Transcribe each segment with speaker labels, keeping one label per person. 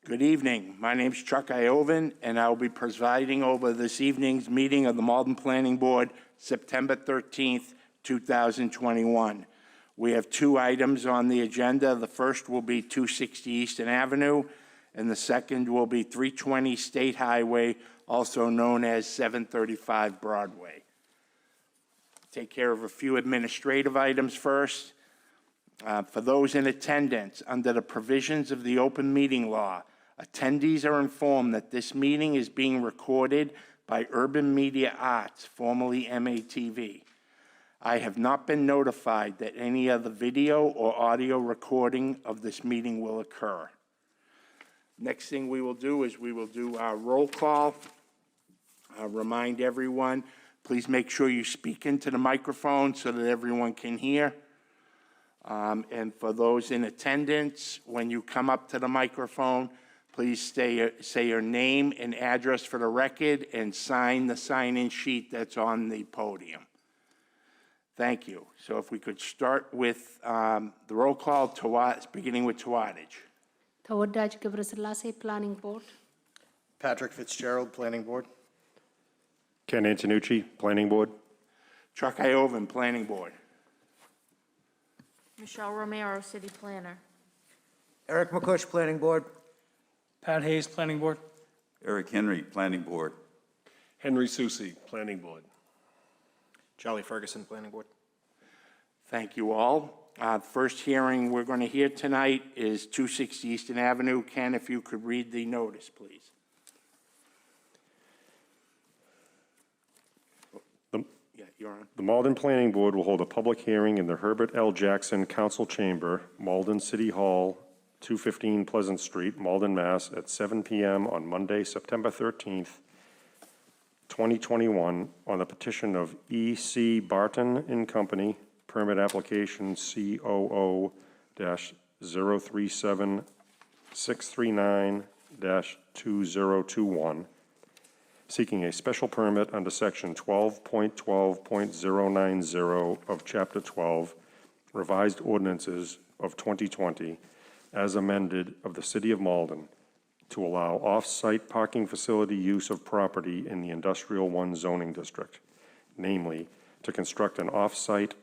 Speaker 1: Good evening. My name is Chuck Iovan, and I will be presiding over this evening's meeting of the Malden Planning Board, September 13th, 2021. We have two items on the agenda. The first will be 260 Eastern Avenue, and the second will be 320 State Highway, also known as 735 Broadway. Take care of a few administrative items first. For those in attendance, under the provisions of the open meeting law, attendees are informed that this meeting is being recorded by Urban Media Arts, formerly MATV. I have not been notified that any other video or audio recording of this meeting will occur. Next thing we will do is we will do our roll call. I'll remind everyone, please make sure you speak into the microphone so that everyone can hear. And for those in attendance, when you come up to the microphone, please say your name and address for the record and sign the sign-in sheet that's on the podium. Thank you. So if we could start with the roll call, beginning with Tawadage.
Speaker 2: Tawadaj Gabraslasey Planning Board.
Speaker 3: Patrick Fitzgerald, Planning Board.
Speaker 4: Ken Antonucci, Planning Board.
Speaker 1: Chuck Iovan, Planning Board.
Speaker 5: Michelle Romero, City Planner.
Speaker 3: Eric McCush, Planning Board.
Speaker 6: Pat Hayes, Planning Board.
Speaker 7: Eric Henry, Planning Board.
Speaker 6: Henry Susi, Planning Board.
Speaker 3: Charlie Ferguson, Planning Board.
Speaker 1: Thank you all. First hearing we're going to hear tonight is 260 Eastern Avenue. Ken, if you could read the notice, please. Yeah, you're on.
Speaker 4: The Malden Planning Board will hold a public hearing in the Herbert L. Jackson Council Chamber, Malden City Hall, 215 Pleasant Street, Malden, Mass. At 7 p.m. on Monday, September 13th, 2021, on the petition of E.C. Barton and Company, permit application COO-037-639-2021, seeking a special permit under section 12.12.090 of Chapter 12, revised ordinances of 2020, as amended of the City of Malden, to allow off-site parking facility use of property in the Industrial 1 zoning district, namely, to construct an off-site,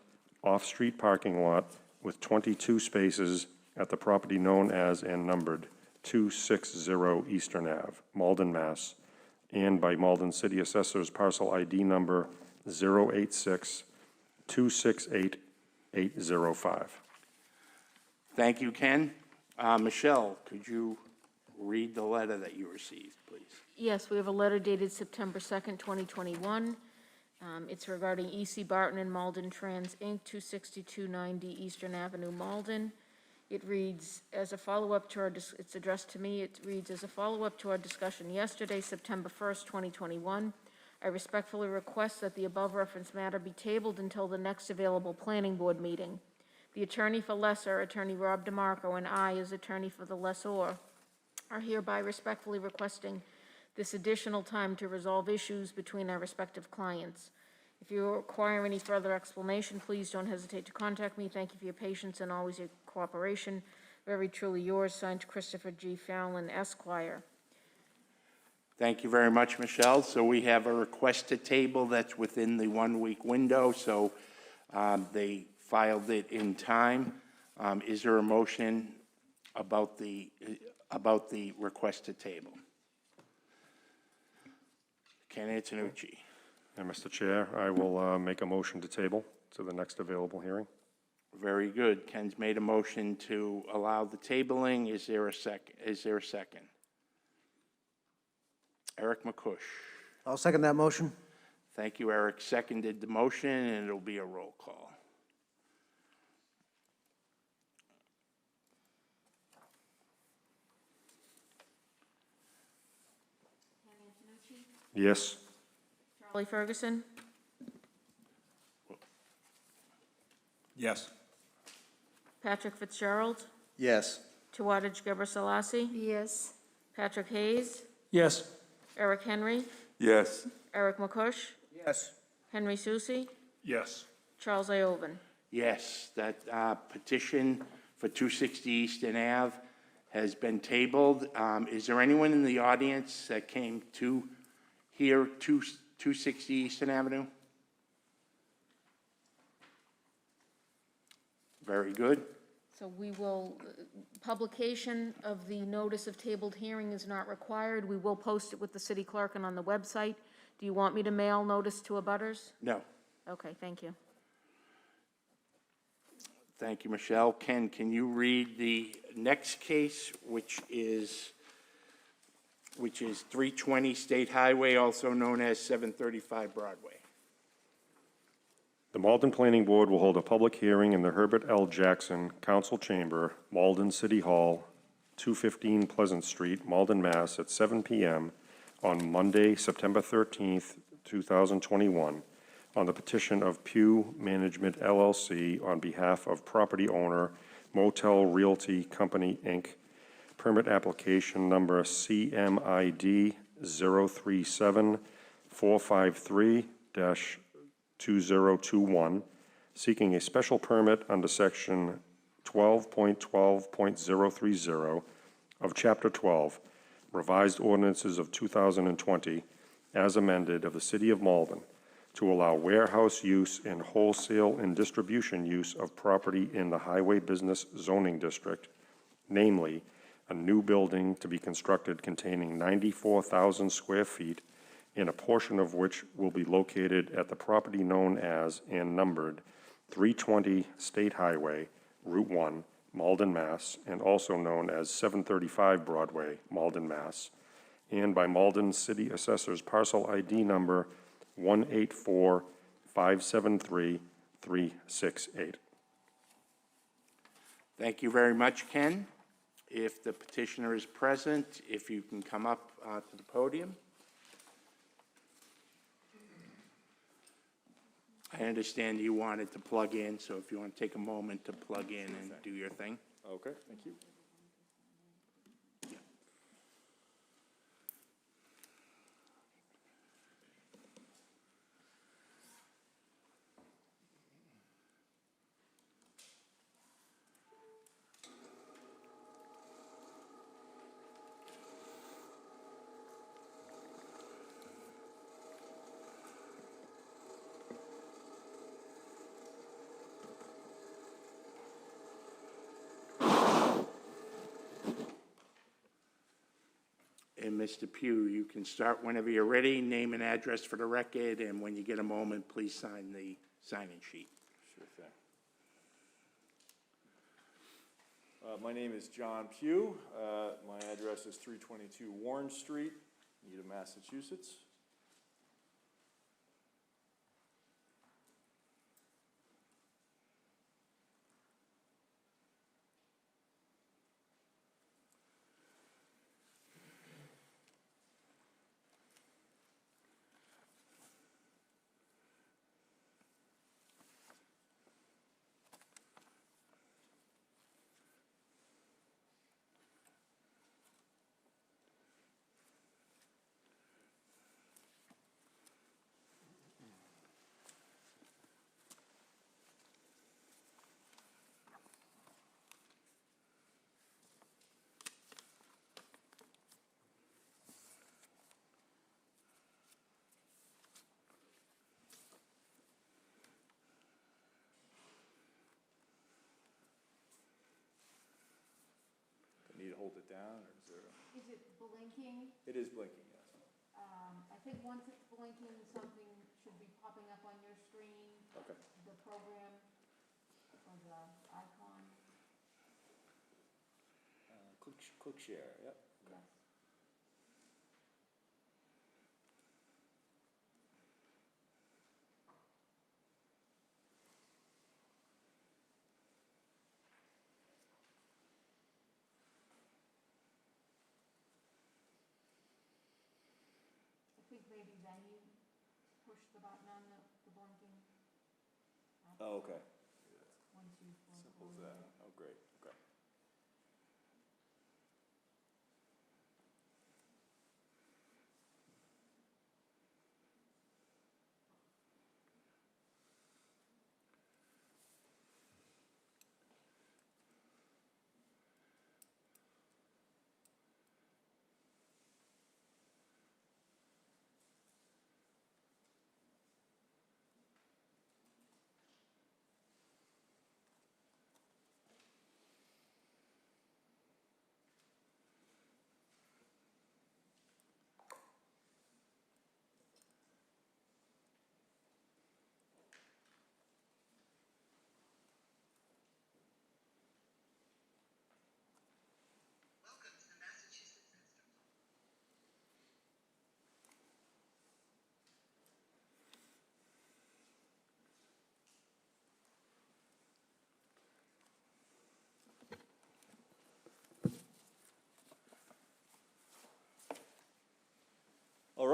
Speaker 4: off-street parking lot with 22 spaces at the property known as and numbered 260 Eastern Ave, Malden, Mass., and by Malden City Assessor's parcel ID number 086-268-805.
Speaker 1: Thank you, Ken. Michelle, could you read the letter that you received, please?
Speaker 5: Yes, we have a letter dated September 2nd, 2021. It's regarding E.C. Barton and Malden Trans, Inc., 26290 Eastern Avenue, Malden. It reads, as a follow-up to it's addressed to me, it reads, as a follow-up to our discussion yesterday, September 1st, 2021, I respectfully request that the above referenced matter be tabled until the next available planning board meeting. The attorney for lessor, Attorney Rob DeMarco, and I, as attorney for the lessor, are hereby respectfully requesting this additional time to resolve issues between our respective clients. If you require any further explanation, please don't hesitate to contact me. Thank you for your patience and always your cooperation. Very truly yours, signed Christopher G. Fallon, Esquire.
Speaker 1: Thank you very much, Michelle. So we have a request to table that's within the 1-week window, so they filed it in time. Is there a motion about the request to table? Ken Antonucci.
Speaker 4: And Mr. Chair, I will make a motion to table to the next available hearing.
Speaker 1: Very good. Ken's made a motion to allow the tabling. Is there a second? Eric McCush.
Speaker 3: I'll second that motion.
Speaker 1: Thank you, Eric. Seconded the motion, and it'll be a roll call.
Speaker 4: Yes.
Speaker 5: Charlie Ferguson,
Speaker 6: Yes.
Speaker 5: Patrick Fitzgerald,
Speaker 3: Yes.
Speaker 5: Tawadaj Gabraslasey,
Speaker 2: Yes.
Speaker 5: Patrick Hayes,
Speaker 6: Yes.
Speaker 5: Eric Henry,
Speaker 7: Yes.
Speaker 5: Eric McCush,
Speaker 3: Yes.
Speaker 5: Henry Susi,
Speaker 6: Yes.
Speaker 5: Charles Iovan.
Speaker 1: Yes, that petition for 260 Eastern Ave has been tabled. Is there anyone in the audience that came to here, 260 Eastern Avenue? Very good.
Speaker 5: So we will, publication of the notice of tabled hearing is not required. We will post it with the city clerk and on the website. Do you want me to mail notice to abutters?
Speaker 1: No.
Speaker 5: Okay, thank you.
Speaker 1: Thank you, Michelle. Ken, can you read the next case, which is 320 State Highway, also known as 735 Broadway?
Speaker 4: The Malden Planning Board will hold a public hearing in the Herbert L. Jackson Council Chamber, Malden City Hall, 215 Pleasant Street, Malden, Mass. At 7 p.m. on Monday, September 13th, 2021, on the petition of Pew Management LLC on behalf of property owner Motel Realty Company, Inc., permit application number CMID 037-453-2021, seeking a special permit under section 12.12.030 of Chapter 12, Revised Ordinances of 2020, as amended, of the City of Malden, to allow warehouse use and wholesale and distribution use of property in the Highway Business Zoning District, namely, a new building to be constructed containing 94,000 square feet, and a portion of which will be located at the property known as and numbered 320 State Highway, Route 1, Malden, Mass., and also known as 735 Broadway, Malden, Mass., and by Malden City Assessor's parcel ID number 184573368.
Speaker 1: Thank you very much, Ken. If the petitioner is present, if you can come up to the podium. I understand you wanted to plug in, so if you want to take a moment to plug in and do your thing.
Speaker 4: Okay, thank you.
Speaker 1: And Mr. Pugh, you can start whenever you're ready, name and address for the record, and when you get a moment, please sign the sign-in sheet.
Speaker 8: Sure thing. My name is John Pugh. My address is 322 Warren Street, Needham, Massachusetts. Need to hold it down, or is there?
Speaker 5: Is it blinking?
Speaker 8: It is blinking, yes.
Speaker 5: I think once it's blinking, something should be popping up on your screen,
Speaker 8: Okay.
Speaker 5: the program or the icon.
Speaker 8: Click share, yep.
Speaker 5: Yes. I think maybe then you push the button on the blinking.
Speaker 8: Oh, okay.
Speaker 5: Once you.
Speaker 8: Simple as that. Oh, great, okay.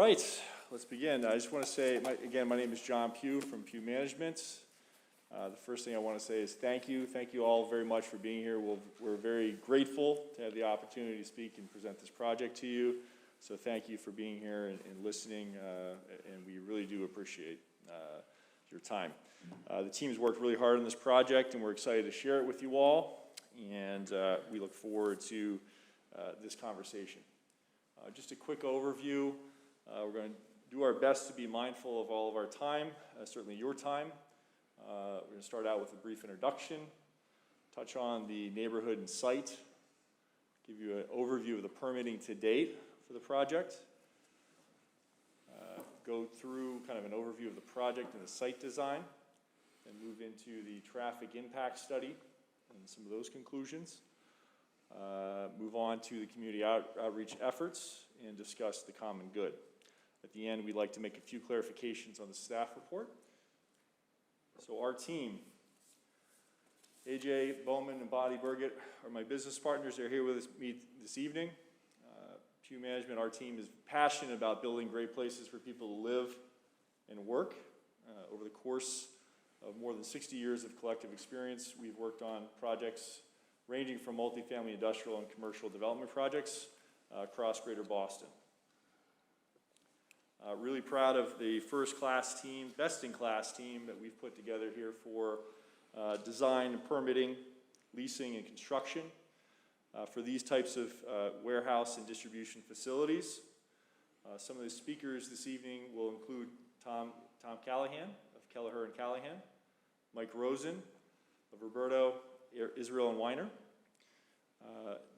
Speaker 8: right, let's begin. I just want to say, again, my name is John Pugh from Pugh Management. The first thing I want to say is thank you. Thank you all very much for being here. We're very grateful to have the opportunity to speak and present this project to you. So thank you for being here and listening, and we really do appreciate your time. The team's worked really hard on this project, and we're excited to share it with you all, and we look forward to this conversation. Just a quick overview. We're going to do our best to be mindful of all of our time, certainly your time. We're going to start out with a brief introduction, touch on the neighborhood and site, give you an overview of the permitting to date for the project, go through kind of an overview of the project and the site design, and move into the traffic impact study and some of those conclusions. Move on to the community outreach efforts and discuss the common good. At the end, we'd like to make a few clarifications on the staff report. So our team, AJ Bowman and Bonnie Burgett are my business partners. They're here with me this evening. Pugh Management, our team is passionate about building great places for people to live and work. Over the course of more than 60 years of collective experience, we've worked on projects ranging from multifamily, industrial, and commercial development projects across Greater Boston. Really proud of the first-class team, best-in-class team that we've put together here for design, permitting, leasing, and construction for these types of warehouse and distribution facilities. Some of the speakers this evening will include Tom Callahan of Kelleher and Callahan, Mike Rosen of Roberto, Israel and Weiner,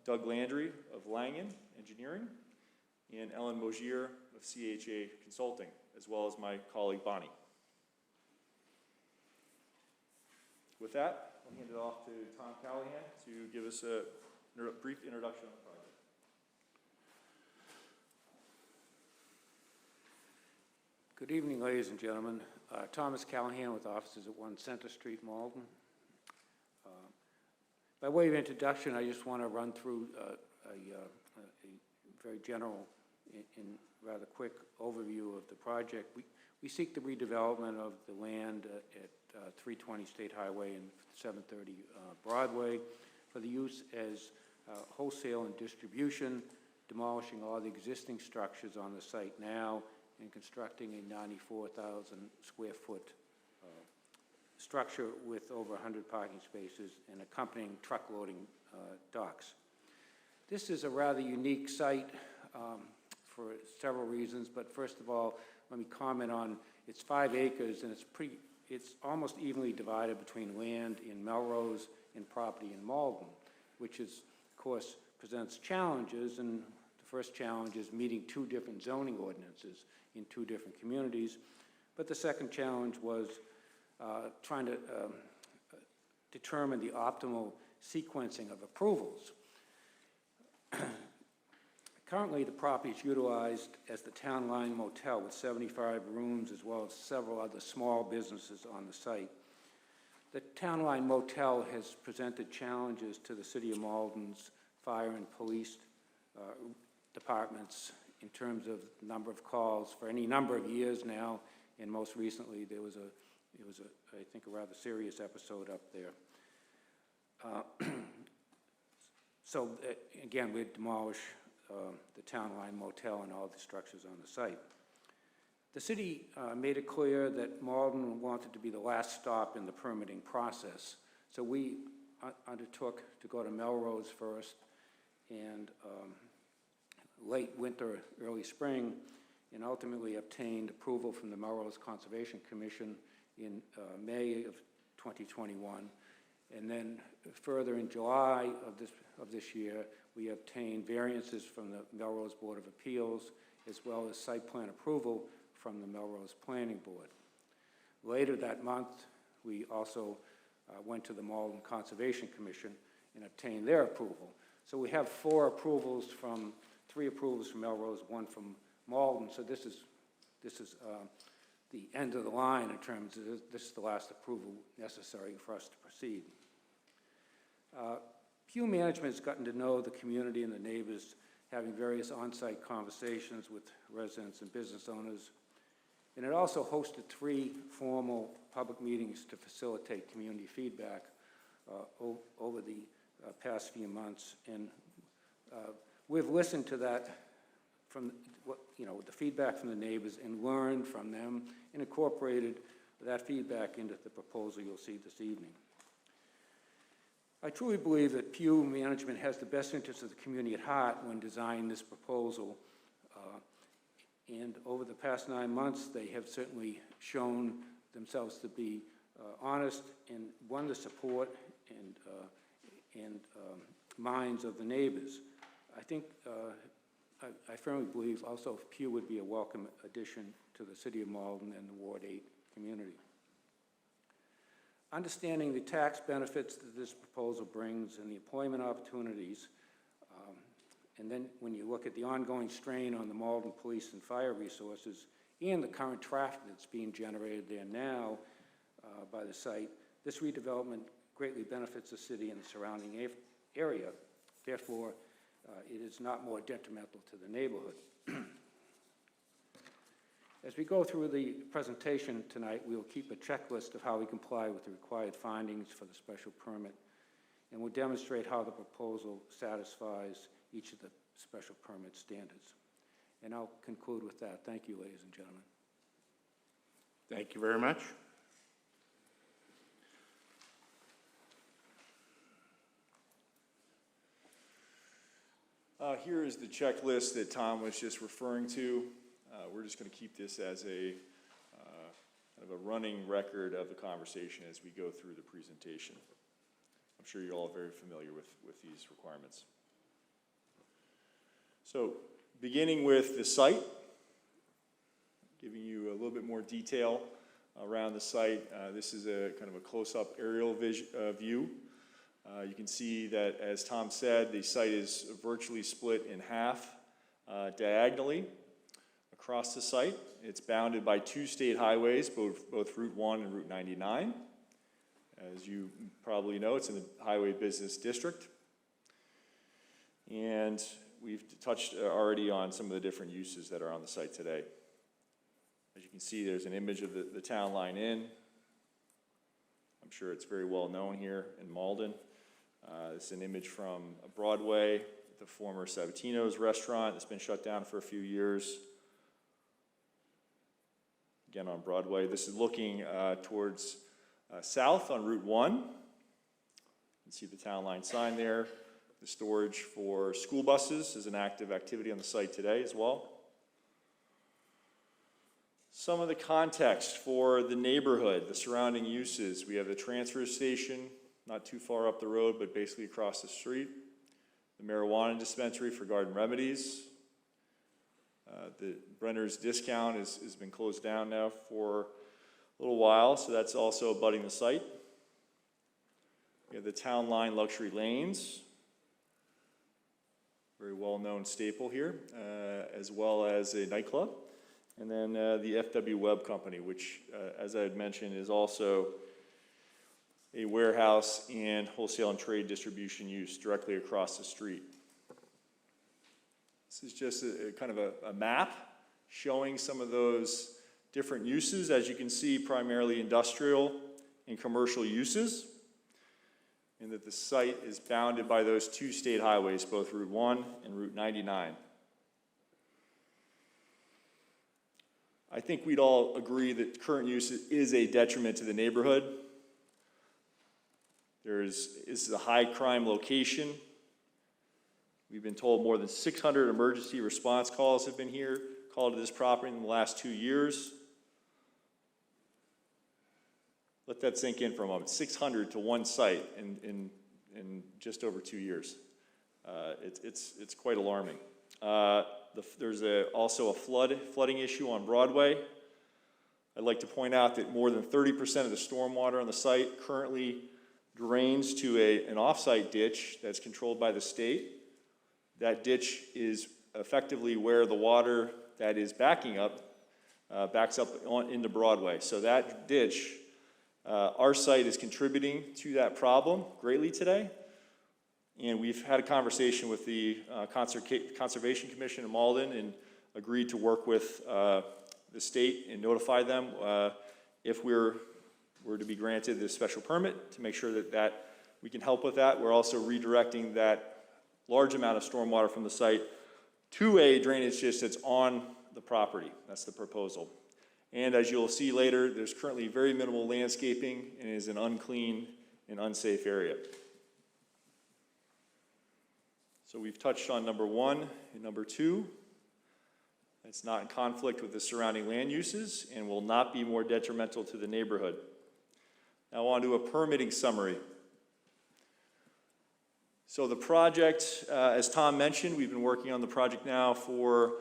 Speaker 8: Doug Landry of Langen Engineering, and Ellen Mogier of CHA Consulting, as well as my colleague Bonnie. With that, I'll hand it off to Tom Callahan to give us a brief introduction on the project.
Speaker 9: Good evening, ladies and gentlemen. Thomas Callahan with offices at 1 Center Street, Malden. By way of introduction, I just want to run through a very general and rather quick overview of the project. We seek the redevelopment of the land at 320 State Highway and 730 Broadway for the use as wholesale and distribution, demolishing all the existing structures on the site now and constructing a 94,000 square foot structure with over 100 parking spaces and accompanying truck loading docks. This is a rather unique site for several reasons, but first of all, let me comment on it's 5 acres and it's almost evenly divided between land in Melrose and property in Malden, which is, of course, presents challenges, and the first challenge is meeting 2 different zoning ordinances in 2 different communities, but the second challenge was trying to determine the optimal sequencing of approvals. Currently, the property is utilized as the Town Line Motel with 75 rooms as well as several other small businesses on the site. The Town Line Motel has presented challenges to the City of Malden's fire and police departments in terms of number of calls for any number of years now, and most recently there was I think, a rather serious episode up there. So again, we'd demolish the Town Line Motel and all the structures on the site. The city made it clear that Malden wanted to be the last stop in the permitting process, so we undertook to go to Melrose first, and late winter, early spring, and ultimately obtained approval from the Melrose Conservation Commission in May of 2021. And then further in July of this year, we obtained variances from the Melrose Board of Appeals, as well as site plan approval from the Melrose Planning Board. Later that month, we also went to the Malden Conservation Commission and obtained their approval. So we have 3 approvals from Melrose, 1 from Malden. So this is the end of the line in terms of this is the last approval necessary for us to proceed. Pugh Management has gotten to know the community and the neighbors having various on-site conversations with residents and business owners. And it also hosted 3 formal public meetings to facilitate community feedback over the past few months. And we've listened to that from, the feedback from the neighbors and learned from them and incorporated that feedback into the proposal you'll see this evening. I truly believe that Pew management has the best interests of the community at heart when designing this proposal. And over the past 9 months, they have certainly shown themselves to be honest and won the support and minds of the neighbors. I think, I firmly believe also Pew would be a welcome addition to the City of Malden and the Ward 8 community. Understanding the tax benefits that this proposal brings and the employment opportunities, and then when you look at the ongoing strain on the Malden police and fire resources and the current traffic that's being generated there now by the site, this redevelopment greatly benefits the city and the surrounding area. Therefore, it is not more detrimental to the neighborhood. As we go through the presentation tonight, we will keep a checklist of how we comply with the required findings for the special permit, and we'll demonstrate how the proposal satisfies each of the special permit standards. And I'll conclude with that. Thank you, ladies and gentlemen.
Speaker 1: Thank you very much.
Speaker 8: Here is the checklist that Tom was just referring to. We're just going to keep this as a kind of a running record of the conversation as we go through the presentation. I'm sure you're all very familiar with these requirements. So, beginning with the site, giving you a little bit more detail around the site. This is a kind of a close-up aerial view. You can see that, as Tom said, the site is virtually split in half diagonally across the site. It's bounded by 2 state highways, both Route 1 and Route 99. As you probably know, it's in the Highway Business District. And we've touched already on some of the different uses that are on the site today. As you can see, there's an image of the Town Line Inn. I'm sure it's very well known here in Malden. This is an image from Broadway, the former Sabatino's restaurant. It's been shut down for a few years. Again, on Broadway. This is looking towards south on Route 1. You can see the Town Line sign there. The storage for school buses is an active activity on the site today as well. Some of the context for the neighborhood, the surrounding uses. We have the transfer station, not too far up the road, but basically across the street. The marijuana dispensary for Garden Remedies. The Brenner's Discount has been closed down now for a little while, so that's also abutting the site. We have the Town Line Luxury Lanes, very well-known staple here, as well as a nightclub. And then the FW Web Company, which, as I had mentioned, is also a warehouse and wholesale and trade distribution use directly across the street. This is just a kind of a map showing some of those different uses. As you can see, primarily industrial and commercial uses, and that the site is bounded by those 2 state highways, both Route 1 and Route 99. I think we'd all agree that current use is a detriment to the neighborhood. This is a high crime location. We've been told more than 600 emergency response calls have been called to this property in the last 2 years. Let that sink in for a moment. 600 to one site in just over 2 years. It's quite alarming. There's also a flooding issue on Broadway. I'd like to point out that more than 30% of the stormwater on the site currently drains to an off-site ditch that's controlled by the state. That ditch is effectively where the water that is backing up backs up into Broadway. So that ditch, our site is contributing to that problem greatly today. And we've had a conversation with the Conservation Commission in Malden and agreed to work with the state and notify them if we're to be granted this special permit to make sure that we can help with that. We're also redirecting that large amount of stormwater from the site to a drainage ditch that's on the property. That's the proposal. And as you'll see later, there's currently very minimal landscaping and is an unclean and unsafe area. So we've touched on number 1 and number 2. It's not in conflict with the surrounding land uses and will not be more detrimental to the neighborhood. Now on to a permitting summary. So the project, as Tom mentioned, we've been working on the project now for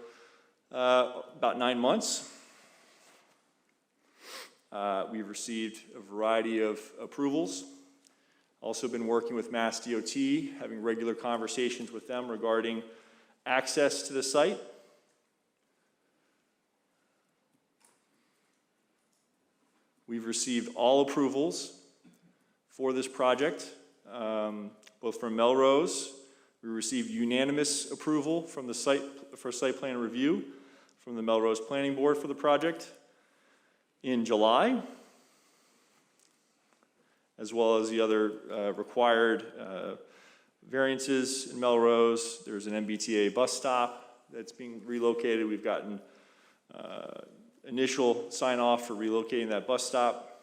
Speaker 8: about 9 months. We've received a variety of approvals. Also been working with Mass DOT, having regular conversations with them regarding access to the site. We've received all approvals for this project, both from Melrose. We received unanimous approval from the site plan review from the Melrose Planning Board for the project in July, as well as the other required variances in Melrose. There's an MBTA bus stop that's being relocated. We've gotten initial sign-off for relocating that bus stop.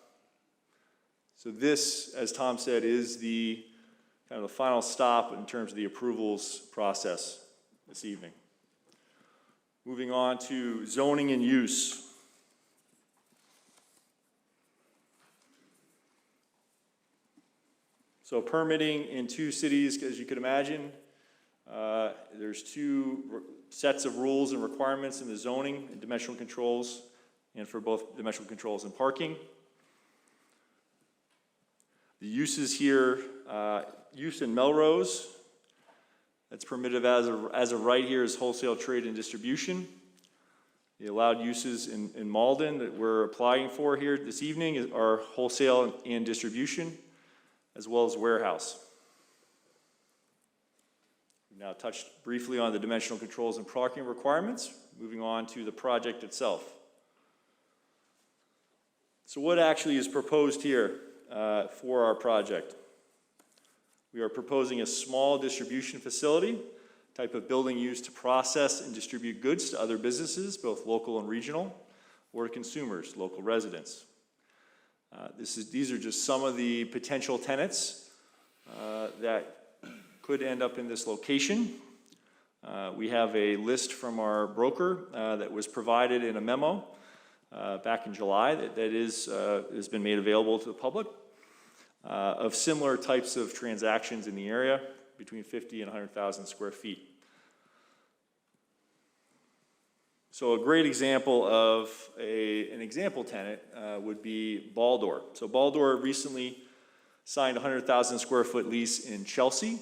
Speaker 8: So this, as Tom said, is the kind of the final stop in terms of the approvals process this evening. Moving on to zoning and use. So permitting in 2 cities, as you could imagine, there's 2 sets of rules and requirements in the zoning and dimensional controls, and for both dimensional controls and parking. The uses here, use in Melrose, that's permitted as of right here is wholesale trade and distribution. The allowed uses in Malden that we're applying for here this evening are wholesale and distribution, as well as warehouse. We've now touched briefly on the dimensional controls and parking requirements, moving on to the project itself. So what actually is proposed here for our project? We are proposing a small distribution facility, type of building used to process and distribute goods to other businesses, both local and regional, or to consumers, local residents. These are just some of the potential tenants that could end up in this location. We have a list from our broker that was provided in a memo back in July that has been made available to the public of similar types of transactions in the area between 50 and 100,000 square feet. So a great example of an example tenant would be Baldor. So Baldor recently signed a 100,000 square foot lease in Chelsea.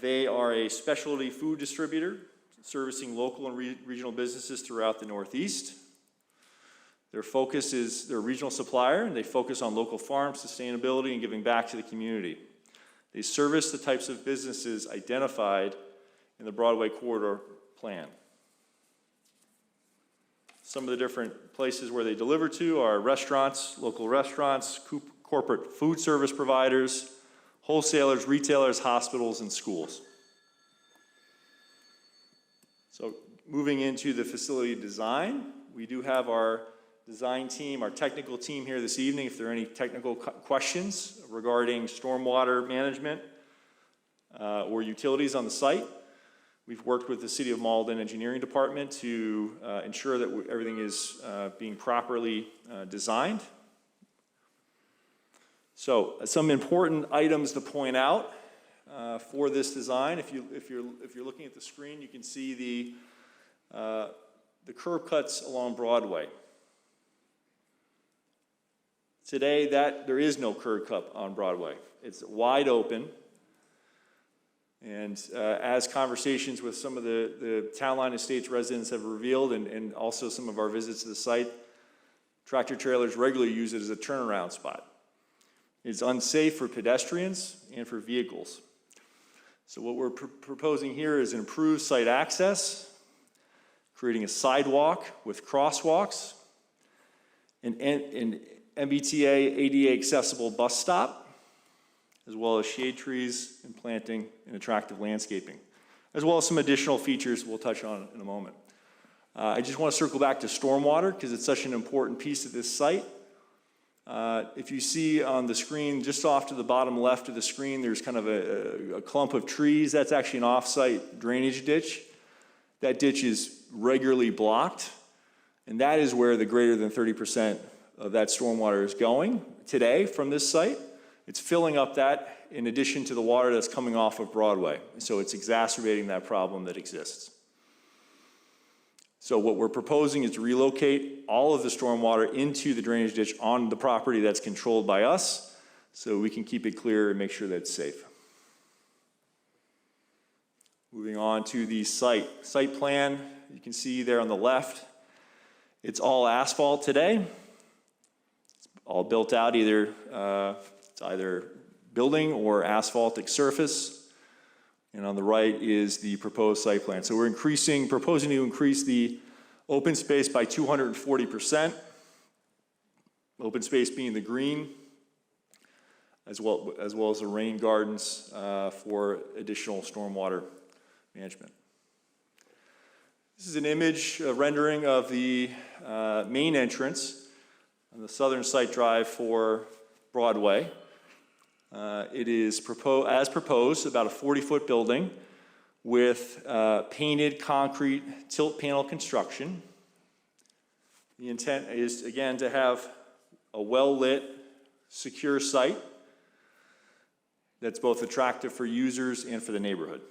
Speaker 8: They are a specialty food distributor servicing local and regional businesses throughout the Northeast. Their focus is they're a regional supplier, and they focus on local farms, sustainability, and giving back to the community. They service the types of businesses identified in the Broadway Corridor Plan. Some of the different places where they deliver to are restaurants, local restaurants, corporate food service providers, wholesalers, retailers, hospitals, and schools. So moving into the facility design, we do have our design team, our technical team here this evening. If there are any technical questions regarding stormwater management or utilities on the site, we've worked with the City of Malden Engineering Department to ensure that everything is being properly designed. So some important items to point out for this design. If you're looking at the screen, you can see the curb cuts along Broadway. Today, there is no curb cut on Broadway. It's wide open. And as conversations with some of the Town Line Estates residents have revealed, and also some of our visits to the site, tractor trailers regularly use it as a turnaround spot. It's unsafe for pedestrians and for vehicles. So what we're proposing here is improved site access, creating a sidewalk with crosswalks, an MBTA ADA accessible bus stop, as well as shade trees and planting and attractive landscaping, as well as some additional features we'll touch on in a moment. I just want to circle back to stormwater because it's such an important piece of this site. If you see on the screen, just off to the bottom left of the screen, there's kind of a clump of trees. That's actually an off-site drainage ditch. That ditch is regularly blocked, and that is where the greater than 30% of that stormwater is going today from this site. It's filling up that in addition to the water that's coming off of Broadway. So it's exacerbating that problem that exists. So what we're proposing is to relocate all of the stormwater into the drainage ditch on the property that's controlled by us so we can keep it clear and make sure that it's safe. Moving on to the site plan, you can see there on the left, it's all asphalt today. It's all built out it's either building or asphaltic surface. And on the right is the proposed site plan. So we're proposing to increase the open space by 240%. Open space being the green, as well as the rain gardens for additional stormwater management. This is an image, a rendering of the main entrance on the southern site drive for Broadway. It is as proposed, about a 40-foot building with painted concrete tilt panel construction. The intent is, again, to have a well-lit, secure site that's both attractive for users and for the neighborhood.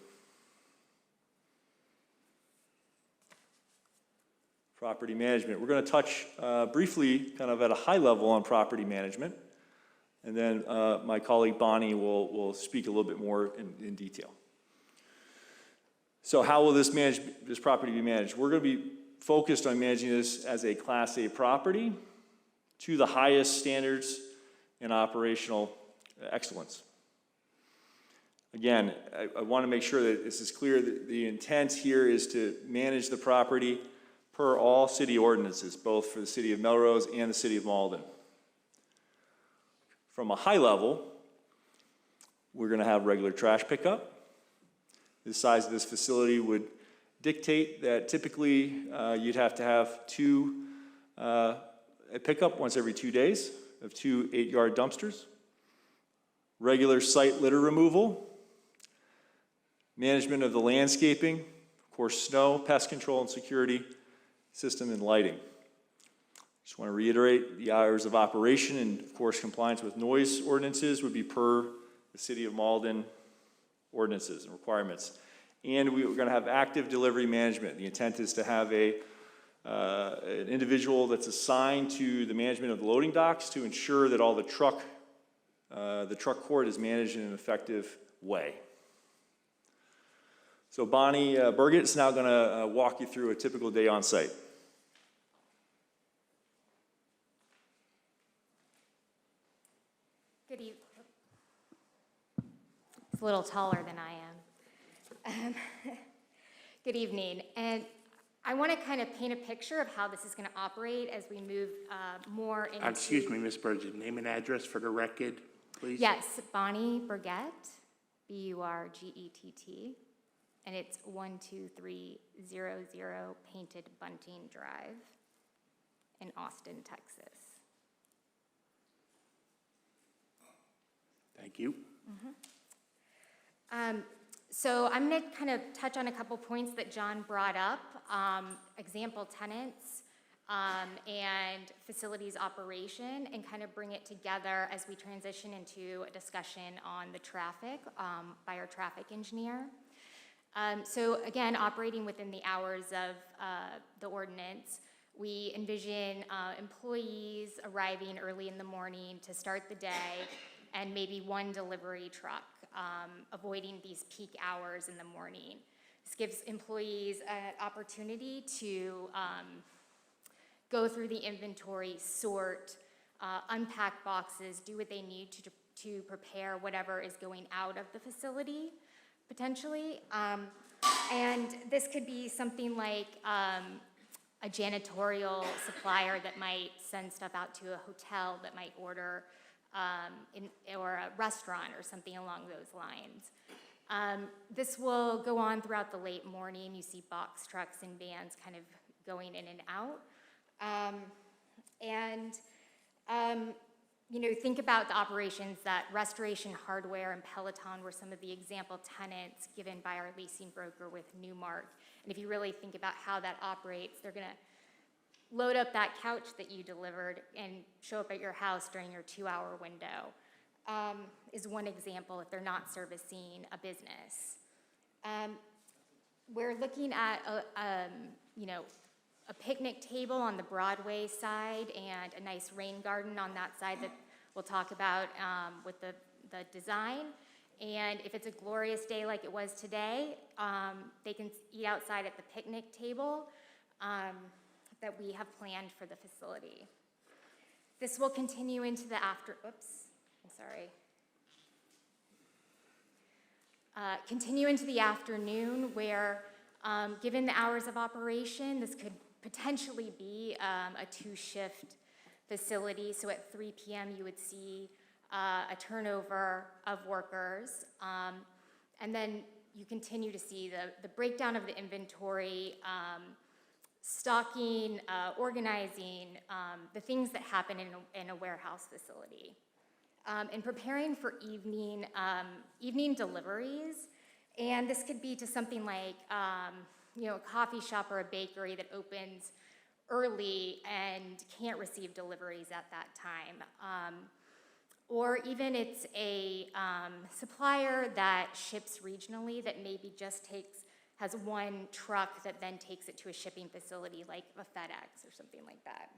Speaker 8: Property management. We're going to touch briefly, kind of at a high level, on property management. And then my colleague Bonnie will speak a little bit more in detail. So how will this property be managed? We're going to be focused on managing this as a Class A property to the highest standards in operational excellence. Again, I want to make sure that this is clear that the intent here is to manage the property per all city ordinances, both for the city of Melrose and the city of Malden. From a high level, we're going to have regular trash pickup. The size of this facility would dictate that typically you'd have to have a pickup once every 2 days of 2 8-yard dumpsters. Regular site litter removal. Management of the landscaping. Of course, snow, pest control and security system, and lighting. Just want to reiterate the hours of operation and, of course, compliance with noise ordinances would be per the City of Malden ordinances and requirements. And we're going to have active delivery management. The intent is to have an individual that's assigned to the management of the loading docks to ensure that all the truck court is managed in an effective way. So Bonnie Burgett is now going to walk you through a typical day on site.
Speaker 10: Good evening. It's a little taller than I am. Good evening. And I want to kind of paint a picture of how this is going to operate as we move more into...
Speaker 1: Excuse me, Ms. Burgett, name and address for the record, please.
Speaker 10: Yes, Bonnie Burgett, Burgett, and it's 12300 Painted Bunting Drive in Austin, Texas.
Speaker 1: Thank you.
Speaker 10: So I'm going to kind of touch on a couple points that John brought up, example tenants and facilities operation, and kind of bring it together as we transition into a discussion on the traffic by our traffic engineer. So again, operating within the hours of the ordinance, we envision employees arriving early in the morning to start the day, and maybe one delivery truck, avoiding these peak hours in the morning. This gives employees an opportunity to go through the inventory, sort, unpack boxes, do what they need to prepare whatever is going out of the facility, potentially. And this could be something like a janitorial supplier that might send stuff out to a hotel that might order, or a restaurant or something along those lines. This will go on throughout the late morning. You see box trucks and vans kind of going in and out. Think about the operations that Restoration Hardware and Peloton were some of the example tenants given by our leasing broker with Newmark. And if you really think about how that operates, they're gonna load up that couch that you delivered and show up at your house during your 2-hour window, is one example if they're not servicing a business. We're looking at a picnic table on the Broadway side and a nice rain garden on that side that we'll talk about with the design. And if it's a glorious day like it was today, they can eat outside at the picnic table that we have planned for the facility. This will continue into the continue into the afternoon where, given the hours of operation, this could potentially be a 2-shift facility. So at 3 p.m. you would see a turnover of workers. And then you continue to see the breakdown of the inventory, stocking, organizing, the things that happen in a warehouse facility. And preparing for evening deliveries. And this could be to something like a coffee shop or a bakery that opens early and can't receive deliveries at that time. Or even it's a supplier that ships regionally that maybe just has one truck that then takes it to a shipping facility like a FedEx or something like that.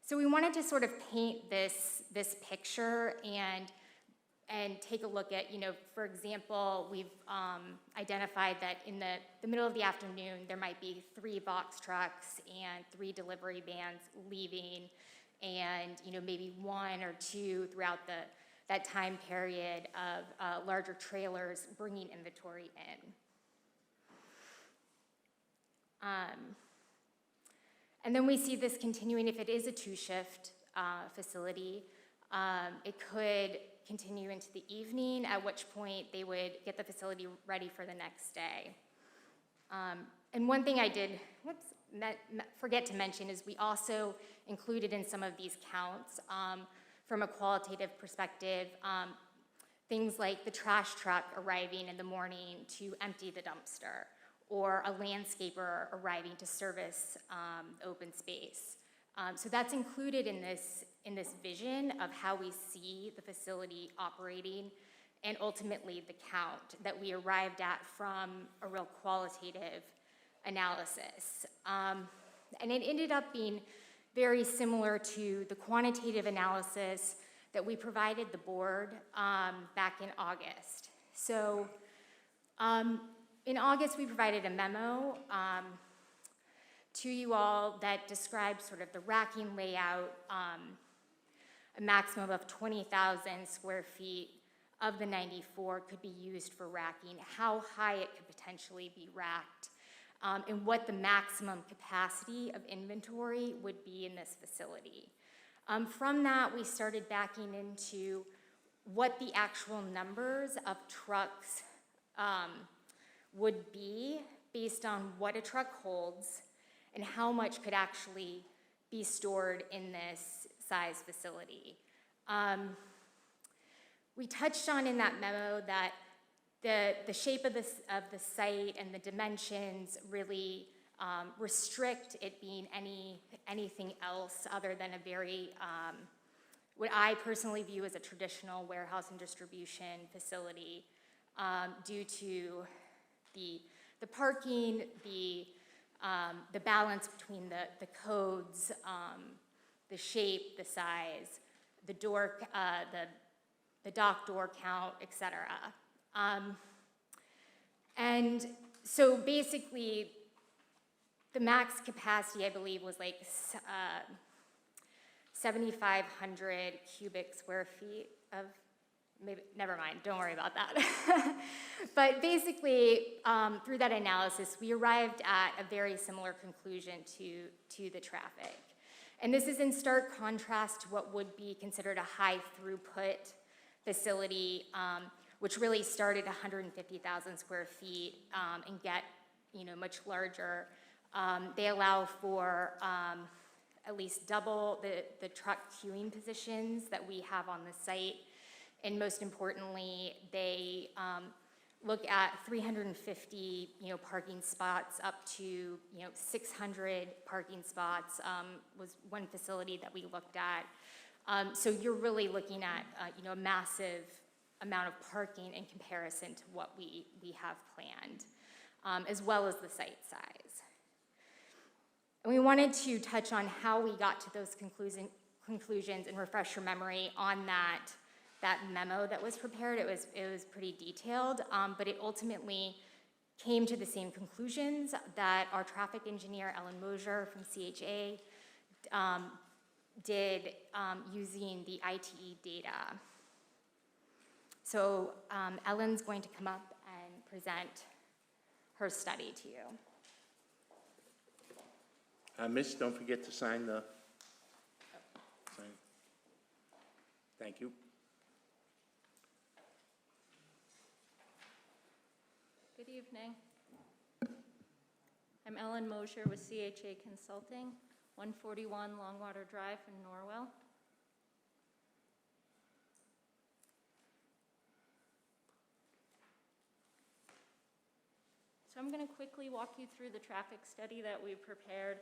Speaker 10: So we wanted to sort of paint this picture and take a look at, for example, we've identified that in the middle of the afternoon, there might be 3 box trucks and 3 delivery vans leaving, and maybe 1 or 2 throughout that time period of larger trailers bringing inventory in. And then we see this continuing if it is a 2-shift facility. It could continue into the evening, at which point they would get the facility ready for the next day. And one thing I did forget to mention is we also included in some of these counts, from a qualitative perspective, things like the trash truck arriving in the morning to empty the dumpster, or a landscaper arriving to service open space. So that's included in this vision of how we see the facility operating, and ultimately the count that we arrived at from a real qualitative analysis. And it ended up being very similar to the quantitative analysis that we provided the board back in August. So in August, we provided a memo to you all that describes sort of the racking layout, a maximum of 20,000 square feet of the 94 could be used for racking, how high it could potentially be racked, and what the maximum capacity of inventory would be in this facility. From that, we started backing into what the actual numbers of trucks would be based on what a truck holds and how much could actually be stored in this size facility. We touched on in that memo that the shape of the site and the dimensions really restrict it being anything else other than a very, what I personally view as a traditional warehouse and distribution facility, due to the parking, the balance between the codes, the shape, the size, the door, the dock door count, et cetera. And so basically, The max capacity, I believe, was like 7,500 cubic square feet of, maybe, never mind, don't worry about that. But basically, through that analysis, we arrived at a very similar conclusion to the traffic. And this is in stark contrast to what would be considered a high throughput facility, which really started 150,000 square feet and get, much larger. They allow for at least double the truck queuing positions that we have on the site. And most importantly, they look at 350, parking spots up to, 600 parking spots was one facility that we looked at. So you're really looking at, a massive amount of parking in comparison to what we have planned, as well as the site size. And we wanted to touch on how we got to those conclusions and refresh your memory on that memo that was prepared. It was pretty detailed, but it ultimately came to the same conclusions that our traffic engineer, Ellen Mosier from CHA, did using the ITE data. So Ellen's going to come up and present her study to you.
Speaker 1: Miss, don't forget to sign the, Thank you.
Speaker 11: Good evening. I'm Ellen Mosier with CHA Consulting, 141 Longwater Drive in Norwell. So I'm going to quickly walk you through the traffic study that we prepared,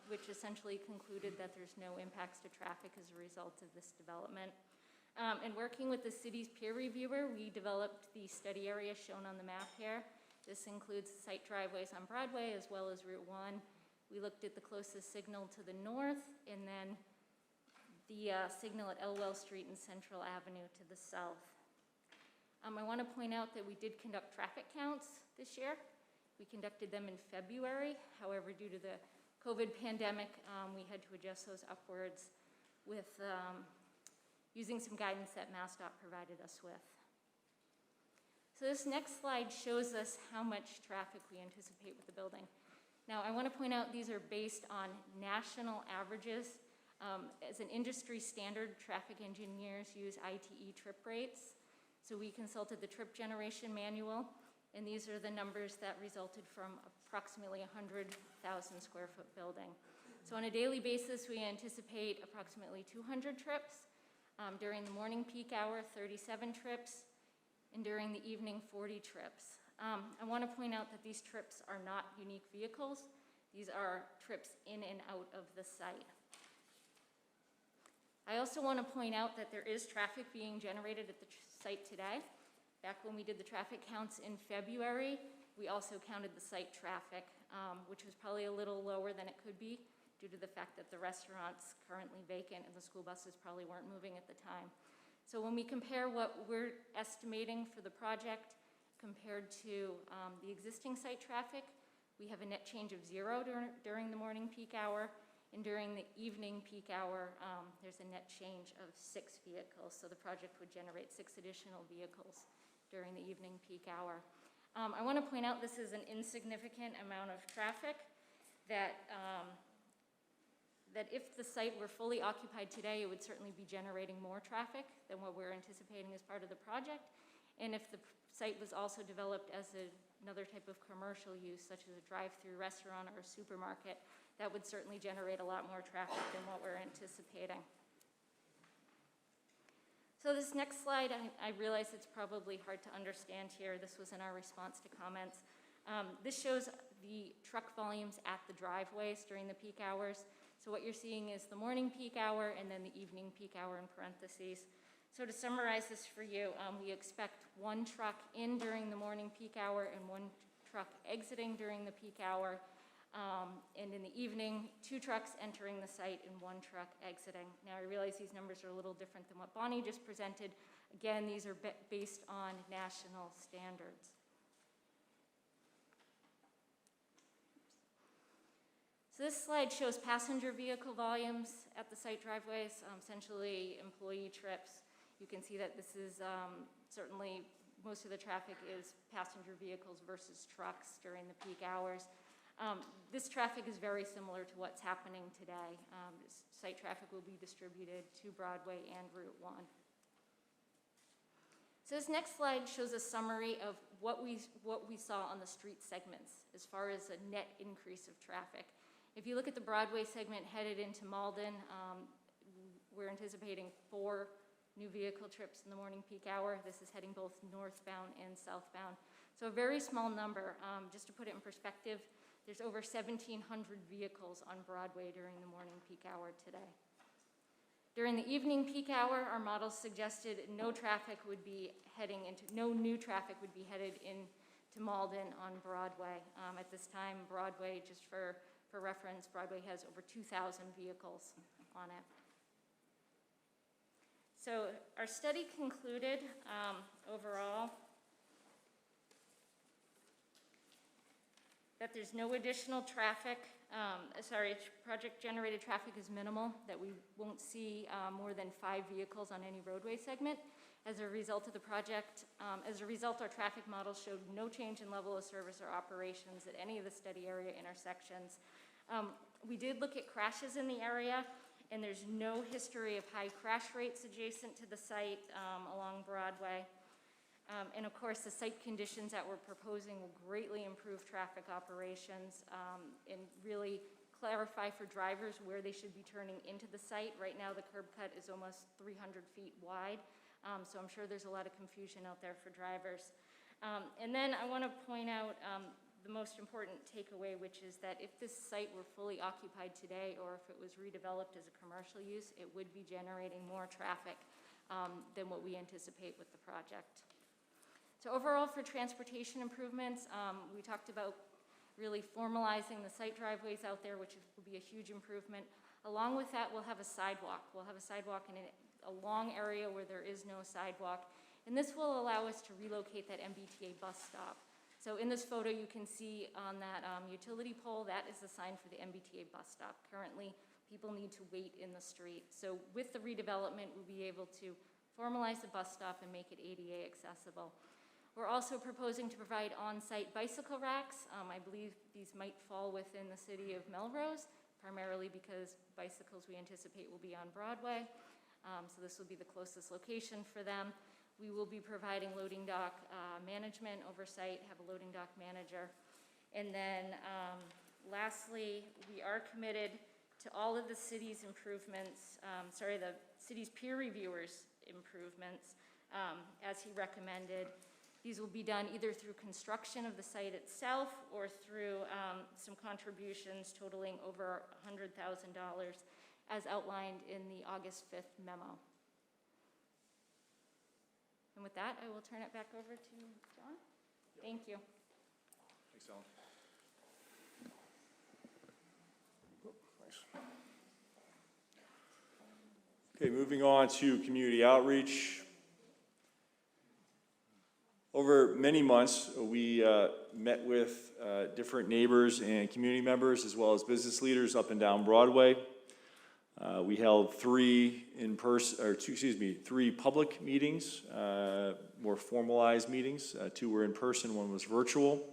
Speaker 11: which essentially concluded that there's no impacts to traffic as a result of this development. And working with the city's peer reviewer, we developed the study area shown on the map here. This includes site driveways on Broadway as well as Route 1. We looked at the closest signal to the north and then the signal at Elwell Street and Central Avenue to the south. I want to point out that we did conduct traffic counts this year. We conducted them in February. However, due to the COVID pandemic, we had to adjust those upwards with using some guidance that MassDOT provided us with. So this next slide shows us how much traffic we anticipate with the building. Now, I want to point out these are based on national averages. As an industry standard, traffic engineers use ITE trip rates. So we consulted the trip generation manual, and these are the numbers that resulted from approximately 100,000 square foot building. So on a daily basis, we anticipate approximately 200 trips. During the morning peak hour, 37 trips, and during the evening, 40 trips. I want to point out that these trips are not unique vehicles. These are trips in and out of the site. I also want to point out that there is traffic being generated at the site today. Back when we did the traffic counts in February, we also counted the site traffic, which was probably a little lower than it could be due to the fact that the restaurant's currently vacant and the school buses probably weren't moving at the time. So when we compare what we're estimating for the project compared to the existing site traffic, we have a net change of 0 during the morning peak hour, and during the evening peak hour, there's a net change of 6 vehicles. So the project would generate 6 additional vehicles during the evening peak hour. I want to point out this is an insignificant amount of traffic that if the site were fully occupied today, it would certainly be generating more traffic than what we're anticipating as part of the project. And if the site was also developed as another type of commercial use, such as a drive-through restaurant or a supermarket, that would certainly generate a lot more traffic than what we're anticipating. So this next slide, I realize it's probably hard to understand here. This was in our response to comments. This shows the truck volumes at the driveways during the peak hours. So what you're seeing is the morning peak hour and then the evening peak hour in parentheses. So to summarize this for you, we expect 1 truck in during the morning peak hour and 1 truck exiting during the peak hour. And in the evening, 2 trucks entering the site and 1 truck exiting. Now I realize these numbers are a little different than what Bonnie just presented. Again, these are based on national standards. So this slide shows passenger vehicle volumes at the site driveways, essentially employee trips. You can see that this is certainly, most of the traffic is passenger vehicles versus trucks during the peak hours. This traffic is very similar to what's happening today. Site traffic will be distributed to Broadway and Route 1. So this next slide shows a summary of what we saw on the street segments as far as a net increase of traffic. If you look at the Broadway segment headed into Malden, we're anticipating 4 new vehicle trips in the morning peak hour. This is heading both northbound and southbound. So a very small number. Just to put it in perspective, there's over 1,700 vehicles on Broadway during the morning peak hour today. During the evening peak hour, our models suggested no new traffic would be headed into Malden on Broadway. At this time, Broadway, just for reference, Broadway has over 2,000 vehicles on it. So our study concluded overall that there's no additional traffic, project-generated traffic is minimal, that we won't see more than 5 vehicles on any roadway segment. As a result of the project, our traffic models showed no change in level of service or operations at any of the study area intersections. We did look at crashes in the area, and there's no history of high crash rates adjacent to the site along Broadway. And of course, the site conditions that we're proposing will greatly improve traffic operations and really clarify for drivers where they should be turning into the site. Right now, the curb cut is almost 300 feet wide, so I'm sure there's a lot of confusion out there for drivers. And then I want to point out the most important takeaway, which is that if this site were fully occupied today, or if it was redeveloped as a commercial use, it would be generating more traffic than what we anticipate with the project. So overall, for transportation improvements, we talked about really formalizing the site driveways out there, which will be a huge improvement. Along with that, we'll have a sidewalk. We'll have a sidewalk in a long area where there is no sidewalk. And this will allow us to relocate that MBTA bus stop. So in this photo, you can see on that utility pole, that is the sign for the MBTA bus stop. Currently, people need to wait in the street. So with the redevelopment, we'll be able to formalize the bus stop and make it ADA accessible. We're also proposing to provide on-site bicycle racks. I believe these might fall within the city of Melrose, primarily because bicycles we anticipate will be on Broadway. So this will be the closest location for them. We will be providing loading dock management oversight, have a loading dock manager. And then lastly, we are committed to all of the city's improvements, the city's peer reviewers' improvemements as he recommended. These will be done either through construction of the site itself or through some contributions totaling over $100,000 as outlined in the August 5th memo. And with that, I will turn it back over to John. Thank you.
Speaker 8: Thanks, Ellen. Okay, moving on to community outreach. Over many months, we met with different neighbors and community members, as well as business leaders up and down Broadway. We held 3 public meetings, more formalized meetings. 2 were in person, 1 was virtual.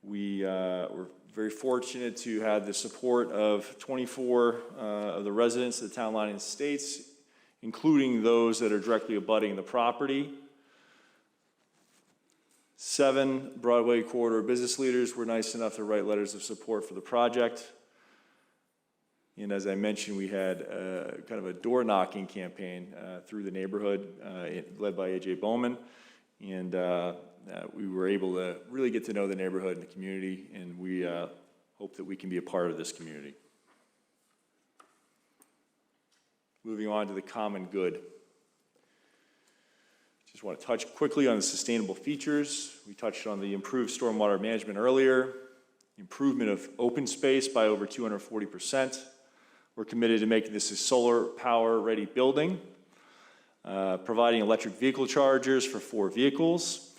Speaker 8: We were very fortunate to have the support of 24 of the residents of the Town Line Estates, including those that are directly abutting the property. 7 Broadway corridor business leaders were nice enough to write letters of support for the project. And as I mentioned, we had kind of a door knocking campaign through the neighborhood led by A.J. Bowman. And we were able to really get to know the neighborhood and the community, and we hope that we can be a part of this community. Moving on to the common good. Just want to touch quickly on the sustainable features. We touched on the improved stormwater management earlier, improvement of open space by over 240%. We're committed to making this a solar power ready building, providing electric vehicle chargers for 4 vehicles,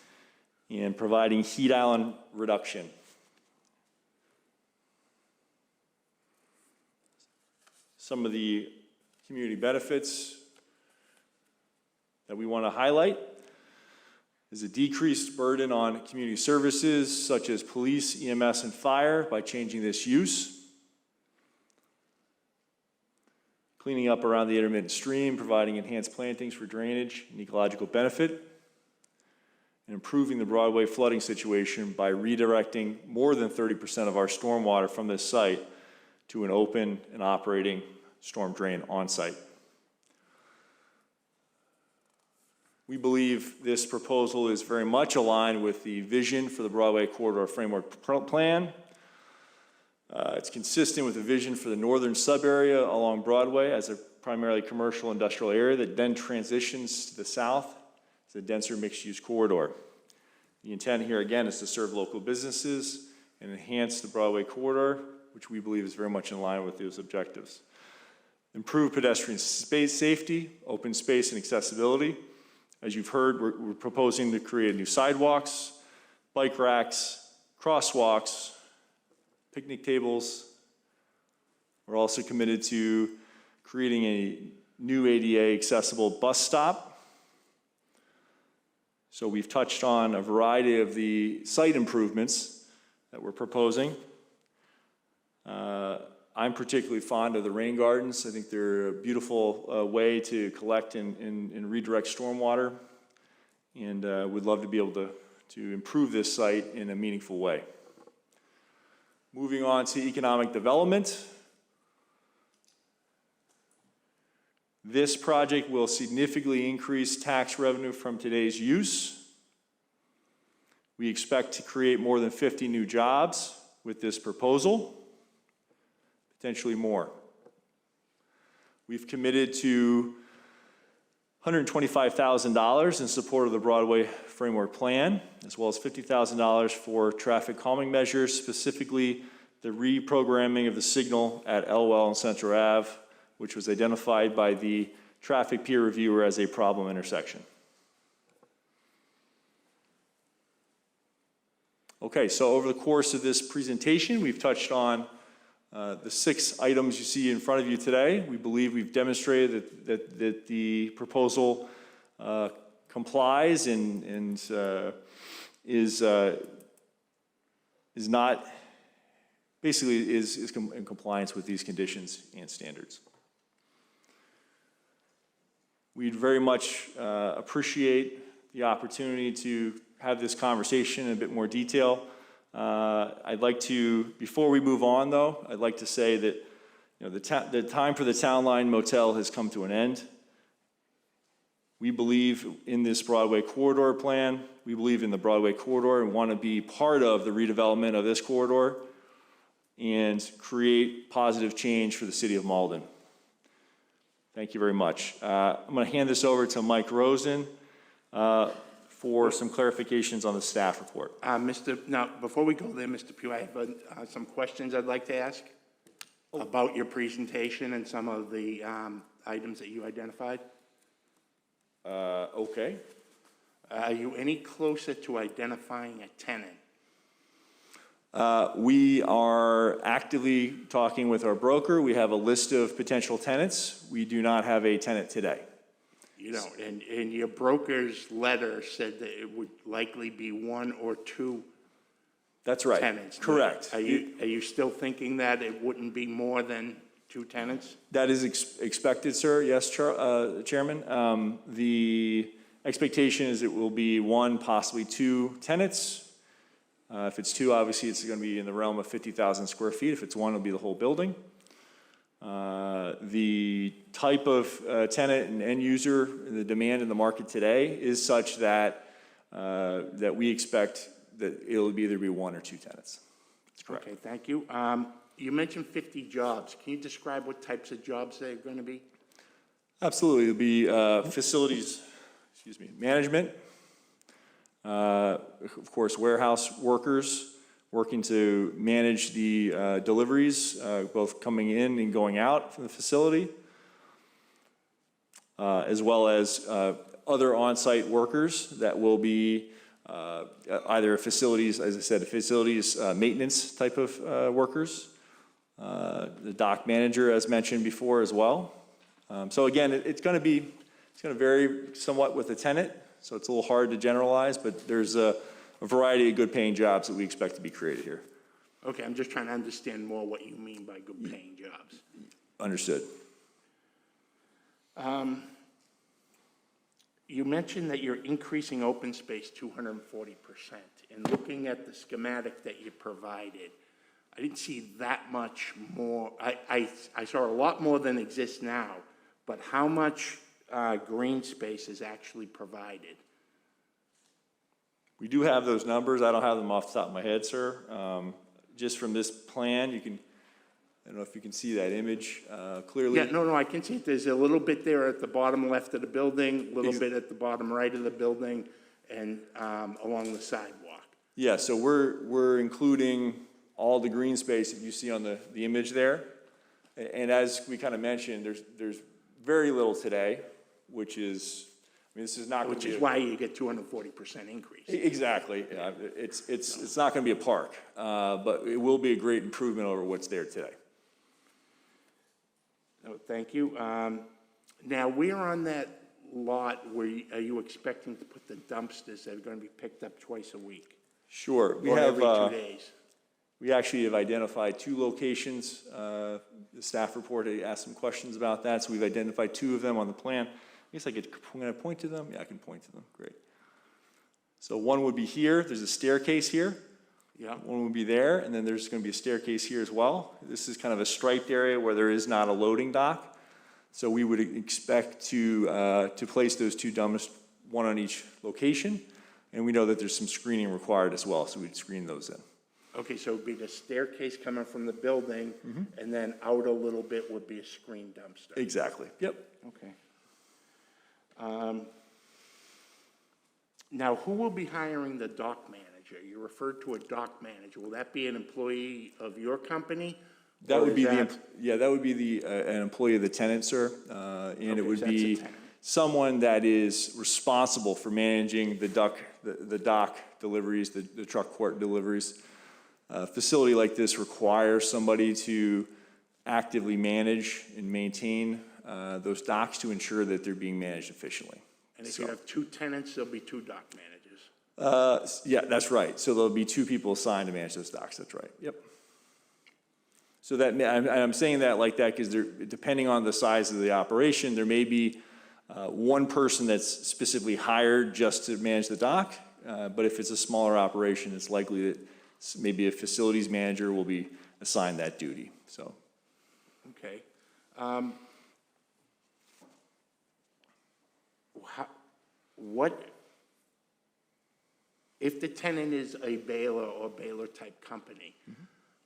Speaker 8: and providing heat island reduction. Some of the community benefits that we want to highlight is a decreased burden on community services such as police, EMS, and fire by changing this use. Cleaning up around the intermittent stream, providing enhanced plantings for drainage and ecological benefit, and improving the Broadway flooding situation by redirecting more than 30% of our stormwater from this site to an open and operating storm drain on site. We believe this proposal is very much aligned with the vision for the Broadway Corridor Framework Plan. It's consistent with the vision for the northern sub-area along Broadway as a primarily commercial industrial area that then transitions to the south as a denser mixed-use corridor. The intent here again is to serve local businesses and enhance the Broadway corridor, which we believe is very much in line with those objectives. Improve pedestrian space safety, open space, and accessibility. As you've heard, we're proposing to create new sidewalks, bike racks, crosswalks, picnic tables. We're also committed to creating a new ADA accessible bus stop. So we've touched on a variety of the site improvements that we're proposing. I'm particularly fond of the rain gardens. I think they're a beautiful way to collect and redirect stormwater, and would love to be able to improve this site in a meaningful way. Moving on to economic development. This project will significantly increase tax revenue from today's use. We expect to create more than 50 new jobs with this proposal, potentially more. We've committed to $125,000 in support of the Broadway Framework Plan, as well as $50,000 for traffic calming measures, specifically the reprogramming of the signal at Elwell and Central Ave, which was identified by the traffic peer reviewer as a problem intersection. Okay, so over the course of this presentation, we've touched on the 6 items you see in front of you today. We believe we've demonstrated that the proposal complies and is not, basically is in compliance with these conditions and standards. We'd very much appreciate the opportunity to have this conversation in a bit more detail. I'd like to, before we move on though, I'd like to say that the time for the Town Line Motel has come to an end. We believe in this Broadway corridor plan. We believe in the Broadway corridor and want to be part of the redevelopment of this corridor and create positive change for the city of Malden. Thank you very much. I'm going to hand this over to Mike Rosen for some clarifications on the staff report.
Speaker 1: Now, before we go there, Mr. Pugh, I have some questions I'd like to ask about your presentation and some of the items that you identified.
Speaker 8: Okay.
Speaker 1: Are you any closer to identifying a tenant?
Speaker 8: We are actively talking with our broker. We have a list of potential tenants. We do not have a tenant today.
Speaker 1: You don't, and your broker's letter said that it would likely be 1 or 2
Speaker 8: That's right.
Speaker 1: tenants.
Speaker 8: Correct.
Speaker 1: Are you still thinking that it wouldn't be more than 2 tenants?
Speaker 8: That is expected, sir. Yes, Chairman. The expectation is it will be 1, possibly 2 tenants. If it's 2, obviously it's going to be in the realm of 50,000 square feet. If it's 1, it'll be the whole building. The type of tenant and end user, the demand in the market today is such that that we expect that it'll either be 1 or 2 tenants. That's correct.
Speaker 1: Okay, thank you. You mentioned 50 jobs. Can you describe what types of jobs they're going to be?
Speaker 8: Absolutely. It'll be facilities, management, of course, warehouse workers, working to manage the deliveries, both coming in and going out from the facility, as well as other on-site workers that will be either facilities, as I said, facilities maintenance type of workers, the dock manager, as mentioned before, as well. So again, it's going to vary somewhat with the tenant, so it's a little hard to generalize, but there's a variety of good-paying jobs that we expect to be created here.
Speaker 1: Okay, I'm just trying to understand more what you mean by good-paying jobs.
Speaker 8: Understood.
Speaker 1: You mentioned that you're increasing open space 240%. And looking at the schematic that you provided, I didn't see that much more. I saw a lot more than exists now, but how much green space is actually provided?
Speaker 8: We do have those numbers. I don't have them off the top of my head, sir. Just from this plan, I don't know if you can see that image clearly.
Speaker 1: Yeah, no, I can see it. There's a little bit there at the bottom left of the building, a little bit at the bottom right of the building, and along the sidewalk.
Speaker 8: Yeah, so we're including all the green space that you see on the image there. And as we kind of mentioned, there's very little today, which is, I mean, this is not going to be.
Speaker 1: Which is why you get 240% increase.
Speaker 8: Exactly. It's not going to be a park, but it will be a great improvement over what's there today.
Speaker 1: Oh, thank you. Now, where on that lot are you expecting to put the dumpsters that are going to be picked up twice a week?
Speaker 8: Sure.
Speaker 1: Or every 2 days?
Speaker 8: We actually have identified 2 locations. The staff report asked some questions about that, so we've identified 2 of them on the plan. I guess I'm going to point to them. Yeah, I can point to them. Great. So one would be here. There's a staircase here.
Speaker 1: Yeah.
Speaker 8: One would be there, and then there's going to be a staircase here as well. This is kind of a striped area where there is not a loading dock. So we would expect to place those 2 dumpsters, one on each location. And we know that there's some screening required as well, so we'd screen those in.
Speaker 1: Okay, so it'd be the staircase coming from the building, and then out a little bit would be a screen dumpster.
Speaker 8: Exactly. Yep.
Speaker 1: Okay. Now, who will be hiring the dock manager? You referred to a dock manager. Will that be an employee of your company?
Speaker 8: That
Speaker 1: Or
Speaker 8: would be
Speaker 1: is
Speaker 8: that would be an employee of the tenant, sir, and
Speaker 1: Okay,
Speaker 8: it would
Speaker 1: so that's a
Speaker 8: be
Speaker 1: tenant.
Speaker 8: someone that is responsible for managing the dock deliveries, the truck court deliveries. A facility like this requires somebody to actively manage and maintain those docks to ensure that they're being managed efficiently.
Speaker 1: And if you have 2 tenants, there'll be 2 dock managers.
Speaker 8: Yeah, that's right. So there'll be 2 people assigned to manage those docks. That's right. Yep. So that I'm saying that like that because depending on the size of the operation, there may be one person that's specifically hired just to manage the dock. But if it's a smaller operation, it's likely that maybe a facilities manager will be assigned that duty. So.
Speaker 1: Okay. If the tenant is a Baylor or Baylor-type company,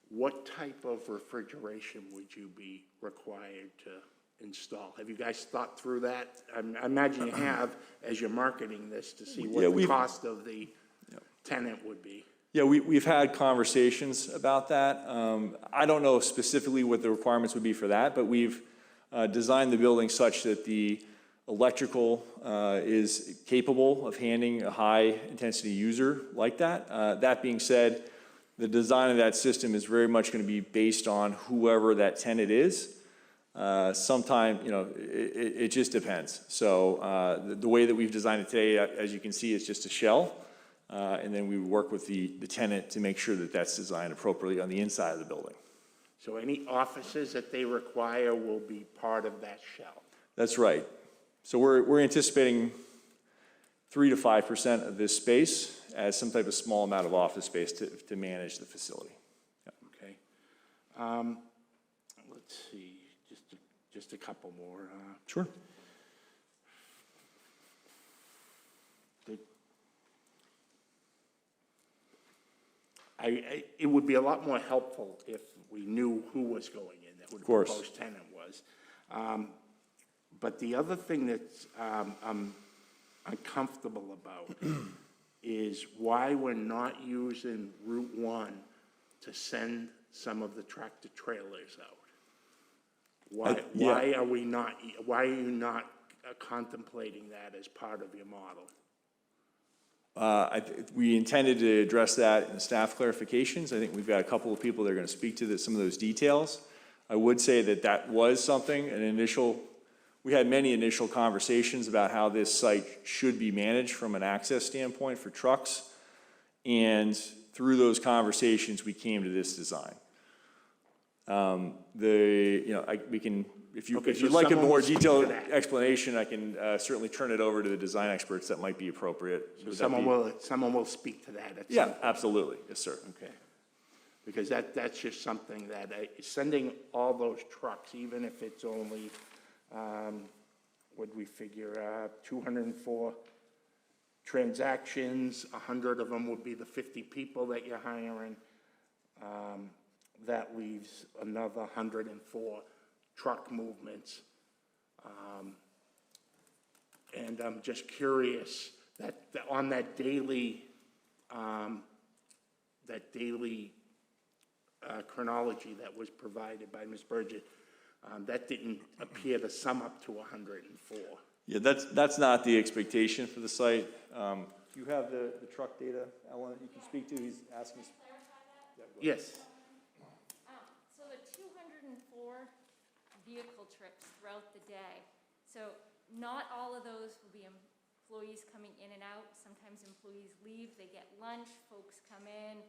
Speaker 1: what type of refrigeration would you be required to install? Have you guys thought through that? I imagine you have as you're marketing this to see what the cost of the tenant would be.
Speaker 8: Yeah, we've had conversations about that. I don't know specifically what the requirements would be for that, but we've designed the building such that the electrical is capable of handling a high-intensity user like that. That being said, the design of that system is very much going to be based on whoever that tenant is. Sometime, it just depends. So the way that we've designed it today, as you can see, is just a shell. And then we work with the tenant to make sure that that's designed appropriately on the inside of the building.
Speaker 1: So any offices that they require will be part of that shell?
Speaker 8: That's right. So we're anticipating 3 to 5% of this space as some type of small amount of office space to manage the facility. Yeah.
Speaker 1: Okay. Let's see, just a couple more.
Speaker 8: Sure.
Speaker 1: It would be a lot more helpful if we knew who was going in, who the proposed tenant was. But the other thing that I'm uncomfortable about is why we're not using Route 1 to send some of the tractor trailers out. Why are you not contemplating that as part of your model?
Speaker 8: We intended to address that in the staff clarifications. I think we've got a couple of people that are going to speak to some of those details. I would say that that was something, we had many initial conversations about how this site should be managed from an access standpoint for trucks. And through those conversations, we came to this design. If
Speaker 1: Okay,
Speaker 8: you'd
Speaker 1: so
Speaker 8: like a
Speaker 1: someone
Speaker 8: more
Speaker 1: will speak to
Speaker 8: detailed
Speaker 1: that.
Speaker 8: explanation, I can certainly turn it over to the design experts that might be appropriate. Would that
Speaker 1: Someone will speak to that at some
Speaker 8: Yeah,
Speaker 1: point.
Speaker 8: absolutely. Yes, sir.
Speaker 1: Okay. Because that's just something that, sending all those trucks, even if it's only, what'd we figure, 204 transactions, 100 of them would be the 50 people that you're hiring. That leaves another 104 truck movements. And I'm just curious that on that daily chronology that was provided by Ms. Burgess, that didn't appear to sum up to 104.
Speaker 8: Yeah, that's not the expectation for the site. Do you have the truck data, Ellen, that you can speak to? He's asking.
Speaker 1: Yes.
Speaker 11: So the 204 vehicle trips throughout the day. So not all of those will be employees coming in and out. Sometimes employees leave, they get lunch, folks come in,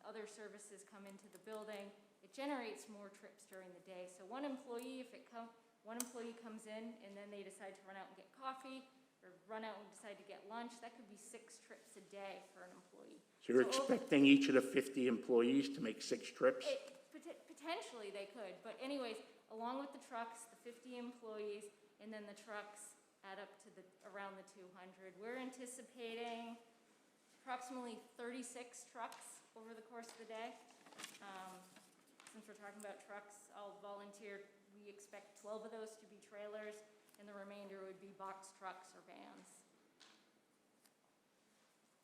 Speaker 11: other services come into the building. It generates more trips during the day. So one employee comes in and then they decide to run out and get coffee or run out and decide to get lunch, that could be 6 trips a day for an employee.
Speaker 1: So you're expecting each of the 50 employees to make 6 trips?
Speaker 11: Potentially they could, but anyways, along with the trucks, the 50 employees, and then the trucks add up to around the 200. We're anticipating approximately 36 trucks over the course of the day. Since we're talking about trucks, I'll volunteer. We expect 12 of those to be trailers, and the remainder would be box trucks or vans.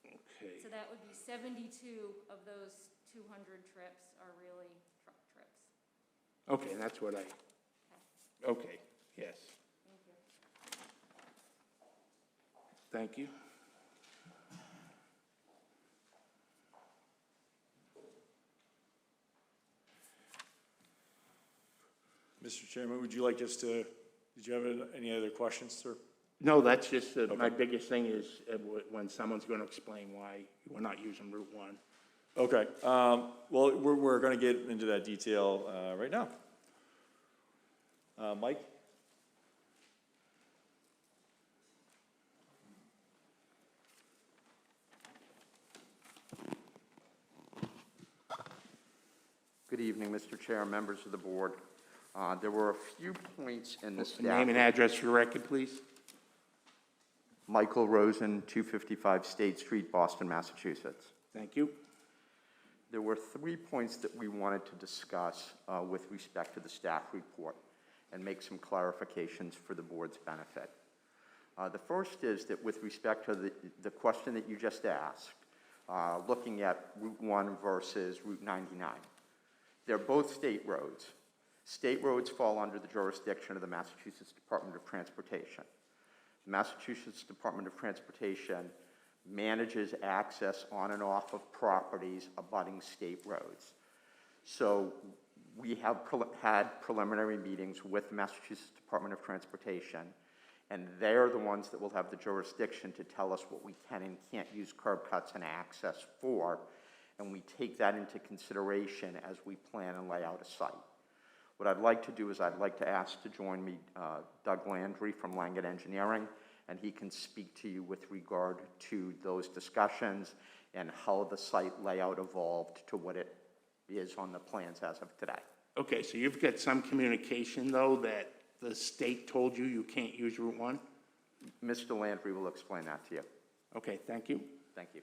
Speaker 1: Okay.
Speaker 11: So that would be 72 of those 200 trips are really truck trips.
Speaker 1: Okay, that's what okay, yes.
Speaker 11: Thank you.
Speaker 1: Thank you.
Speaker 8: Mr. Chairman, would you like us to, did you have any other questions, sir?
Speaker 1: No, that's just, my biggest thing is when someone's going to explain why we're not using Route 1.
Speaker 8: Okay, well, we're going to get into that detail right now. Mike?
Speaker 12: Good evening, Mr. Chair, members of the board. There were a few points in the staff.
Speaker 1: Name and address for the record, please.
Speaker 12: Michael Rosen, 255 State Street, Boston, Massachusetts.
Speaker 1: Thank you.
Speaker 12: There were 3 points that we wanted to discuss with respect to the staff report and make some clarifications for the board's benefit. The first is that with respect to the question that you just asked, looking at Route 1 versus Route 99. They're both state roads. State roads fall under the jurisdiction of the Massachusetts Department of Transportation. The Massachusetts Department of Transportation manages access on and off of properties abutting state roads. So we have had preliminary meetings with the Massachusetts Department of Transportation, and they're the ones that will have the jurisdiction to tell us what we can and can't use curb cuts and access for, and we take that into consideration as we plan and lay out a site. What I'd like to do is I'd like to ask to join me Doug Landry from Langen Engineering, and he can speak to you with regard to those discussions and how the site layout evolved to what it is on the plans as of today.
Speaker 1: Okay, so you've got some communication, though, that the state told you you can't use Route 1?
Speaker 12: Mr. Landry will explain that to you.
Speaker 1: Okay, thank you.
Speaker 12: Thank you.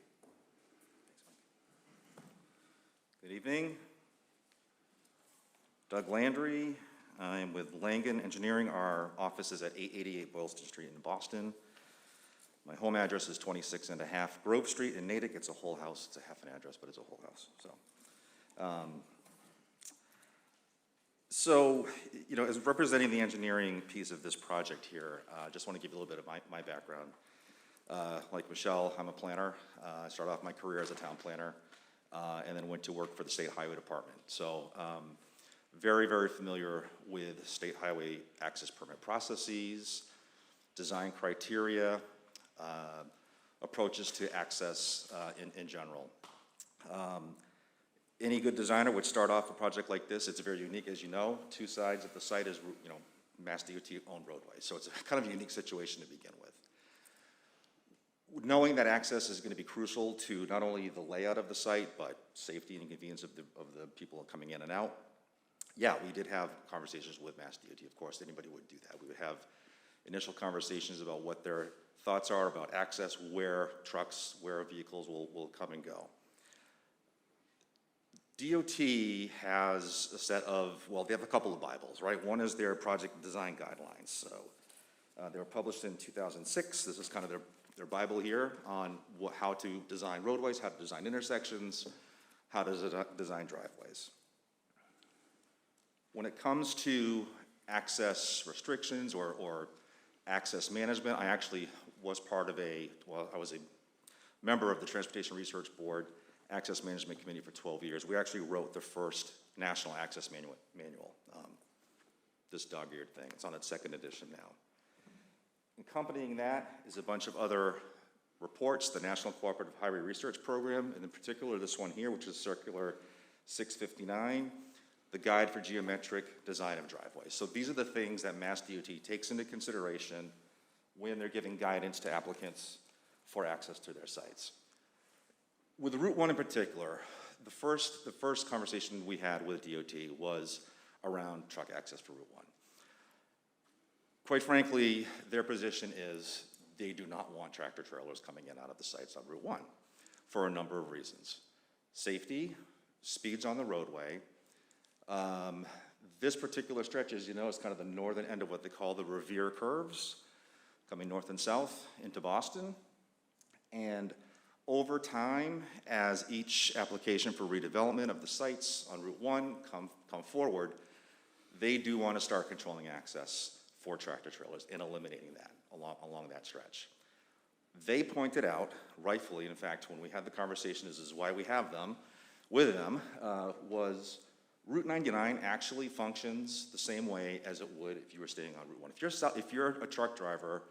Speaker 13: Good evening. Doug Landry. I'm with Langen Engineering. Our office is at 888 Boylston Street in Boston. My home address is 26.5 Grove Street in Natick. It's a whole house. It's a half an address, but it's a whole house. So, you know, as representing the engineering piece of this project here, I just want to give you a little bit of my background. Like Michelle, I'm a planner. I started off my career as a town planner, and then went to work for the State Highway Department. So, very, very familiar with state highway access permit processes, design criteria, approaches to access in general. Any good designer would start off a project like this. It's very unique, as you know. Two sides of the site is, Mass DOT-owned roadways. So it's a kind of a unique situation to begin with. Knowing that access is going to be crucial to not only the layout of the site, but safety and convenience of the people coming in and out. Yeah, we did have conversations with Mass DOT. Of course, anybody would do that. We would have initial conversations about what their thoughts are about access, where trucks, where vehicles will come and go. DOT has a set of, well, they have a couple of Bibles, right? One is their project design guidelines. So they were published in 2006. This is kind of their Bible here on how to design roadways, how to design intersections, how to design driveways. When it comes to access restrictions or access management, I actually was part of I was a member of the Transportation Research Board Access Management Committee for 12 years. We actually wrote the first national access manual, this dog-eared thing. It's on its second edition now. Accompanying that is a bunch of other reports, the National Cooperative Highway Research Program, and in particular this one here, which is Circular 659, the Guide for Geometric Design of Driveways. So these are the things that Mass DOT takes into consideration when they're giving guidance to applicants for access to their sites. With Route 1 in particular, the first conversation we had with DOT was around truck access for Route 1. Quite frankly, their position is they do not want tractor trailers coming in and out of the sites on Route 1 for a number of reasons. Safety, speeds on the roadway. This particular stretch, as you know, is kind of the northern end of what they call the Revere curves, coming north and south into Boston. And over time, as each application for redevelopment of the sites on Route 1 come forward, they do want to start controlling access for tractor trailers and eliminating that along that stretch. They pointed out, rightfully, in fact, when we had the conversation, this is why we have them, with them, was Route 99 actually functions the same way as it would if you were staying on Route 1. If you're a truck driver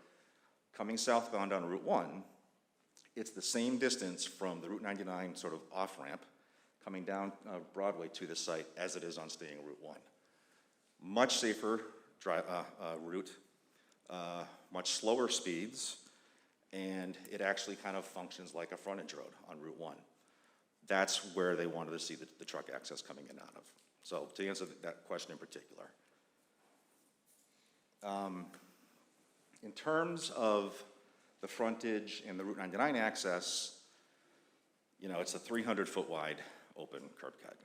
Speaker 13: coming southbound on Route 1, it's the same distance from the Route 99 sort of off-ramp coming down Broadway to the site as it is on staying Route 1. Much safer route, much slower speeds, and it actually kind of functions like a frontage road on Route 1. That's where they wanted to see the truck access coming in and out of. So to answer that question in particular. In terms of the frontage and the Route 99 access, it's a 300-foot wide open curb cut.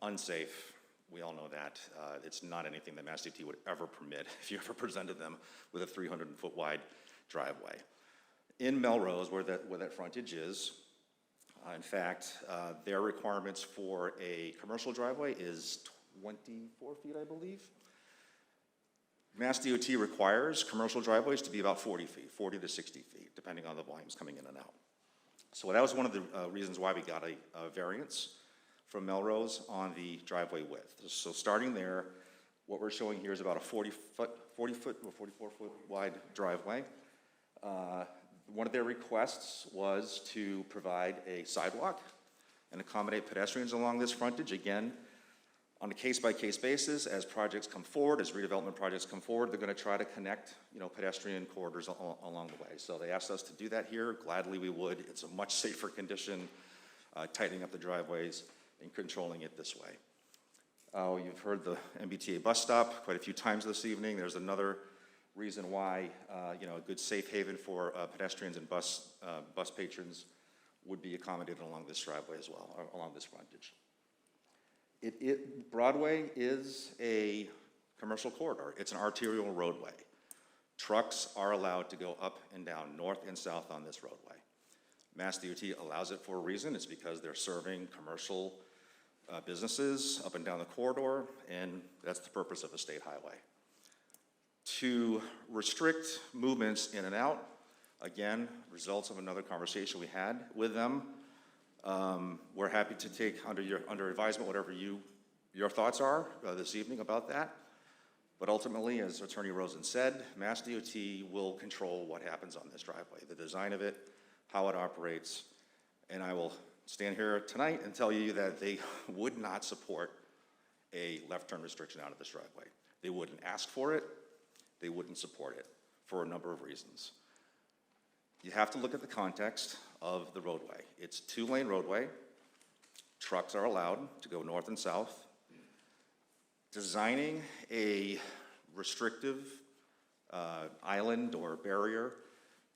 Speaker 13: Unsafe, we all know that. It's not anything that Mass DOT would ever permit if you ever presented them with a 300-foot wide driveway. In Melrose, where that frontage is, in fact, their requirements for a commercial driveway is 24 feet, I believe. Mass DOT requires commercial driveways to be about 40 feet, 40 to 60 feet, depending on the volumes coming in and out. So that was one of the reasons why we got a variance from Melrose on the driveway width. So starting there, what we're showing here is about a 40-foot or 44-foot wide driveway. One of their requests was to provide a sidewalk and accommodate pedestrians along this frontage. Again, on a case-by-case basis, as projects come forward, as redevelopment projects come forward, they're going to try to connect, pedestrian corridors along the way. So they asked us to do that here. Gladly we would. It's a much safer condition, tightening up the driveways and controlling it this way. You've heard the MBTA bus stop quite a few times this evening. There's another reason why, a good safe haven for pedestrians and bus patrons would be accommodated along this driveway as well, or along this frontage. Broadway is a commercial corridor. It's an arterial roadway. Trucks are allowed to go up and down, north and south on this roadway. Mass DOT allows it for a reason. It's because they're serving commercial businesses up and down the corridor, and that's the purpose of a state highway. To restrict movements in and out, Again, results of another conversation we had with them. We're happy to take under advisement whatever your thoughts are this evening about that. But ultimately, as Attorney Rosen said, Mass DOT will control what happens on this driveway, the design of it, how it operates. And I will stand here tonight and tell you that they would not support a left turn restriction out of this driveway. They wouldn't ask for it. They wouldn't support it for a number of reasons. You have to look at the context of the roadway. It's a 2-lane roadway. Trucks are allowed to go north and south. Designing a restrictive island or barrier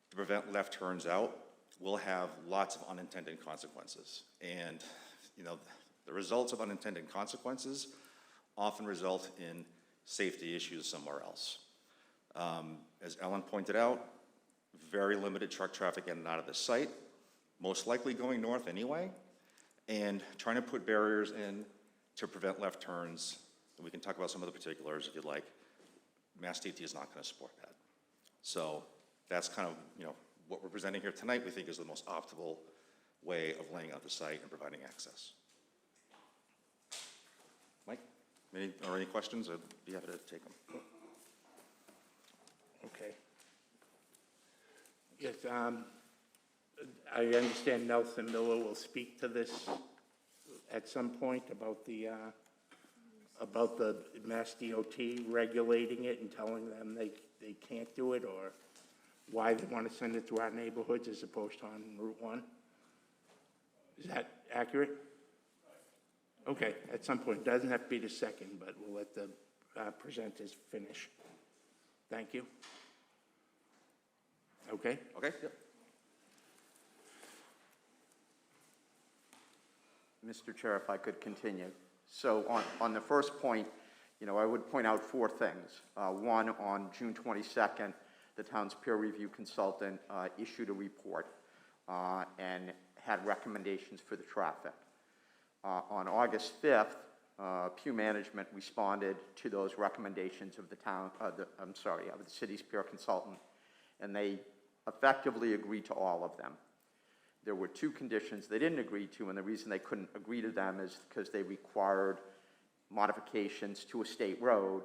Speaker 13: to prevent left turns out will have lots of unintended consequences. And, you know, the results of unintended consequences often result in safety issues somewhere else. As Ellen pointed out, very limited truck traffic in and out of the site, most likely going north anyway, and trying to put barriers in to prevent left turns. And we can talk about some of the particulars if you'd like. Mass DOT is not going to support that. So that's kind of, you know, what we're presenting here tonight we think is the most optimal way of laying out the site and providing access. Mike, any questions? I'd be happy to take them.
Speaker 1: Okay. Yes, I understand Nelson Miller will speak to this at some point about the Mass DOT regulating it and telling them they can't do it, or why they want to send it through our neighborhoods as opposed to on Route 1. Is that accurate? Okay, at some point. Doesn't have to be the second, but we'll let the presenters finish. Thank you. Okay?
Speaker 13: Okay, yep.
Speaker 12: Mr. Chair, if I could continue. So on the first point, you know, I would point out 4 things. One, on June 22nd, the town's peer review consultant issued a report and had recommendations for the traffic. On August 5th, Pew Management responded to those recommendations of the city's peer consultant, and they effectively agreed to all of them. There were 2 conditions they didn't agree to, and the reason they couldn't agree to them is because they required modifications to a state road,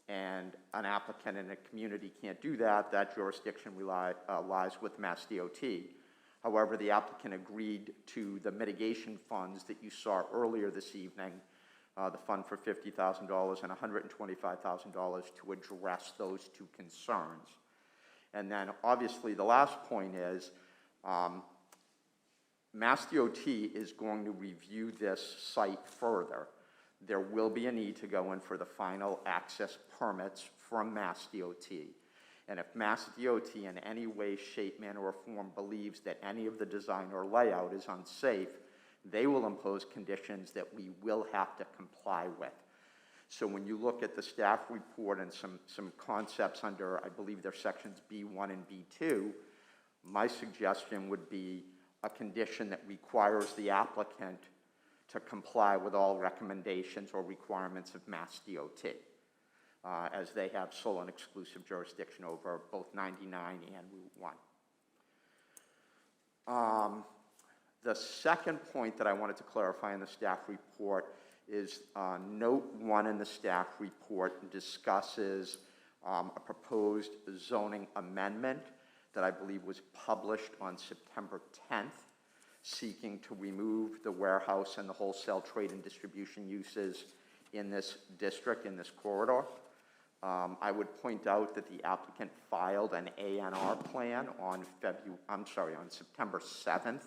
Speaker 12: and an applicant in a community can't do that. That jurisdiction lies with Mass DOT. However, the applicant agreed to the mitigation funds that you saw earlier this evening, the fund for $50,000 and $125,000 to address those 2 concerns. And then obviously the last point is Mass DOT is going to review this site further. There will be a need to go in for the final access permits from Mass DOT. And if Mass DOT in any way, shape, manner, or form believes that any of the design or layout is unsafe, they will impose conditions that we will have to comply with. So when you look at the staff report and some concepts under, I believe they're sections B1 and B2, my suggestion would be a condition that requires the applicant to comply with all recommendations or requirements of Mass DOT, as they have sole and exclusive jurisdiction over both 99 and Route 1. The second point that I wanted to clarify in the staff report is note 1 in the staff report discusses a proposed zoning amendment that I believe was published on September 10th, seeking to remove the warehouse and the wholesale trade and distribution uses in this district, in this corridor. I would point out that the applicant filed an ANR plan on September 7th,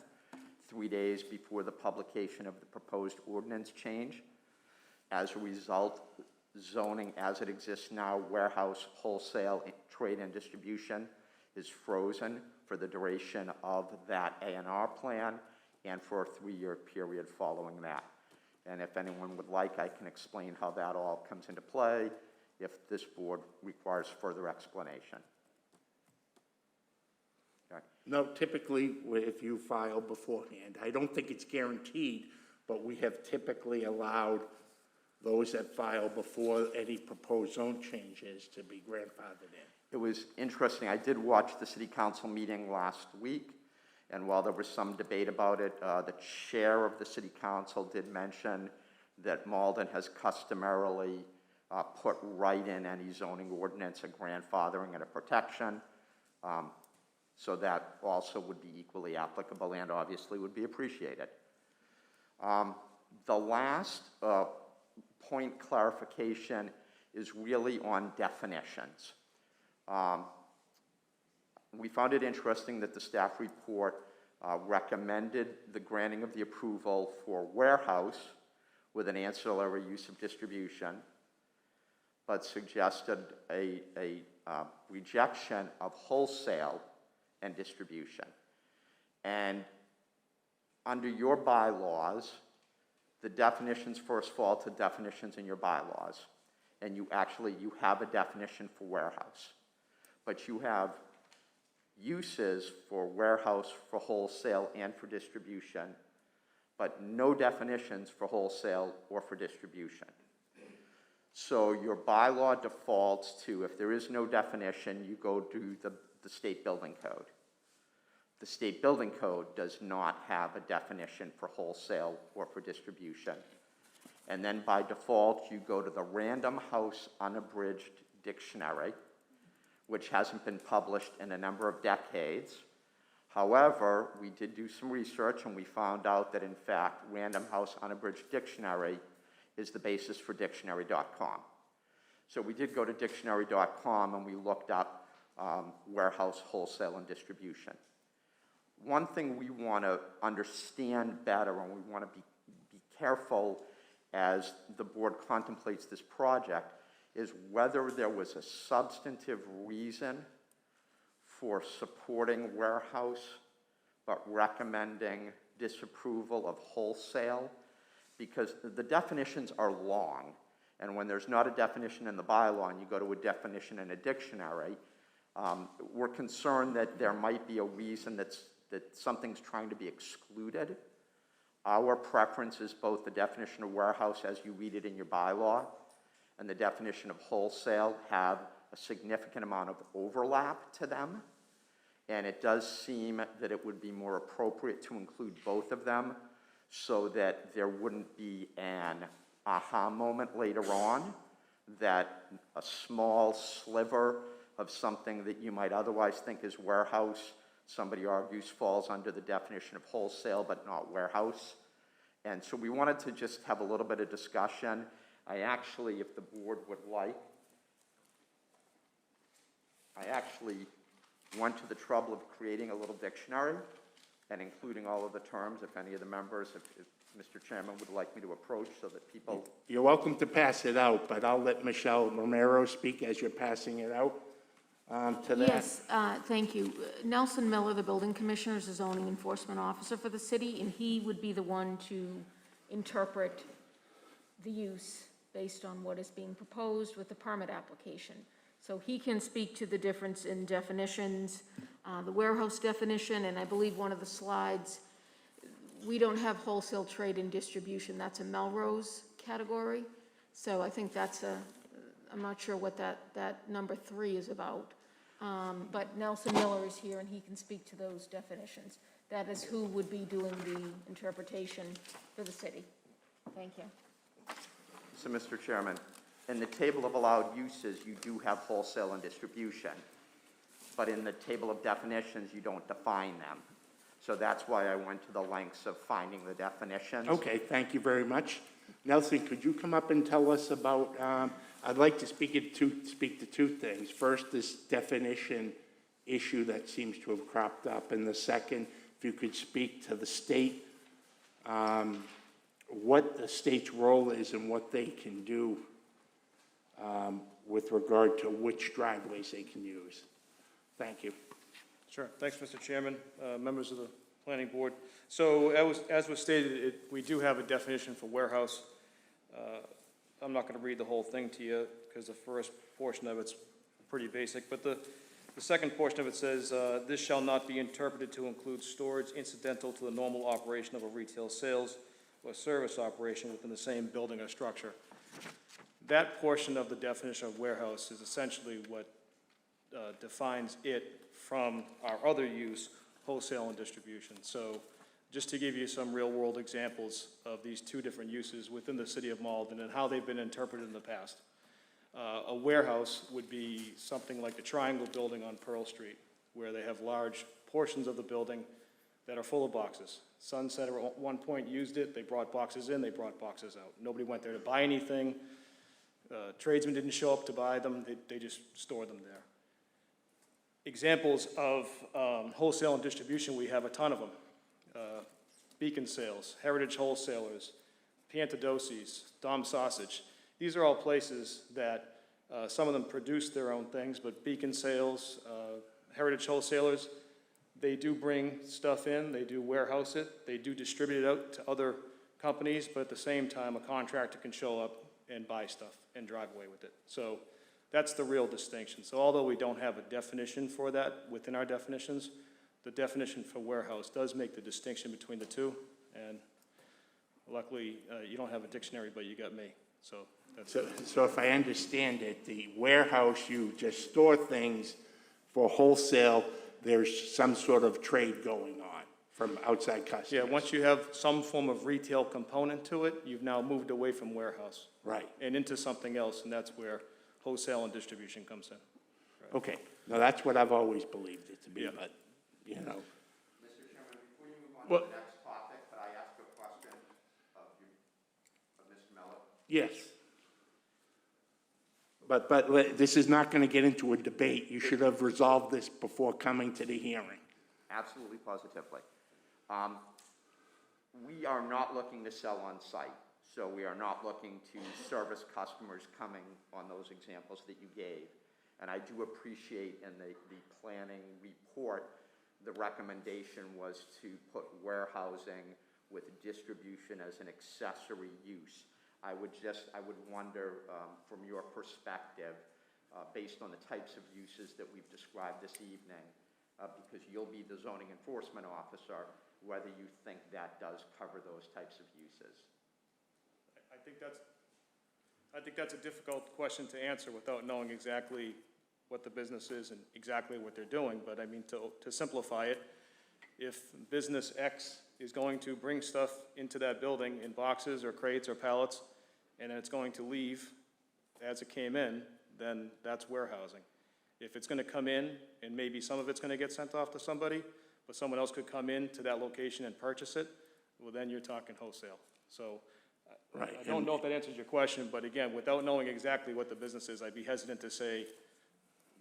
Speaker 12: 3 days before the publication of the proposed ordinance change. As a result, zoning as it exists now, warehouse, wholesale, trade and distribution, is frozen for the duration of that ANR plan and for a 3-year period following that. And if anyone would like, I can explain how that all comes into play if this board requires further explanation. Okay.
Speaker 1: No, typically, if you file beforehand, I don't think it's guaranteed, but we have typically allowed those that file before any proposed zone changes to be grandfathered in.
Speaker 12: It was interesting. I did watch the city council meeting last week, and while there was some debate about it, the chair of the city council did mention that Malden has customarily put right in any zoning ordinance a grandfathering and a protection. So that also would be equally applicable and obviously would be appreciated. The last point clarification is really on definitions. We found it interesting that the staff report recommended the granting of the approval for warehouse with an ancillary use of distribution, but suggested a rejection of wholesale and distribution. And under your bylaws, the definitions first fall to definitions in your bylaws. And you have a definition for warehouse. But you have uses for warehouse, for wholesale, and for distribution, but no definitions for wholesale or for distribution. So your bylaw defaults to, if there is no definition, you go to the state building code. The state building code does not have a definition for wholesale or for distribution. And then by default, you go to the Random House Unabridged Dictionary, which hasn't been published in a number of decades. However, we did do some research and we found out that in fact, Random House Unabridged Dictionary is the basis for dictionary.com. So we did go to dictionary.com and we looked up warehouse, wholesale, and distribution. One thing we want to understand better, and we want to be careful as the board contemplates this project, is whether there was a substantive reason for supporting warehouse but recommending disapproval of wholesale, because the definitions are long, and when there's not a definition in the bylaw and you go to a definition in a dictionary, we're concerned that there might be a reason that something's trying to be excluded. Our preference is both the definition of warehouse as you read it in your bylaw and the definition of wholesale have a significant amount of overlap to them. And it does seem that it would be more appropriate to include both of them so that there wouldn't be an aha moment later on that a small sliver of something that you might otherwise think is warehouse, somebody argues falls under the definition of wholesale but not warehouse. And so we wanted to just have a little bit of discussion. I actually, if the board would like, I actually went to the trouble of creating a little dictionary and including all of the terms, if any of the members, if Mr. Chairman would like me to approach so that people...
Speaker 1: You're welcome to pass it out, but I'll let Michelle Romero speak as you're passing it out to that.
Speaker 5: Yes, thank you. Nelson Miller, the building commissioner, is the zoning enforcement officer for the city, and he would be the one to interpret the use based on what is being proposed with the permit application. So he can speak to the difference in definitions, the warehouse definition, and I believe one of the slides, we don't have wholesale trade and distribution. That's a Melrose category. So I think that's I'm not sure what that number 3 is about. But Nelson Miller is here and he can speak to those definitions. That is who would be doing the interpretation for the city. Thank you.
Speaker 12: So, Mr. Chairman, in the table of allowed uses, you do have wholesale and distribution. But in the table of definitions, you don't define them. So that's why I went to the lengths of finding the definitions.
Speaker 1: Okay, thank you very much. Nelson, could you come up and tell us about, I'd like to speak to two things. First, this definition issue that seems to have cropped up, and the second, if you could speak to the state, what the state's role is and what they can do with regard to which driveways they can use. Thank you.
Speaker 6: Sure. Thanks, Mr. Chairman, members of the planning board. So as was stated, we do have a definition for warehouse. I'm not going to read the whole thing to you because the first portion of it's pretty basic, but the second portion of it says, this shall not be interpreted to include storage incidental to the normal operation of a retail sales or service operation within the same building or structure. That portion of the definition of warehouse is essentially what defines it from our other use, wholesale and distribution. So just to give you some real-world examples of these two different uses within the city of Malden and how they've been interpreted in the past. A warehouse would be something like the Triangle Building on Pearl Street, where they have large portions of the building that are full of boxes. Sunset at one point used it, they brought boxes in, they brought boxes out. Nobody went there to buy anything. Tradesmen didn't show up to buy them, they just stored them there. Examples of wholesale and distribution, we have a ton of them. Beacon Sales, Heritage Wholesalers, Piantadosi's, Dom Sausage. These are all places that some of them produce their own things, but Beacon Sales, Heritage Wholesalers, they do bring stuff in, they do warehouse it, they do distribute it out to other companies, but at the same time, a contractor can show up and buy stuff and drive away with it. So that's the real distinction. So although we don't have a definition for that within our definitions, the definition for warehouse does make the distinction between the two. And luckily, you don't have a dictionary, but you got me. So that's
Speaker 1: So if I understand it, the warehouse, you just store things. For wholesale, there's some sort of trade going on from outside customers.
Speaker 6: yeah, once you have some form of retail component to it, you've now moved away from warehouse.
Speaker 1: Right.
Speaker 6: And into something else, and that's where wholesale and distribution comes in.
Speaker 1: Okay. Now, that's what I've always believed it to be,
Speaker 6: Yeah.
Speaker 1: but, you know.
Speaker 12: Mr. Chairman, before you move on
Speaker 1: Well-
Speaker 12: to the next topic, could I ask a question of you, of Mr. Miller?
Speaker 1: Yes. But this is not going to get into a debate. You should have resolved this before coming to the hearing.
Speaker 12: Absolutely, positively. We are not looking to sell on site, so we are not looking to service customers coming on those examples that you gave. And I do appreciate in the planning report, the recommendation was to put warehousing with distribution as an accessory use. I would wonder, from your perspective, based on the types of uses that we've described this evening, because you'll be the zoning enforcement officer, whether you think that does cover those types of uses.
Speaker 6: I think that's a difficult question to answer without knowing exactly what the business is and exactly what they're doing. But I mean, to simplify it, if business X is going to bring stuff into that building in boxes or crates or pallets, and then it's going to leave as it came in, then that's warehousing. If it's going to come in, and maybe some of it's going to get sent off to somebody, but someone else could come in to that location and purchase it, well, then you're talking wholesale. So
Speaker 1: Right.
Speaker 6: I don't know if that answers your question, but again, without knowing exactly what the business is, I'd be hesitant to say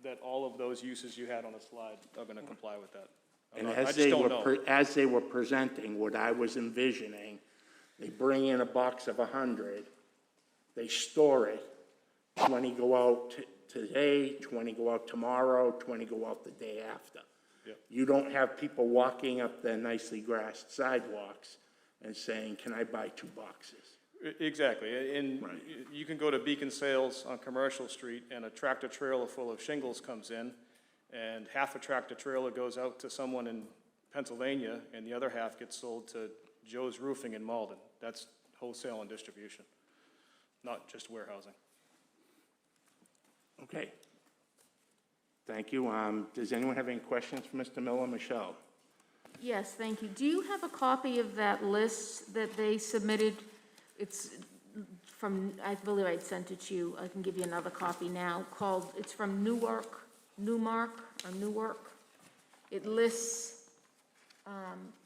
Speaker 6: that all of those uses you had on the slide are going to comply with that.
Speaker 1: And
Speaker 6: I
Speaker 1: as
Speaker 6: just
Speaker 1: they
Speaker 6: don't
Speaker 1: were,
Speaker 6: know.
Speaker 1: as they were presenting, what I was envisioning, they bring in a box of 100, they store it, 20 go out today, 20 go out tomorrow, 20 go out the day after.
Speaker 6: Yep.
Speaker 1: You don't have people walking up the nicely grassed sidewalks and saying, can I buy 2 boxes?
Speaker 6: Exactly, and
Speaker 1: Right.
Speaker 6: you can go to Beacon Sales on Commercial Street, and a tractor trailer full of shingles comes in, and half a tractor trailer goes out to someone in Pennsylvania, and the other half gets sold to Joe's Roofing in Malden. That's wholesale and distribution, not just warehousing.
Speaker 1: Okay. Thank you. Does anyone have any questions for Mr. Miller? Michelle?
Speaker 5: Yes, thank you. Do you have a copy of that list that they submitted? It's from, I believe I sent it to you. I can give you another copy now, it's from Newmark. It lists,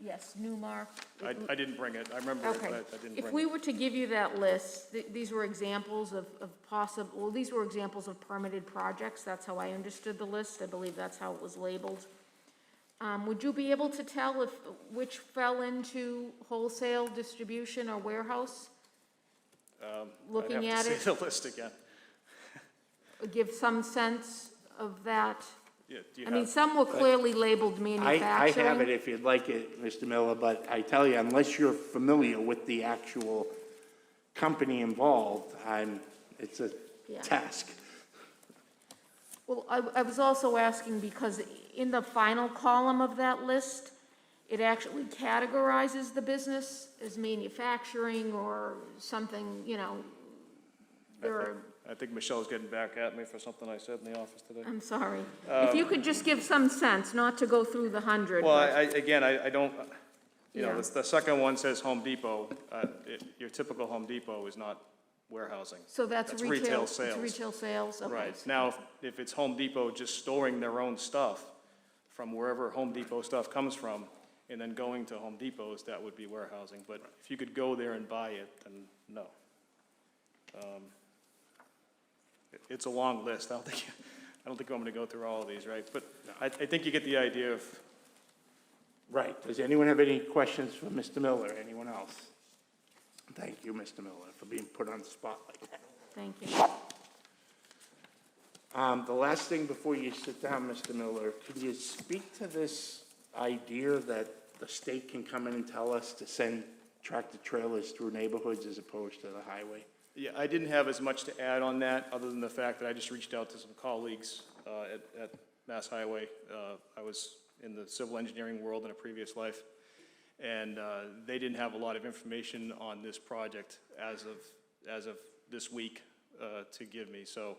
Speaker 5: yes, Newmark.
Speaker 6: I didn't bring it, I remember it,
Speaker 5: Okay.
Speaker 6: but I didn't
Speaker 5: If
Speaker 6: bring
Speaker 5: we
Speaker 6: it.
Speaker 5: were to give you that list, these were examples of possible, well, these were examples of permitted projects. That's how I understood the list. I believe that's how it was labeled. Would you be able to tell which fell into wholesale, distribution, or warehouse? Looking
Speaker 6: I'd
Speaker 5: at
Speaker 6: have to
Speaker 5: it,
Speaker 6: see the list again.
Speaker 5: give some sense of that?
Speaker 6: Yeah, do you
Speaker 5: I mean,
Speaker 6: have,
Speaker 5: some were clearly labeled
Speaker 1: I
Speaker 5: manufacturing.
Speaker 1: have it if you'd like it, Mr. Miller, but I tell you, unless you're familiar with the actual company involved, it's a
Speaker 5: Yeah.
Speaker 1: task.
Speaker 5: Well, I was also asking because in the final column of that list, it actually categorizes the business as manufacturing or something, there are,
Speaker 6: I think Michelle's getting back at me for something I said in the office today.
Speaker 5: I'm sorry. If you could just give some sense, not to go through the 100.
Speaker 6: Well,
Speaker 5: but-
Speaker 6: again, I don't, you know,
Speaker 5: Yeah.
Speaker 6: the second one says Home Depot. Your typical Home Depot is not warehousing.
Speaker 5: So that's retail
Speaker 6: sales.
Speaker 5: It's retail sales, okay.
Speaker 6: Right. Now, if it's Home Depot just storing their own stuff from wherever Home Depot stuff comes from, and then going to Home Depots, that would be warehousing. But if you could go there and buy it, then no. It's a long list. I don't think I'm gonna go through all of these, right? But I think you get the idea of,
Speaker 1: Right. Does anyone have any questions for Mr. Miller? Anyone else? Thank you, Mr. Miller, for being put on the spot like that.
Speaker 5: Thank you.
Speaker 1: The last thing before you sit down, Mr. Miller, could you speak to this idea that the state can come in and tell us to send tractor trailers through neighborhoods as opposed to the highway?
Speaker 6: yeah, I didn't have as much to add on that, other than the fact that I just reached out to some colleagues at Mass Highway. I was in the civil engineering world in a previous life, and they didn't have a lot of information on this project as of this week to give me. So,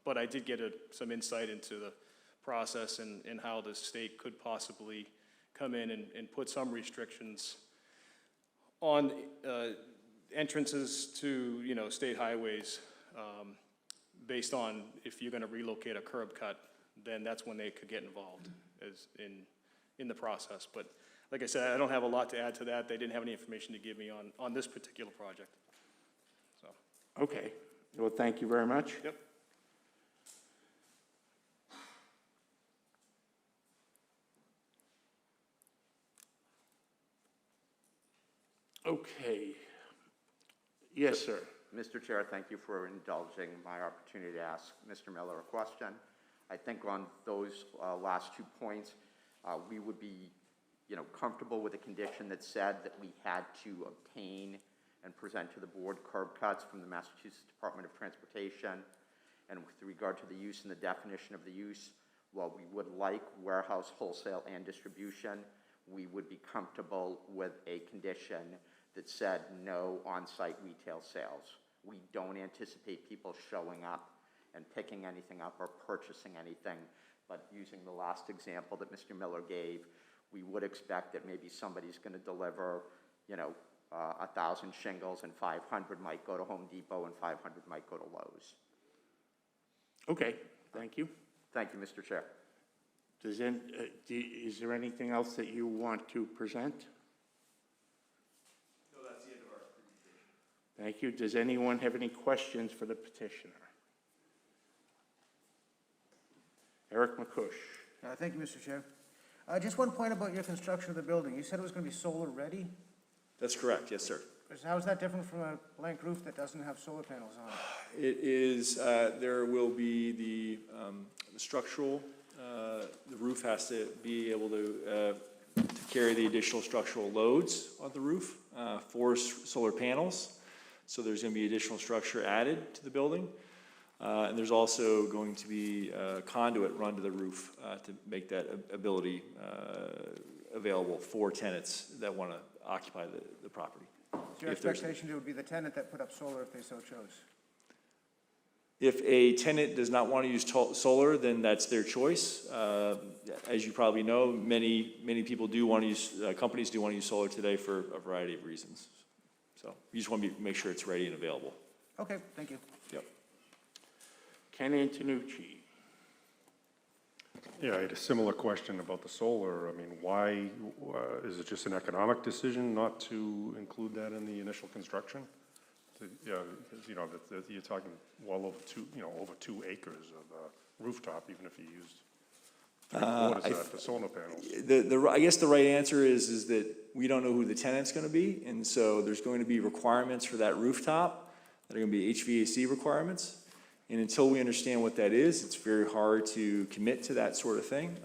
Speaker 6: but I did get some insight into the process and how the state could possibly come in and put some restrictions on entrances to, you know, state highways, based on if you're gonna relocate a curb cut, then that's when they could get involved as in the process. But like I said, I don't have a lot to add to that. They didn't have any information to give me on this particular project. So,
Speaker 1: Okay. Well, thank you very much.
Speaker 6: yep.
Speaker 1: Okay. Yes, sir.
Speaker 12: Mr. Chair, thank you for indulging my opportunity to ask Mr. Miller a question. I think on those last 2 points, we would be, you know, comfortable with a condition that said that we had to obtain and present to the board curb cuts from the Massachusetts Department of Transportation. And with regard to the use and the definition of the use, while we would like warehouse, wholesale, and distribution, we would be comfortable with a condition that said no on-site retail sales. We don't anticipate people showing up and picking anything up or purchasing anything, but using the last example that Mr. Miller gave, we would expect that maybe somebody's gonna deliver, you know, 1,000 shingles and 500 might go to Home Depot and 500 might go to Lowe's.
Speaker 1: Okay, thank you.
Speaker 12: Thank you, Mr. Chair.
Speaker 1: Is there anything else that you want to present?
Speaker 6: No, that's the end of our presentation.
Speaker 1: Thank you. Does anyone have any questions for the petitioner? Eric McCush.
Speaker 3: Thank you, Mr. Chair. Just one point about your construction of the building. You said it was going to be solar ready?
Speaker 8: That's correct, yes, sir.
Speaker 3: How is that different from a blank roof that doesn't have solar panels on it?
Speaker 8: It is, there will be the structural, the roof has to be able to carry the additional structural loads on the roof for solar panels. So there's going to be additional structure added to the building. And there's also going to be a conduit run to the roof to make that ability available for tenants that want to occupy the property.
Speaker 3: So your
Speaker 8: If there's-
Speaker 3: expectation it would be the tenant that put up solar if they so chose?
Speaker 8: If a tenant does not want to use solar, then that's their choice. As you probably know, many people do want to use, companies do want to use solar today for a variety of reasons. So you just want to make sure it's ready and available.
Speaker 3: Okay, thank you.
Speaker 8: Yep.
Speaker 1: Ken Antonucci.
Speaker 4: Yeah, I had a similar question about the solar. I mean, why, is it just an economic decision not to include that in the initial construction? Yeah, because, you know, you're talking well over over 2 acres of rooftop, even if you used 3/4 of that for solar panels.
Speaker 8: I guess the right answer is that we don't know who the tenant's going to be, and so there's going to be requirements for that rooftop that are going to be HVAC requirements. And until we understand what that is, it's very hard to commit to that sort of thing.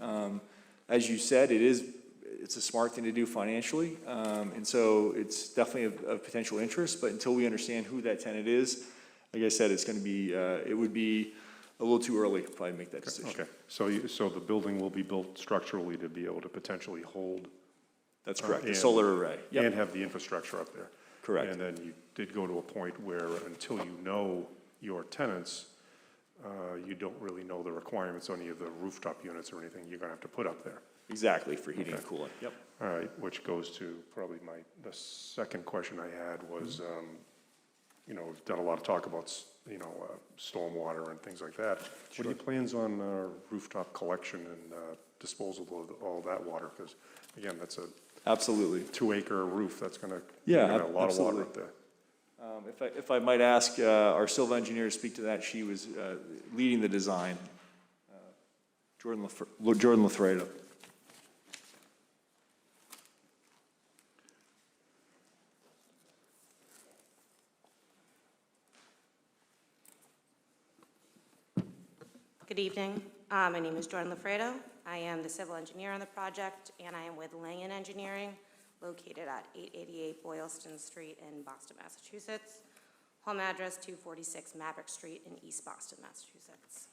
Speaker 8: As you said, it's a smart thing to do financially, and so it's definitely of potential interest, but until we understand who that tenant is, like I said, it's going to be, it would be a little too early to probably make that decision.
Speaker 4: Okay, so the building will be built structurally to be able to potentially hold.
Speaker 8: That's correct, the
Speaker 4: and-
Speaker 8: solar array. Yep.
Speaker 4: And have the infrastructure up there.
Speaker 8: Correct.
Speaker 4: And then you did go to a point where until you know your tenants, you don't really know the requirements on any of the rooftop units or anything you're gonna have to put up there.
Speaker 8: Exactly, for heating and cooling, yep.
Speaker 4: All right, which goes to probably the second question I had was, you know, we've done a lot of talk about, stormwater and things like that. What are your plans on rooftop collection and disposal of all that water? Because, again, that's a
Speaker 8: Absolutely.
Speaker 4: 2-acre roof, that's gonna,
Speaker 8: Yeah,
Speaker 4: a lot of water
Speaker 8: absolutely.
Speaker 4: up there.
Speaker 8: If I might ask our civil engineer to speak to that, she was leading the design. Jordan Lafredo.
Speaker 14: Good evening. My name is Jordan Lafredo. I am the civil engineer on the project, and I am with Langen Engineering, located at 888 Boylston Street in Boston, Massachusetts. Home address 246 Maverick Street in East Boston, Massachusetts.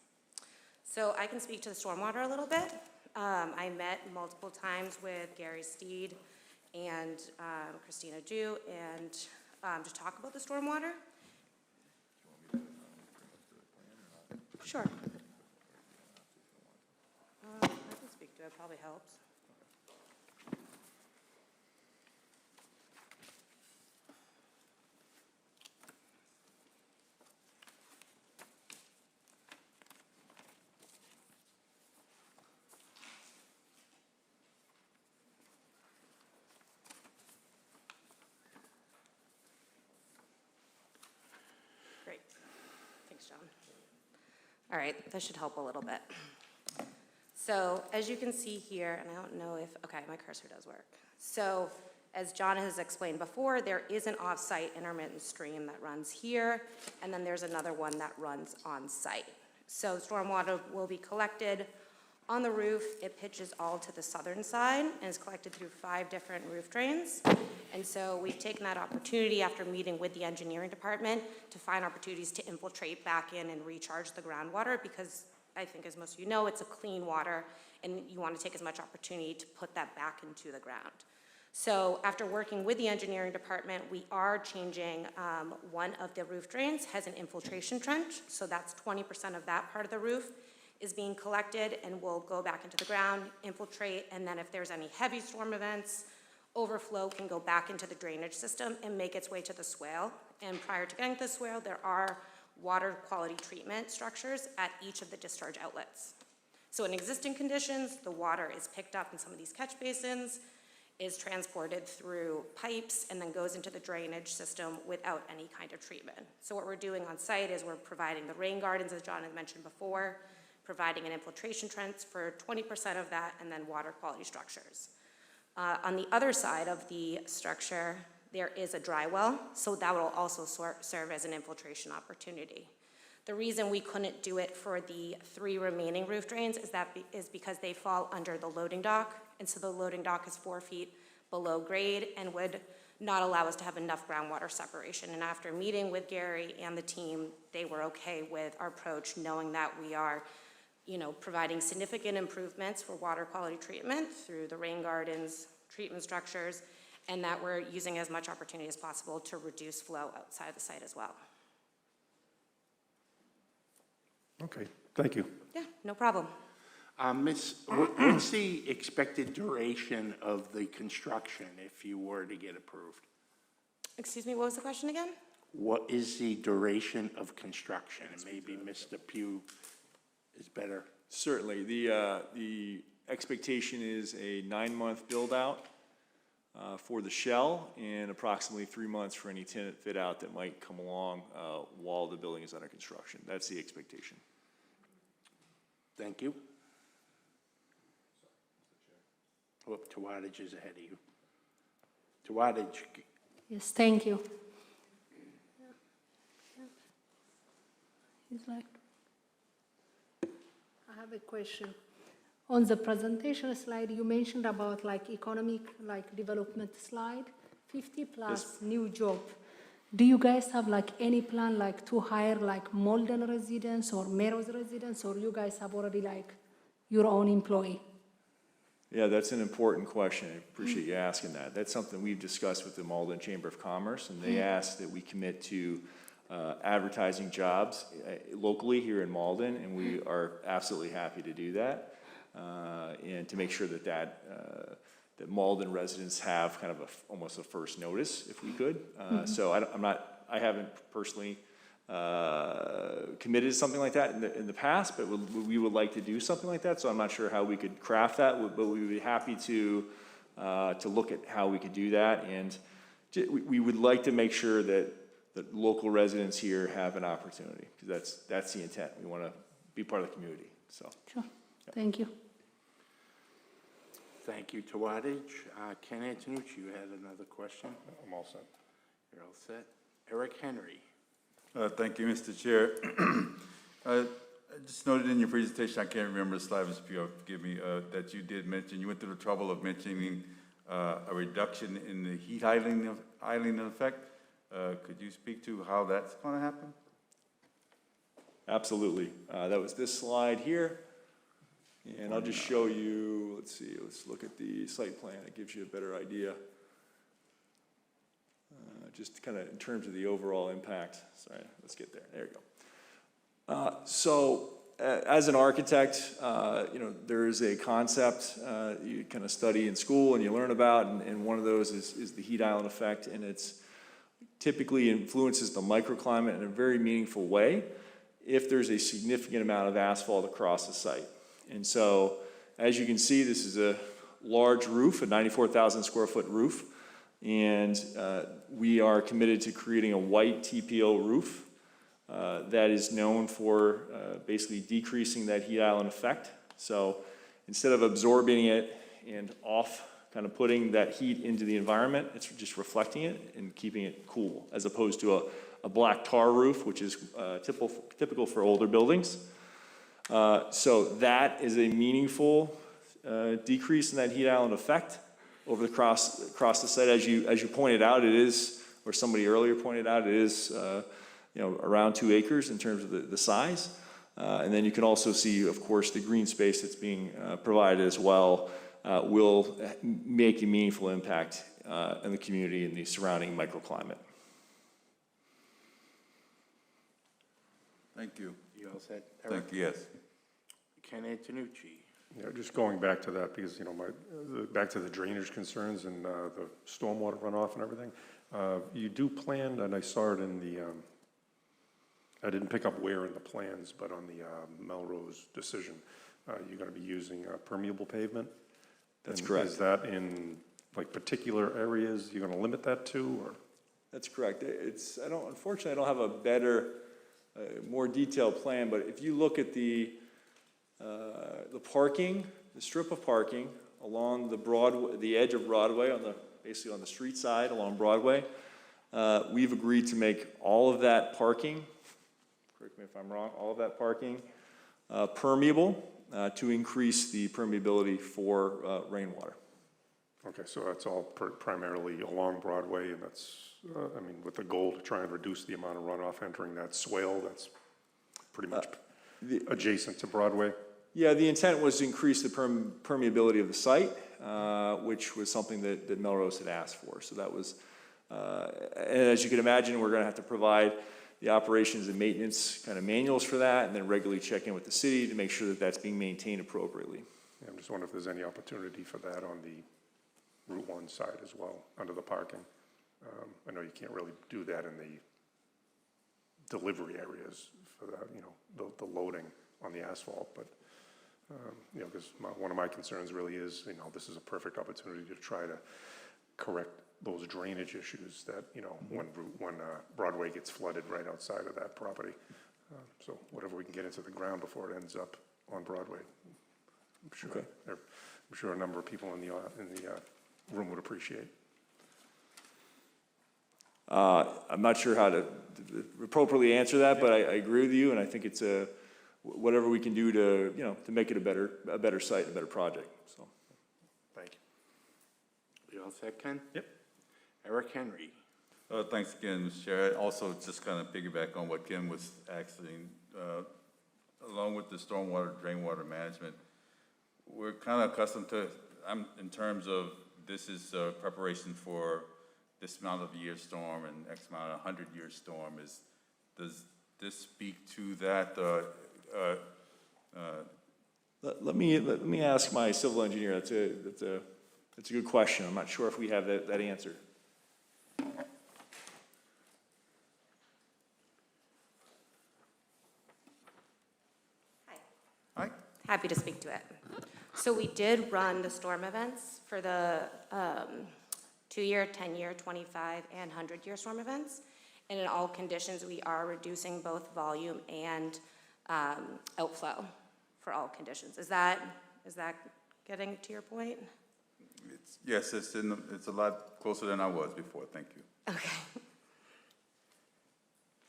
Speaker 14: So I can speak to the stormwater a little bit. I met multiple times with Gary Steed and Christina Jew and to talk about the stormwater. Sure. I can speak to it, probably helps. Great. Thanks, John. All right, that should help a little bit. So as you can see here, and I don't know if, okay, my cursor does work. So as John has explained before, there is an off-site intermittent stream that runs here, and then there's another one that runs on-site. So stormwater will be collected on the roof. It pitches all to the southern side and is collected through 5 different roof drains. And so we've taken that opportunity after meeting with the engineering department to find opportunities to infiltrate back in and recharge the groundwater, because I think, as most of you know, it's a clean water, and you want to take as much opportunity to put that back into the ground. So after working with the engineering department, we are changing one of the roof drains has an infiltration trench, so that's 20% of that part of the roof is being collected and will go back into the ground, infiltrate, and then if there's any heavy storm events, overflow can go back into the drainage system and make its way to the swale. And prior to getting to the swale, there are water quality treatment structures at each of the discharge outlets. So in existing conditions, the water is picked up in some of these catch basins, is transported through pipes, and then goes into the drainage system without any kind of treatment. So what we're doing on site is we're providing the rain gardens, as John had mentioned before, providing an infiltration trench for 20% of that, and then water quality structures. On the other side of the structure, there is a dry well, so that will also serve as an infiltration opportunity. The reason we couldn't do it for the 3 remaining roof drains is because they fall under the loading dock, and so the loading dock is 4 feet below grade and would not allow us to have enough groundwater separation. And after meeting with Gary and the team, they were okay with our approach, knowing that we are, providing significant improvements for water quality treatment through the rain gardens, treatment structures, and that we're using as much opportunity as possible to reduce flow outside the site as well.
Speaker 4: Okay, thank you.
Speaker 14: Yeah, no problem.
Speaker 1: Miss, what's the expected duration of the construction if you were to get approved?
Speaker 14: Excuse me, what was the question again?
Speaker 1: What is the duration of construction? And maybe Mr. Pugh is better.
Speaker 8: Certainly. The expectation is a 9-month build-out for the shell and approximately 3 months for any tenant fit-out that might come along while the building is under construction. That's the expectation.
Speaker 1: Thank you. Oh, Tawadage is ahead of you. Tawadage.
Speaker 2: Yes, thank you. He's like, I have a question. On the presentation slide, you mentioned about economic development slide, 50 plus new job. Do you guys have any plan to hire Malden residents or Merrill's residents, or you guys have already your own employee?
Speaker 8: Yeah, that's an important question. I appreciate you asking that. That's something we've discussed with the Malden Chamber of Commerce, and they asked that we commit to advertising jobs locally here in Malden, and we are absolutely happy to do that, and to make sure that that Malden residents have kind of almost a first notice, if we could. So I haven't personally committed to something like that in the past, but we would like to do something like that. So I'm not sure how we could craft that, but we would be happy to look at how we could do that. And we would like to make sure that local residents here have an opportunity, because that's the intent. We want to be part of the community. So
Speaker 2: Sure. Thank you.
Speaker 1: Thank you, Tawadej. Ken Antonucci, you had another question?
Speaker 4: I'm all set.
Speaker 1: You're all set. Eric Henry.
Speaker 7: Thank you, Mr. Chair. I just noted in your presentation, I can't remember the slide, Mr. Pugh, forgive me, that you did mention, you went through the trouble of mentioning a reduction in the heat island effect. Could you speak to how that's going to happen?
Speaker 8: absolutely. That was this slide here. And I'll just show you, let's see, let's look at the site plan. It gives you a better idea. Just kind of in terms of the overall impact. Sorry, let's get there. There you go. As an architect, there is a concept you kind of study in school and you learn about, and one of those is the heat island effect, and it's typically influences the microclimate in a very meaningful way if there's a significant amount of asphalt across the site. And so, as you can see, this is a large roof, a 94,000 square foot roof, and we are committed to creating a white TPO roof that is known for basically decreasing that heat island effect. So instead of absorbing it and kind of putting that heat into the environment, it's just reflecting it and keeping it cool, as opposed to a black tar roof, which is typical for older buildings. So that is a meaningful decrease in that heat island effect across the site. As you pointed out, it is, or somebody earlier pointed out, it is around 2 acres in terms of the size. And then you can also see, of course, the green space that's being provided as well will make a meaningful impact in the community and the surrounding microclimate.
Speaker 7: Thank you.
Speaker 1: You all set? Eric?
Speaker 7: Thank you, yes.
Speaker 1: Ken Antonucci.
Speaker 4: Yeah, just going back to that, because, back to the drainage concerns and the stormwater runoff and everything, you do plan, and I saw it in the, I didn't pick up where in the plans, but on the Melrose decision, you're gonna be using permeable pavement?
Speaker 8: That's
Speaker 4: And
Speaker 8: correct.
Speaker 4: Is that in, particular areas you're gonna limit that to, or?
Speaker 8: That's correct. Unfortunately, I don't have a better, more detailed plan, but if you look at the parking, the strip of parking along the edge of Broadway, basically on the street side along Broadway, we've agreed to make all of that parking, correct me if I'm wrong, all of that parking permeable to increase the permeability for rainwater.
Speaker 4: Okay, so that's all primarily along Broadway, and that's, with the goal to try and reduce the amount of runoff entering that swale that's pretty much adjacent to Broadway?
Speaker 8: Yeah, the intent was to increase the permeability of the site, which was something that Melrose had asked for. So that was, and as you can imagine, we're going to have to provide the operations and maintenance kind of manuals for that, and then regularly check in with the city to make sure that that's being maintained appropriately.
Speaker 4: Yeah, I'm just wondering if there's any opportunity for that on the Route 1 side as well, under the parking. I know you can't really do that in the delivery areas for that, the loading on the asphalt, but, because one of my concerns really is, this is a perfect opportunity to try to correct those drainage issues that, when Broadway gets flooded right outside of that property. So whatever we can get into the ground before it ends up on Broadway. I'm sure a number of people in the room would appreciate.
Speaker 8: I'm not sure how to appropriately answer that, but I agree with you, and I think it's whatever we can do to make it a better site, a better project. So,
Speaker 4: thank you.
Speaker 1: You all set, Ken?
Speaker 4: Yep.
Speaker 1: Eric Henry.
Speaker 7: Thanks again, Mr. Chair. Also, just kind of piggyback on what Ken was asking, along with the stormwater, drain water management, we're kind of accustomed to, in terms of, this is preparation for this amount of year storm and X amount of 100-year storm, does this speak to that?
Speaker 8: Let me ask my civil engineer. That's a good question. I'm not sure if we have that answer.
Speaker 7: Hi.
Speaker 14: Happy to speak to it. So we did run the storm events for the 2-year, 10-year, 25, and 100-year storm events. And in all conditions, we are reducing both volume and outflow for all conditions. Is that getting to your point?
Speaker 7: Yes, it's a lot closer than I was before, thank you.
Speaker 14: Okay.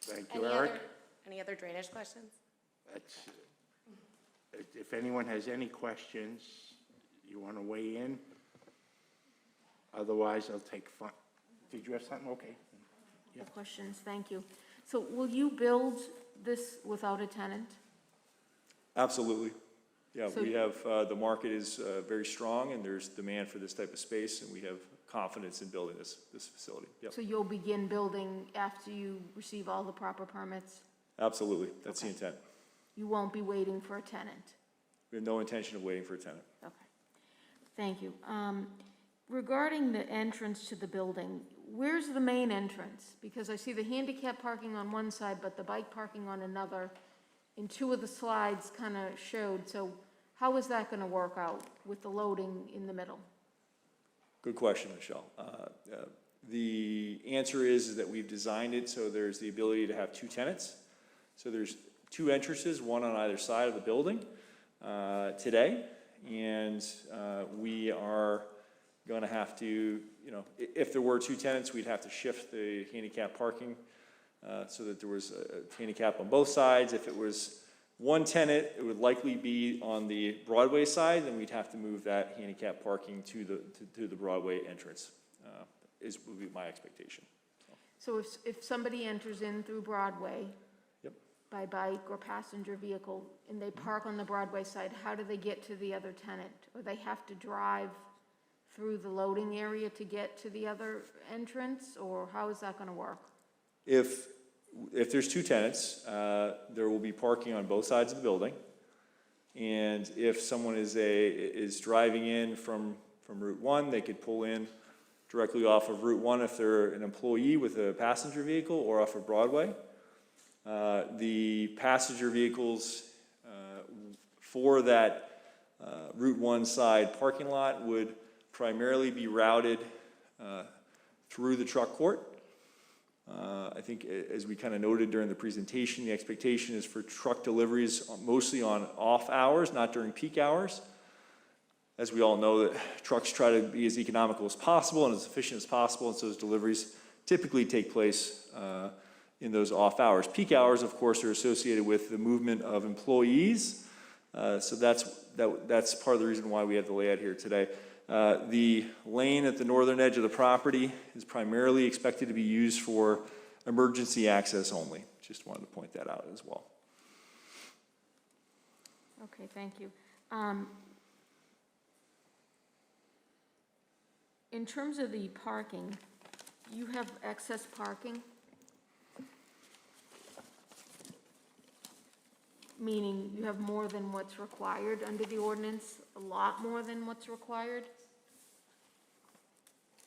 Speaker 1: Thank you, Eric.
Speaker 14: Any other drainage questions?
Speaker 1: That's, if anyone has any questions, you want to weigh in? Otherwise, I'll take fun. Did you have something? Okay.
Speaker 5: No questions, thank you. So will you build this without a tenant?
Speaker 8: Absolutely. Yeah,
Speaker 5: So-
Speaker 8: we have, the market is very strong, and there's demand for this type of space, and we have confidence in building this facility. Yep,
Speaker 5: So you'll begin building after you receive all the proper permits?
Speaker 8: absolutely. That's the intent.
Speaker 5: You won't be waiting for a tenant?
Speaker 8: We have no intention of waiting for a tenant.
Speaker 5: Okay, thank you. Regarding the entrance to the building, where's the main entrance? Because I see the handicap parking on one side, but the bike parking on another. And 2 of the slides kind of showed, so how is that going to work out with the loading in the middle?
Speaker 8: Good question, Michelle. The answer is that we've designed it so there's the ability to have 2 tenants. So there's 2 entrances, one on either side of the building today. And we are going to have to, if there were 2 tenants, we'd have to shift the handicap parking so that there was a handicap on both sides. If it was 1 tenant, it would likely be on the Broadway side, and we'd have to move that handicap parking to the Broadway entrance, would be my expectation.
Speaker 5: So if somebody enters in through Broadway
Speaker 8: Yep.
Speaker 5: by bike or passenger vehicle, and they park on the Broadway side, how do they get to the other tenant? Or they have to drive through the loading area to get to the other entrance, or how is that going to work?
Speaker 8: If there's 2 tenants, there will be parking on both sides of the building. And if someone is driving in from Route 1, they could pull in directly off of Route 1 if they're an employee with a passenger vehicle, or off of Broadway. The passenger vehicles for that Route 1 side parking lot would primarily be routed through the truck court. I think, as we kind of noted during the presentation, the expectation is for truck deliveries mostly on off hours, not during peak hours. As we all know, that trucks try to be as economical as possible and as efficient as possible, and so those deliveries typically take place in those off hours. Peak hours, of course, are associated with the movement of employees, so that's part of the reason why we have the layout here today. The lane at the northern edge of the property is primarily expected to be used for emergency access only. Just wanted to point that out as well.
Speaker 5: Okay, thank you. In terms of the parking, you have excess parking? Meaning you have more than what's required under the ordinance, a lot more than what's required?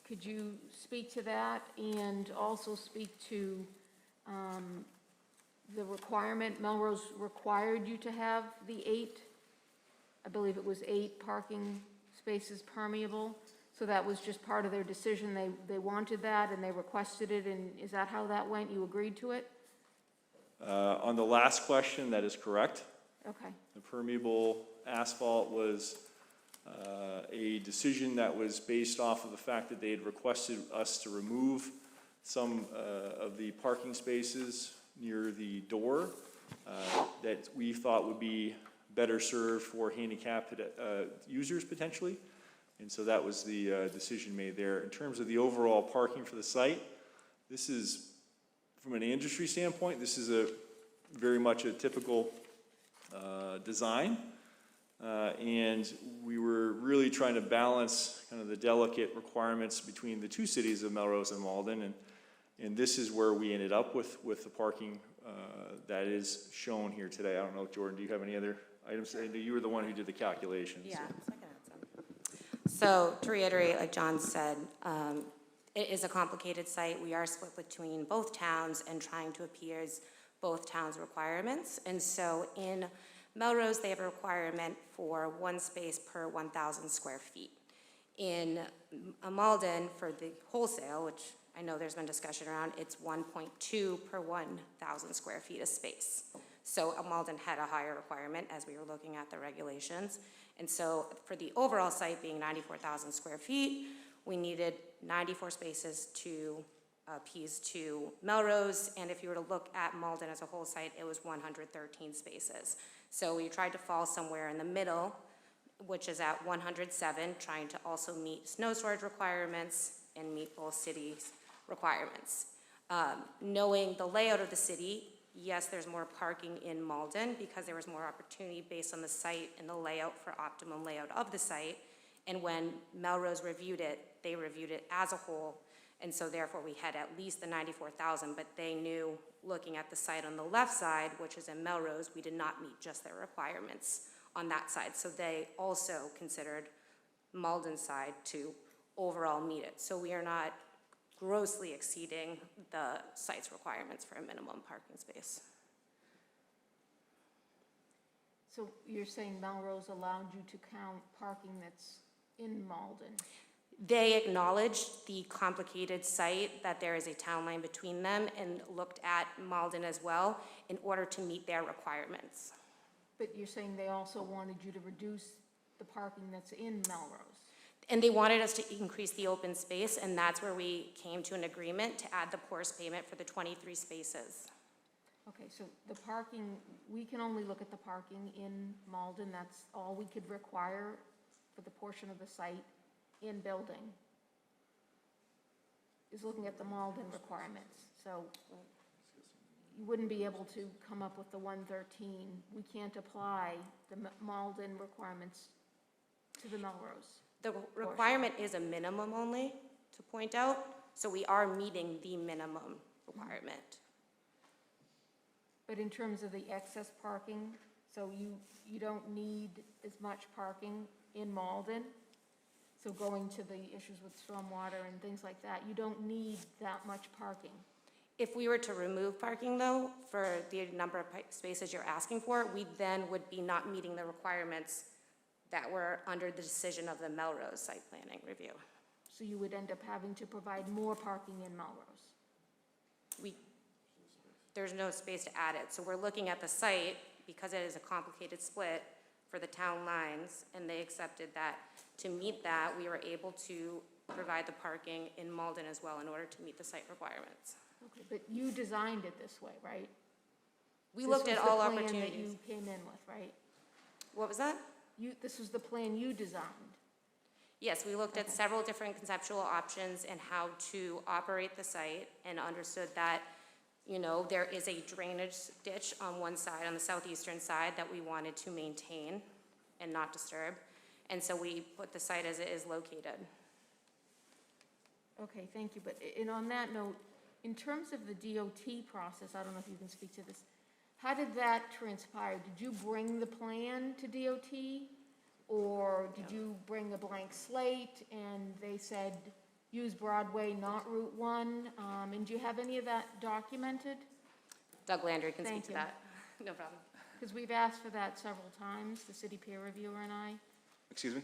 Speaker 5: Could you speak to that and also speak to the requirement? Melrose required you to have the 8, I believe it was 8 parking spaces permeable. So that was just part of their decision. They wanted that and they requested it, and is that how that went? You agreed to it?
Speaker 8: On the last question, that is correct.
Speaker 5: Okay.
Speaker 8: The permeable asphalt was a decision that was based off of the fact that they had requested us to remove some of the parking spaces near the door that we thought would be better served for handicapped users potentially. And so that was the decision made there. In terms of the overall parking for the site, this is, from an industry standpoint, this is very much a typical design. And we were really trying to balance kind of the delicate requirements between the two cities of Melrose and Malden. And this is where we ended up with the parking that is shown here today. I don't know, Jordan, do you have any other items? You were the one who did the calculations.
Speaker 14: Yeah, so I can add some. So to reiterate, like John said, it is a complicated site. We are split between both towns and trying to appease both towns' requirements. And so in Melrose, they have a requirement for 1 space per 1,000 square feet. In Malden, for the wholesale, which I know there's been discussion around, it's 1.2 per 1,000 square feet of space. So Malden had a higher requirement as we were looking at the regulations. And so for the overall site being 94,000 square feet, we needed 94 spaces to appease to Melrose. And if you were to look at Malden as a whole site, it was 113 spaces. So we tried to fall somewhere in the middle, which is at 107, trying to also meet snow storage requirements and meet both cities' requirements. Knowing the layout of the city, yes, there's more parking in Malden because there was more opportunity based on the site and the layout for optimum layout of the site. And when Melrose reviewed it, they reviewed it as a whole. And so therefore we had at least the 94,000, but they knew looking at the site on the left side, which is in Melrose, we did not meet just their requirements on that side. So they also considered Malden's side to overall meet it. So we are not grossly exceeding the site's requirements for a minimum parking space.
Speaker 5: So you're saying Melrose allowed you to count parking that's in Malden?
Speaker 14: They acknowledged the complicated site, that there is a town line between them, and looked at Malden as well in order to meet their requirements.
Speaker 5: But you're saying they also wanted you to reduce the parking that's in Melrose?
Speaker 14: And they wanted us to increase the open space, and that's where we came to an agreement to add the porous payment for the 23 spaces.
Speaker 5: Okay, so the parking, we can only look at the parking in Malden. That's all we could require for the portion of the site in building, is looking at the Malden requirements. So you wouldn't be able to come up with the 113. We can't apply the Malden requirements to the Melrose.
Speaker 14: The requirement is a minimum only, to point out, so we are meeting the minimum requirement.
Speaker 5: But in terms of the excess parking, so you don't need as much parking in Malden? So going to the issues with stormwater and things like that, you don't need that much parking?
Speaker 14: If we were to remove parking, though, for the number of spaces you're asking for, we then would be not meeting the requirements that were under the decision of the Melrose site planning review.
Speaker 5: So you would end up having to provide more parking in Melrose?
Speaker 14: There's no space to add it. So we're looking at the site, because it is a complicated split for the town lines, and they accepted that to meet that, we were able to provide the parking in Malden as well in order to meet the site requirements.
Speaker 5: Okay, but you designed it this way, right?
Speaker 14: We looked at all opportunities.
Speaker 5: This was the plan that you came in with, right?
Speaker 14: What was that?
Speaker 5: This was the plan you designed?
Speaker 14: Yes, we looked at several different conceptual options and how to operate the site, and understood that, you know, there is a drainage ditch on one side, on the southeastern side, that we wanted to maintain and not disturb. And so we put the site as it is located.
Speaker 5: Okay, thank you. But, and on that note, in terms of the DOT process, I don't know if you can speak to this, how did that transpire? Did you bring the plan to DOT? Or did you bring a blank slate and they said, use Broadway, not Route 1? And do you have any of that documented?
Speaker 14: Doug Landry can speak
Speaker 5: Thank
Speaker 14: to
Speaker 5: you.
Speaker 14: that. No problem.
Speaker 5: Because we've asked for that several times, the city peer reviewer and I.
Speaker 13: Excuse me?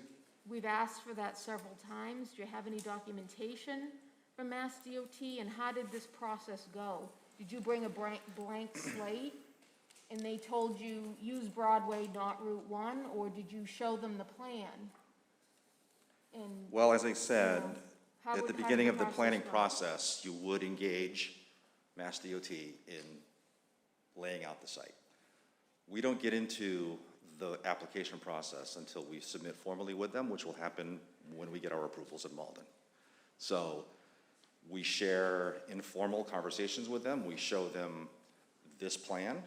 Speaker 5: We've asked for that several times. Do you have any documentation from Mass DOT? And how did this process go? Did you bring a blank slate and they told you, use Broadway, not Route 1? Or did you show them the plan? And,
Speaker 13: Well, as I said,
Speaker 5: how
Speaker 13: at
Speaker 5: would-
Speaker 13: the
Speaker 5: how did
Speaker 13: beginning of the
Speaker 5: process
Speaker 13: planning
Speaker 5: go?
Speaker 13: process, you would engage Mass DOT in laying out the site. We don't get into the application process until we submit formally with them, which will happen when we get our approvals in Malden. So we share informal conversations with them. We show them this plan.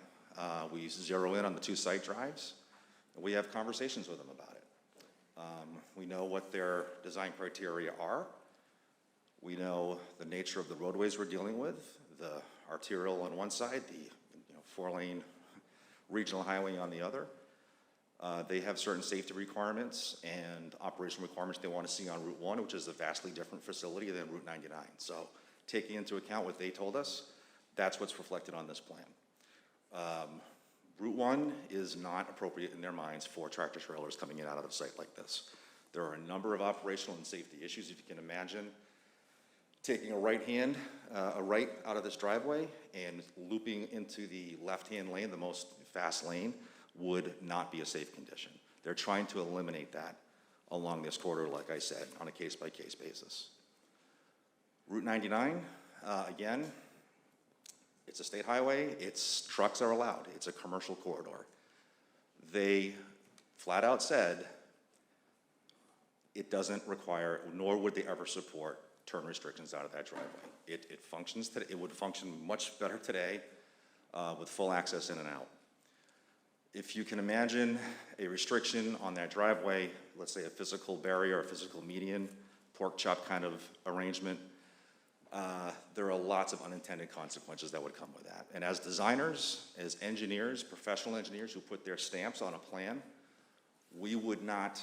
Speaker 13: We zero in on the 2 site drives. We have conversations with them about it. We know what their design criteria are. We know the nature of the roadways we're dealing with, the arterial on one side, the four-lane regional highway on the other. They have certain safety requirements and operational requirements they want to see on Route 1, which is a vastly different facility than Route 99. So taking into account what they told us, that's what's reflected on this plan. Route 1 is not appropriate in their minds for tractor trailers coming in and out of the site like this. There are a number of operational and safety issues. If you can imagine taking a right out of this driveway and looping into the left-hand lane, the most fast lane, would not be a safe condition. They're trying to eliminate that along this corridor, like I said, on a case-by-case basis. Route 99, again, it's a state highway, trucks are allowed, it's a commercial corridor. They flat out said it doesn't require, nor would they ever support turn restrictions out of that driveway. It functions today, it would function much better today with full access in and out. If you can imagine a restriction on that driveway, let's say a physical barrier, a physical median, pork chop kind of arrangement, there are lots of unintended consequences that would come with that. And as designers, as engineers, professional engineers who put their stamps on a plan, we would not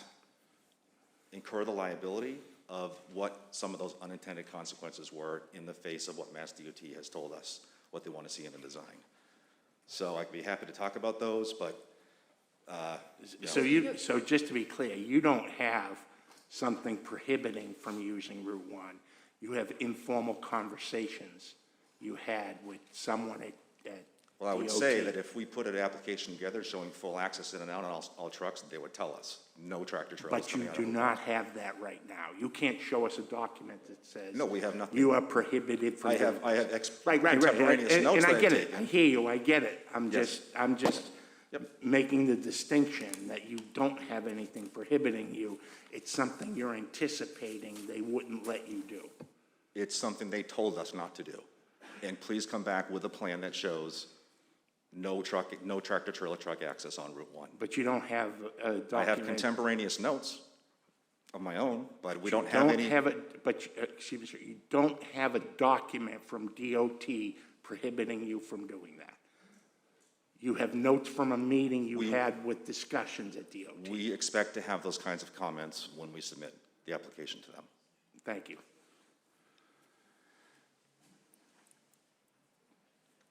Speaker 13: incur the liability of what some of those unintended consequences were in the face of what Mass DOT has told us, what they want to see in the design. So I'd be happy to talk about those, but,
Speaker 1: So just to be clear, you don't have something prohibiting from using Route 1. You have informal conversations you had with someone at
Speaker 13: well, I would
Speaker 1: DOT.
Speaker 13: say that if we put an application together showing full access in and out on all trucks, they would tell us, no tractor trailers
Speaker 1: But
Speaker 13: coming
Speaker 1: you
Speaker 13: out
Speaker 1: do
Speaker 13: of
Speaker 1: not have that right now. You can't show us a document that says.
Speaker 13: No, we have nothing.
Speaker 1: You are prohibited from.
Speaker 13: I have
Speaker 1: Right.
Speaker 13: contemporaneous
Speaker 1: And
Speaker 13: notes
Speaker 1: I
Speaker 13: that
Speaker 1: get
Speaker 13: I've
Speaker 1: it. I
Speaker 13: taken.
Speaker 1: hear you, I get it. I'm
Speaker 13: Yes.
Speaker 1: just making the distinction that you don't have anything prohibiting you. It's something you're anticipating they wouldn't let you do.
Speaker 13: It's something they told us not to do. And please come back with a plan that shows no tractor trailer truck access on Route 1.
Speaker 1: But you don't have a document.
Speaker 13: I have contemporaneous notes of my own, but we don't have any.
Speaker 1: Excuse me, sir, you don't have a document from DOT prohibiting you from doing that. You have notes from a meeting you had with discussions at DOT.
Speaker 13: We expect to have those kinds of comments when we submit the application to them.
Speaker 1: Thank you.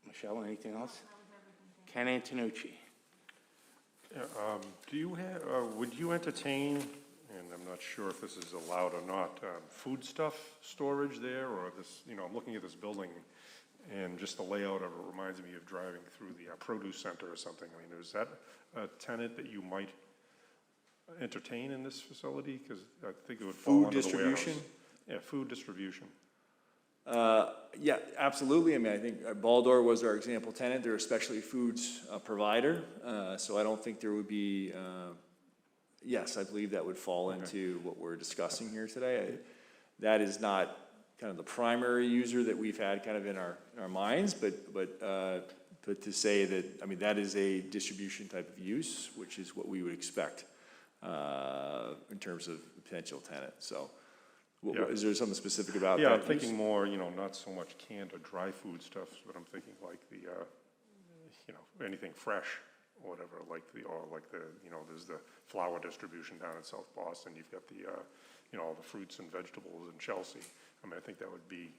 Speaker 1: Michelle, anything else? Ken Antonucci.
Speaker 4: Do you have, would you entertain, and I'm not sure if this is allowed or not, foodstuff storage there, or this, I'm looking at this building, and just the layout of it reminds me of driving through the produce center or something. I mean, is that a tenant that you might entertain in this facility? Because I think it would fall
Speaker 8: Food
Speaker 4: under the warehouse.
Speaker 8: distribution?
Speaker 4: Yeah, food distribution.
Speaker 8: Yeah, absolutely. I mean, I think Baldor was our example tenant. They're a specialty foods provider. So I don't think there would be, yes, I believe that would fall into what we're discussing here today. That is not kind of the primary user that we've had kind of in our minds, but to say that, I mean, that is a distribution type of use, which is what we would expect in terms of potential tenant. So.
Speaker 4: Yeah.
Speaker 8: Is there something specific about that?
Speaker 4: Yeah, I'm thinking more, not so much canned or dry food stuff, but I'm thinking like the, anything fresh or whatever, there's the flour distribution down in South Boston. You've got the, all the fruits and vegetables in Chelsea. I mean, I think that would be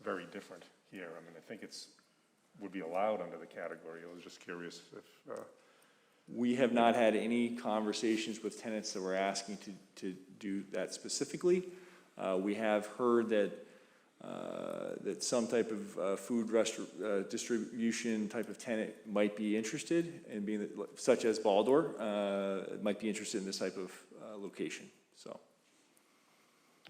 Speaker 4: very different here. I mean, I think would be allowed under the category. I was just curious if.
Speaker 8: We have not had any conversations with tenants that were asking to do that specifically. We have heard that some type of food distribution type of tenant might be interested in being, such as Baldor, might be interested in this type of location, so.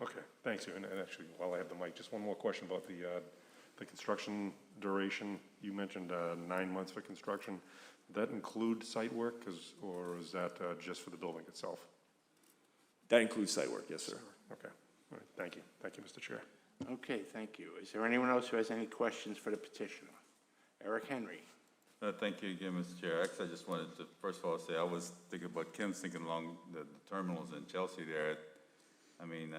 Speaker 4: Okay, thanks. And actually, while I have the mic, just one more question about the construction duration. You mentioned 9 months for construction. Does that include site work, or is that just for the building itself?
Speaker 8: That includes site work, yes, sir.
Speaker 4: Okay. All right, thank you. Thank you, Mr. Chair.
Speaker 1: Okay, thank you. Is there anyone else who has any questions for the petitioner? Eric Henry.
Speaker 7: Thank you again, Mr. Chair. Actually, I just wanted to, first of all, say I was thinking about Kim's thinking along the terminals in Chelsea there. I mean,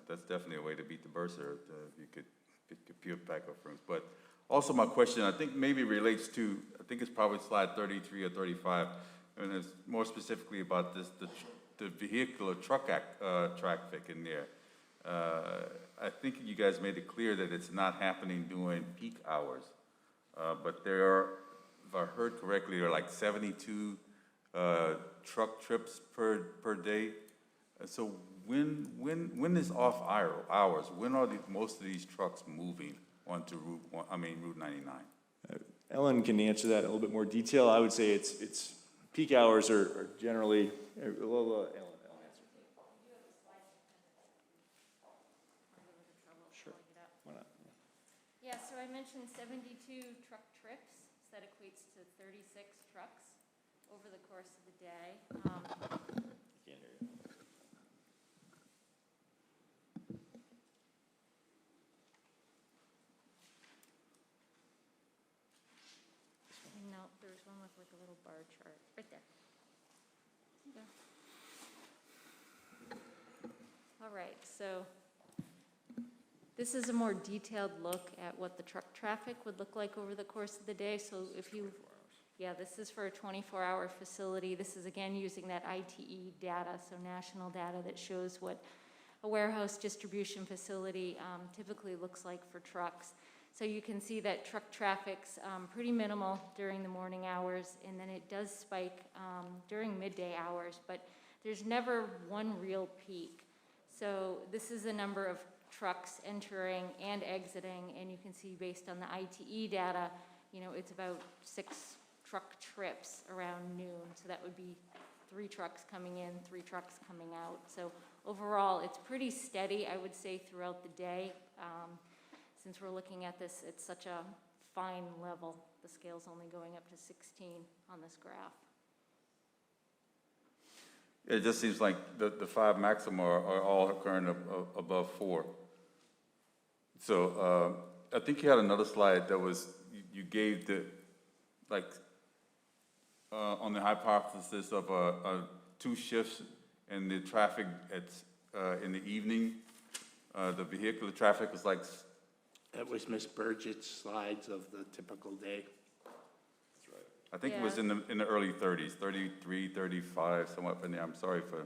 Speaker 7: that's definitely a way to beat the Bursar, if you could get your backup rooms. But also my question, I think maybe relates to, I think it's probably slide 33 or 35, and it's more specifically about this, the vehicular traffic in there. I think you guys made it clear that it's not happening during peak hours, but there are, if I heard correctly, there are like 72 truck trips per day. So when is off hours? When are most of these trucks moving onto Route 99?
Speaker 8: Ellen can answer that in a little bit more detail. I would say it's peak hours are generally, Ellen answer. Sure, why not?
Speaker 11: Yeah, so I mentioned 72 truck trips, so that equates to 36 trucks over the course of the day.
Speaker 8: Can't hear you.
Speaker 11: No, there was one with like a little bar chart, right there. Okay. All right, so this is a more detailed look at what the truck traffic would look like over the course of the day. So if you, yeah, this is for a 24-hour facility. This is again using that ITE data, so national data that shows what a warehouse distribution facility typically looks like for trucks. So you can see that truck traffic's pretty minimal during the morning hours, and then it does spike during midday hours, but there's never one real peak. So this is the number of trucks entering and exiting, and you can see based on the ITE data, you know, it's about 6 truck trips around noon. So that would be 3 trucks coming in, 3 trucks coming out. So overall, it's pretty steady, I would say, throughout the day. Since we're looking at this at such a fine level, the scale's only going up to 16 on this graph.
Speaker 7: It just seems like the 5 maximum are all occurring above 4. So I think you had another slide that was, you gave the, like, on the hypothesis of 2 shifts and the traffic in the evening, the vehicular traffic was like.
Speaker 1: That was Ms. Burgett's slides of the typical day.
Speaker 8: That's right.
Speaker 7: I think it was in the early 30s, 33, 35, somewhere up in there. I'm sorry for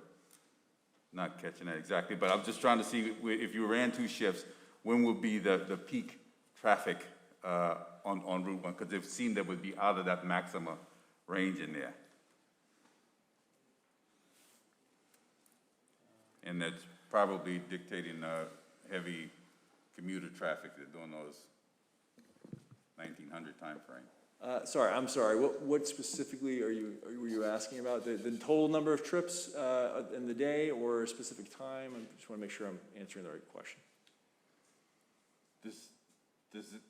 Speaker 7: not catching that exactly, but I'm just trying to see if you ran 2 shifts, when would be the peak traffic on Route 1? Because it seemed that would be out of that maximum range in there. And that's probably dictating heavy commuter traffic during those 1900 time frame.
Speaker 8: Sorry, I'm sorry. What specifically were you asking about? The total number of trips in the day or a specific time? I just want to make sure I'm answering the right question.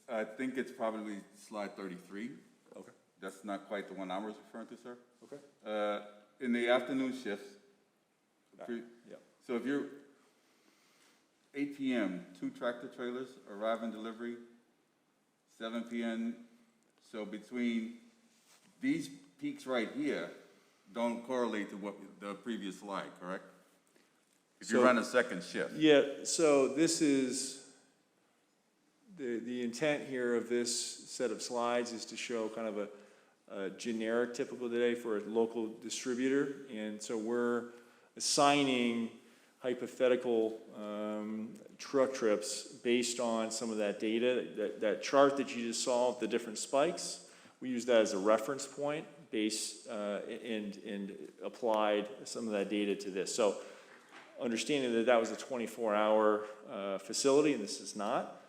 Speaker 7: I think it's probably slide 33.
Speaker 8: Okay.
Speaker 7: That's not quite the one I was referring to, sir.
Speaker 8: Okay.
Speaker 7: In the afternoon shifts.
Speaker 8: Yeah.
Speaker 7: So if you're 8 p.m., 2 tractor trailers arrive in delivery, 7 p.m. So between these peaks right here don't correlate to what the previous slide, correct? If you run a second shift.
Speaker 8: Yeah, so this is, the intent here of this set of slides is to show kind of a generic typical day for a local distributor. And so we're assigning hypothetical truck trips based on some of that data. That chart that you just saw, the different spikes, we use that as a reference point and applied some of that data to this. So understanding that that was a 24-hour facility, and this is not,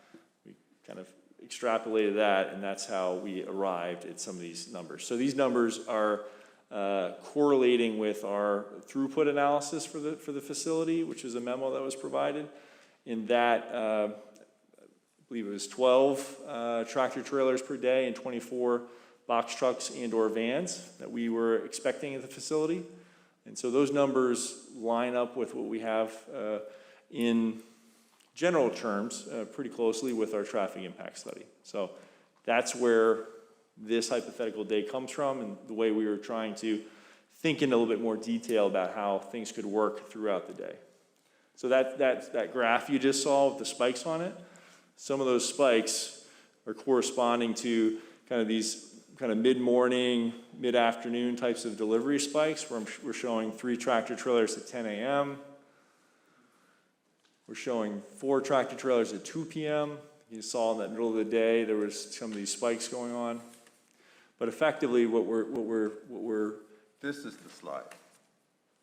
Speaker 8: we kind of extrapolated that, and that's how we arrived at some of these numbers. So these numbers are correlating with our throughput analysis for the facility, which is a memo that was provided. In that, I believe it was 12 tractor trailers per day and 24 box trucks and/or vans that we were expecting at the facility. And so those numbers line up with what we have in general terms pretty closely with our traffic impact study. So that's where this hypothetical day comes from and the way we were trying to think in a little bit more detail about how things could work throughout the day. So that graph you just saw with the spikes on it, some of those spikes are corresponding to kind of these kind of mid-morning, mid-afternoon types of delivery spikes where we're showing 3 tractor trailers at 10 a.m. We're showing 4 tractor trailers at 2 p.m. You saw in that middle of the day there was some of these spikes going on. But effectively what we're
Speaker 7: This is the slide.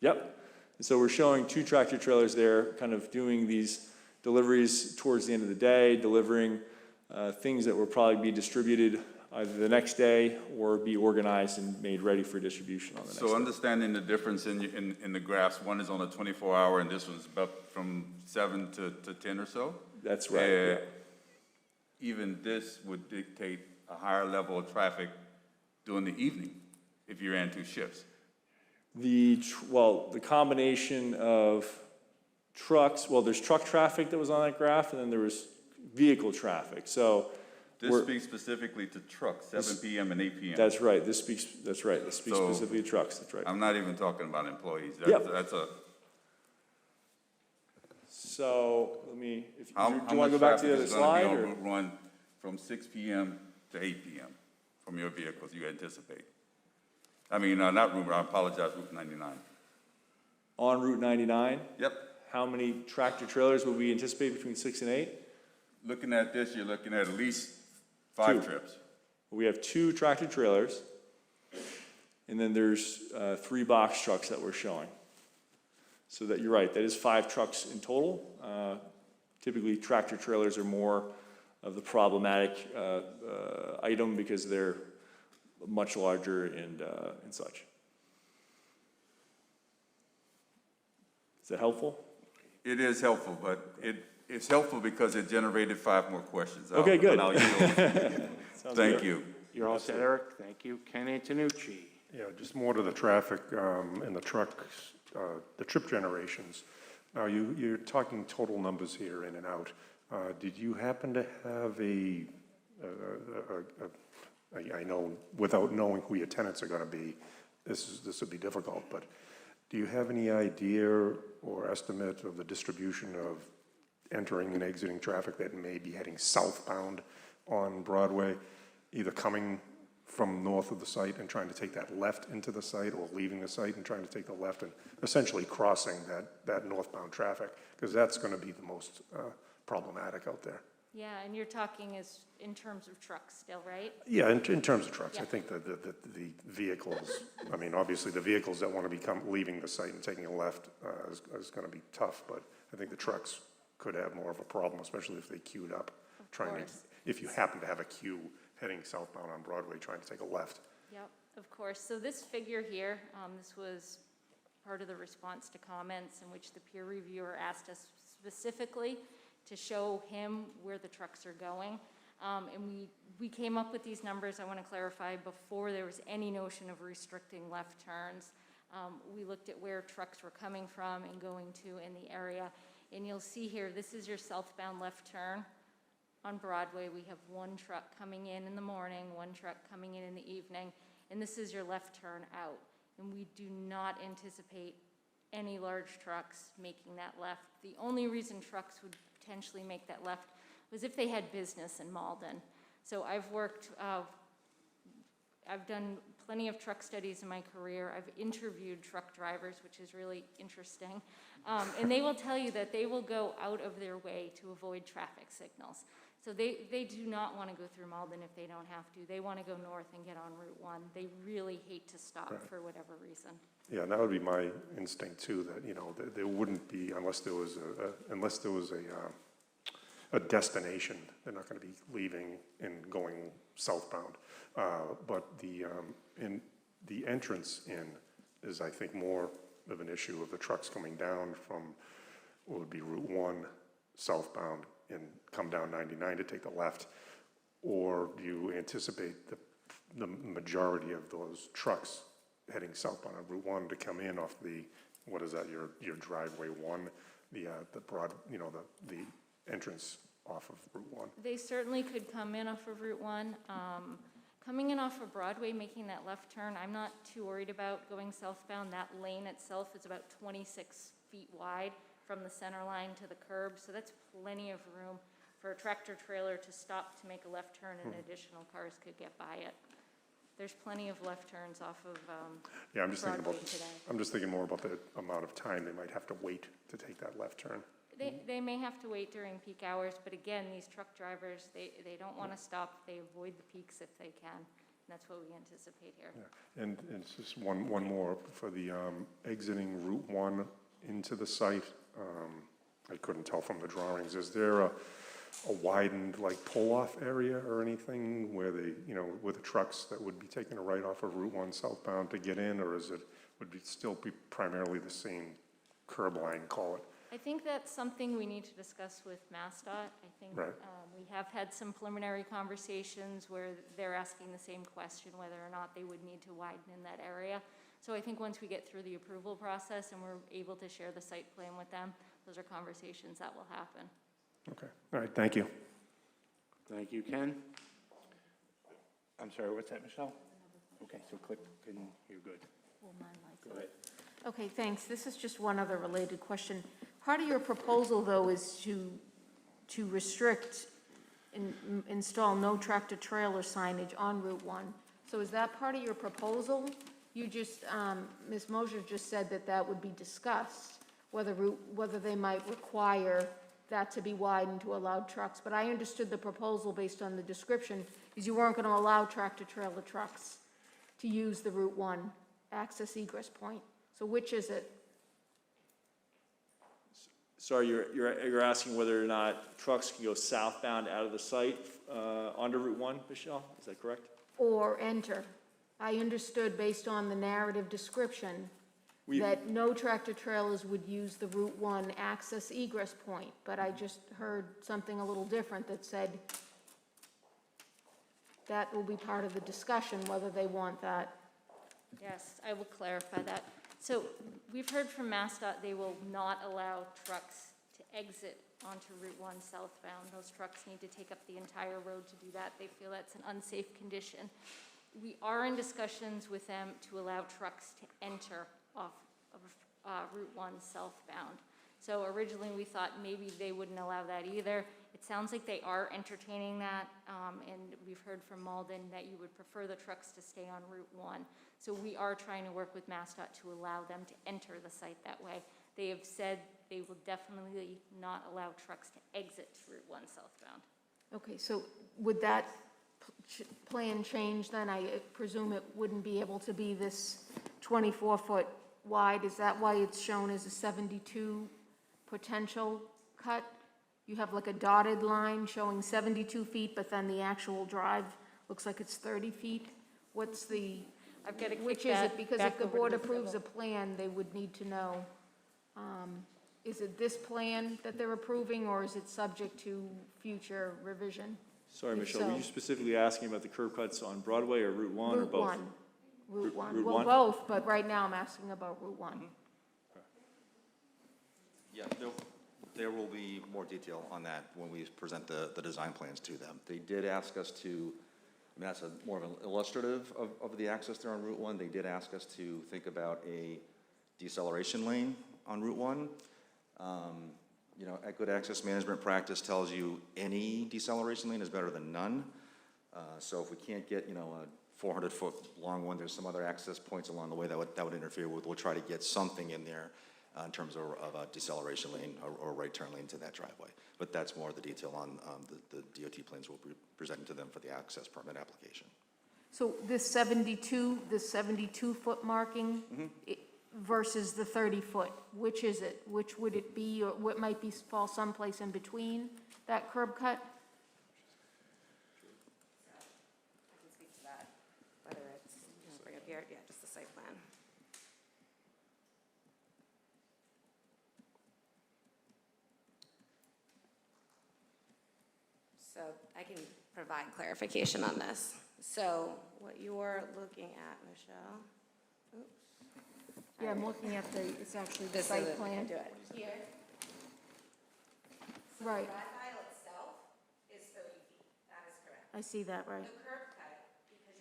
Speaker 8: Yep. And so we're showing 2 tractor trailers there, kind of doing these deliveries towards the end of the day, delivering things that will probably be distributed either the next day or be organized and made ready for distribution on the next day.
Speaker 7: So understanding the difference in the graphs, one is on a 24-hour and this one's about from 7 to 10 or so?
Speaker 8: That's right, yeah.
Speaker 7: Even this would dictate a higher level of traffic during the evening if you ran 2 shifts.
Speaker 8: The combination of trucks, there's truck traffic that was on that graph, and then there was vehicle traffic. So
Speaker 7: This speaks specifically to trucks, 7 p.m. and 8 p.m.
Speaker 8: That's right. This speaks specifically to trucks. That's right.
Speaker 7: I'm not even talking about employees.
Speaker 8: So let me, do you
Speaker 7: How
Speaker 8: want to
Speaker 7: much
Speaker 8: go back to the
Speaker 7: traffic
Speaker 8: other
Speaker 7: is gonna
Speaker 8: slide?
Speaker 7: be on
Speaker 8: Or?
Speaker 7: Route 1 from 6 p.m. to 8 p.m. from your vehicles you anticipate? I mean, not Route, I apologize, Route 99.
Speaker 8: On Route 99?
Speaker 7: Yep.
Speaker 8: How many tractor trailers would we anticipate between 6 and 8?
Speaker 7: Looking at this, you're looking at least 5
Speaker 8: 2.
Speaker 7: trips.
Speaker 8: We have 2 tractor trailers, and then there's 3 box trucks that we're showing. So that you're right, that is 5 trucks in total. Typically, tractor trailers are more of the problematic item because they're much larger and such. Is that helpful?
Speaker 7: It is helpful, but it's helpful because it generated 5 more questions.
Speaker 8: Okay, good.
Speaker 7: I'll yield. Thank you.
Speaker 1: You're all set, Eric? Thank you. Ken Antonucci.
Speaker 4: Yeah, just more to the traffic and the trucks, the trip generations. Now, you're talking total numbers here in and out. Did you happen to have I know without knowing who your tenants are going to be, this would be difficult, but do you have any idea or estimate of the distribution of entering and exiting traffic that may be heading southbound on Broadway, either coming from north of the site and trying to take that left into the site, or leaving the site and trying to take the left and essentially crossing that northbound traffic? Because that's going to be the most problematic out there.
Speaker 11: Yeah, and you're talking in terms of trucks still, right?
Speaker 4: Yeah, in terms of trucks,
Speaker 11: Yeah.
Speaker 4: I think that the vehicles, I mean, obviously the vehicles that want to leaving the site and taking a left is going to be tough, but I think the trucks could have more of a problem, especially if they queued up, if you happen to have a queue heading southbound on Broadway trying to take a left.
Speaker 11: Yep, of course. So this figure here, this was part of the response to comments in which the peer reviewer asked us specifically to show him where the trucks are going. And we came up with these numbers, I want to clarify, before there was any notion of restricting left turns. We looked at where trucks were coming from and going to in the area. And you'll see here, this is your southbound left turn on Broadway. We have 1 truck coming in the morning, 1 truck coming in the evening, and this is your left turn out. And we do not anticipate any large trucks making that left. The only reason trucks would potentially make that left was if they had business in Malden. So I've done plenty of truck studies in my career. I've interviewed truck drivers, which is really interesting. And they will tell you that they will go out of their way to avoid traffic signals. So they do not want to go through Malden if they don't have to. They want to go north and get on Route 1. They really hate to stop for whatever reason.
Speaker 4: Yeah, and that would be my instinct too, that, there wouldn't be, unless there was a destination, they're not going to be leaving and going southbound. But the entrance in is, I think, more of an issue of the trucks coming down from what would be Route 1 southbound and come down 99 to take the left. Or do you anticipate the majority of those trucks heading southbound on Route 1 to come in off what is that, your driveway 1, the broad, the entrance off of Route 1?
Speaker 11: They certainly could come in off of Route 1. Coming in off of Broadway, making that left turn, I'm not too worried about going southbound. That lane itself is about 26 feet wide from the center line to the curb, so that's plenty of room for a tractor trailer to stop to make a left turn and additional cars could get by it. There's plenty of left turns off of
Speaker 4: Yeah, I'm just thinking
Speaker 11: Broadway
Speaker 4: about,
Speaker 11: today.
Speaker 4: I'm just thinking more about the amount of time they might have to wait to take that left turn.
Speaker 11: They may have to wait during peak hours, but again, these truck drivers, they don't want to stop. They avoid the peaks if they can. And that's what we anticipate here.
Speaker 4: Yeah. And it's just one more for the exiting Route 1 into the site. I couldn't tell from the drawings. Is there a widened like pull-off area or anything where they, you know, with the trucks that would be taking a right off of Route 1 southbound to get in, or is it, would it still be primarily the same curb line, call it?
Speaker 11: I think that's something we need to discuss with MassDOT. I think
Speaker 4: Right.
Speaker 11: we have had some preliminary conversations where they're asking the same question, whether or not they would need to widen in that area. So I think once we get through the approval process and we're able to share the site plan with them, those are conversations that will happen.
Speaker 4: Okay, all right, thank you.
Speaker 1: Thank you, Ken. I'm sorry, what's that, Michelle? Okay, so click, and you're good.
Speaker 5: Well, mine lights
Speaker 1: Go
Speaker 5: up.
Speaker 1: ahead.
Speaker 5: Okay, thanks. This is just one other related question. Part of your proposal, though, is to restrict and install no tractor-trailer signage on Route 1. So is that part of your proposal? You just, Ms. Mosher just said that that would be discussed, whether they might require that to be widened to allow trucks. But I understood the proposal based on the description is you weren't going to allow tractor-trailer trucks to use the Route 1 access egress point. So which is it?
Speaker 8: Sorry, you're asking whether or not trucks can go southbound out of the site onto Route 1, Michelle? Is that correct?
Speaker 5: Or enter? I understood based on the narrative description that no tractor trailers would use the Route 1 access egress point, but I just heard something a little different that said that will be part of the discussion, whether they want that.
Speaker 11: Yes, I will clarify that. So we've heard from MassDOT, they will not allow trucks to exit onto Route 1 southbound. Those trucks need to take up the entire road to do that. They feel that's an unsafe condition. We are in discussions with them to allow trucks to enter off of Route 1 southbound. So originally, we thought maybe they wouldn't allow that either. It sounds like they are entertaining that, and we've heard from Malden that you would prefer the trucks to stay on Route 1. So we are trying to work with MassDOT to allow them to enter the site that way. They have said they will definitely not allow trucks to exit Route 1 southbound.
Speaker 5: Okay, so would that plan change then? I presume it wouldn't be able to be this 24-foot wide. Is that why it's shown as a 72 potential cut? You have like a dotted line showing 72 feet, but then the actual drive looks like it's 30 feet? What's the,
Speaker 11: I've got to kick
Speaker 5: which is
Speaker 11: that
Speaker 5: it? Because
Speaker 11: back
Speaker 5: if the
Speaker 11: over to
Speaker 5: board
Speaker 11: the
Speaker 5: approves a
Speaker 11: civil.
Speaker 5: plan, they would need to know, is it this plan that they're approving, or is it subject to future revision?
Speaker 8: Sorry,
Speaker 5: If
Speaker 8: Michelle, were
Speaker 5: so-
Speaker 8: you specifically asking about the curb cuts on Broadway or Route 1 or
Speaker 5: Route
Speaker 8: both?
Speaker 5: 1. Route 1.
Speaker 8: Route
Speaker 5: Well,
Speaker 8: 1?
Speaker 5: both, but right now I'm asking about Route 1.
Speaker 13: Yeah, there will be more detail on that when we present the design plans to them. They did ask us to, I mean, that's more of an illustrative of the access there on Route 1. They did ask us to think about a deceleration lane on Route 1. You know, a good access management practice tells you any deceleration lane is better than none. So if we can't get, you know, a 400-foot long one, there's some other access points along the way that would interfere with. We'll try to get something in there in terms of a deceleration lane or right turn lane to that driveway. But that's more of the detail on the DOT plans we'll be presenting to them for the access permit application.
Speaker 5: So this 72-foot marking versus the 30-foot, which is it? Which would it be, or what might be, fall someplace in between that curb cut?
Speaker 14: I can speak to that, whether it's, bring up here, yeah, just the site plan. So I can provide clarification on this. So what you're looking at, Michelle, oops.
Speaker 5: Yeah, I'm looking at the, it's actually the
Speaker 14: This is
Speaker 5: site
Speaker 14: it.
Speaker 5: plan.
Speaker 14: Do it here. So
Speaker 5: Right.
Speaker 14: the drive aisle itself is 30 feet, that is correct.
Speaker 5: I see that, right.
Speaker 14: The curb cut, because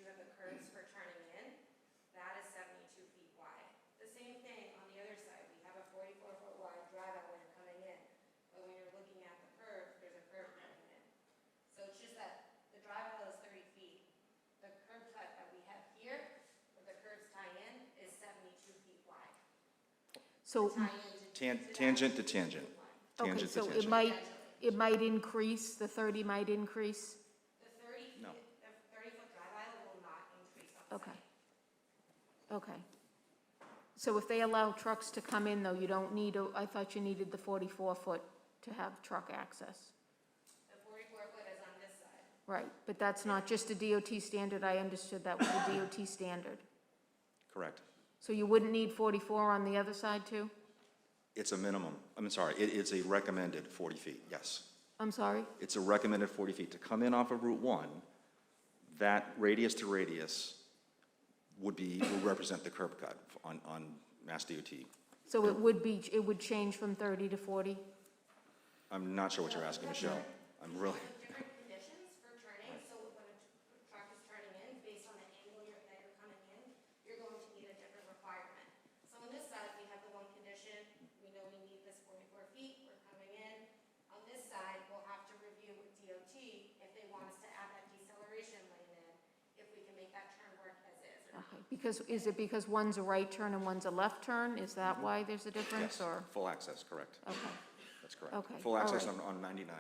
Speaker 5: So,
Speaker 13: Tangent to tangent.
Speaker 5: okay,
Speaker 13: Tangent to
Speaker 5: so
Speaker 13: tangent.
Speaker 5: it might increase, the 30 might increase?
Speaker 13: No.
Speaker 14: The 30-foot drive aisle will not increase on
Speaker 5: Okay. Okay. So if they allow trucks to come in, though, you don't need, I thought you needed the 44-foot to have truck access.
Speaker 14: The 44-foot is on this side.
Speaker 5: Right, but that's not just a DOT standard, I understood that was a DOT standard.
Speaker 13: Correct.
Speaker 5: So you wouldn't need 44 on the other side, too?
Speaker 13: It's a minimum. I'm sorry, it's a recommended 40 feet, yes.
Speaker 5: I'm sorry?
Speaker 13: It's a recommended 40 feet. To come in off of Route 1, that radius to radius would represent the curb cut on Mass DOT.
Speaker 5: So it would change from 30 to 40?
Speaker 13: I'm not sure what you're asking, Michelle. I'm really,
Speaker 14: Different conditions for turning, so when a truck is turning in, based on the angle that you're coming in, you're going to need a different requirement. So on this side, we have the one condition, we know we need this 44 feet, we're coming in. On this side, we'll have to review with DOT if they want us to add that deceleration lane in, if we can make that turn work as is or not.
Speaker 5: Okay, because, is it because one's a right turn and one's a left turn? Is that why there's a difference,
Speaker 13: yes,
Speaker 5: or?
Speaker 13: full access, correct.
Speaker 5: Okay,
Speaker 13: That's correct.
Speaker 5: Okay,
Speaker 13: Full
Speaker 5: all
Speaker 13: access
Speaker 5: right.
Speaker 13: on 99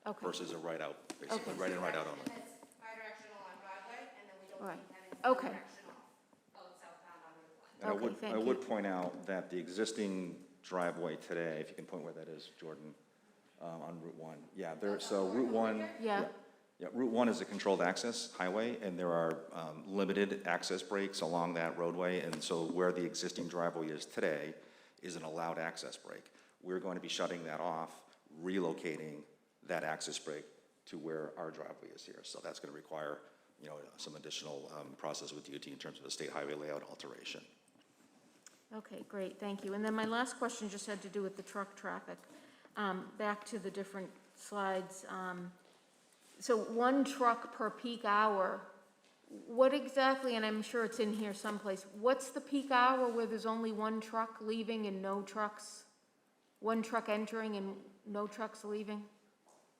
Speaker 5: Okay.
Speaker 13: versus a right out, basically,
Speaker 5: Okay.
Speaker 13: right in, right out only.
Speaker 14: And it's bi-directional on Broadway, and then we don't
Speaker 5: All right.
Speaker 14: keep having
Speaker 5: Okay.
Speaker 14: bi-directional southbound on Route 1.
Speaker 13: And I
Speaker 5: Okay,
Speaker 13: would,
Speaker 5: thank
Speaker 13: I
Speaker 5: you.
Speaker 13: would point out that the existing driveway today, if you can point where that is, Jordan, on Route 1. Yeah, there, so Route 1.
Speaker 5: Yeah.
Speaker 13: Yeah, Route 1 is a controlled access highway, and there are limited access breaks along that roadway, and so where the existing driveway is today is an allowed access break. We're going to be shutting that off, relocating that access break to where our driveway is here. So that's going to require, some additional process with DOT in terms of a state highway layout alteration.
Speaker 5: Okay, great, thank you. And then my last question just had to do with the truck traffic. Back to the different slides. So one truck per peak hour, what exactly, and I'm sure it's in here someplace, what's the peak hour where there's only one truck leaving and no trucks? One truck entering and no trucks leaving?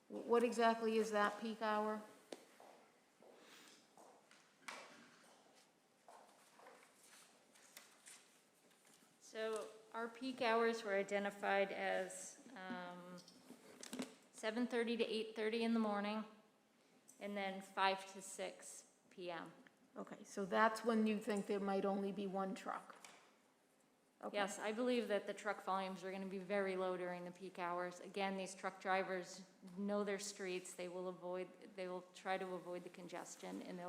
Speaker 5: What exactly is that peak hour?
Speaker 11: So our peak hours were identified as 7:30 to 8:30 in the morning, and then 5 to 6 PM.
Speaker 5: Okay, so that's when you think there might only be one truck? Okay.
Speaker 11: Yes, I believe that the truck volumes are going to be very low during the peak hours. Again, these truck drivers know their streets. They will try to avoid the congestion, and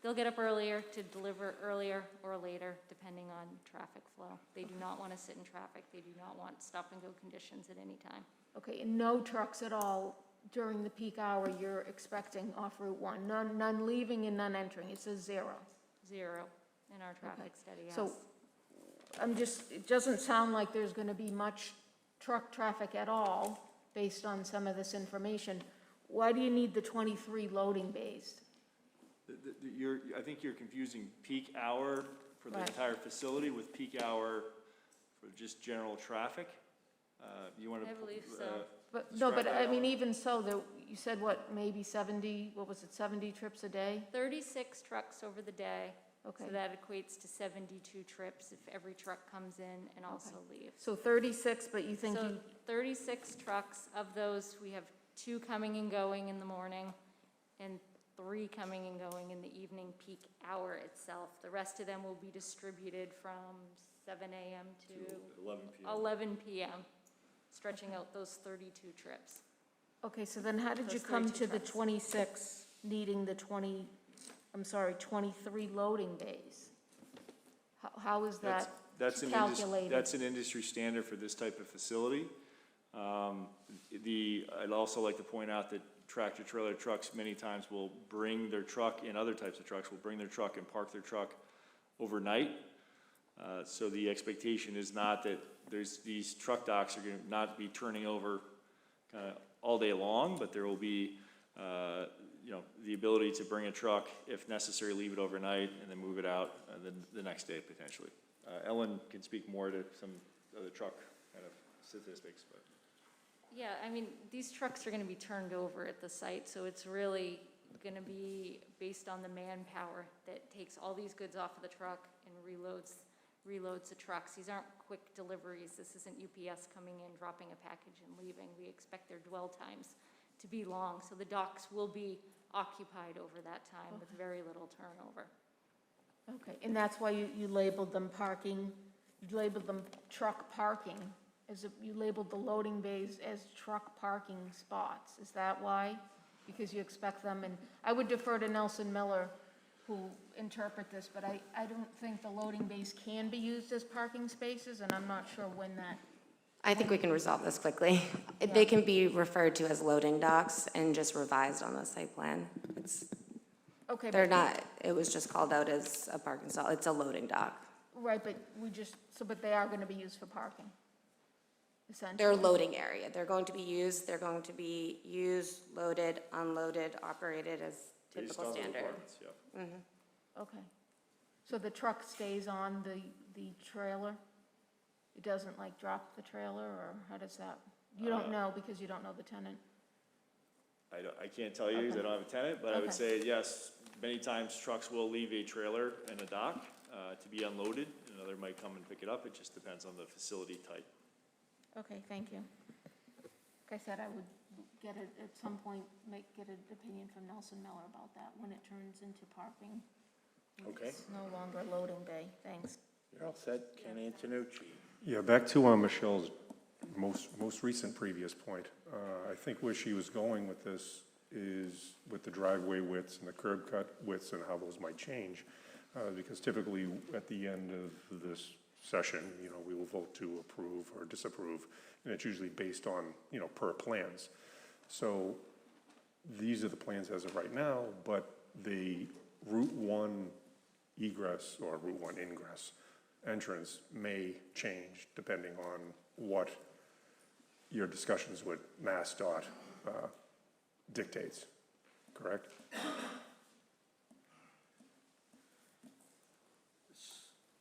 Speaker 11: they'll get up earlier to deliver earlier or later, depending on traffic flow. They do not want to sit in traffic. They do not want stop-and-go conditions at any time.
Speaker 5: Okay, and no trucks at all during the peak hour you're expecting off Route 1? None leaving and none entering? It says 0.
Speaker 11: 0 in our traffic study, yes.
Speaker 5: So it doesn't sound like there's going to be much truck traffic at all based on some of this information. Why do you need the 23 loading bays?
Speaker 8: I think you're confusing peak hour for the
Speaker 5: Right.
Speaker 8: entire facility with peak hour for just general traffic. You want to?
Speaker 11: I believe so.
Speaker 5: But, no,
Speaker 8: Strike
Speaker 5: but
Speaker 8: that
Speaker 5: I
Speaker 8: out.
Speaker 5: mean, even so, you said what, maybe 70, what was it, 70 trips a day?
Speaker 11: 36 trucks over the day.
Speaker 5: Okay.
Speaker 11: So that equates to 72 trips if every truck comes in and also leaves.
Speaker 5: So 36, but you think
Speaker 11: So
Speaker 5: you,
Speaker 11: 36 trucks, of those, we have 2 coming and going in the morning and 3 coming and going in the evening peak hour itself. The rest of them will be distributed from 7 a.m. to 11 p.m., stretching out those 32 trips.
Speaker 5: okay, so then how did you
Speaker 11: Those
Speaker 5: come
Speaker 11: 32
Speaker 5: to the
Speaker 11: trucks.
Speaker 5: 26 needing the 23 loading bays? How is that calculated?
Speaker 8: That's an industry standard for this type of facility. I'd also like to point out that tractor trailer trucks many times will bring their truck, and other types of trucks will bring their truck and park their truck overnight. So the expectation is not that these truck docks are going to not be turning over kind of all day long, but there will be, the ability to bring a truck, if necessary, leave it overnight, and then move it out the next day potentially. Ellen can speak more to some of the truck kind of statistics, but.
Speaker 11: Yeah, I mean, these trucks are going to be turned over at the site, so it's really going to be based on the manpower that takes all these goods off of the truck and reloads the trucks. These aren't quick deliveries. This isn't UPS coming in, dropping a package and leaving. We expect their dwell times to be long, so the docks will be occupied over that time with very little turnover.
Speaker 5: Okay, and that's why you labeled them parking, you labeled them truck parking, you labeled the loading bays as truck parking spots. Is that why? Because you expect them, and I would defer to Nelson Miller, who interpret this, but I don't think the loading bays can be used as parking spaces, and I'm not sure when that,
Speaker 14: I think we can resolve this quickly. They can be referred to as loading docks and just revised on the site plan.
Speaker 5: okay.
Speaker 14: They're
Speaker 5: but-
Speaker 14: not, it was just called out as a parking stall. It's a loading dock.
Speaker 5: Right, but but they are gonna be used for parking, essentially.
Speaker 14: They're a loading area. They're going to be used, loaded, unloaded, operated as
Speaker 8: Based
Speaker 14: typical
Speaker 8: on the
Speaker 14: standard.
Speaker 8: requirements, yeah.
Speaker 5: Okay. So the truck stays on the trailer? It doesn't like drop the trailer, or how does that? You don't know because you don't know the tenant?
Speaker 8: I can't tell you, because I don't have a tenant, but I would
Speaker 5: Okay.
Speaker 8: say, yes, many times trucks will leave a trailer in a dock to be unloaded. Another might come and pick it up. It just depends on the facility type.
Speaker 5: Okay, thank you. Like I said, I would get it, at some point, get an opinion from Nelson Miller about that, when it turns into parking.
Speaker 1: Okay.
Speaker 5: It's no longer loading bay, thanks.
Speaker 1: You're all set, Ken Antonucci.
Speaker 4: Yeah, back to Michelle's most recent previous point. I think where she was going with this is with the driveway widths and the curb cut widths and how those might change. Because typically, at the end of this session, we will vote to approve or disapprove, and it's usually based on, per plans. So these are the plans as of right now, but the Route 1 egress or Route 1 ingress entrance may change depending on what your discussions with MassDOT dictates, correct?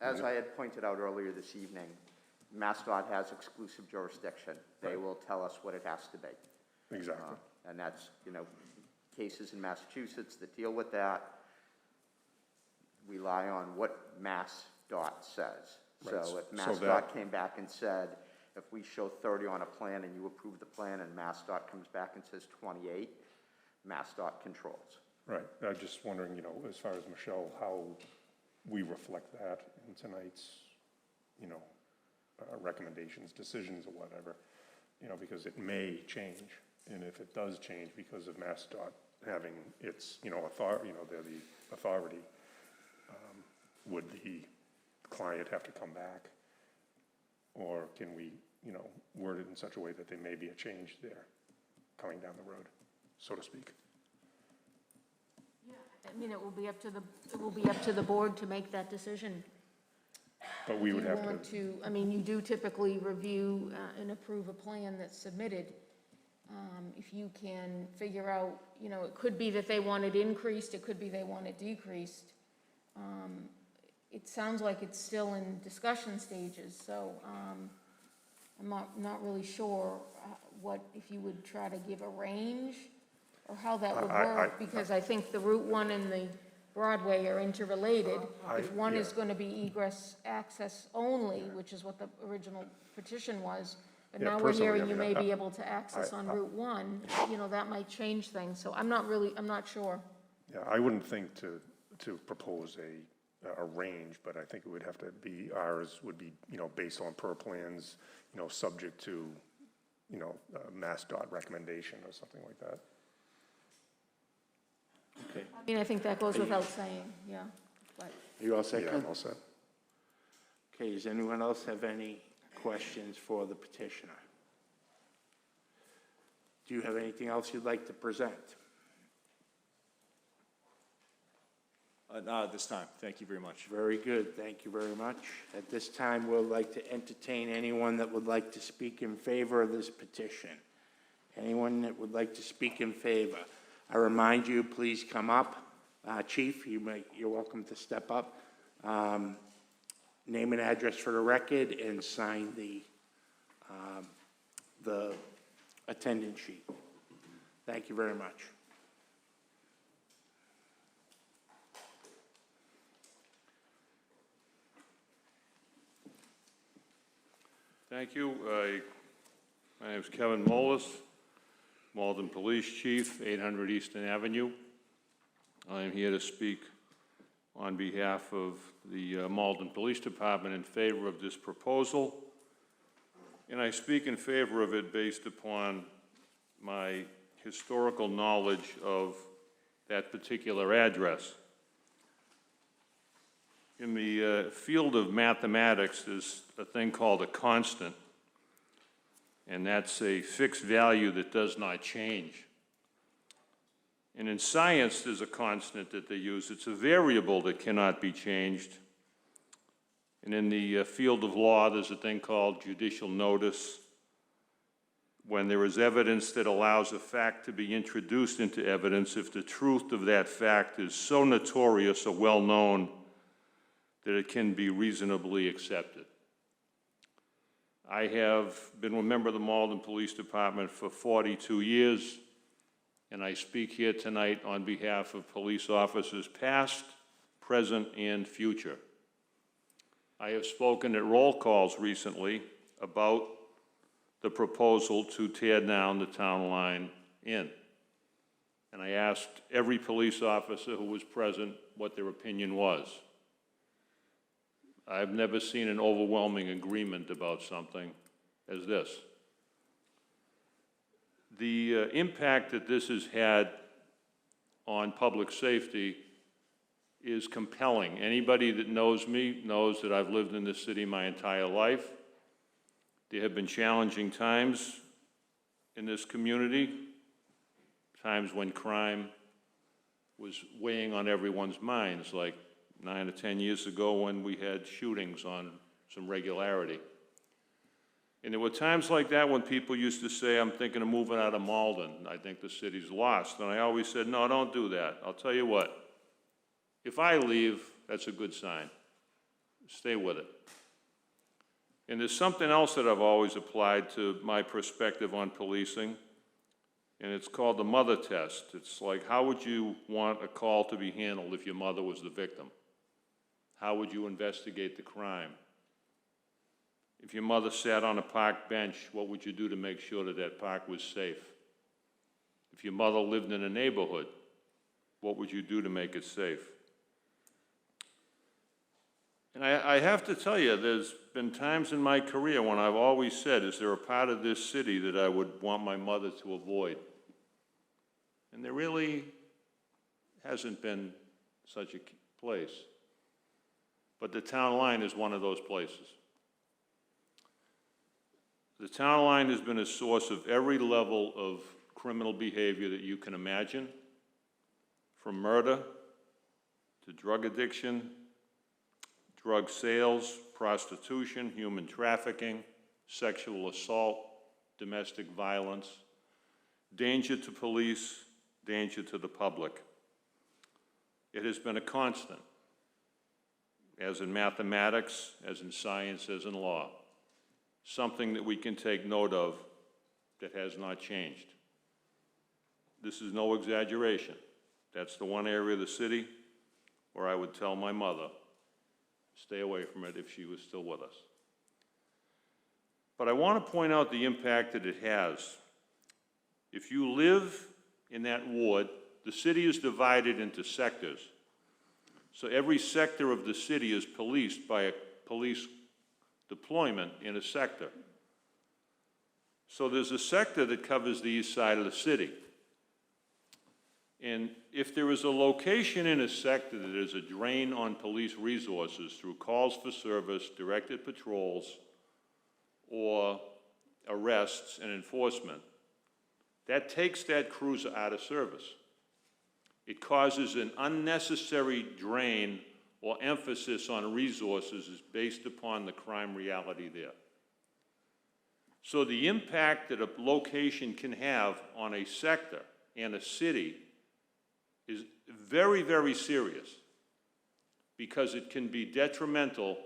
Speaker 12: As I had pointed out earlier this evening, MassDOT has exclusive jurisdiction. They will tell us what it has to be.
Speaker 4: Exactly.
Speaker 12: And that's, cases in Massachusetts that deal with that rely on what MassDOT says.
Speaker 4: Right,
Speaker 12: So if
Speaker 4: so
Speaker 12: MassDOT
Speaker 4: that-
Speaker 12: came back and said, if we show 30 on a plan and you approve the plan and MassDOT comes back and says 28, MassDOT controls.
Speaker 4: Right, I'm just wondering, as far as Michelle, how we reflect that in tonight's, recommendations, decisions, or whatever, because it may change, and if it does change because of MassDOT having its, they're the authority, would the client have to come back? Or can we, word it in such a way that there may be a change there coming down the road, so to speak?
Speaker 5: I mean, it will be up to the board to make that decision.
Speaker 4: But we would have
Speaker 5: I mean, you do typically review and approve a plan that's submitted. If you can figure out, it could be that they want it increased, it could be they want it decreased. It sounds like it's still in discussion stages, so I'm not really sure if you would try to give a range or how that would work, because I think the Route 1 and the Broadway are interrelated. If one is going to be egress access only, which is what the original petition was, but
Speaker 4: Yeah,
Speaker 5: now we're
Speaker 4: personally,
Speaker 5: hearing
Speaker 4: I
Speaker 5: you
Speaker 4: mean,
Speaker 5: may be able to access on Route 1, that might change things. So I'm not sure.
Speaker 4: Yeah, I wouldn't think to propose a range, but I think it would have to be, ours would be, based on per plans, subject to, MassDOT recommendation or something like that.
Speaker 1: Okay.
Speaker 5: I mean, I think that goes without saying, yeah. But
Speaker 1: Are you all set,
Speaker 4: Yeah,
Speaker 1: Ken?
Speaker 4: I'm all set.
Speaker 1: Okay, does anyone else have any questions for the petitioner? Do you have anything else you'd like to present?
Speaker 8: Not at this time. Thank you very much.
Speaker 1: Very good, thank you very much. At this time, we'd like to entertain anyone that would like to speak in favor of this petition. Anyone that would like to speak in favor? I remind you, please come up. Chief, you're welcome to step up. Name and address for the record and sign the attendance sheet. Thank you very much.
Speaker 15: Thank you. My name is Kevin Molis, Malden Police Chief, 800 Eastern Avenue. I am here to speak on behalf of the Malden Police Department in favor of this proposal. And I speak in favor of it based upon my historical knowledge of that particular address. In the field of mathematics, there's a thing called a constant, and that's a fixed value that does not change. And in science, there's a constant that they use. It's a variable that cannot be changed. And in the field of law, there's a thing called judicial notice. When there is evidence that allows a fact to be introduced into evidence, if the truth of that fact is so notorious or well-known that it can be reasonably accepted. I have been a member of the Malden Police Department for 42 years, and I speak here tonight on behalf of police officers past, present, and future. I have spoken at roll calls recently about the proposal to tear down the Town Line Inn. And I asked every police officer who was present what their opinion was. I've never seen an overwhelming agreement about something as this. The impact that this has had on public safety is compelling. Anybody that knows me knows that I've lived in this city my entire life. There have been challenging times in this community, times when crime was weighing on everyone's minds, like 9 or 10 years ago when we had shootings on some regularity. And there were times like that when people used to say, I'm thinking of moving out of Malden. I think the city's lost. And I always said, no, don't do that. I'll tell you what, if I leave, that's a good sign. Stay with it. And there's something else that I've always applied to my perspective on policing, and it's called the mother test. It's like, how would you want a call to be handled if your mother was the victim? How would you investigate the crime? If your mother sat on a park bench, what would you do to make sure that that park was safe? If your mother lived in a neighborhood, what would you do to make it safe? And I have to tell you, there's been times in my career when I've always said, is there a part of this city that I would want my mother to avoid? And there really hasn't been such a place. But the Town Line is one of those places. The Town Line has been a source of every level of criminal behavior that you can imagine, from murder to drug addiction, drug sales, prostitution, human trafficking, sexual assault, domestic violence, danger to police, danger to the public. It has been a constant, as in mathematics, as in science, as in law, something that we can take note of that has not changed. This is no exaggeration. That's the one area of the city where I would tell my mother, stay away from it if she was still with us. But I want to point out the impact that it has. If you live in that ward, the city is divided into sectors. So every sector of the city is policed by a police deployment in a sector. So there's a sector that covers the east side of the city. And if there is a location in a sector that is a drain on police resources through calls for service, directed patrols, or arrests and enforcement, that takes that cruiser out of service. It causes an unnecessary drain or emphasis on resources is based upon the crime reality there. So the impact that a location can have on a sector and a city is very, very serious because it can be detrimental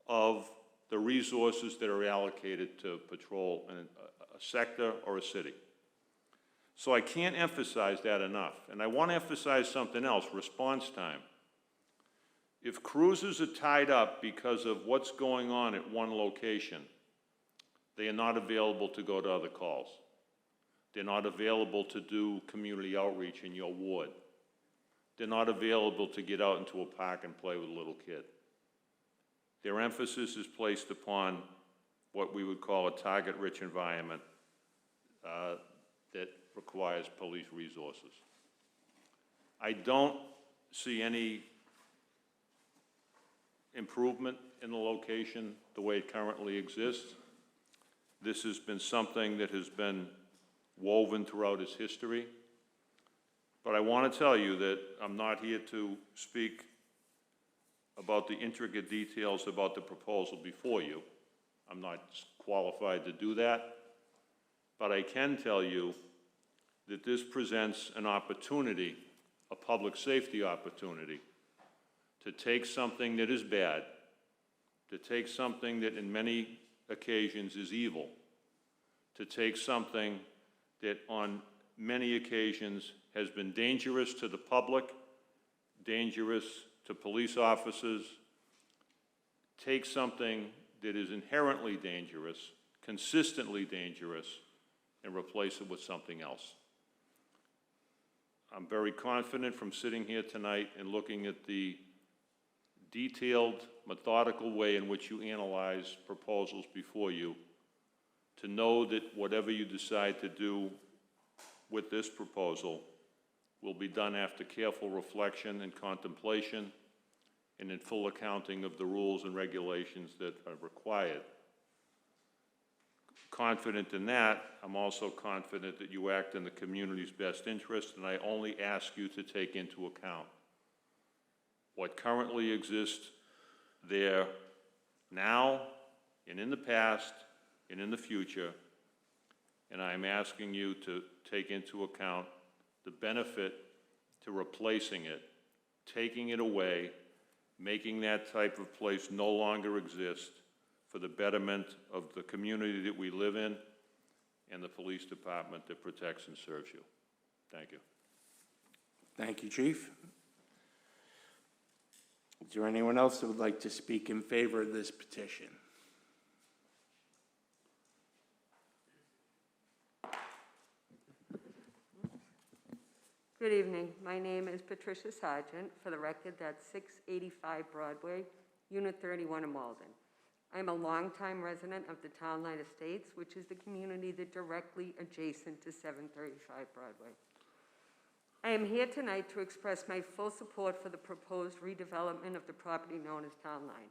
Speaker 15: of the resources that are allocated to patrol in a sector or a city. So I can't emphasize that enough. And I want to emphasize something else, response time. If cruisers are tied up because of what's going on at one location, They are not available to go to other calls. They're not available to do community outreach in your ward. They're not available to get out into a park and play with a little kid. Their emphasis is placed upon what we would call a target-rich environment that requires police resources. I don't see any improvement in the location the way it currently exists. This has been something that has been woven throughout its history. But I want to tell you that I'm not here to speak about the intricate details about the proposal before you. I'm not qualified to do that. But I can tell you that this presents an opportunity, a public safety opportunity, to take something that is bad, to take something that in many occasions is evil, to take something that on many occasions has been dangerous to the public, dangerous to police officers, take something that is inherently dangerous, consistently dangerous, and replace it with something else. I'm very confident from sitting here tonight and looking at the detailed, methodical way in which you analyze proposals before you, to know that whatever you decide to do with this proposal will be done after careful reflection and contemplation and in full accounting of the rules and regulations that are required. Confident in that, I'm also confident that you act in the community's best interest, and I only ask you to take into account what currently exists there now and in the past and in the future, and I'm asking you to take into account the benefit to replacing it, taking it away, making that type of place no longer exist for the betterment of the community that we live in and the police department that protects and serves you. Thank you.
Speaker 1: Thank you, Chief. Is there anyone else that would like to speak in favor of this petition?
Speaker 16: Good evening. My name is Patricia Sargent. For the record, that's 685 Broadway, Unit 31 in Malden. I'm a longtime resident of the Town Line Estates, which is the community that directly adjacent to 735 Broadway. I am here tonight to express my full support for the proposed redevelopment of the property known as Town Line.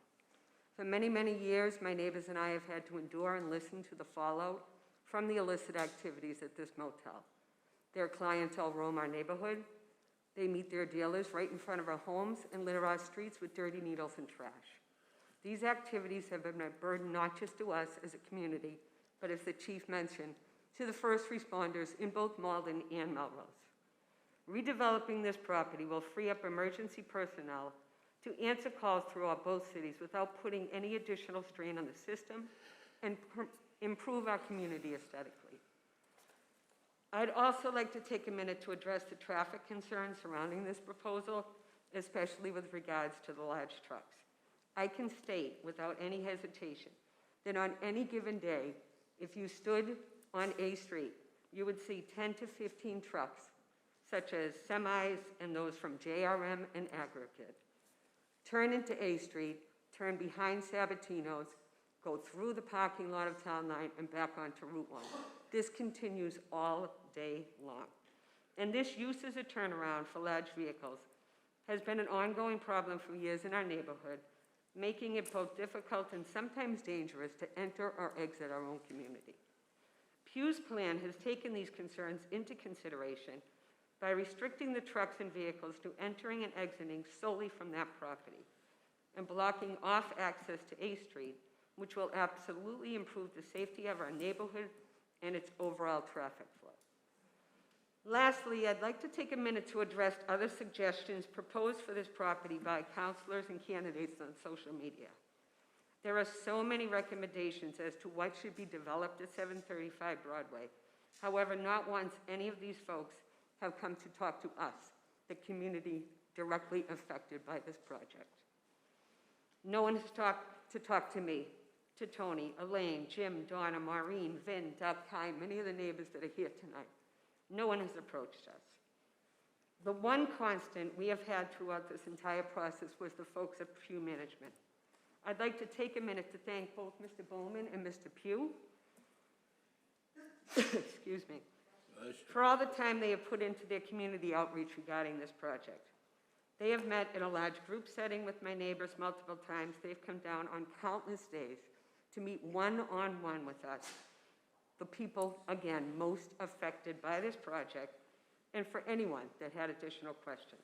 Speaker 16: For many, many years, my neighbors and I have had to endure and listen to the fallout from the illicit activities at this motel. Their clientele roam our neighborhood. They meet their dealers right in front of our homes and litter our streets with dirty needles and trash. These activities have been a burden not just to us as a community, but as the chief mentioned, to the first responders in both Malden and Melrose. Redeveloping this property will free up emergency personnel to answer calls throughout both cities without putting any additional strain on the system and improve our community aesthetically. I'd also like to take a minute to address the traffic concerns surrounding this proposal, especially with regards to the large trucks. I can state without any hesitation that on any given day, if you stood on A Street, you would see 10 to 15 trucks, such as semis and those from JRM and Aggregate. Turn into A Street, turn behind Sabatino's, go through the parking lot of Town Line and back onto Route 1. This continues all day long. And this use as a turnaround for large vehicles has been an ongoing problem for years in our neighborhood, making it both difficult and sometimes dangerous to enter or exit our own community. Pugh's plan has taken these concerns into consideration by restricting the trucks and vehicles to entering and exiting solely from that property and blocking off access to A Street, which will absolutely improve the safety of our neighborhood and its overall traffic flow. Lastly, I'd like to take a minute to address other suggestions proposed for this property by councilors and candidates on social media. There are so many recommendations as to what should be developed at 735 Broadway. However, not once any of these folks have come to talk to us, the community directly affected by this project. No one has talked to me to Tony, Elaine, Jim, Donna, Maureen, Vin, Doug, Kai, many of the neighbors that are here tonight. No one has approached us. The one constant we have had throughout this entire process was the folks at Pew Management. I'd like to take a minute to thank both Mr. Bowman and Mr. Pugh, excuse me, for all the time they have put into their community outreach regarding this project. They have met in a large group setting with my neighbors multiple times. They've come down on countless days to meet one-on-one with us, the people, again, most affected by this project, and for anyone that had additional questions.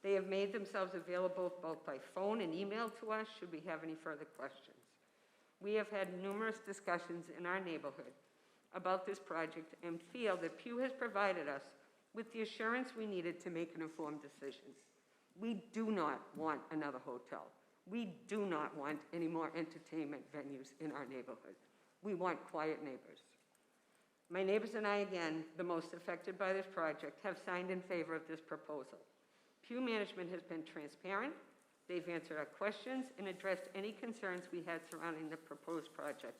Speaker 16: They have made themselves available both by phone and email to us should we have any further questions. We have had numerous discussions in our neighborhood about this project and feel that Pew has provided us with the assurance we needed to make an informed decision. We do not want another hotel. We do not want any more entertainment venues in our neighborhood. We want quiet neighbors. My neighbors and I, again, the most affected by this project, have signed in favor of this proposal. Pew Management has been transparent. They've answered our questions and addressed any concerns we had surrounding the proposed project,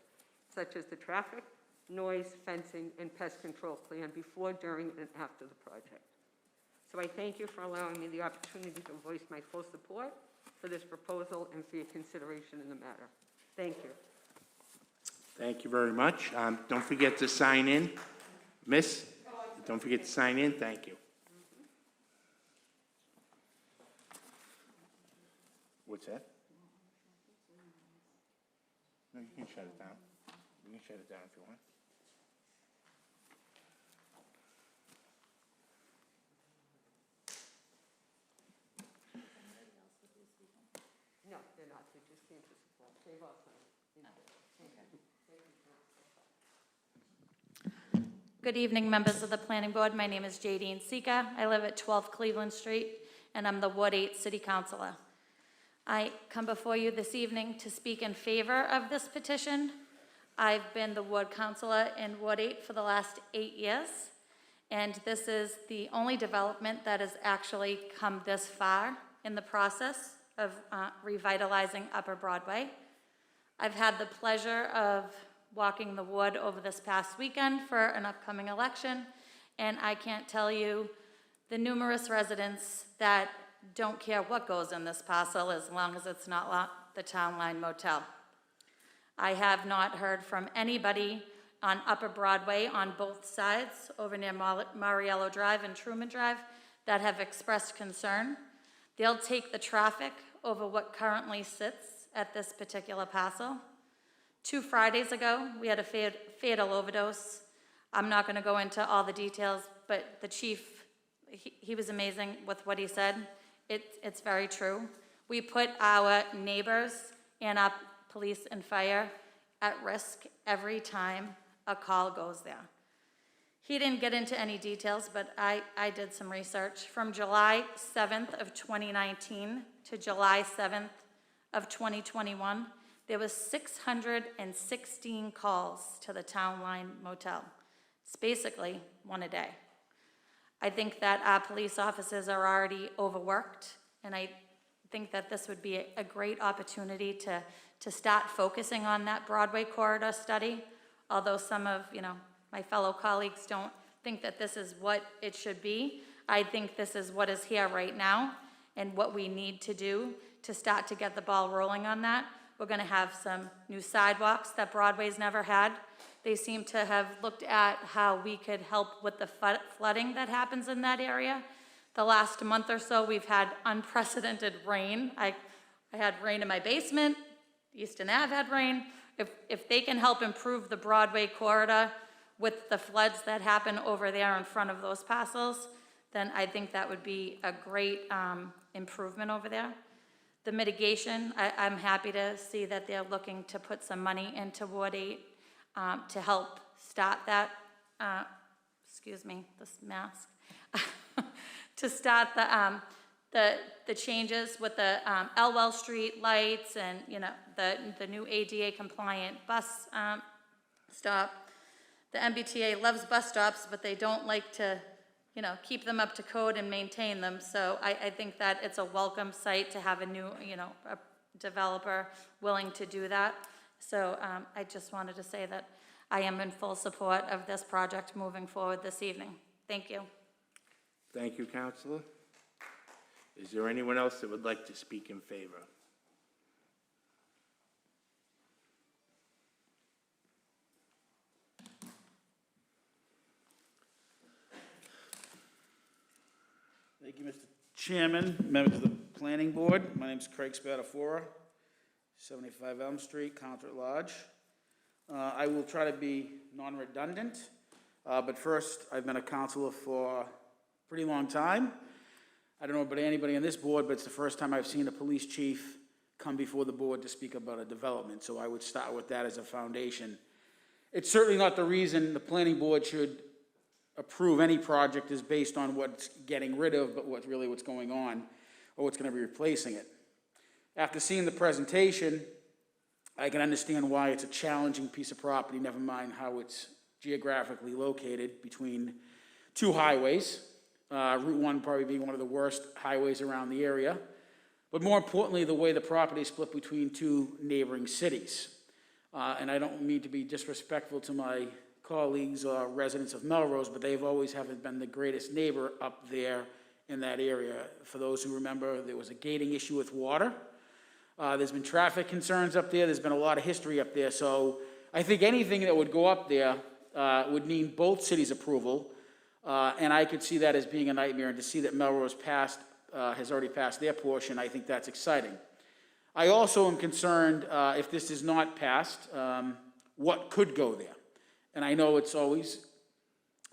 Speaker 16: such as the traffic, noise, fencing, and pest control plan before, during, and after the project. So I thank you for allowing me the opportunity to voice my full support for this proposal and for your consideration in the matter. Thank you.
Speaker 1: Thank you very much. Don't forget to sign in. Miss, don't forget to sign in. Thank you. What's that? No, you can shut it down. You can shut it down if you want.
Speaker 16: No, they're not. They just came to support. They've all signed.
Speaker 11: Good evening, members of the Planning Board. My name is Jadine Sika. I live at 12 Cleveland Street, and I'm the Ward 8 City Councilor. I come before you this evening to speak in favor of this petition. I've been the Ward Councilor in Ward 8 for the last 8 years, and this is the only development that has actually come this far in the process of revitalizing Upper Broadway. I've had the pleasure of walking the ward over this past weekend for an upcoming election, and I can't tell you the numerous residents that don't care what goes in this parcel as long as it's not the Town Line Motel. I have not heard from anybody on Upper Broadway on both sides, over near Mariello Drive and Truman Drive, that have expressed concern. They'll take the traffic over what currently sits at this particular parcel. 2 Fridays ago, we had a fatal overdose. I'm not going to go into all the details, but the chief, he was amazing with what he said. It's very true. We put our neighbors and our police and fire at risk every time a call goes there. He didn't get into any details, but I did some research. From July 7th of 2019 to July 7th of 2021, there was 616 calls to the Town Line Motel. It's basically one a day. I think that our police officers are already overworked, and I think that this would be a great opportunity to start focusing on that Broadway corridor study, although some of my fellow colleagues don't think that this is what it should be. I think this is what is here right now and what we need to do to start to get the ball rolling on that. We're going to have some new sidewalks that Broadway's never had. They seem to have looked at how we could help with the flooding that happens in that area. The last month or so, we've had unprecedented rain. I had rain in my basement. Easton Ave had rain. If they can help improve the Broadway corridor with the floods that happen over there in front of those parcels, then I think that would be a great improvement over there. The mitigation, I'm happy to see that they're looking to put some money into Ward 8 to help start that, excuse me, this mask, to start the changes with the Elwell Street lights and the new ADA compliant bus stop. The MBTA loves bus stops, but they don't like to keep them up to code and maintain them. So I think that it's a welcome site to have a new, a developer willing to do that. So I just wanted to say that I am in full support of this project moving forward this evening. Thank you.
Speaker 1: Thank you, Counselor. Is there anyone else that would like to speak in favor?
Speaker 17: Thank you, Mr. Chairman, members of the Planning Board. My name is Craig Spatafora, 75 Elm Street, Counselor at Large. I will try to be non-redundant, but first, I've been a counselor for a pretty long time. I don't know about anybody on this board, but it's the first time I've seen a police chief come before the board to speak about a development, so I would start with that as a foundation. It's certainly not the reason the planning board should approve any project is based on what's getting rid of, but what's going on, or what's gonna be replacing it. After seeing the presentation, I can understand why it's a challenging piece of property, never mind how it's geographically located between two highways. Route 1 probably being one of the worst highways around the area. But more importantly, the way the property is split between two neighboring cities. And I don't mean to be disrespectful to my colleagues or residents of Melrose, but they've always haven't been the greatest neighbor up there in that area. For those who remember, there was a gating issue with water. There's been traffic concerns up there. There's been a lot of history up there. So I think anything that would go up there would need both cities' approval. And I could see that as being a nightmare. And to see that Melrose has already passed their portion, I think that's exciting. I also am concerned if this is not passed, what could go there? And I know it's always,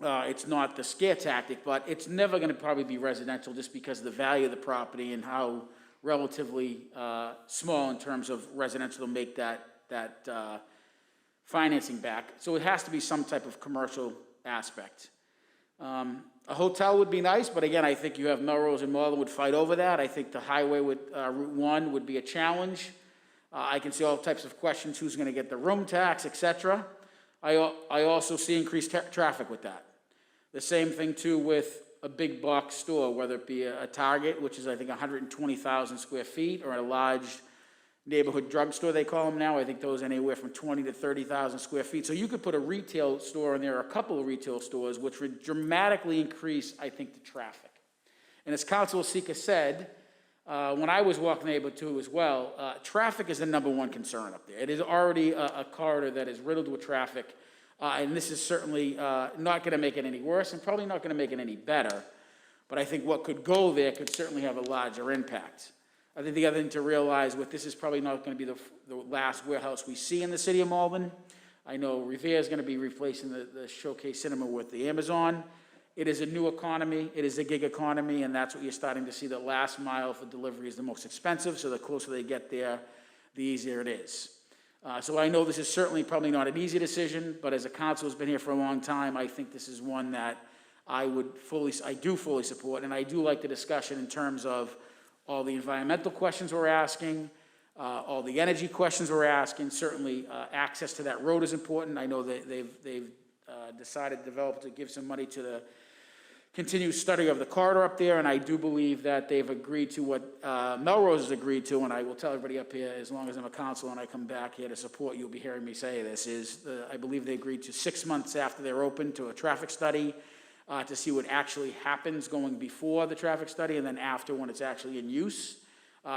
Speaker 17: it's not the scare tactic, but it's never going to probably be residential just because of the value of the property and how relatively small in terms of residential to make that financing back. So it has to be some type of commercial aspect. A hotel would be nice, but again, I think you have Melrose and Malden would fight over that. I think the highway with Route 1 would be a challenge. I can see all types of questions, who's going to get the room tax, etc. I also see increased traffic with that. The same thing too with a big box store, whether it be a Target, which is I think 120,000 square feet, or a large neighborhood drugstore, they call them now. I think those anywhere from 20 to 30,000 square feet. So you could put a retail store in there, or a couple of retail stores, which would dramatically increase, I think, the traffic. And as Councilor Sika said, when I was walking the neighborhood too as well, traffic is the #1 concern up there. It is already a corridor that is riddled with traffic, and this is certainly not going to make it any worse, and probably not going to make it any better. But I think what could go there could certainly have a larger impact. I think the other thing to realize with this is probably not going to be the last warehouse we see in the city of Malden. I know Revere is going to be replacing the Showcase Cinema with the Amazon. It is a new economy. It is a gig economy, and that's what you're starting to see. The last mile for delivery is the most expensive, so the closer they get there, the easier it is. So I know this is certainly probably not an easy decision, but as a council who's been here for a long time, I think this is one that I do fully support, and I do like the discussion in terms of all the environmental questions we're asking, all the energy questions we're asking. Certainly, access to that road is important. I know that they've decided to develop to give some money to the continued study of the corridor up there, and I do believe that they've agreed to what Melrose has agreed to, and I will tell everybody up here, as long as I'm a council and I come back here to support, you'll be hearing me say this, I believe they agreed to 6 months after they're open to a traffic study to see what actually happens going before the traffic study and then after when it's actually in use.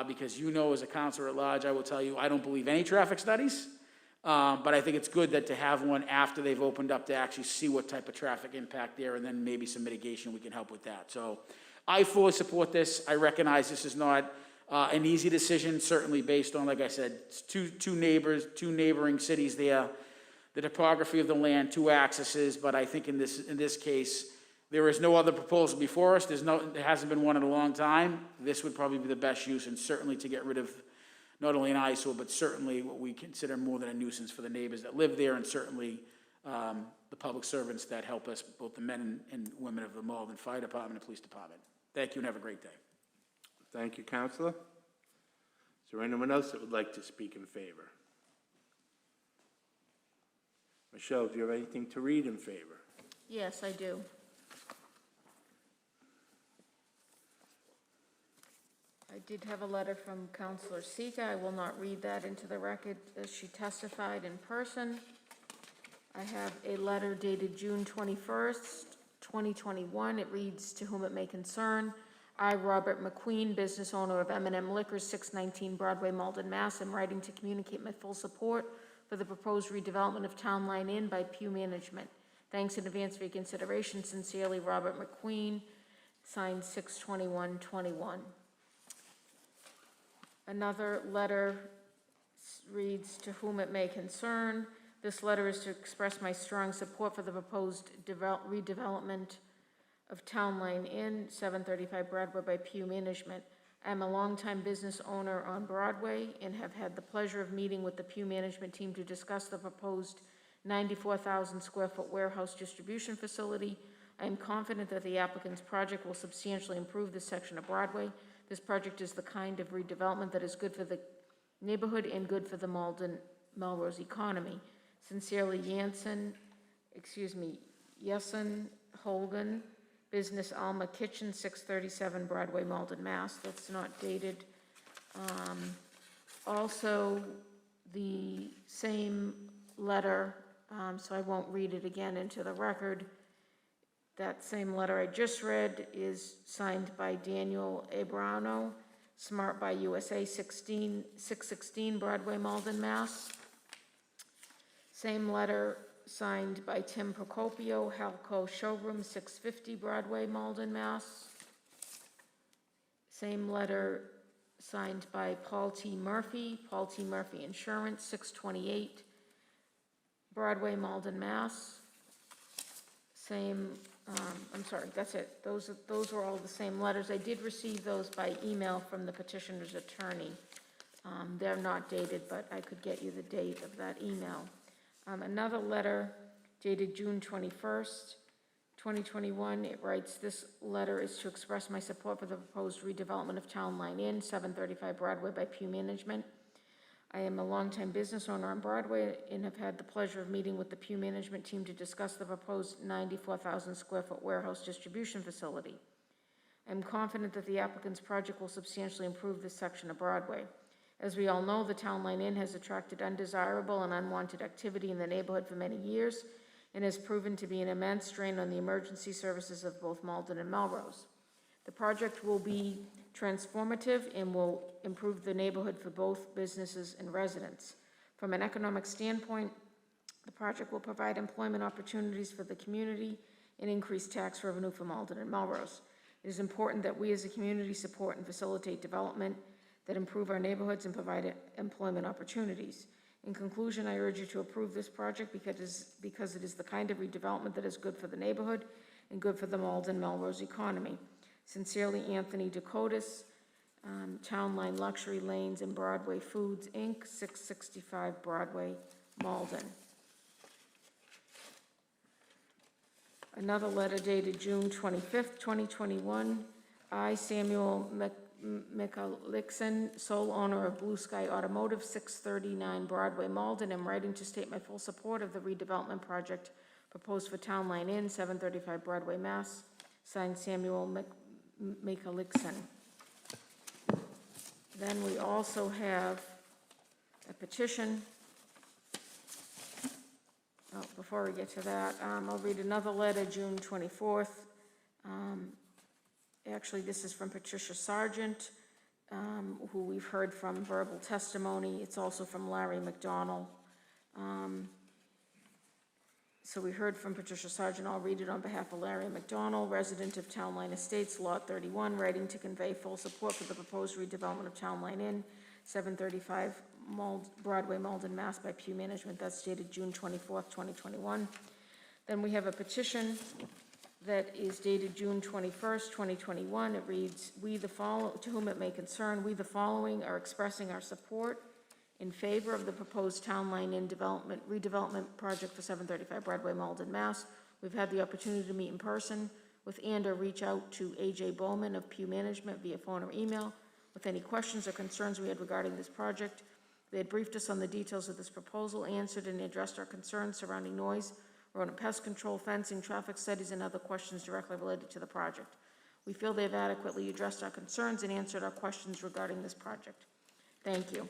Speaker 17: Because you know, as a councilor at large, I will tell you, I don't believe any traffic studies. But I think it's good that to have one after they've opened up to actually see what type of traffic impact there, and then maybe some mitigation, we can help with that. So I fully support this. I recognize this is not an easy decision, certainly based on, like I said, two neighboring cities there, the topography of the land, 2 accesses. But I think in this case, there is no other proposal before us. There hasn't been one in a long time. This would probably be the best use, and certainly to get rid of not only an eyesore, but certainly what we consider more than a nuisance for the neighbors that live there, and certainly the public servants that help us, both the men and women of the Malden Fire Department and Police Department. Thank you, and have a great day.
Speaker 1: Thank you, Counselor. Is there anyone else that would like to speak in favor? Michelle, do you have anything to read in favor?
Speaker 5: Yes, I do. I did have a letter from Counselor Sika. I will not read that into the record as she testified in person. I have a letter dated June 21st, 2021. It reads, "To whom it may concern, I, Robert McQueen, business owner of M&M Liquors, 619 Broadway, Malden, Mass., am writing to communicate my full support for the proposed redevelopment of Town Line Inn by Pew Management. Thanks in advance for your consideration. Sincerely, Robert McQueen." Signed 6/21/21. Another letter reads, "To whom it may concern. This letter is to express my strong support for the proposed redevelopment of Town Line Inn, 735 Broadway by Pew Management. I am a longtime business owner on Broadway and have had the pleasure of meeting with the Pew Management team to discuss the proposed 94,000 square foot warehouse distribution facility. I am confident that the applicant's project will substantially improve this section of Broadway. This project is the kind of redevelopment that is good for the neighborhood and good for the Malden Melrose economy. Sincerely, Yessen Holden, Business Alma Kitchen, 637 Broadway, Malden, Mass." That's not dated. Also, the same letter, so I won't read it again into the record. That same letter I just read is signed by Daniel Abrano, Smart by USA, 616 Broadway, Malden, Mass. Same letter signed by Tim Procopio, Halco Showroom, 650 Broadway, Malden, Mass. Same letter signed by Paul T. Murphy, Paul T. Murphy Insurance, 628 Broadway, Malden, Mass. Same, I'm sorry, that's it. Those were all the same letters. I did receive those by email from the petitioner's attorney. They're not dated, but I could get you the date of that email. Another letter dated June 21st, 2021. It writes, "This letter is to express my support for the proposed redevelopment of Town Line Inn, 735 Broadway by Pew Management. I am a longtime business owner on Broadway and have had the pleasure of meeting with the Pew Management team to discuss the proposed 94,000 square foot warehouse distribution facility. I am confident that the applicant's project will substantially improve this section of Broadway. As we all know, the Town Line Inn has attracted undesirable and unwanted activity in the neighborhood for many years and has proven to be an immense strain on the emergency services of both Malden and Melrose. The project will be transformative and will improve the neighborhood for both businesses and residents. From an economic standpoint, the project will provide employment opportunities for the community and increase tax revenue for Malden and Melrose. It is important that we as a community support and facilitate development that improve our neighborhoods and provide employment opportunities. In conclusion, I urge you to approve this project because it is the kind of redevelopment that is good for the neighborhood and good for the Malden Melrose economy. Sincerely, Anthony Dakotas, Town Line Luxury Lanes and Broadway Foods, Inc., 665 Broadway, Malden." Another letter dated June 25th, 2021. I, Samuel Michalixon, sole owner of Blue Sky Automotive, 639 Broadway, Malden, am writing to state my full support of the redevelopment project proposed for Town Line Inn, 735 Broadway, Mass. Signed, Samuel Michalixon. Then we also have a petition. Before we get to that, I'll read another letter, June 24th. Actually, this is from Patricia Sargent, who we've heard from verbal testimony. It's also from Larry McDonald. So we heard from Patricia Sargent. I'll read it on behalf of Larry McDonald, resident of Town Line Estates, Lot 31, writing to convey full support for the proposed redevelopment of Town Line Inn, 735 Broadway, Malden, Mass. by Pew Management. That's dated June 24th, 2021. Then we have a petition that is dated June 21st, 2021. It reads, to whom it may concern, we the following are expressing our support in favor of the proposed Town Line Inn redevelopment project for 735 Broadway, Malden, Mass. We've had the opportunity to meet in person with and or reach out to A.J. Bowman of Pew Management via phone or email with any questions or concerns we had regarding this project. They had briefed us on the details of this proposal, answered and addressed our concerns surrounding noise, rodent pest control, fencing, traffic studies, and other questions directly related to the project. We feel they've adequately addressed our concerns and answered our questions regarding this project. Thank you.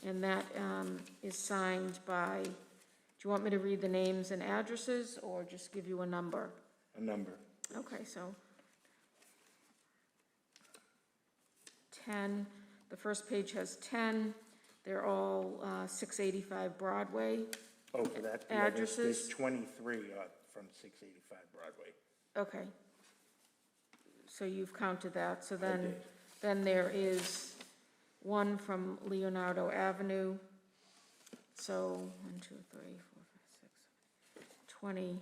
Speaker 5: And that is signed by, do you want me to read the names and addresses or just give you a number?
Speaker 1: A number.
Speaker 5: Okay, so 10, the first page has 10. They're all 685 Broadway.
Speaker 1: Oh, for that, yeah, there's
Speaker 5: Addresses?
Speaker 1: 23 from 685 Broadway.
Speaker 5: Okay. So you've counted that, so
Speaker 1: did.
Speaker 5: then there is one from Leonardo Avenue. So 1, 2, 3, 4, 5, 6, 20.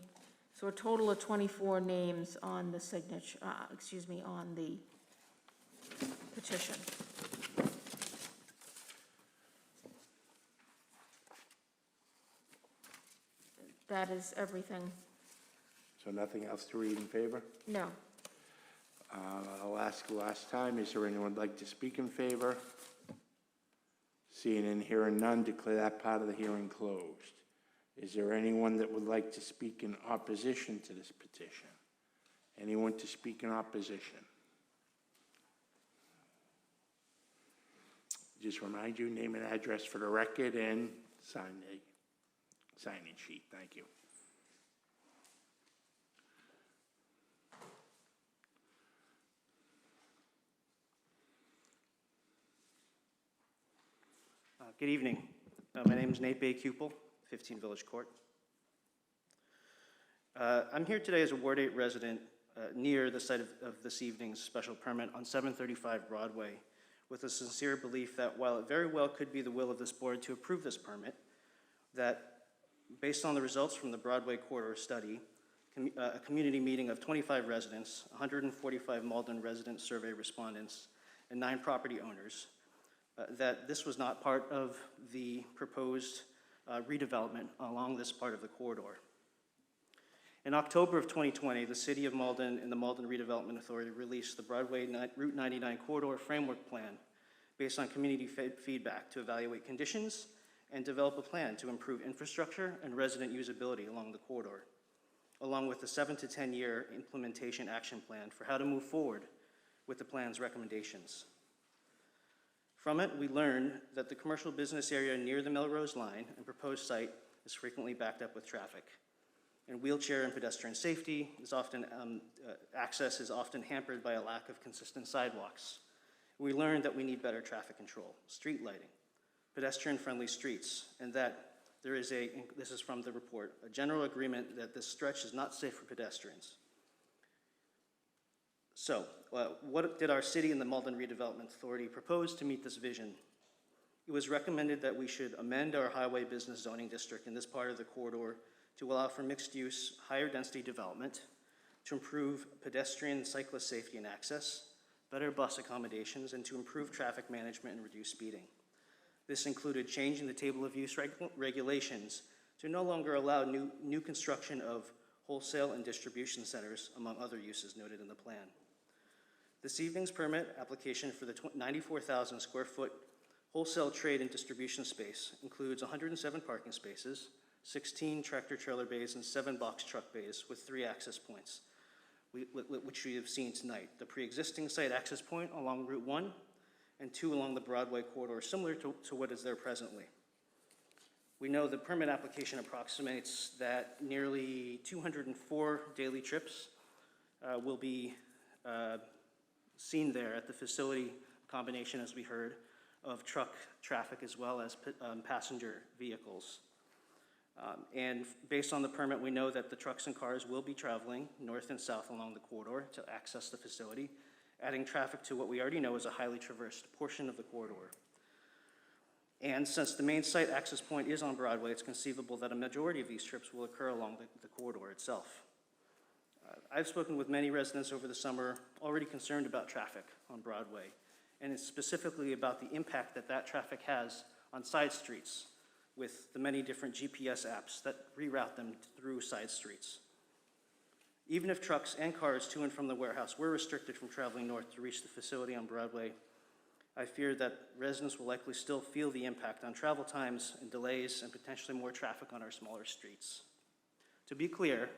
Speaker 5: So a total of 24 names on the signature, on the petition. That is everything.
Speaker 1: So nothing else to read in favor?
Speaker 5: No.
Speaker 1: I'll ask last time, is there anyone who'd like to speak in favor? Seeing and hearing none, declare that part of the hearing closed. Is there anyone that would like to speak in opposition to this petition? Anyone to speak in opposition? Just remind you, name and address for the record and sign the sign-in sheet. Thank you.
Speaker 18: Good evening. My name is Nate Bay Cupel, 15 Village Court. I'm here today as a Ward 8 resident near the site of this evening's special permit on 735 Broadway, with a sincere belief that while it very well could be the will of this board to approve this permit, that based on the results from the Broadway corridor study, a community meeting of 25 residents, 145 Malden resident survey respondents, and 9 property owners, that this was not part of the proposed redevelopment along this part of the corridor. In October of 2020, the City of Malden and the Malden Redevelopment Authority released the Broadway Route 99 Corridor Framework Plan based on community feedback to evaluate conditions and develop a plan to improve infrastructure and resident usability along the corridor, along with a 7 to 10 year implementation action plan for how to move forward with the plan's recommendations. From it, we learned that the commercial business area near the Melrose line and proposed site is frequently backed up with traffic. And wheelchair and pedestrian safety is often, access is often hampered by a lack of consistent sidewalks. We learned that we need better traffic control, street lighting, pedestrian-friendly streets, and that there is this is from the report, a general agreement that this stretch is not safe for pedestrians. So, what did our city and the Malden Redevelopment Authority propose to meet this vision? It was recommended that we should amend our highway business zoning district in this part of the corridor to allow for mixed-use, higher-density development, to improve pedestrian and cyclist safety and access, better bus accommodations, and to improve traffic management and reduce speeding. This included changing the table of use regulations to no longer allow new construction of wholesale and distribution centers, among other uses noted in the plan. This evening's permit application for the 94,000 square foot wholesale trade and distribution space includes 107 parking spaces, 16 tractor trailer bays, and 7 box truck bays with 3 access points, which we have seen tonight. The pre-existing site access point along Route 1 and 2 along the Broadway corridor, similar to what is there presently. We know the permit application approximates that nearly 204 daily trips will be seen there at the facility, combination, as we heard, of truck traffic as well as passenger vehicles. And based on the permit, we know that the trucks and cars will be traveling north and south along the corridor to access the facility, adding traffic to what we already know is a highly traversed portion of the corridor. And since the main site access point is on Broadway, it's conceivable that a majority of these trips will occur along the corridor itself. I've spoken with many residents over the summer already concerned about traffic on Broadway, and it's specifically about the impact that that traffic has on side streets with the many different GPS apps that reroute them through side streets. Even if trucks and cars to and from the warehouse were restricted from traveling north to reach the facility on Broadway, I fear that residents will likely still feel the impact on travel times and delays and potentially more traffic on our smaller streets. To be clear,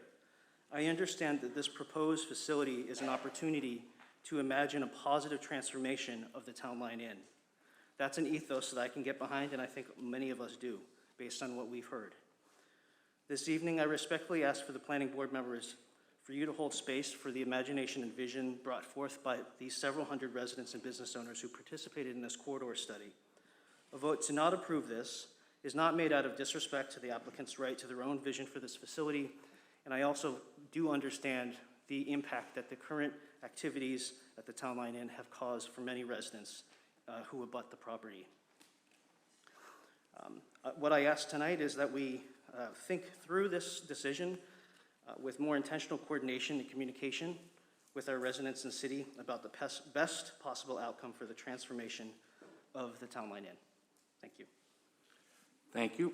Speaker 18: I understand that this proposed facility is an opportunity to imagine a positive transformation of the Town Line Inn. That's an ethos that I can get behind, and I think many of us do, based on what we've heard. This evening, I respectfully ask for the planning board members for you to hold space for the imagination and vision brought forth by these several hundred residents and business owners who participated in this corridor study. A vote to not approve this is not made out of disrespect to the applicant's right to their own vision for this facility, and I also do understand the impact that the current activities at the Town Line Inn have caused for many residents who abut the property. What I ask tonight is that we think through this decision with more intentional coordination and communication with our residents and city about the best possible outcome for the transformation of the Town Line Inn. Thank you.
Speaker 1: Thank you.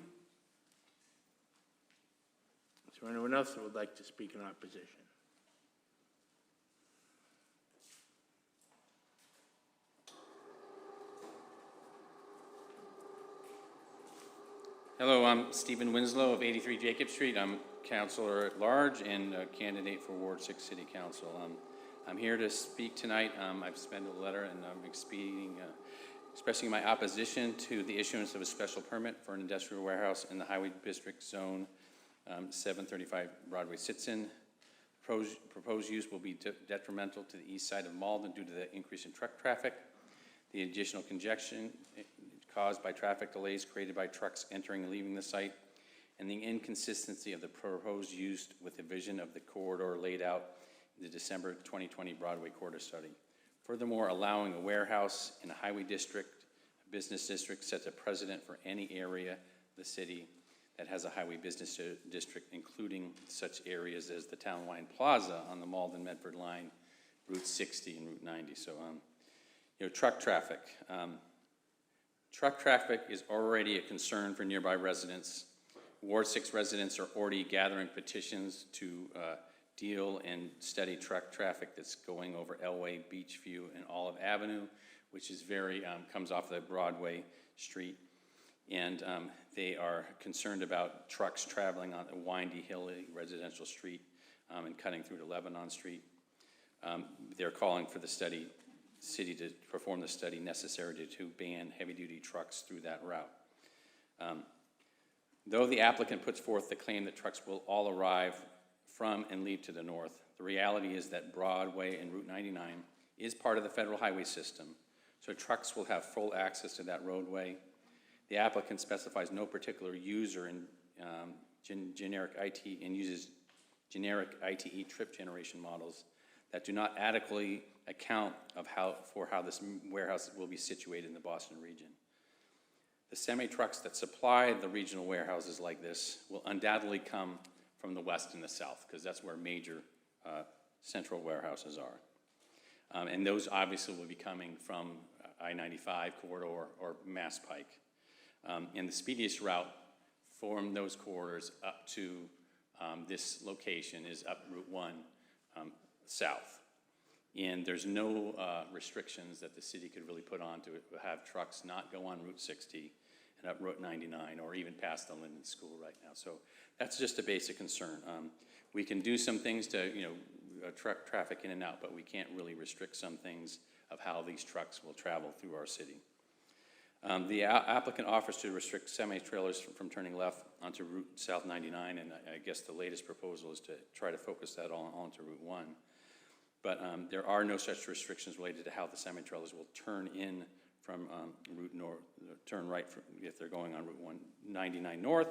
Speaker 1: Is there anyone else that would like to speak in opposition?
Speaker 19: Hello, I'm Stephen Winslow of 83 Jacob Street. I'm Councilor at Large and a candidate for Ward 6 City Council. I'm here to speak tonight. I've sent a letter and I'm expressing my opposition to the issuance of a special permit for an industrial warehouse in the Highway District Zone 735 Broadway sits in. Proposed use will be detrimental to the east side of Malden due to the increase in truck traffic, the additional congestion caused by traffic delays created by trucks entering and leaving the site, and the inconsistency of the proposed use with the vision of the corridor laid out in the December 2020 Broadway corridor study. Furthermore, allowing a warehouse in a highway district, a business district, sets a precedent for any area of the city that has a highway business district, including such areas as the Town Line Plaza on the Malden-Medford line, Route 60 and Route 90. So, truck traffic. Truck traffic is already a concern for nearby residents. Ward 6 residents are already gathering petitions to deal and study truck traffic that's going over Elway, Beachview, and Olive Avenue, which is comes off the Broadway street. And they are concerned about trucks traveling on a windy, hilly residential street and cutting through to Lebanon Street. They're calling for the city to perform the study necessary to ban heavy-duty trucks through that route. Though the applicant puts forth the claim that trucks will all arrive from and leave to the north, the reality is that Broadway and Route 99 is part of the federal highway system, so trucks will have full access to that roadway. The applicant specifies no particular user in generic IT and uses generic ITE trip generation models that do not adequately account for how this warehouse will be situated in the Boston region. The semi-trucks that supply the regional warehouses like this will undoubtedly come from the west and the south, because that's where major central warehouses are. And those obviously will be coming from I-95 corridor or Mass Pike. And the speediest route from those corridors up to this location is up Route 1 south. And there's no restrictions that the city could really put on to have trucks not go on Route 60 and up Route 99 or even past the Linden School right now. So that's just a basic concern. We can do some things to, truck traffic in and out, but we can't really restrict some things of how these trucks will travel through our city. The applicant offers to restrict semi-trailers from turning left onto Route South 99, and I guess the latest proposal is to try to focus that onto Route 1. But there are no such restrictions related to how the semi-trailers will turn in from Route North, turn right if they're going on Route 199 North.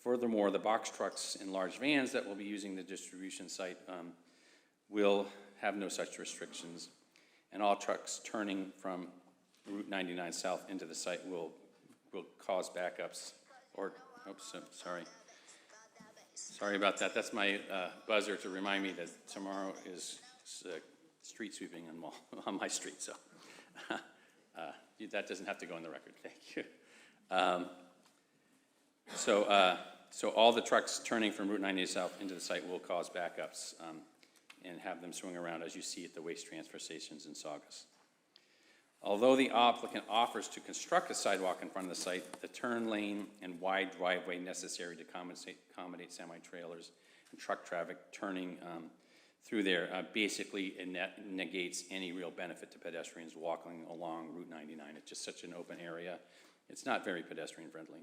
Speaker 19: Furthermore, the box trucks and large vans that will be using the distribution site will have no such restrictions. And all trucks turning from Route 99 south into the site will cause backups or, oops, sorry. Sorry about that. That's my buzzer to remind me that tomorrow is street sweeping on my street, so that doesn't have to go in the record. Thank you. So all the trucks turning from Route 98 south into the site will cause backups and have them swing around as you see at the waste transfer stations in Saugus. Although the applicant offers to construct a sidewalk in front of the site, the turn lane and wide driveway necessary to accommodate semi-trailers and truck traffic turning through there, basically it negates any real benefit to pedestrians walking along Route 99. It's just such an open area. It's not very pedestrian friendly.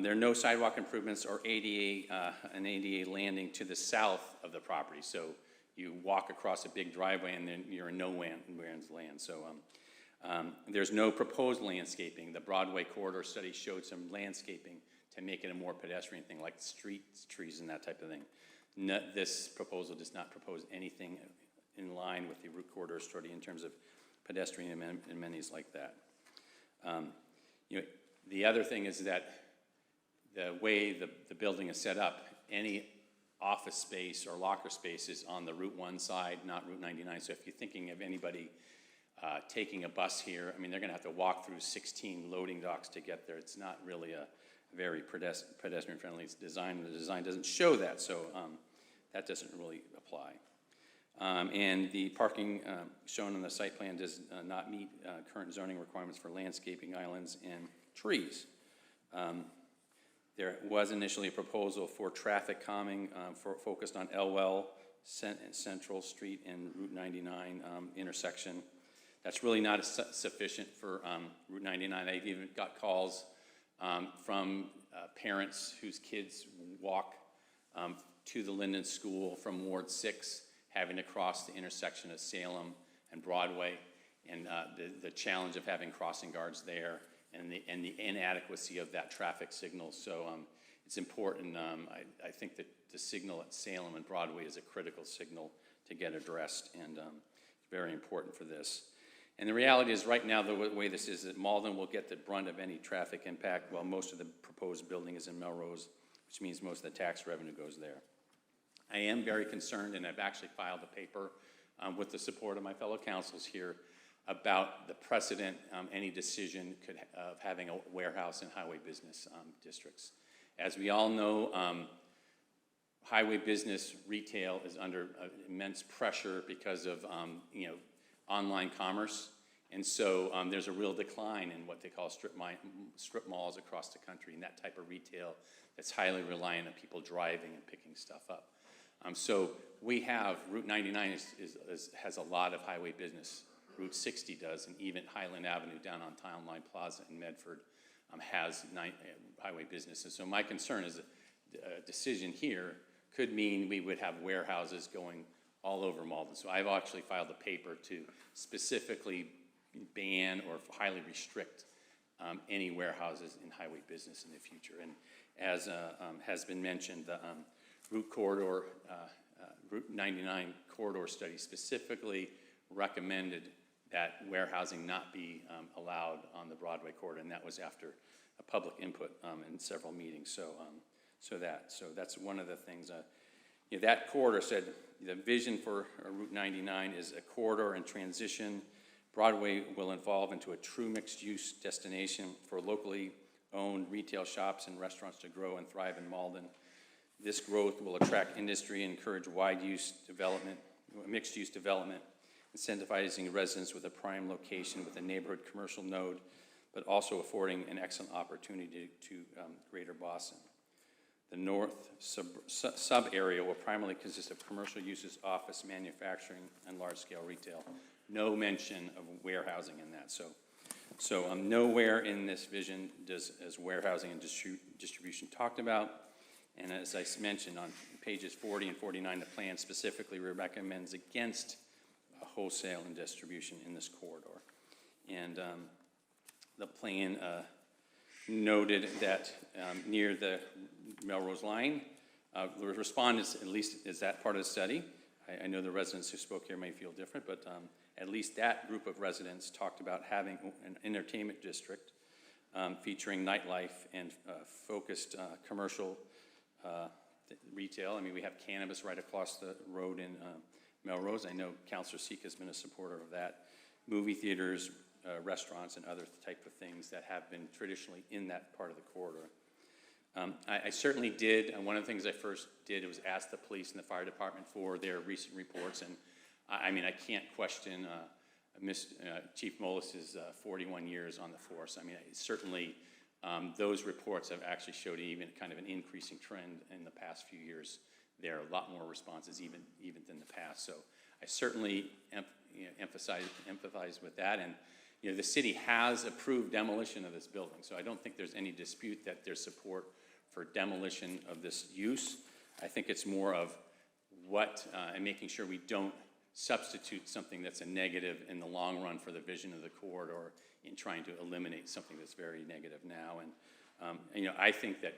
Speaker 19: There are no sidewalk improvements or an ADA landing to the south of the property. So you walk across a big driveway and then you're in no man's land. So there's no proposed landscaping. The Broadway corridor study showed some landscaping to make it a more pedestrian thing, like streets, trees, and that type of thing. This proposal does not propose anything in line with the route corridor study in terms of pedestrian amenities like that. The other thing is that the way the building is set up, any office space or locker space is on the Route 1 side, not Route 99. So if you're thinking of anybody taking a bus here, I mean, they're gonna have to walk through 16 loading docks to get there. It's not really a very pedestrian-friendly design. The design doesn't show that, so that doesn't really apply. And the parking shown on the site plan does not meet current zoning requirements for landscaping, islands, and trees. There was initially a proposal for traffic calming focused on Elwell, Central Street, and Route 99 intersection. That's really not sufficient for Route 99. I've even got calls from parents whose kids walk to the Linden School from Ward 6, having to cross the intersection of Salem and Broadway, and the challenge of having crossing guards there, and the inadequacy of that traffic signal. So it's important. I think that the signal at Salem and Broadway is a critical signal to get addressed, and very important for this. And the reality is, right now, the way this is, that Malden will get the brunt of any traffic impact, while most of the proposed building is in Melrose, which means most of the tax revenue goes there. I am very concerned, and I've actually filed a paper with the support of my fellow councils here about the precedent any decision could of having a warehouse in highway business districts. As we all know, highway business retail is under immense pressure because of online commerce, and so there's a real decline in what they call strip malls across the country, and that type of retail that's highly reliant on people driving and picking stuff up. So we have Route 99 has a lot of highway business. Route 60 does, and even Highland Avenue down on Town Line Plaza in Medford has highway businesses. So my concern is a decision here could mean we would have warehouses going all over Malden. So I've actually filed a paper to specifically ban or highly restrict any warehouses in highway business in the future. And as has been mentioned, the Route 99 corridor study specifically recommended that warehousing not be allowed on the Broadway corridor, and that was after a public input in several meetings. So that's one of the things. That corridor said the vision for Route 99 is a corridor in transition. Broadway will evolve into a true mixed-use destination for locally owned retail shops and restaurants to grow and thrive in Malden. This growth will attract industry and encourage wide-use development, mixed-use development, incentivizing residents with a prime location with a neighborhood commercial node, but also affording an excellent opportunity to Greater Boston. The north sub-area will primarily consist of commercial uses, office, manufacturing, and large-scale retail. No mention of warehousing in that. So nowhere in this vision is warehousing and distribution talked about. And as I mentioned, on pages 40 and 49, the plan specifically recommends against wholesale and distribution in this corridor. And the plan noted that near the Melrose line, the respondents, at least is that part of the study. I know the residents who spoke here may feel different, but at least that group of residents talked about having an entertainment district featuring nightlife and focused commercial retail. I mean, we have cannabis right across the road in Melrose. I know Councilor Seek has been a supporter of that. Movie theaters, restaurants, and other type of things that have been traditionally in that part of the corridor. I certainly did, and one of the things I first did was ask the police and the fire department for their recent reports, and I mean, I can't question Chief Molis's 41 years on the force. I mean, certainly those reports have actually showed even kind of an increasing trend in the past few years there, a lot more responses even than the past. So I certainly empathize with that. And the city has approved demolition of this building, so I don't think there's any dispute that there's support for demolition of this use. I think it's more of and making sure we don't substitute something that's a negative in the long run for the vision of the corridor in trying to eliminate something that's very negative now. And I think that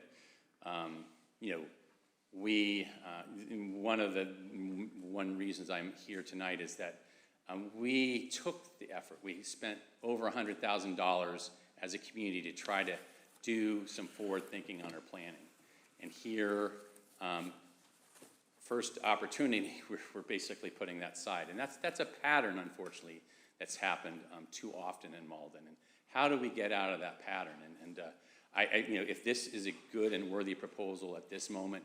Speaker 19: one reasons I'm here tonight is that we took the effort. We spent over $100,000 as a community to try to do some forward thinking on our planning. And here, first opportunity, we're basically putting that aside. And that's a pattern, unfortunately, that's happened too often in Malden. And how do we get out of that pattern? And if this is a good and worthy proposal at this moment,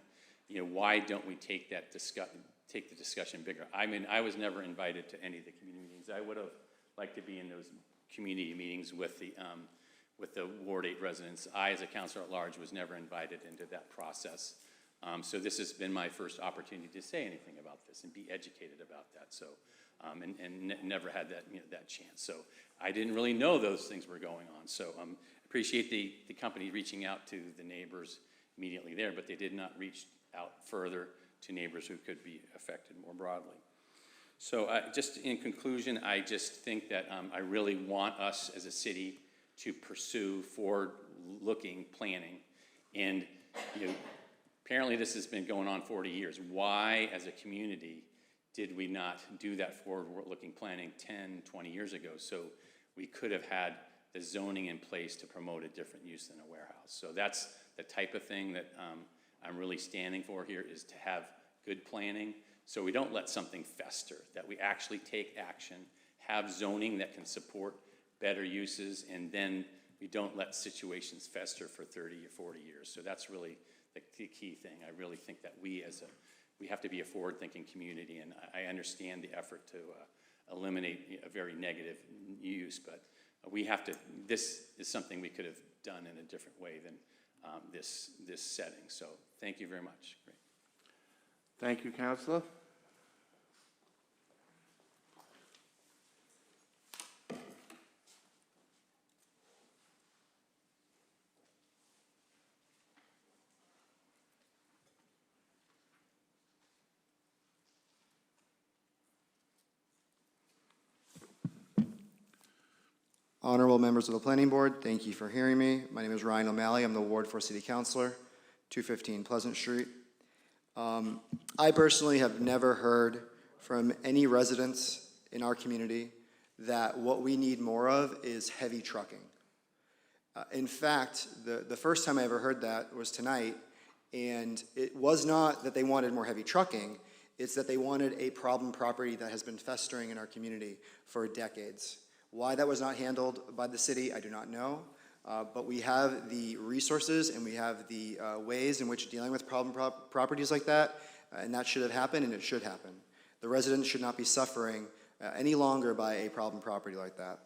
Speaker 19: why don't we take the discussion bigger? I mean, I was never invited to any of the community meetings. I would have liked to be in those community meetings with the Ward 8 residents. I, as a counselor at large, was never invited into that process. So this has been my first opportunity to say anything about this and be educated about that. So, never had that chance. So I didn't really know those things were going on. So appreciate the company reaching out to the neighbors immediately there, but they did not reach out further to neighbors who could be affected more broadly. So just in conclusion, I just think that I really want us as a city to pursue forward-looking planning. And apparently this has been going on 40 years. Why, as a community, did we not do that forward-looking planning 10, 20 years ago? So we could have had the zoning in place to promote a different use than a warehouse. So that's the type of thing that I'm really standing for here, is to have good planning so we don't let something fester, that we actually take action, have zoning that can support better uses, and then we don't let situations fester for 30 or 40 years. So that's really the key thing. I really think that we have to be a forward-thinking community, and I understand the effort to eliminate a very negative use, but this is something we could have done in a different way than this setting. So thank you very much. Great.
Speaker 1: Thank you, Councilor.
Speaker 20: Honorable members of the Planning Board, thank you for hearing me. My name is Ryan O'Malley. I'm the Ward 4 City Councilor, 215 Pleasant Street. I personally have never heard from any residents in our community that what we need more of is heavy trucking. In fact, the first time I ever heard that was tonight, and it was not that they wanted more heavy trucking, it's that they wanted a problem property that has been festering in our community for decades. Why that was not handled by the city, I do not know, but we have the resources and we have the ways in which dealing with problem properties like that, and that should have happened, and it should happen. The residents should not be suffering any longer by a problem property like that.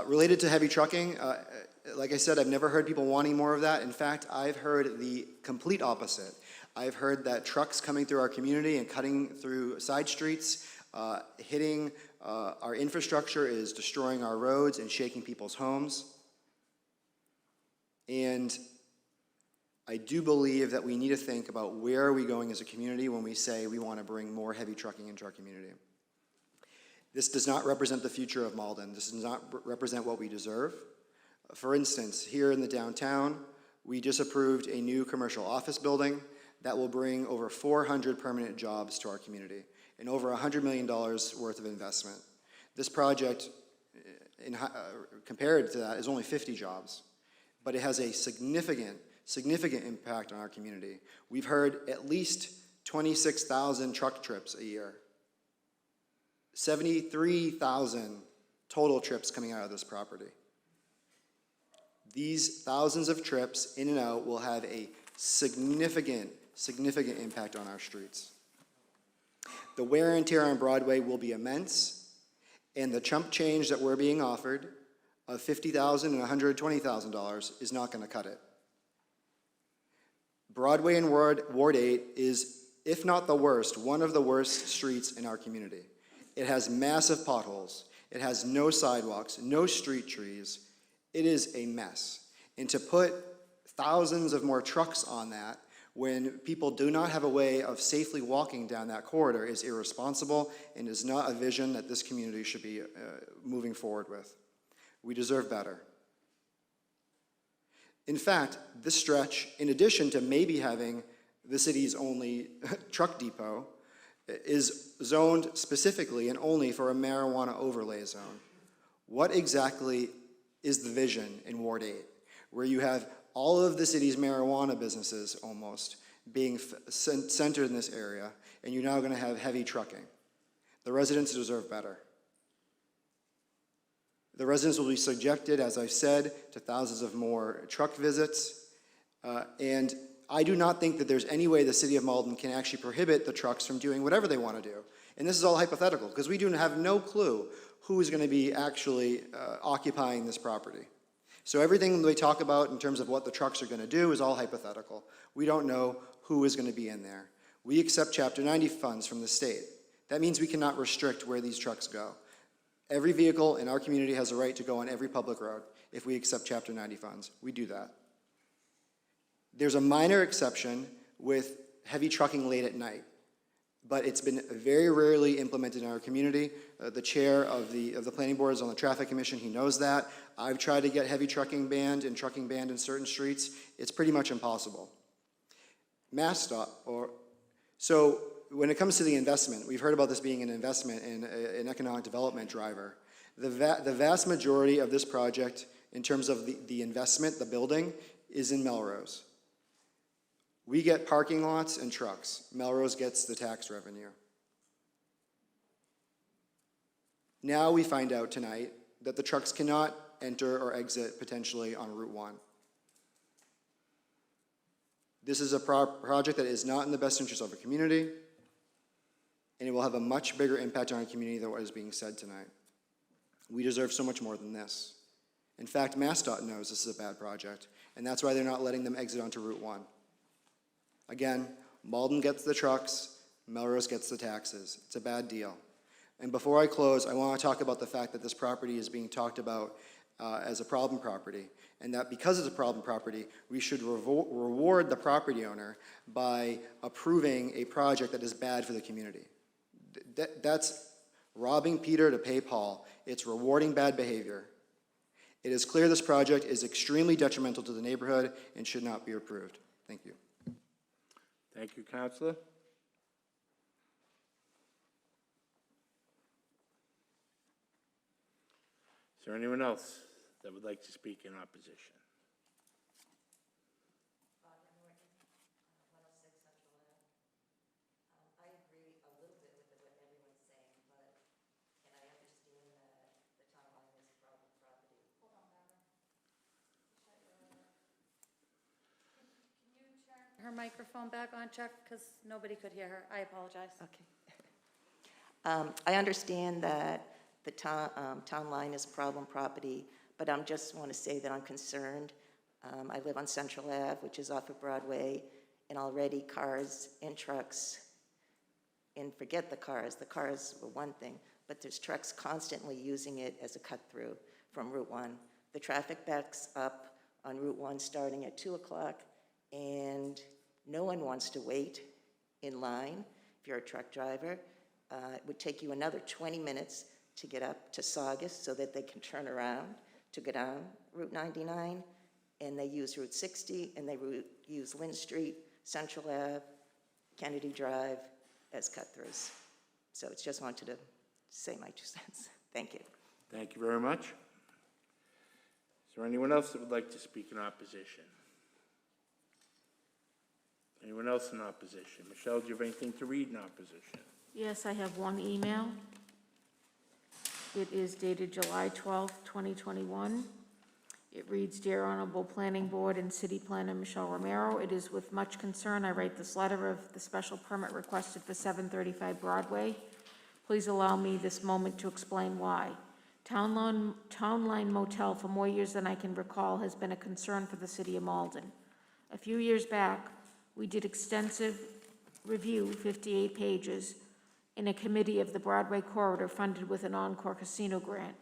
Speaker 20: Related to heavy trucking, like I said, I've never heard people wanting more of that. In fact, I've heard the complete opposite. I've heard that trucks coming through our community and cutting through side streets, hitting our infrastructure, is destroying our roads and shaking people's homes. And I do believe that we need to think about where are we going as a community when we say we want to bring more heavy trucking into our community. This does not represent the future of Malden. This does not represent what we deserve. For instance, here in the downtown, we just approved a new commercial office building that will bring over 400 permanent jobs to our community and over $100 million worth of investment. This project, compared to that, is only 50 jobs, but it has a significant impact on our community. We've heard at least 26,000 truck trips a year, 73,000 total trips coming out of this property. These thousands of trips in and out will have a significant impact on our streets. The wear and tear on Broadway will be immense, and the chump change that we're being offered of $50,000 and $120,000 is not going to cut it. Broadway in Ward 8 is, if not the worst, one of the worst streets in our community. It has massive potholes. It has no sidewalks, no street trees. It is a mess. And to put thousands of more trucks on that when people do not have a way of safely walking down that corridor is irresponsible and is not a vision that this community should be moving forward with. We deserve better. In fact, this stretch, in addition to maybe having the city's only truck depot, is zoned specifically and only for a marijuana overlay zone. What exactly is the vision in Ward 8, where you have all of the city's marijuana businesses almost being centered in this area, and you're now going to have heavy trucking? The residents deserve better. The residents will be subjected, as I've said, to thousands of more truck visits, and I do not think that there's any way the city of Malden can actually prohibit the trucks from doing whatever they want to do. And this is all hypothetical, because we do have no clue who is going to be actually occupying this property. So everything they talk about in terms of what the trucks are going to do is all hypothetical. We don't know who is going to be in there. We accept Chapter 90 funds from the state. That means we cannot restrict where these trucks go. Every vehicle in our community has a right to go on every public road if we accept Chapter 90 funds. We do that. There's a minor exception with heavy trucking late at night, but it's been very rarely implemented in our community. The chair of the planning board is on the traffic commission. He knows that. I've tried to get heavy trucking banned and trucking banned in certain streets. It's pretty much impossible. MassDOT, so when it comes to the investment, we've heard about this being an investment in an economic development driver. The vast majority of this project, in terms of the investment, the building, is in Melrose. We get parking lots and trucks. Melrose gets the tax revenue. Now we find out tonight that the trucks cannot enter or exit potentially on Route 1. This is a project that is not in the best interest of our community, and it will have a much bigger impact on our community than what is being said tonight. We deserve so much more than this. In fact, MassDOT knows this is a bad project, and that's why they're not letting them exit onto Route 1. Again, Malden gets the trucks, Melrose gets the taxes. It's a bad deal. And before I close, I want to talk about the fact that this property is being talked about as a problem property, and that because it's a problem property, we should reward the property owner by approving a project that is bad for the community. That's robbing Peter to pay Paul. It's rewarding bad behavior. It is clear this project is extremely detrimental to the neighborhood and should not be approved. Thank you.
Speaker 1: Thank you, Counselor. Is there anyone else that would like to speak in opposition?
Speaker 21: Her microphone back on, Chuck, because nobody could hear her. I apologize.
Speaker 22: Okay. I understand that the town line is problem property, but I just want to say that I'm concerned. I live on Central Ave, which is off of Broadway, and already cars and trucks, and forget the cars were one thing, but there's trucks constantly using it as a cut-through from Route 1. The traffic backs up on Route 1 starting at 2 o'clock, and no one wants to wait in line if you're a truck driver. It would take you another 20 minutes to get up to Saugus so that they can turn around to go down Route 99, and they use Route 60, and they use Lynn Street, Central Ave, Kennedy Drive as cut-throughs. So it's just wanted to say my 2 cents. Thank you.
Speaker 1: Thank you very much. Is there anyone else that would like to speak in opposition? Anyone else in opposition? Michelle, do you have anything to read in opposition?
Speaker 5: Yes, I have one email. It is dated July 12th, 2021. It reads, Dear Honorable Planning Board and City Planner Michelle Romero, it is with much concern I write this letter of the special permit requested for 735 Broadway. Please allow me this moment to explain why. Town Line Motel for more years than I can recall has been a concern for the city of Malden. A few years back, We did extensive review, 58 pages, in a committee of the Broadway corridor funded with an Encore Casino grant.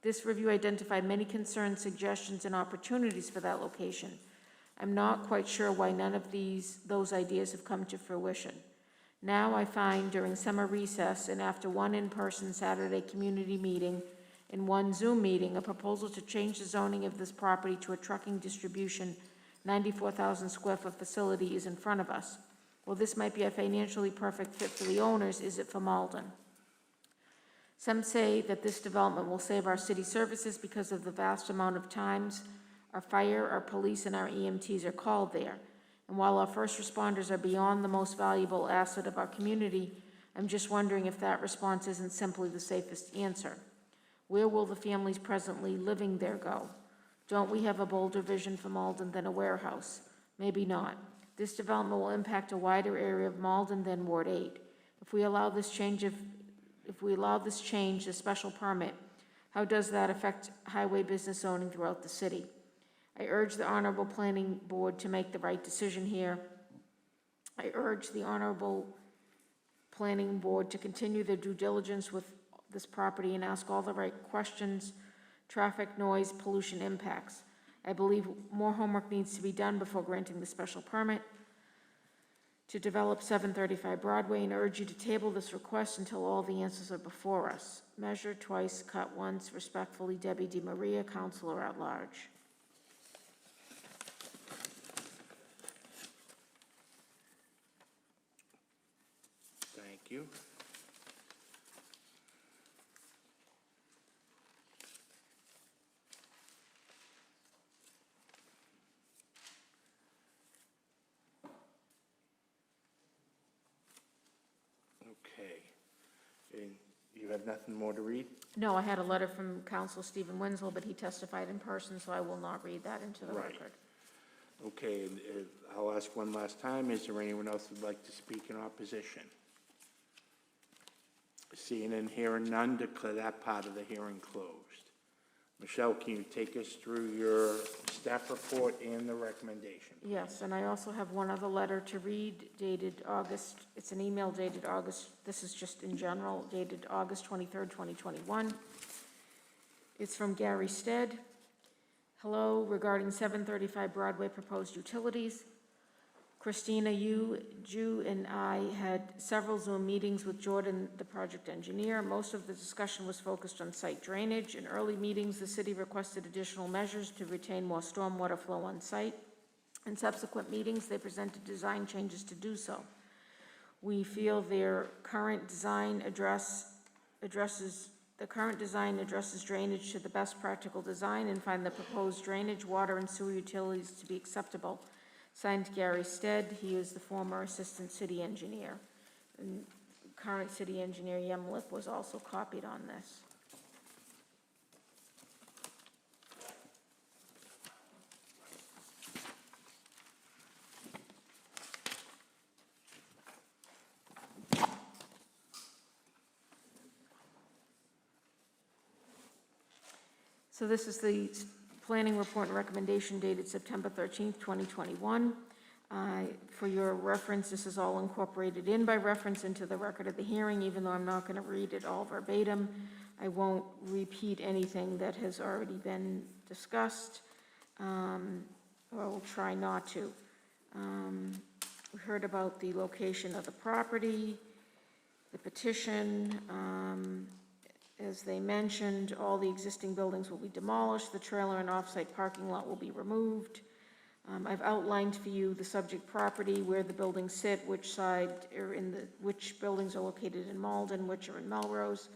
Speaker 5: This review identified many concerns, suggestions, and opportunities for that location. I'm not quite sure why none of those ideas have come to fruition. Now I find during summer recess and after one in-person Saturday community meeting and one Zoom meeting, a proposal to change the zoning of this property to a trucking distribution 94,000 square foot facility is in front of us. Well, this might be a financially perfect fit for the owners. Is it for Malden? Some say that this development will save our city services because of the vast amount of times our fire, our police, and our EMTs are called there. And while our first responders are beyond the most valuable asset of our community, I'm just wondering if that response isn't simply the safest answer. Where will the families presently living there go? Don't we have a bolder vision for Malden than a warehouse? Maybe not. This development will impact a wider area of Malden than Ward 8. If we allow this change, the special permit, how does that affect highway business zoning throughout the city? I urge the Honorable Planning Board to make the right decision here. I urge the Honorable Planning Board to continue their due diligence with this property and ask all the right questions, traffic, noise, pollution impacts. I believe more homework needs to be done before granting the special permit to develop 735 Broadway, and urge you to table this request until all the answers are before us. Measure twice, cut once. Respectfully, Debbie DiMaria, Counselor at Large.
Speaker 1: Thank you. Okay. And you have nothing more to read?
Speaker 5: No, I had a letter from Counsel Stephen Winslow, but he testified in person, so I will not read that into the
Speaker 1: Right.
Speaker 5: record.
Speaker 1: Okay, and I'll ask one last time, is there anyone else who'd like to speak in opposition? Seeing and hearing none, declare that part of the hearing closed. Michelle, can you take us through your staff report and the recommendation?
Speaker 5: Yes, and I also have one other letter to read dated August, it's an email dated August, this is just in general, dated August 23rd, 2021. It's from Gary Stead. Hello, regarding 735 Broadway proposed utilities. Christina, you and I had several Zoom meetings with Jordan, the project engineer. Most of the discussion was focused on site drainage. In early meetings, the city requested additional measures to retain more stormwater flow on site. In subsequent meetings, they presented design changes to do so. We feel their current design addresses drainage to the best practical design and find the proposed drainage, water, and sewer utilities to be acceptable. Signed, Gary Stead. He is the former assistant city engineer. And current city engineer Yem Lip was also copied on this. So this is the planning report and recommendation dated September 13th, 2021. For your reference, this is all incorporated in by reference into the record of the hearing, even though I'm not going to read it all verbatim. I won't repeat anything that has already been discussed, or I'll try not to. We heard about the location of the property, the petition. As they mentioned, all the existing buildings will be demolished. The trailer and off-site parking lot will be removed. I've outlined for you the subject property, where the buildings sit, which buildings are located in Malden, which are in Melrose.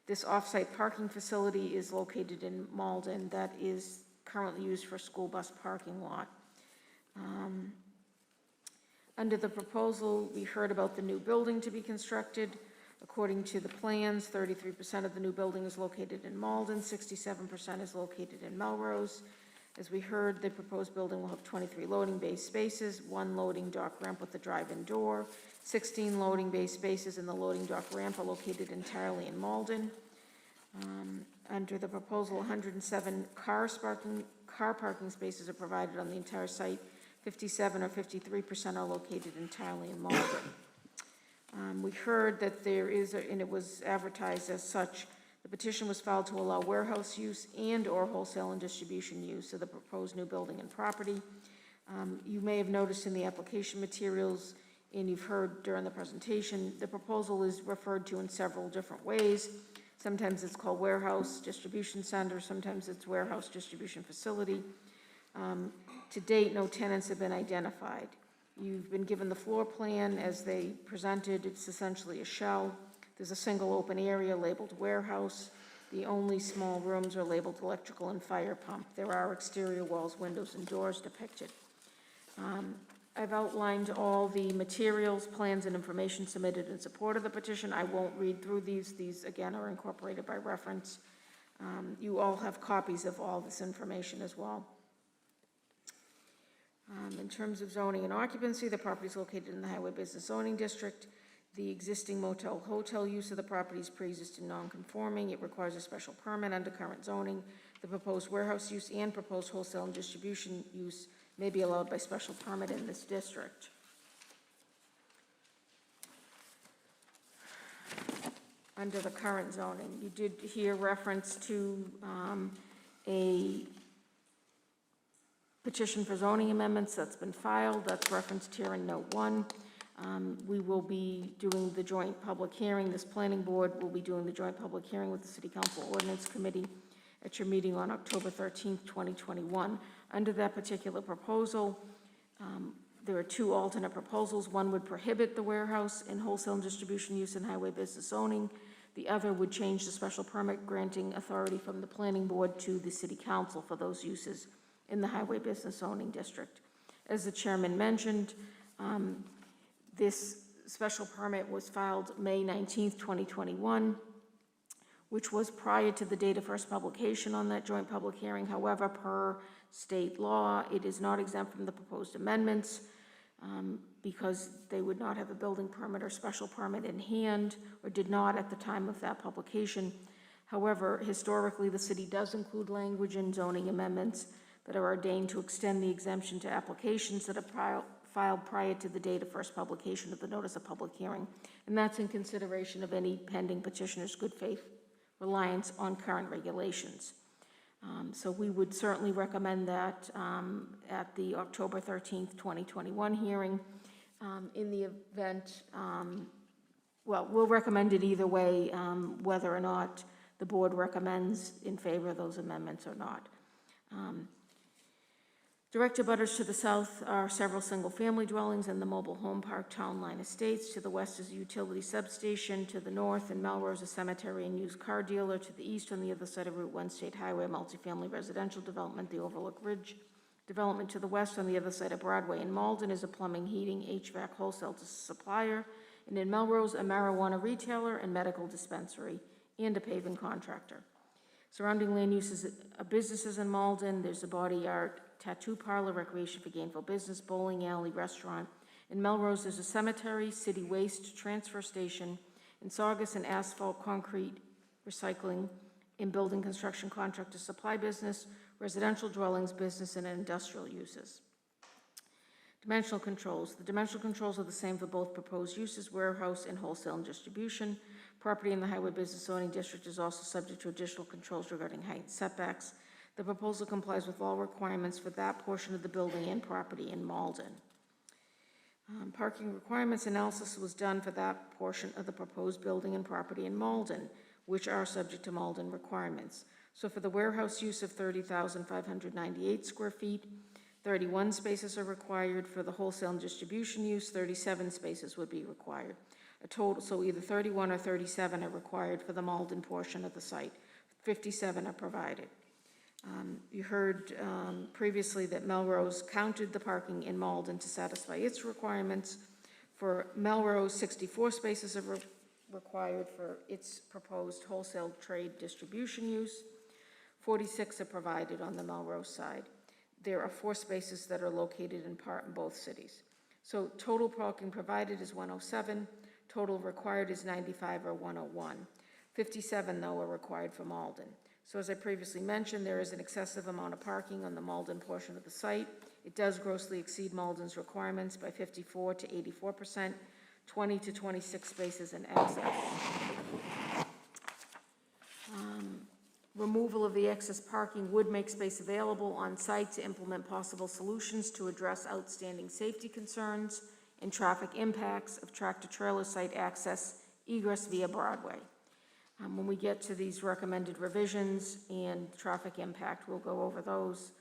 Speaker 5: This off-site parking facility is located in Malden. That is currently used for a school bus parking lot. Under the proposal, we heard about the new building to be constructed. According to the plans, 33% of the new building is located in Malden, 67% is located in Melrose. As we heard, the proposed building will have 23 loading bay spaces, 1 loading dock ramp with a drive-in door, 16 loading bay spaces, and the loading dock ramp are located entirely in Malden. Under the proposal, 107 car parking spaces are provided on the entire site, 57 or 53% are located entirely in Malden. We heard that there is, and it was advertised as such, the petition was filed to allow warehouse use and/or wholesale and distribution use of the proposed new building and property. You may have noticed in the application materials, and you've heard during the presentation, the proposal is referred to in several different ways. Sometimes it's called warehouse distribution center, sometimes it's warehouse distribution facility. To date, no tenants have been identified. You've been given the floor plan as they presented. It's essentially a shell. There's a single open area labeled warehouse. The only small rooms are labeled electrical and fire pump. There are exterior walls, windows, and doors depicted. I've outlined all the materials, plans, and information submitted in support of the petition. I won't read through these. These, again, are incorporated by reference. You all have copies of all this information as well. In terms of zoning and occupancy, the property is located in the Highway Business Zoning District. The existing motel hotel use of the property is pre-existing non-conforming. It requires a special permit under current zoning. The proposed warehouse use and proposed wholesale and distribution use may be allowed by special permit in this district. Under the current zoning, you did hear reference to a petition for zoning amendments that's been filed. That's referenced here in note 1. We will be doing the joint public hearing. This planning board will be doing the joint public hearing with the City Council Ordinance Committee at your meeting on October 13th, 2021. Under that particular proposal, there are 2 alternate proposals. One would prohibit the warehouse and wholesale and distribution use in highway business zoning. The other would change the special permit granting authority from the planning board to the City Council for those uses in the highway business zoning district. As the chairman mentioned, this special permit was filed May 19th, 2021, which was prior to the date of first publication on that joint public hearing. However, per state law, it is not exempt from the proposed amendments because they would not have a building permit or special permit in hand, or did not at the time of that publication. However, historically, the city does include language in zoning amendments that are ordained to extend the exemption to applications that are filed prior to the date of first publication of the notice of public hearing. And that's in consideration of any pending petitioner's good faith reliance on current regulations. So we would certainly recommend that at the October 13th, 2021 hearing. In the event, well, we'll recommend it either way, whether or not the board recommends in favor of those amendments or not. Direct abutters to the south are several single-family dwellings and the mobile home park Town Line Estates. To the west is a utility substation. To the north in Melrose, a cemetery and used car dealer. To the east, on the other side of Route 1 State Highway, a multifamily residential development, the Overlook Ridge development. To the west, on the other side of Broadway in Malden, is a plumbing, heating, HVAC wholesale supplier. And in Melrose, a marijuana retailer and medical dispensary, and a paving contractor. Surrounding land uses are businesses in Malden. There's a body art, tattoo parlor, recreation for gainful business, bowling alley, restaurant. In Melrose, there's a cemetery, city waste transfer station. In Saugus, an asphalt, concrete, recycling, and building construction contractor supply business, residential dwellings business, and industrial uses. Dimensional controls. The dimensional controls are the same for both proposed uses, warehouse and wholesale and distribution. Property in the highway business zoning district is also subject to additional controls regarding height and setbacks. The proposal complies with all requirements for that portion of the building and property in Malden. Parking requirements analysis was done for that portion of the proposed building and property in Malden, which are subject to Malden requirements. So for the warehouse use of 30,598 square feet, 31 spaces are required. For the wholesale and distribution use, 37 spaces would be required. A total, so either 31 or 37 are required for the Malden portion of the site. 57 are provided. You heard previously that Melrose counted the parking in Malden to satisfy its requirements. For Melrose, 64 spaces are required for its proposed wholesale trade distribution use. 46 are provided on the Melrose side. There are 4 spaces that are located in part in both cities. So total parking provided is 107. Total required is 95 or 101. 57, though, are required for Malden. So as I previously mentioned, there is an excessive amount of parking on the Malden portion of the site. It does grossly exceed Malden's requirements by 54 to 84%, 20 to 26 spaces in excess. Removal of the excess parking would make space available on site to implement possible solutions to address outstanding safety concerns and traffic impacts of tractor-trailer site access egress via Broadway. When we get to these recommended revisions and traffic impact, we'll go over those.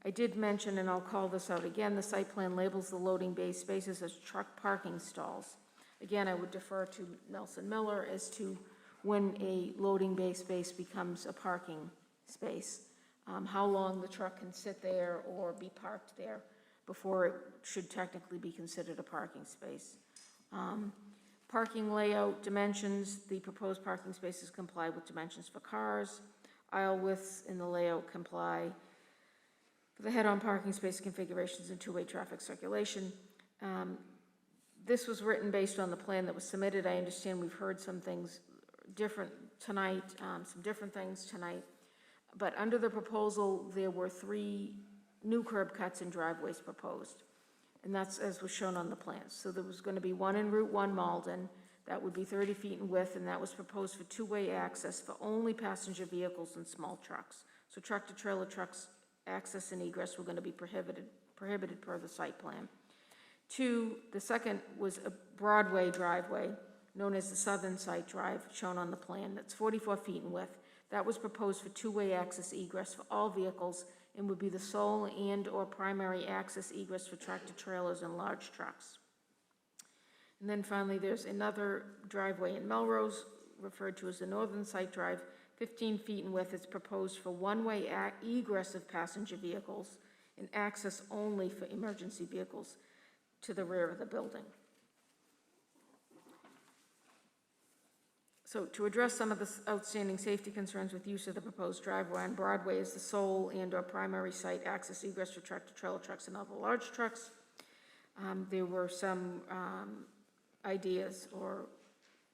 Speaker 5: I did mention, and I'll call this out again, the site plan labels the loading bay spaces as truck parking stalls. Again, I would defer to Nelson Miller as to when a loading bay space becomes a parking space, how long the truck can sit there or be parked there before it should technically be considered a parking space. Parking layout dimensions, the proposed parking spaces comply with dimensions for cars. Aisle widths in the layout comply for the head-on parking space configurations and two-way traffic circulation. This was written based on the plan that was submitted. I understand we've heard some things different tonight, some different things tonight. But under the proposal, there were 3 new curb cuts and driveways proposed. And that's as was shown on the plans. So there was going to be one in Route 1 Malden, that would be 30 feet in width, and that was proposed for two-way access for only passenger vehicles and small trucks. So tractor-trailer trucks access and egress were going to be prohibited per the site plan. 2, the second was a Broadway driveway, known as the Southern Site Drive, shown on the plan. That's 44 feet in width. That was proposed for two-way access egress for all vehicles and would be the sole and/or primary access egress for tractor-trailers and large trucks. And then finally, there's another driveway in Melrose, referred to as the Northern Site Drive, 15 feet in width. It's proposed for one-way egress of passenger vehicles and access only for emergency vehicles to the rear of the building. So to address some of the outstanding safety concerns with use of the proposed driveway on Broadway as the sole and/or primary site access egress for tractor-trailer trucks and other large trucks, there were some ideas or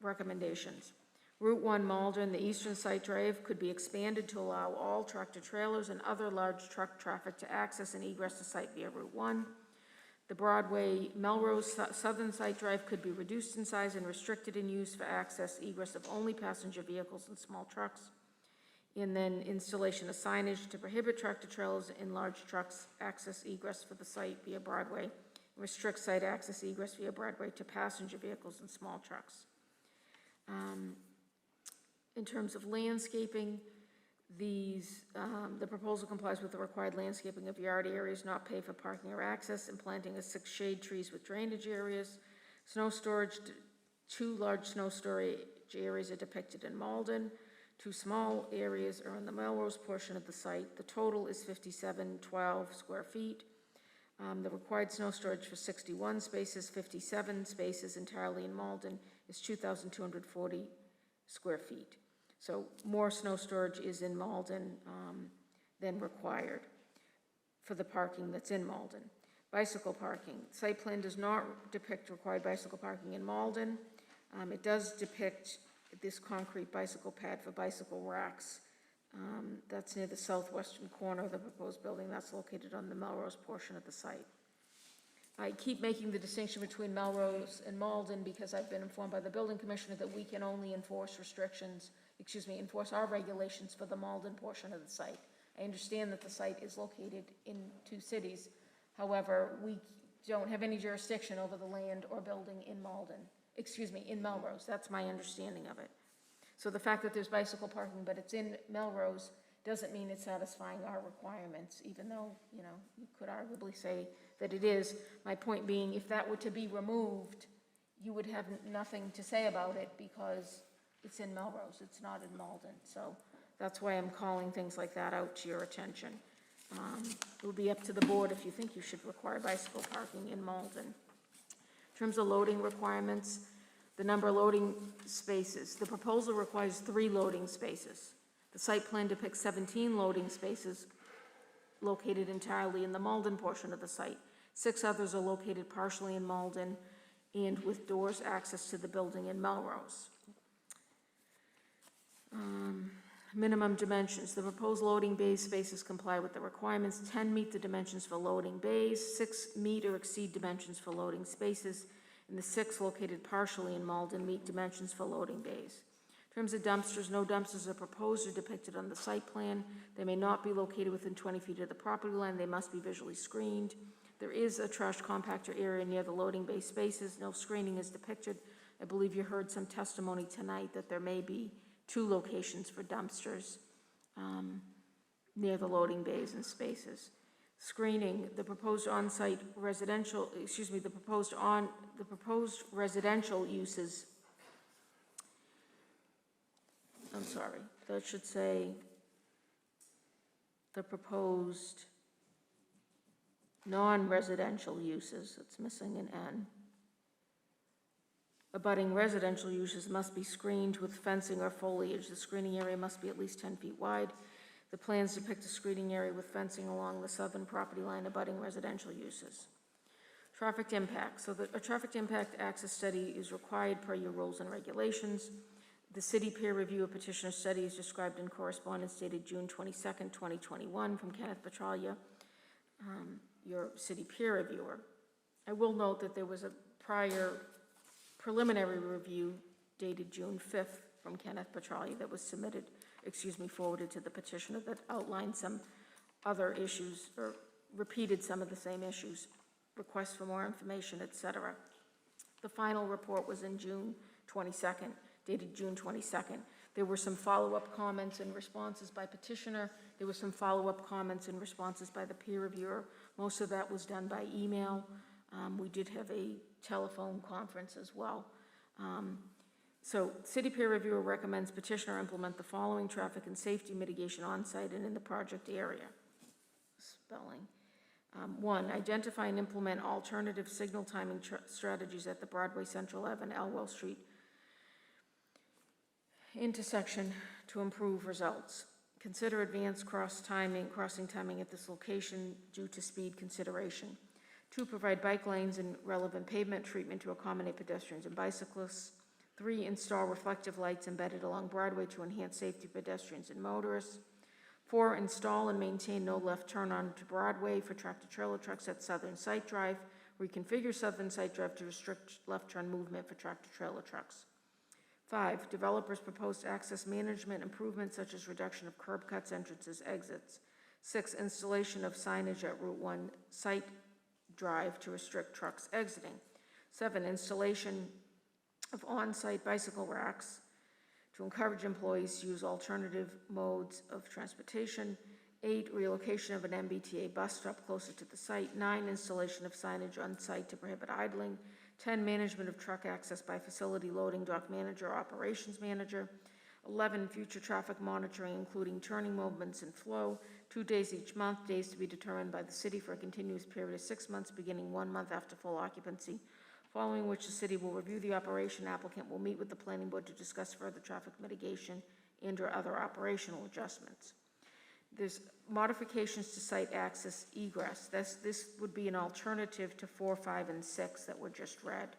Speaker 5: recommendations. Route 1 Malden, the Eastern Site Drive, could be expanded to allow all tractor-trailers and other large truck traffic to access and egress the site via Route 1. The Broadway Melrose Southern Site Drive could be reduced in size and restricted in use for access egress of only passenger vehicles and small trucks. And then installation of signage to prohibit tractor-trailers and large trucks access egress for the site via Broadway, and restrict site access egress via Broadway to passenger vehicles and small trucks. In terms of landscaping, the proposal complies with the required landscaping of yard areas not paved for parking or access, and planting of 6 shade trees with drainage areas. Snow storage, 2 large snow storage areas are depicted in Malden. 2 small areas are in the Melrose portion of the site. The total is 5712 square feet. The required snow storage for 61 spaces, 57 spaces entirely in Malden, is 2,240 square feet. So more snow storage is in Malden than required for the parking that's in Malden. Bicycle parking. Site plan does not depict required bicycle parking in Malden. It does depict this concrete bicycle pad for bicycle racks. That's near the southwestern corner of the proposed building. That's located on the Melrose portion of the site. I keep making the distinction between Melrose and Malden because I've been informed by the building commissioner that we can only enforce our regulations for the Malden portion of the site. I understand that the site is located in 2 cities. However, we don't have any jurisdiction over the land or building in in Melrose. That's my understanding of it. So the fact that there's bicycle parking, but it's in Melrose, doesn't mean it's satisfying our requirements, even though, you could arguably say that it is. My point being, if that were to be removed, you would have nothing to say about it because it's in Melrose, it's not in Malden. So that's why I'm calling things like that out to your attention. It would be up to the board if you think you should require bicycle parking in Malden. In terms of loading requirements, the number of loading spaces, the proposal requires 3 loading spaces. The site plan depicts 17 loading spaces located entirely in the Malden portion of the site. 6 others are located partially in Malden and with doors access to the building in Melrose. Minimum dimensions, the proposed loading bay spaces comply with the requirements. 10 meet the dimensions for loading bays, 6 meet or exceed dimensions for loading spaces, and the 6 located partially in Malden meet dimensions for loading bays. In terms of dumpsters, no dumpsters are proposed or depicted on the site plan. They may not be located within 20 feet of the property line. They must be visually screened. There is a trash compactor area near the loading bay spaces. No screening is depicted. I believe you heard some testimony tonight that there may be 2 locations for dumpsters near the loading bays and spaces. Screening, the proposed on-site residential, the proposed residential uses, I'm sorry, that should say the proposed non-residential uses, it's missing an N. Abutting residential uses must be screened with fencing or foliage. The screening area must be at least 10 feet wide. The plans depict a screening area with fencing along the southern property line abutting residential uses. Traffic impact. So a traffic impact access study is required per your rules and regulations. The city peer review of petitioner study is described in correspondence dated June 22nd, 2021 from Kenneth Petralia, your city peer reviewer. I will note that there was a prior preliminary review dated June 5th from Kenneth Petralia that was forwarded to the petitioner that outlined some other issues or repeated some of the same issues, requests for more information, etc. The final report was in June 22nd, dated June 22nd. There were some follow-up comments and responses by petitioner. There were some follow-up comments and responses by the peer reviewer. Most of that was done by email. We did have a telephone conference as well. So city peer reviewer recommends petitioner implement the following traffic and safety mitigation on-site and in the project area. Spelling. 1, identify and implement alternative signal timing strategies at the Broadway, Central Ave, and Elwell Street intersection to improve results. Consider advanced crossing timing at this location due to speed consideration. 2, provide bike lanes and relevant pavement treatment to accommodate pedestrians and bicyclists. 3, install reflective lights embedded along Broadway to enhance safety for pedestrians and motorists. 4, install and maintain no left turn onto Broadway for tractor-trailer trucks at Southern Site Drive. Reconfigure Southern Site Drive to restrict left turn movement for tractor-trailer trucks. 5, developers proposed access management improvements such as reduction of curb cuts, entrances, exits. 6, installation of signage at Route 1 Site Drive to restrict trucks exiting. 7, installation of on-site bicycle racks to encourage employees to use alternative modes of transportation. 8, relocation of an MBTA bus stop closer to the site. 9, installation of signage on site to prohibit idling. 10, management of truck access by facility loading dock manager or operations manager. 11, future traffic monitoring, including turning movements and flow, 2 days each month, days to be determined by the city for a continuous period of 6 months, beginning 1 month after full occupancy, following which the city will review the operation. Applicant will meet with the planning board to discuss further traffic mitigation and or other operational adjustments. There's modifications to site access egress. This would be an alternative to 4, 5, and 6 that were just read.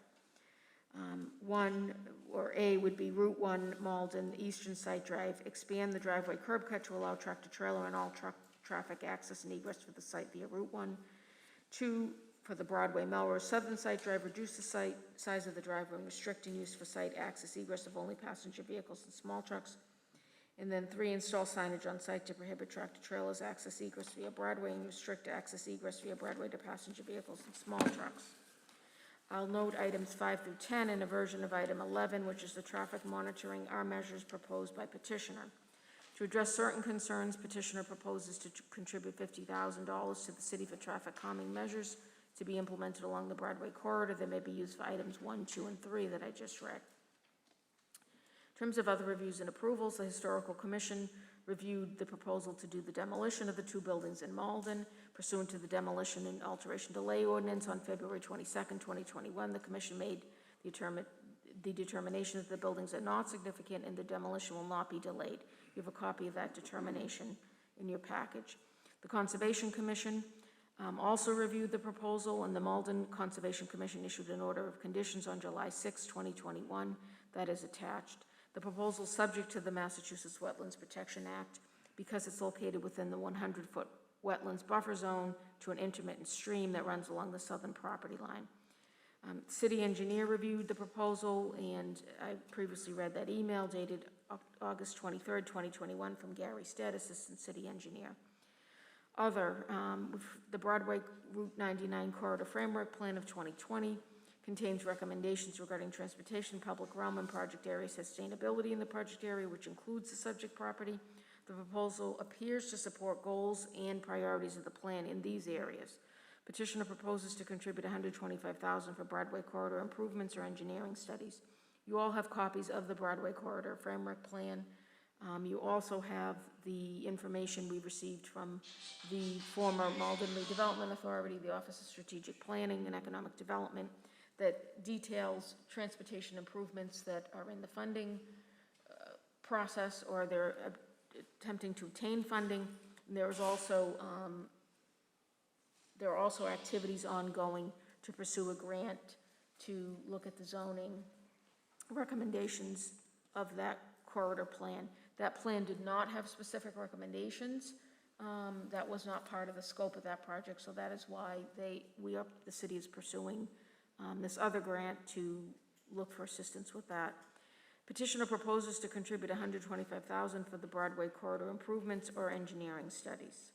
Speaker 5: 1, or A, would be Route 1 Malden Eastern Site Drive. Expand the driveway curb cut to allow tractor-trailer and all truck traffic access and egress for the site via Route 1. 2, for the Broadway Melrose Southern Site Drive, reduce the size of the driveway and restricting use for site access egress of only passenger vehicles and small trucks. And then 3, install signage on site to prohibit tractor-trailers access egress via Broadway and restrict access egress via Broadway to passenger vehicles and small trucks. I'll note items 5 through 10 and a version of item 11, which is the traffic monitoring, are measures proposed by petitioner. To address certain concerns, petitioner proposes to contribute $50,000 to the city for traffic calming measures to be implemented along the Broadway corridor that may be used for items 1, 2, and 3 that I just read. In terms of other reviews and approvals, the Historical Commission reviewed the proposal to do the demolition of the 2 buildings in Malden. Pursuant to the demolition and alteration delay ordinance on February 22nd, 2021, the Commission made the determination that the buildings are not significant and the demolition will not be delayed. You have a copy of that determination in your package. The Conservation Commission also reviewed the proposal, and the Malden Conservation Commission issued an order of conditions on July 6, 2021. That is attached. The proposal is subject to the Massachusetts Wetlands Protection Act because it's located within the 100-foot wetlands buffer zone to an intermittent stream that runs along the southern property line. City engineer reviewed the proposal, and I previously read that email dated August 23rd, 2021 from Gary Stead, Assistant City Engineer. The Broadway Route 99 Corridor Framework Plan of 2020 contains recommendations regarding transportation, public realm, and project area sustainability in the project area, which includes the subject property. The proposal appears to support goals and priorities of the plan in these areas. Petitioner proposes to contribute $125,000 for Broadway corridor improvements or engineering studies. You all have copies of the Broadway Corridor Framework Plan. You also have the information we received from the former Malden Redevelopment Authority, the Office of Strategic Planning and Economic Development, that details transportation improvements that are in the funding process, or they're attempting to obtain funding. And there are also activities ongoing to pursue a grant to look at the zoning recommendations of that corridor plan. That plan did not have specific recommendations. That was not part of the scope of that project, so that is why the city is pursuing this other grant to look for assistance with that. Petitioner proposes to contribute $125,000 for the Broadway corridor improvements or engineering studies.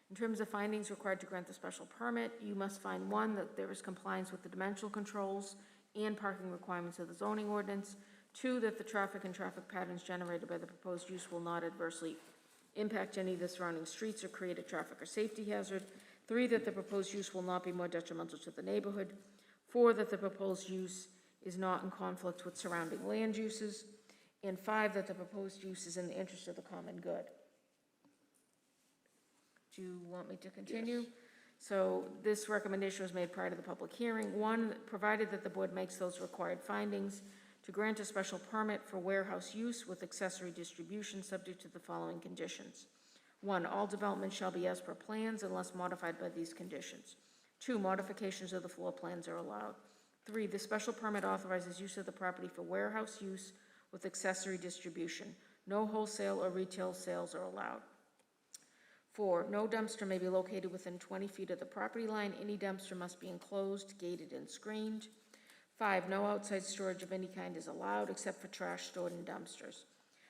Speaker 5: In terms of findings required to grant the special permit, you must find, one, that there is compliance with the dimensional controls and parking requirements of the zoning ordinance. Two, that the traffic and traffic patterns generated by the proposed use will not adversely impact any of the surrounding streets or create a traffic or safety hazard. Three, that the proposed use will not be more detrimental to the neighborhood. Four, that the proposed use is not in conflict with surrounding land uses. And five, that the proposed use is in the interest of the common good. Do you want me to continue? Yes. So this recommendation was made prior to the public hearing. One, provided that the board makes those required findings, to grant a special permit for warehouse use with accessory distribution subject to the following conditions. One, all development shall be as per plans unless modified by these conditions. Two, modifications of the floor plans are allowed. Three, the special permit authorizes use of the property for warehouse use with accessory distribution. No wholesale or retail sales are allowed. Four, no dumpster may be located within 20 feet of the property line. Any dumpster must be enclosed, gated, and screened. Five, no outside storage of any kind is allowed except for trash stored in dumpsters.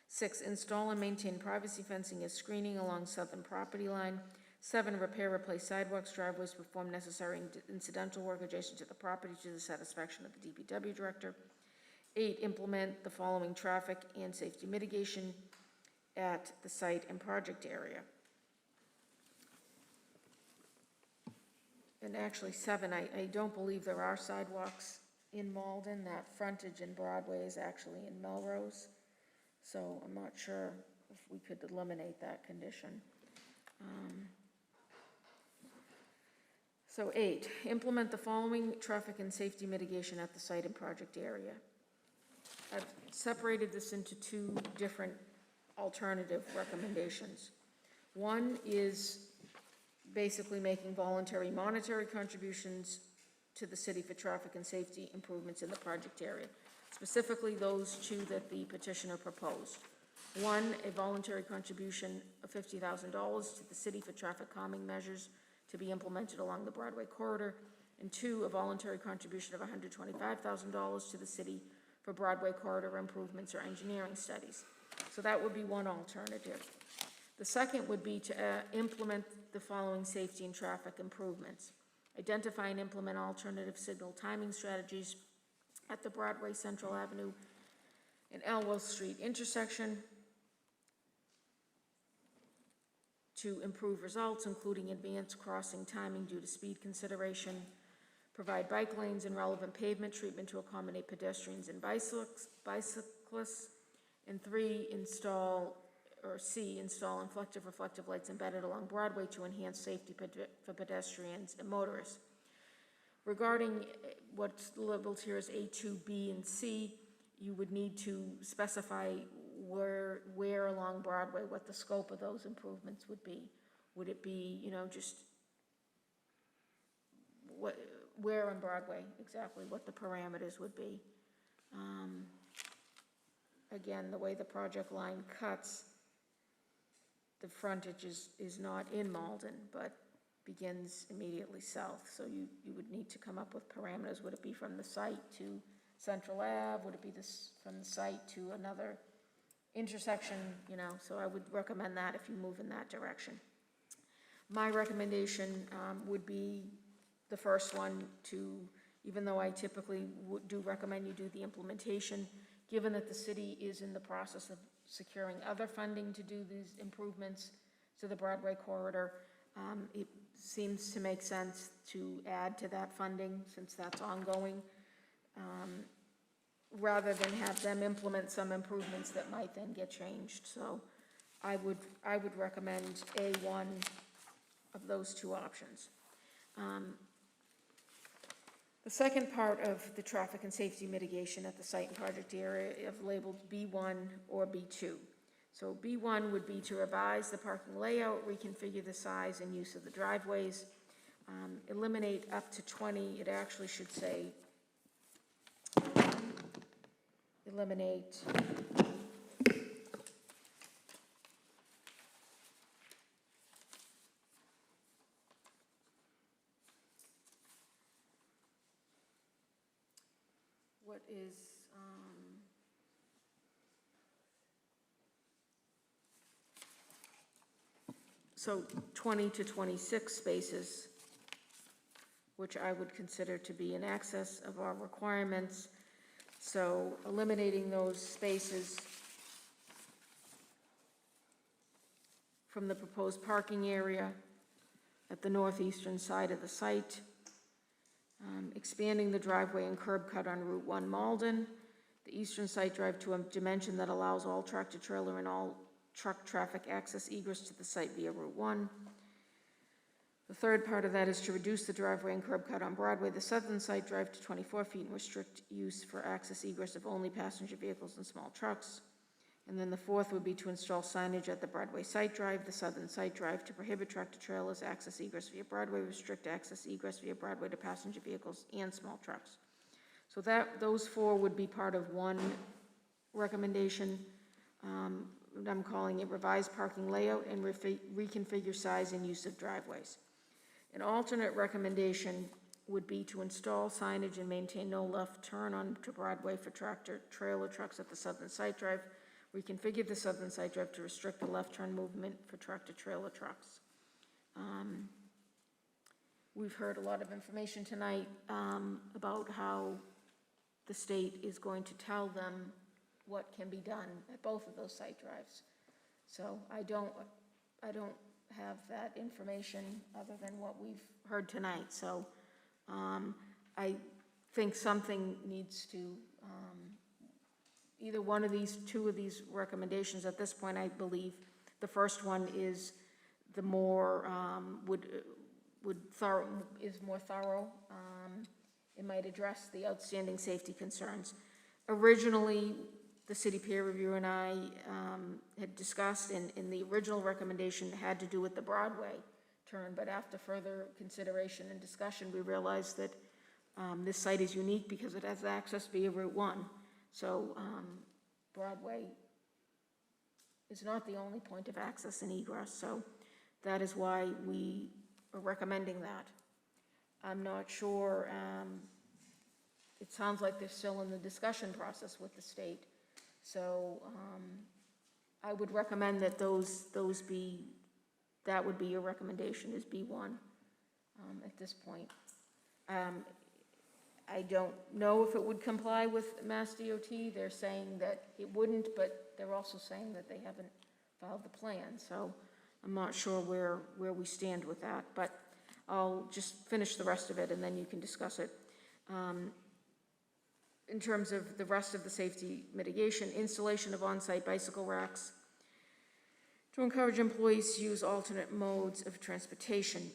Speaker 5: Six, install and maintain privacy fencing as screening along southern property line. Seven, repair, replace sidewalks, driveways, perform necessary incidental work adjacent to the property to the satisfaction of the DPW director. Eight, implement the following traffic and safety mitigation at the site and project area. And actually, seven, I don't believe there are sidewalks in Malden. That frontage in Broadway is actually in Melrose. So I'm not sure if we could eliminate that condition. So eight, implement the following traffic and safety mitigation at the site and project area. I've separated this into two different alternative recommendations. One is basically making voluntary monetary contributions to the city for traffic and safety improvements in the project area, specifically those two that the petitioner proposed. One, a voluntary contribution of $50,000 to the city for traffic calming measures to be implemented along the Broadway corridor. And two, a voluntary contribution of $125,000 to the city for Broadway corridor improvements or engineering studies. So that would be one alternative. The second would be to implement the following safety and traffic improvements. Identify and implement alternative signal timing strategies at the Broadway, Central Avenue, and Elwell Street intersection to improve results, including advanced crossing timing due to speed consideration. Provide bike lanes and relevant pavement treatment to accommodate pedestrians and bicyclists. And three, install reflective lights embedded along Broadway to enhance safety for pedestrians and motorists. Regarding what's labeled here as A, 2, B, and C, you would need to specify where along Broadway, what the scope of those improvements would be. Would it be, just where on Broadway exactly, what the parameters would be. again, the way the project line cuts, the frontage is not in Malden, but begins immediately south. So you would need to come up with parameters. Would it be from the site to Central Ave? Would it be from the site to another intersection? You know, so I would recommend that if you move in that direction. My recommendation would be the first one to, even though I typically do recommend you do the implementation, given that the city is in the process of securing other funding to do these improvements to the Broadway corridor, it seems to make sense to add to that funding since that's ongoing, rather than have them implement some improvements that might then get changed. So I would recommend A1 of those two options. The second part of the traffic and safety mitigation at the site and project area is labeled B1 or B2. So B1 would be to revise the parking layout, reconfigure the size and use of the driveways, eliminate up to 20, it actually should say eliminate what is so 20 to 26 spaces, which I would consider to be in excess of our requirements. So eliminating those spaces from the proposed parking area at the northeastern side of the site, expanding the driveway and curb cut on Route 1 Malden, the eastern site drive to a dimension that allows all tractor trailer and all truck traffic access egress to the site via Route 1. The third part of that is to reduce the driveway and curb cut on Broadway, the southern site drive to 24 feet and restrict use for access egress of only passenger vehicles and small trucks. And then the fourth would be to install signage at the Broadway site drive, the southern site drive, to prohibit tractor trailers access egress via Broadway, restrict access egress via Broadway to passenger vehicles and small trucks. So those four would be part of one recommendation. I'm calling it revised parking layout and reconfigure size and use of driveways. An alternate recommendation would be to install signage and maintain no left turn onto Broadway for tractor trailer trucks at the southern site drive. Reconfigure the southern site drive to restrict the left turn movement for tractor trailer trucks. We've heard a lot of information tonight about how the state is going to tell them what can be done at both of those site drives. So I don't have that information other than what we've heard tonight. So I think something needs to, either one of these, two of these recommendations at this point, I believe the first one is the more, is more thorough. It might address the outstanding safety concerns. Originally, the city peer reviewer and I had discussed, in the original recommendation had to do with the Broadway turn, but after further consideration and discussion, we realized that this site is unique because it has access via Route 1. So Broadway is not the only point of access and egress, so that is why we are recommending that. I'm not sure, it sounds like they're still in the discussion process with the state. So I would recommend that those be, that would be your recommendation, is B1 at this point. I don't know if it would comply with Mass DOT. They're saying that it wouldn't, but they're also saying that they haven't filed the plan. So I'm not sure where we stand with that, but I'll just finish the rest of it and then you can discuss it. In terms of the rest of the safety mitigation, installation of on-site bicycle racks to encourage employees to use alternate modes of transportation.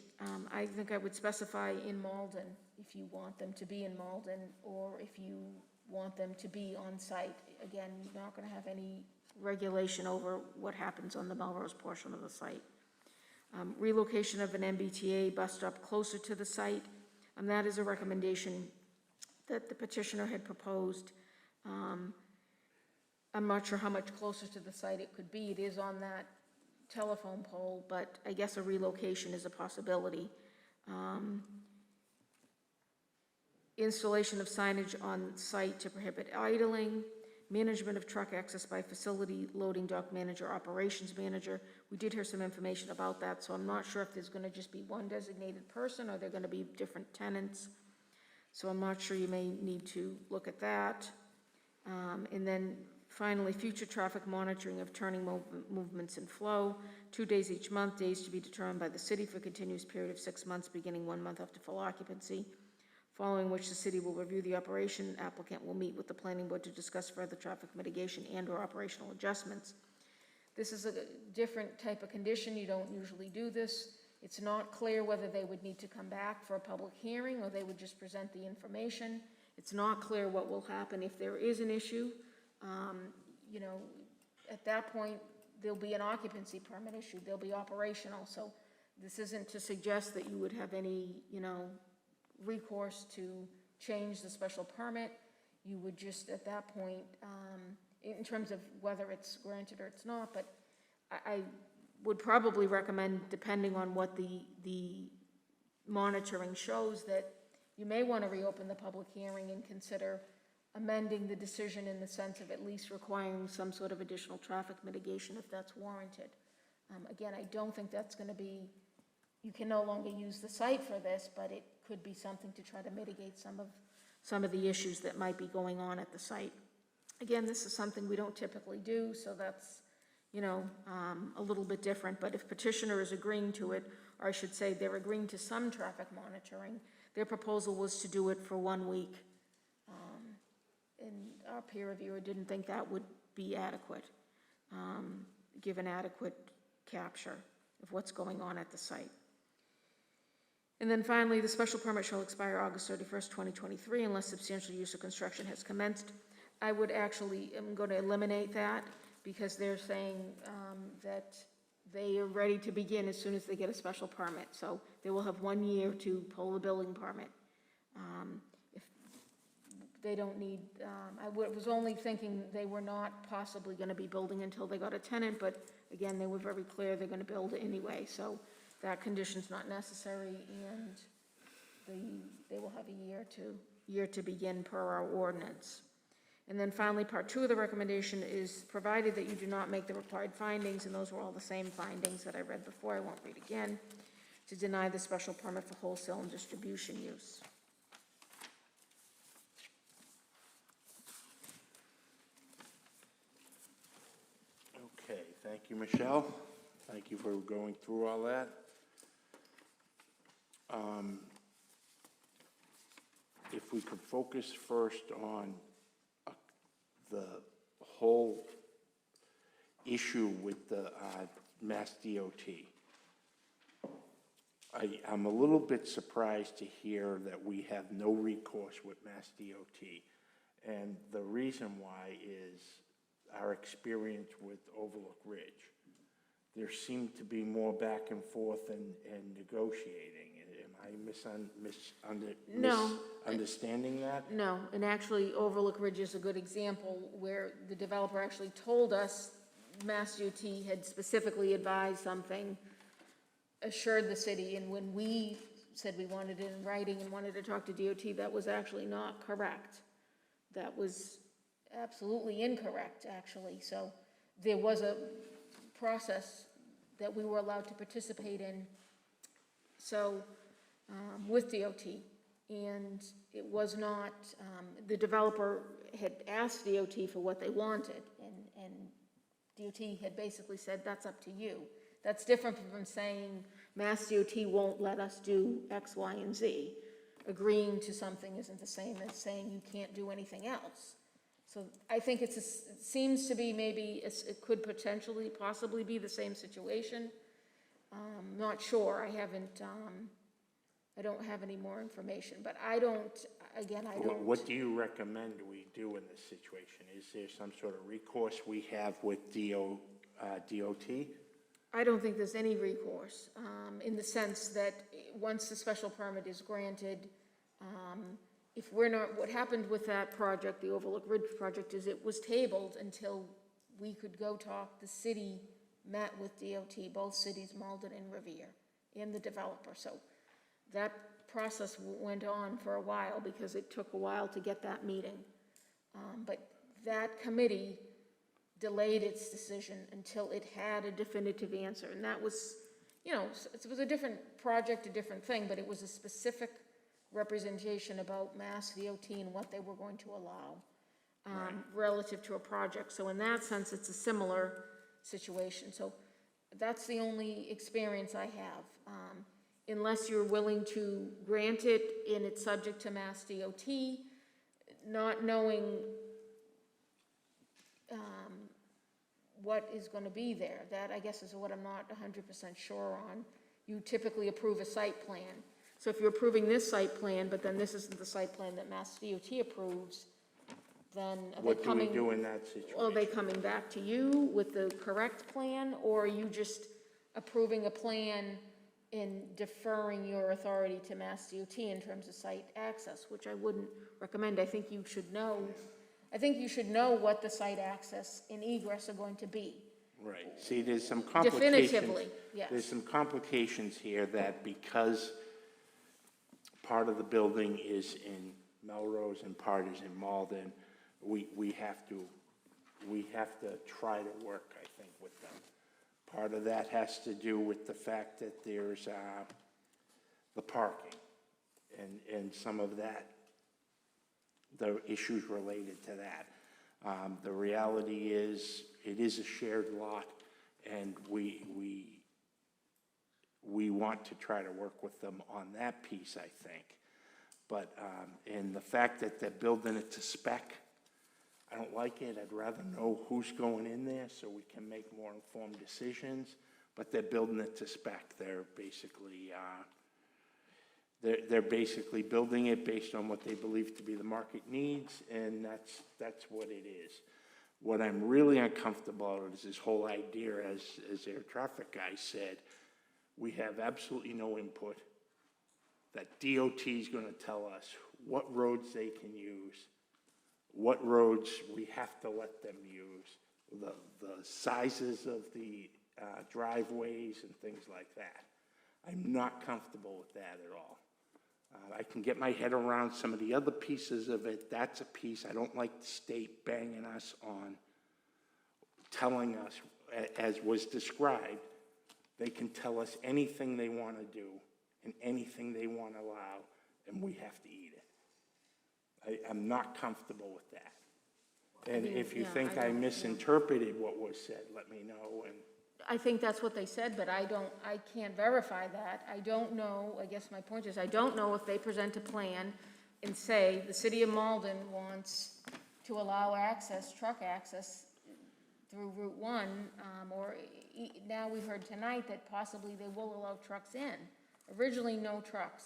Speaker 5: I think I would specify in Malden if you want them to be in Malden or if you want them to be on site. Again, you're not going to have any regulation over what happens on the Melrose portion of the site. Relocation of an MBTA bus stop closer to the site. That is a recommendation that the petitioner had proposed. I'm not sure how much closer to the site it could be. It is on that telephone pole, but I guess a relocation is a possibility. Installation of signage on site to prohibit idling, management of truck access by facility, loading dock manager, operations manager. We did hear some information about that, so I'm not sure if there's gonna just be one designated person or they're gonna be different tenants. So I'm not sure, you may need to look at that. And then finally, future traffic monitoring of turning movements and flow, 2 days each month, days to be determined by the city for a continuous period of 6 months, beginning 1 month after full occupancy, following which the city will review the operation. Applicant will meet with the planning board to discuss further traffic mitigation and/or operational adjustments. This is a different type of condition. You don't usually do this. It's not clear whether they would need to come back for a public hearing or they would just present the information. It's not clear what will happen if there is an issue. You know, at that point, there'll be an occupancy permit issue. They'll be operational. So this isn't to suggest that you would have any, you know, recourse to change the special permit. You would just, at that point, in terms of whether it's granted or it's not, but I would probably recommend, depending on what the monitoring shows, that you may want to reopen the public hearing and consider amending the decision in the sense of at least requiring some sort of additional traffic mitigation if that's warranted. Again, I don't think that's going to be, you can no longer use the site for this, but it could be something to try to mitigate some of the issues that might be going on at the site. Again, this is something we don't typically do, so that's, you know, a little bit different. But if petitioner is agreeing to it, or I should say they're agreeing to some traffic monitoring, their proposal was to do it for 1 week. And our peer reviewer didn't think that would be adequate, give an adequate capture of what's going on at the site. And then finally, the special permit shall expire August 31st, 2023, unless substantial use of construction has commenced. I would actually, am going to eliminate that because they're saying that they are ready to begin as soon as they get a special permit. So they will have 1 year to pull the building permit. If they don't need, I was only thinking they were not possibly going to be building until they got a tenant, but again, they were very clear they're going to build anyway. So that condition's not necessary, and they will have a year to begin per our ordinance. And then finally, part 2 of the recommendation is provided that you do not make the required findings, and those were all the same findings that I read before, I won't read again, to deny the special permit for wholesale and distribution use.
Speaker 1: Okay, thank you, Michelle. Thank you for going through all that. If we could focus first on the whole issue with the Mass DOT. I'm a little bit surprised to hear that we have no recourse with Mass DOT. And the reason why is our experience with Overlook Ridge. There seemed to be more back and forth and negotiating. Am I misunderstanding that?
Speaker 5: No, and actually Overlook Ridge is a good example where the developer actually told us Mass DOT had specifically advised something, assured the city, and when we said we wanted it in writing and wanted to talk to DOT, that was actually not correct. That was absolutely incorrect, actually. So there was a process that we were allowed to participate in. So with DOT, and it was not, the developer had asked DOT for what they wanted, and DOT had basically said, that's up to you. That's different from saying Mass DOT won't let us do X, Y, and Z. Agreeing to something isn't the same as saying you can't do anything else. So I think it seems to be maybe, it could potentially, possibly be the same situation. Not sure, I don't have any more information, but I don't.
Speaker 1: What do you recommend we do in this situation? Is there some sort of recourse we have with DOT?
Speaker 5: I don't think there's any recourse, in the sense that once the special permit is granted, if we're not, what happened with that project, the Overlook Ridge project, is it was tabled until we could go talk. The city met with DOT, both cities, Malden and Revere, and the developer. So that process went on for a while because it took a while to get that meeting. But that committee delayed its decision until it had a definitive answer. And that was, you know, it was a different project, a different thing, but it was a specific representation about Mass DOT and what they were going to allow relative to a project. So in that sense, it's a similar situation. So that's the only experience I have. Unless you're willing to grant it and it's subject to Mass DOT, not knowing what is going to be there. That, I guess, is what I'm not 100% sure on. You typically approve a site plan. So if you're approving this site plan, but then this isn't the site plan that Mass DOT approves, then are they
Speaker 1: What do we
Speaker 5: coming?
Speaker 1: do in that situation?
Speaker 5: Are they coming back to you with the correct plan, or are you just approving a plan and deferring your authority to Mass DOT in terms of site access, which I wouldn't recommend. I think you should know. I think you should know what the site access and egress are going to be.
Speaker 1: Right. See, there's some complications.
Speaker 5: Definitively, yes.
Speaker 1: There's some complications here that because part of the building is in Melrose and part is in Malden, we have to try to work, I think, with them. Part of that has to do with the fact that there's the parking and some of that, the issues related to that. The reality is, it is a shared lot, and we want to try to work with them on that piece, I think. But, and the fact that they're building it to spec, I don't like it. I'd rather know who's going in there so we can make more informed decisions. But they're building it to spec. They're basically, they're basically building it based on what they believe to be the market needs, and that's what it is. What I'm really uncomfortable about is this whole idea, as air traffic guy said, we have absolutely no input. That DOT is going to tell us what roads they can use, what roads we have to let them use, the sizes of the driveways and things like that. I'm not comfortable with that at all. I can get my head around some of the other pieces of it. That's a piece. I don't like the state banging us on, telling us, as was described, they can tell us anything they want to do and anything they want to allow, and we have to eat it. I'm not comfortable with that. And if you think I misinterpreted what was said, let me know. And
Speaker 5: I think that's what they said, but I can't verify that. I don't know, I guess my point is, I don't know if they present a plan and say, the city of Malden wants to allow access, truck access through Route 1, or now we heard tonight that possibly they will allow trucks in. Originally, no trucks.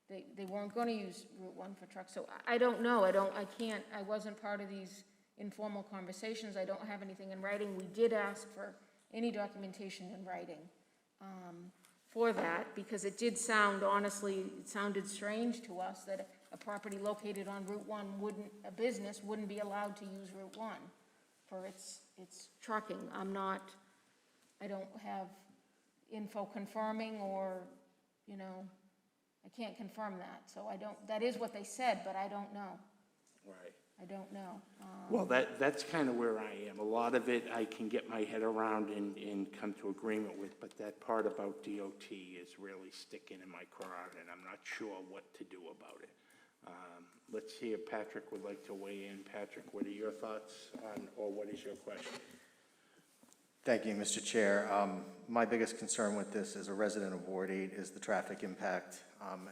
Speaker 5: They weren't going to use Route 1 for trucks, so I don't know. I wasn't part of these informal conversations. I don't have anything in writing. We did ask for any documentation in writing for that, because it did sound, honestly, it sounded strange to us that a property located on Route 1 a business wouldn't be allowed to use Route 1 for its trucking. I don't have info confirming, or, I can't confirm that. So that is what they said, but I don't know.
Speaker 1: right.
Speaker 5: I don't know.
Speaker 1: Well, that's kind of where I am. A lot of it I can get my head around and come to agreement with, but that part about DOT is really sticking in my craw, and I'm not sure what to do about it. Let's see if Patrick would like to weigh in. Patrick, what are your thoughts on, or what is your question?
Speaker 9: Thank you, Mr. Chair. My biggest concern with this as a resident of Ward 8 is the traffic impact,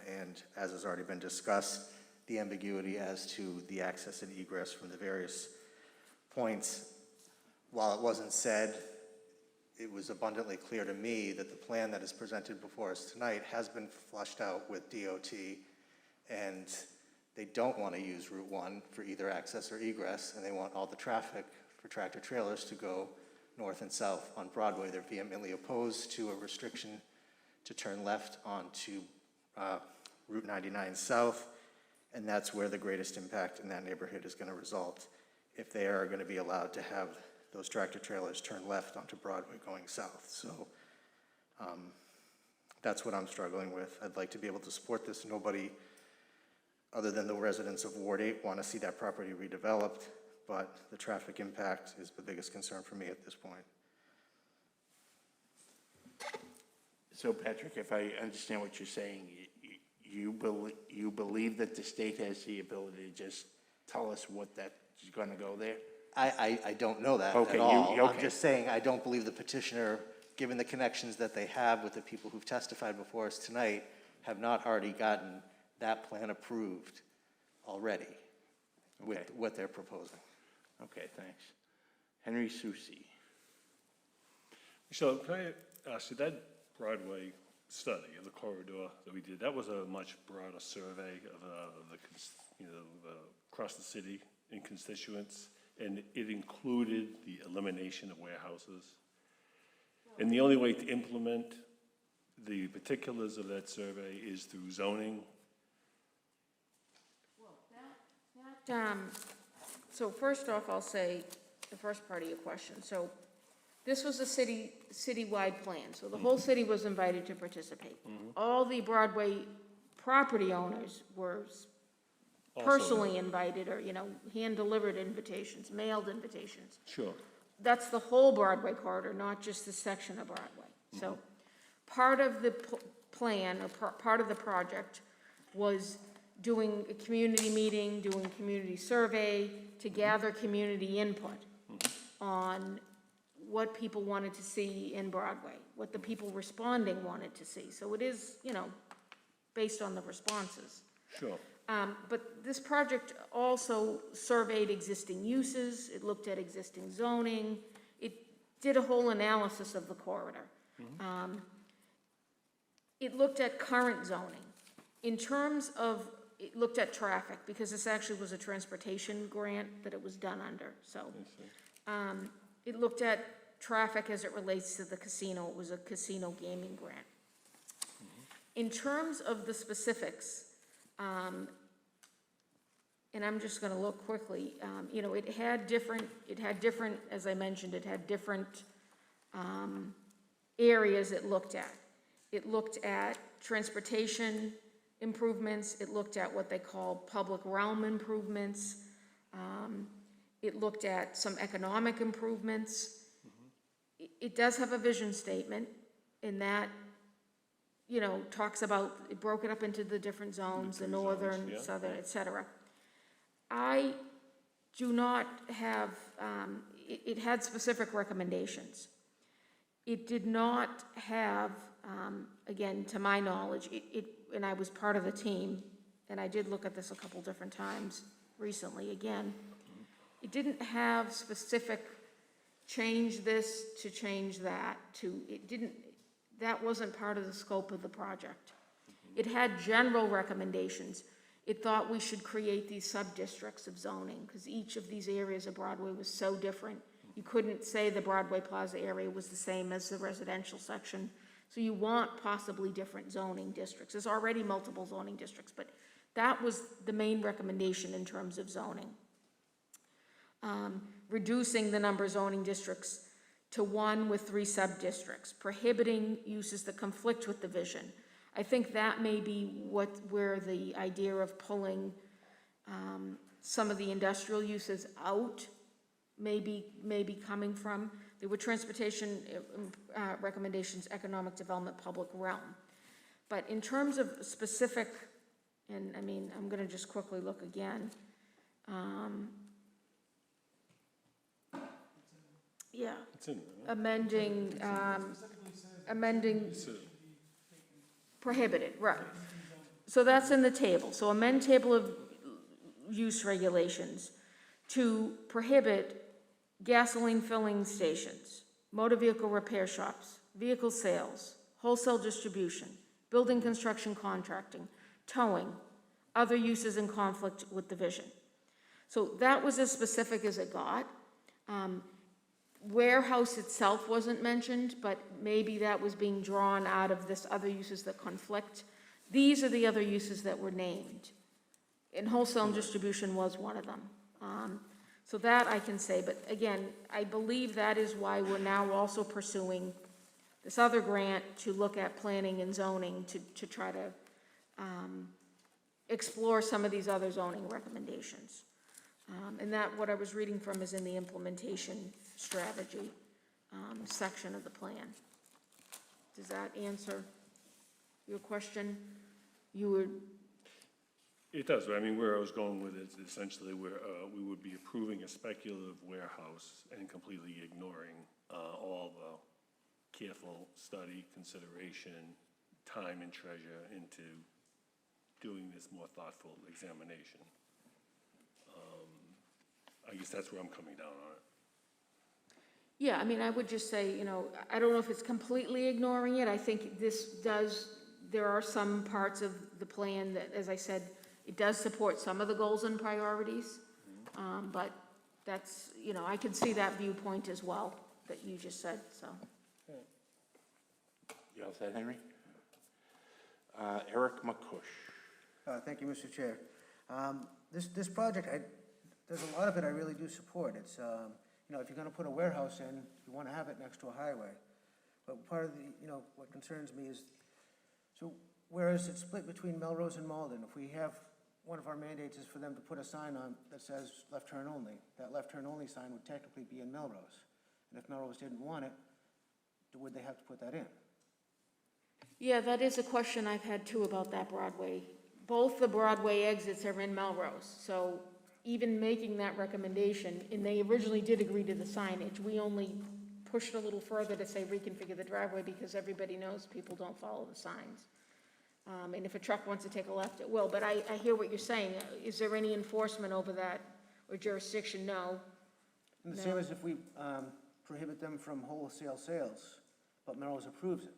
Speaker 9: and as has already been discussed, the ambiguity as to the access and egress from the various points. While it wasn't said, it was abundantly clear to me that the plan that is presented before us tonight has been flushed out with DOT, and they don't want to use Route 1 for either access or egress, and they want all the traffic for tractor trailers to go north and south on Broadway. They're vehemently opposed to a restriction to turn left onto Route 99 South, And that's where the greatest impact in that neighborhood is going to result if they are going to be allowed to have those tractor trailers turn left onto Broadway going south. So that's what I'm struggling with. I'd like to be able to support this. Nobody other than the residents of Ward 8 want to see that property redeveloped, but the traffic impact is the biggest concern for me at this point.
Speaker 1: So Patrick, if I understand what you're saying, you believe that the state has the ability to just tell us what that's going to go there?
Speaker 9: I don't know that
Speaker 1: Okay,
Speaker 9: at all.
Speaker 1: okay.
Speaker 9: I'm just saying I don't believe the petitioner, given the connections that they have with the people who've testified before us tonight, have not already gotten that plan approved already with
Speaker 1: Okay.
Speaker 9: what they're proposing.
Speaker 1: Okay, thanks. Henry Susi.
Speaker 6: So, can I ask you, that Broadway study of the corridor that we did, that was a much broader survey of across the city in constituents, and it included the elimination of warehouses. And the only way to implement the particulars of that survey is through zoning.
Speaker 5: So first off, I'll say the first part of your question. So this was a citywide plan, so the whole city was invited to participate. All the Broadway property owners were personally invited, or, hand-delivered invitations, mailed invitations.
Speaker 6: Sure.
Speaker 5: That's the whole Broadway corridor, not just the section of Broadway. So part of the plan, or part of the project, was doing a community meeting, doing a community survey to gather community input on what people wanted to see in Broadway, what the people responding wanted to see. So it is, based on the responses.
Speaker 6: Sure.
Speaker 5: But this project also surveyed existing uses, it looked at existing zoning, it did a whole analysis of the corridor. It looked at current zoning. In terms of, it looked at traffic, because this actually was a transportation grant that it was done under, so. It looked at traffic as it relates to the casino, it was a casino gaming grant. In terms of the specifics, and I'm just gonna look quickly, it had different, as I mentioned, it had different areas it looked at. It looked at transportation improvements, it looked at what they call public realm improvements, it looked at some economic improvements. It does have a vision statement in that, talks about, it broke it up into the different zones, the northern, southern, et cetera. I do not have, it had specific recommendations. It did not have, again, to my knowledge, and I was part of the team, and I did look at this a couple different times recently again. It didn't have specific change this to change that that wasn't part of the scope of the project. It had general recommendations. It thought we should create these sub-districts of zoning, because each of these areas of Broadway was so different. You couldn't say the Broadway Plaza area was the same as the residential section. So you want possibly different zoning districts. There's already multiple zoning districts, but that was the main recommendation in terms of zoning. Reducing the number of zoning districts to 1 with 3 sub-districts, prohibiting uses that conflict with the vision. I think that may be where the idea of pulling some of the industrial uses out may be coming from. There were transportation recommendations, economic development, public realm. But in terms of specific, and I mean, I'm gonna just quickly look again.
Speaker 6: It's in there,
Speaker 5: Amending prohibited, right. So that's in the table. So amend table of use regulations to prohibit gasoline filling stations, motor vehicle repair shops, vehicle sales, wholesale distribution, building construction contracting, towing, other uses in conflict with the vision. So that was as specific as it got. Warehouse itself wasn't mentioned, but maybe that was being drawn out of this other uses that conflict. These are the other uses that were named. And wholesale distribution was one of them. So that I can say, but again, I believe that is why we're now also pursuing this other grant to look at planning and zoning to try to explore some of these other zoning recommendations. And that, what I was reading from, is in the implementation strategy section of the plan. Does that answer your question? You were,
Speaker 6: It does. I mean, where I was going with it is essentially where we would be approving a speculative warehouse and completely ignoring all the careful study, consideration, time and treasure into doing this more thoughtful examination. I guess that's where I'm coming down on it.
Speaker 5: yeah, I mean, I would just say, you know, I don't know if it's completely ignoring it. I think this does, there are some parts of the plan that, as I said, it does support some of the goals and priorities. But that's, you know, I can see that viewpoint as well that you just said, so.
Speaker 1: You all set, Henry? Eric McCush.
Speaker 3: Thank you, Mr. Chair. This project, there's a lot of it I really do support. It's, you know, if you're gonna put a warehouse in, you wanna have it next to a highway. But part of the, you know, what concerns me is, so whereas it's split between Melrose and Malden, if we have, one of our mandates is for them to put a sign on that says left turn only, that left turn only sign would technically be in Melrose. And if Melrose didn't want it, would they have to put that in?
Speaker 5: Yeah, that is a question I've had too about that Broadway. Both the Broadway exits are in Melrose, so even making that recommendation, and they originally did agree to the signage, we only pushed a little further to say reconfigure the driveway because everybody knows people don't follow the signs. And if a truck wants to take a left, it will, but I hear what you're saying. Is there any enforcement over that or jurisdiction? No.
Speaker 3: And the same as if we prohibit them from wholesale sales, but Melrose approves it.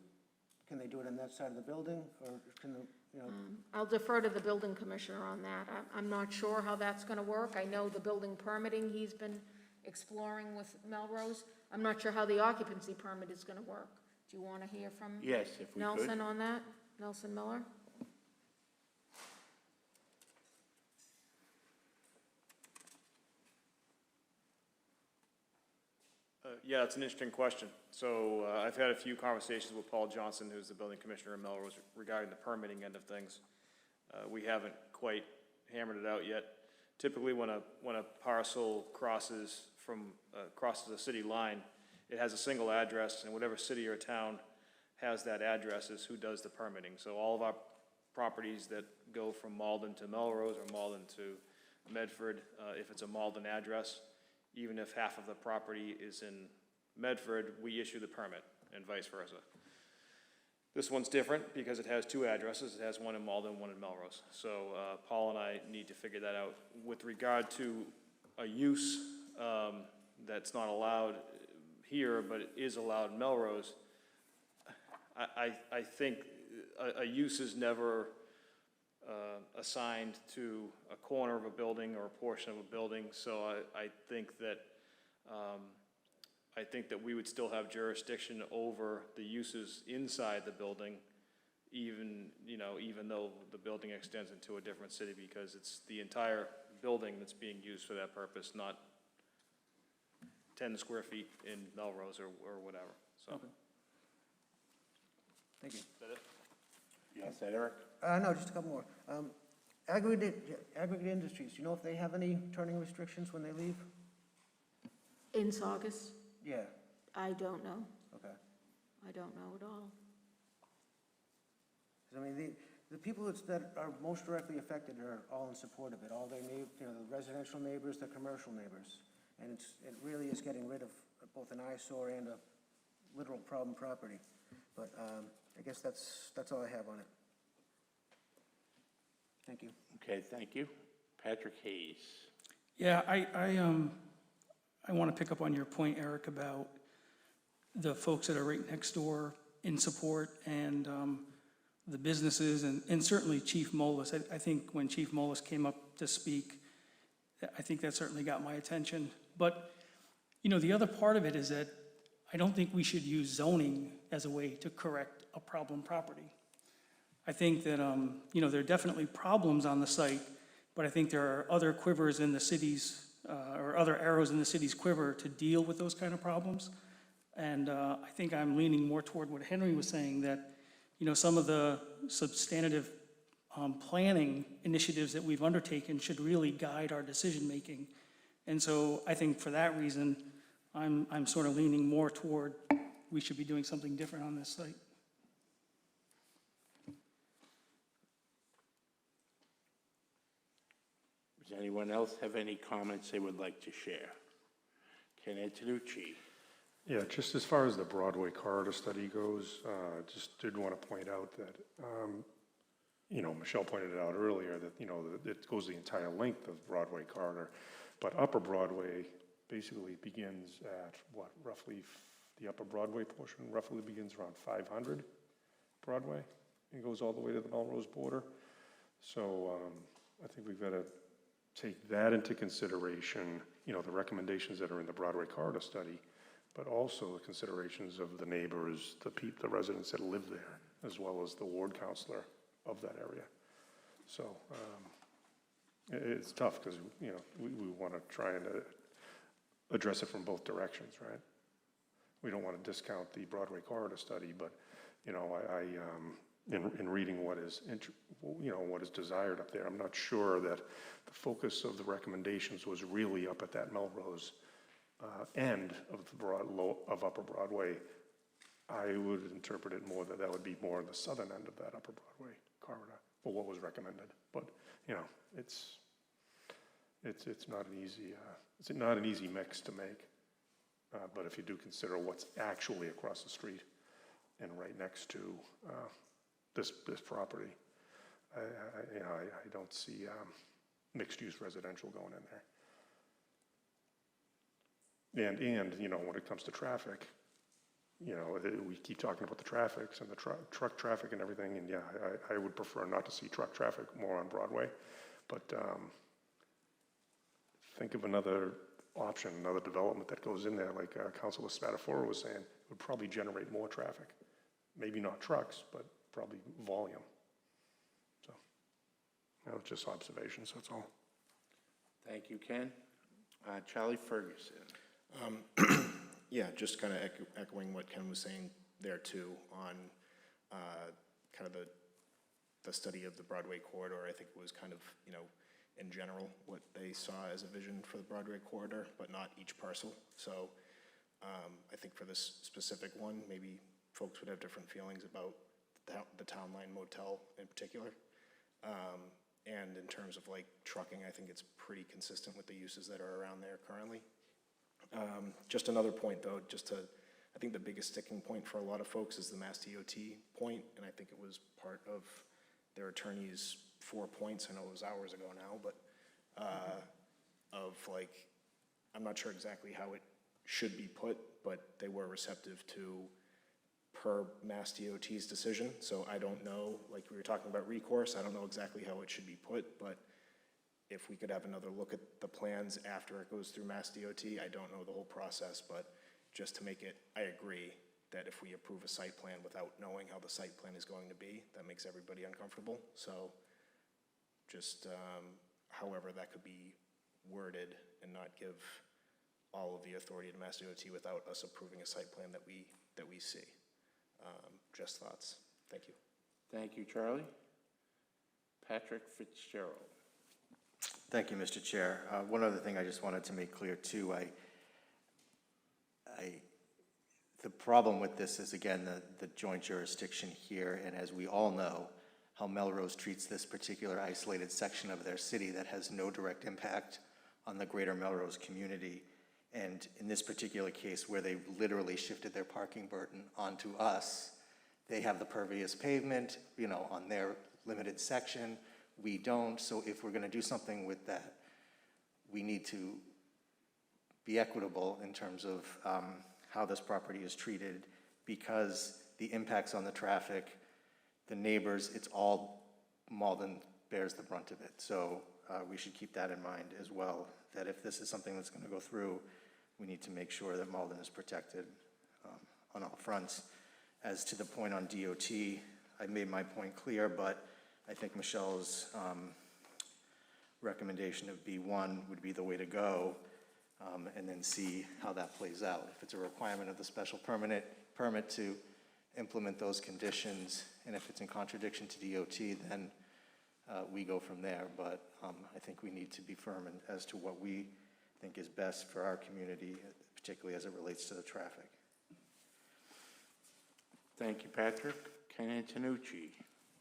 Speaker 3: Can they do it on that side of the building, or can the, you know?
Speaker 5: I'll defer to the building commissioner on that. I'm not sure how that's gonna work. I know the building permitting he's been exploring with Melrose. I'm not sure how the occupancy permit is gonna work. Do you wanna hear from
Speaker 1: Yes, if we could.
Speaker 5: Nelson on that? Nelson Miller?
Speaker 8: Yeah, it's an interesting question. So I've had a few conversations with Paul Johnson, who's the building commissioner in Melrose, regarding the permitting end of things. We haven't quite hammered it out yet. Typically, when a parcel crosses a city line, it has a single address, and whatever city or town has that address is who does the permitting. So all of our properties that go from Malden to Melrose or Malden to Medford, if it's a Malden address, even if half of the property is in Medford, we issue the permit, and vice versa. This one's different because it has two addresses. It has one in Malden, one in Melrose. So Paul and I need to figure that out. With regard to a use that's not allowed here, but it is allowed in Melrose, I think a use is never assigned to a corner of a building or a portion of a building. So I think that we would still have jurisdiction over the uses inside the building, even though the building extends into a different city, because it's the entire building that's being used for that purpose, not 10 square feet in Melrose or whatever, so.
Speaker 3: Okay. Thank you.
Speaker 8: Is that it?
Speaker 1: You all set, Eric?
Speaker 3: No, just a couple more. Aggregate Industries, do you know if they have any turning restrictions when they leave?
Speaker 5: In Saugus?
Speaker 3: Yeah,
Speaker 5: I don't know.
Speaker 3: okay.
Speaker 5: I don't know at all.
Speaker 3: 'Cause I mean, the people that are most directly affected are all in support of it, all their the residential neighbors, the commercial neighbors. And it really is getting rid of both an eyesore and a literal problem property. But I guess that's all I have on it. Thank you.
Speaker 1: Okay, thank you. Patrick Hayes.
Speaker 10: Yeah, I want to pick up on your point, Eric, about the folks that are right next door in support and the businesses and certainly Chief Molis. I think when Chief Molis came up to speak, I think that certainly got my attention. But, the other part of it is that I don't think we should use zoning as a way to correct a problem property. I think that, there are definitely problems on the site, but I think there are other quivers in the city's, or other arrows in the city's quiver to deal with those kind of problems. And I think I'm leaning more toward what Henry was saying, that, you know, some of the substantive planning initiatives that we've undertaken should really guide our decision-making. And so I think for that reason, I'm sort of leaning more toward we should be doing something different on this site.
Speaker 1: Does anyone else have any comments they would like to share? Ken Antonucci.
Speaker 4: Yeah, just as far as the Broadway corridor study goes, just did want to point out that, you know, Michelle pointed it out earlier that, you know, it goes the entire length of Broadway corridor, but Upper Broadway basically begins at what, roughly, the Upper Broadway portion roughly begins around 500 Broadway and goes all the way to the Melrose border. So I think we've got to take that into consideration, you know, the recommendations that are in the Broadway corridor study, but also the considerations of the neighbors, the residents that live there, as well as the ward counselor of that area. So it's tough because, you know, we want to try and address it from both directions, right? We don't want to discount the Broadway corridor study, but, you know, in reading what is, you know, what is desired up there, I'm not sure that the focus of the recommendations was really up at that Melrose end of the Upper Broadway. I would interpret it more that would be more on the southern end of that Upper Broadway corridor for what was recommended. But, you know, it's not an easy mix to make. But if you do consider what's actually across the street and right next to this property, I don't see mixed-use residential going in there. And you know, when it comes to traffic, you know, we keep talking about the traffics and the truck traffic and everything, and yeah, I would prefer not to see truck traffic more on Broadway, but think of another option, another development that goes in there, like Councilor Spatafora was saying, it would probably generate more traffic. Maybe not trucks, but probably volume. So, you know, just observations, that's all.
Speaker 1: Thank you, Ken. Charlie Ferguson.
Speaker 2: Yeah, just kind of echoing what Ken was saying there too on kind of the study of the Broadway corridor. I think it was kind of, you know, in general what they saw as a vision for the Broadway corridor, but not each parcel. So I think for this specific one, maybe folks would have different feelings about the Town Line Motel in particular. And in terms of like trucking, I think it's pretty consistent with the uses that are around there currently. Just another point though, I think the biggest sticking point for a lot of folks is the Mass DOT point, and I think it was part of their attorney's 4 points, I know it was hours ago now, but of like, I'm not sure exactly how it should be put, but they were receptive to per Mass DOT's decision. So I don't know, like we were talking about recourse, I don't know exactly how it should be put, but if we could have another look at the plans after it goes through Mass DOT, I don't know the whole process, but just to make it, I agree that if we approve a site plan without knowing how the site plan is going to be, that makes everybody uncomfortable. So just however that could be worded and not give all of the authority to Mass DOT without us approving a site plan that we see. Just thoughts. Thank you.
Speaker 1: Thank you, Charlie. Patrick Fitzgerald.
Speaker 9: Thank you, Mr. Chair. One other thing I just wanted to make clear too, the problem with this is, again, the joint jurisdiction here, and as we all know, how Melrose treats this particular isolated section of their city that has no direct impact on the greater Melrose community. And in this particular case, where they literally shifted their parking burden onto us, they have the pervious pavement, you know, on their limited section. We don't. So if we're going to do something with that, we need to be equitable in terms of how this property is treated, because the impacts on the traffic, the neighbors, it's all Malden bears the brunt of it. So we should keep that in mind as well, that if this is something that's going to go through, we need to make sure that Malden is protected on all fronts. As to the point on DOT, I made my point clear, but I think Michelle's recommendation of B1 would be the way to go, and then see how that plays out. If it's a requirement of the special permit to implement those conditions, and if it's in contradiction to DOT, then we go from there. But I think we need to be firm as to what we think is best for our community, particularly as it relates to the traffic.
Speaker 1: Thank you, Patrick. Ken Antonucci.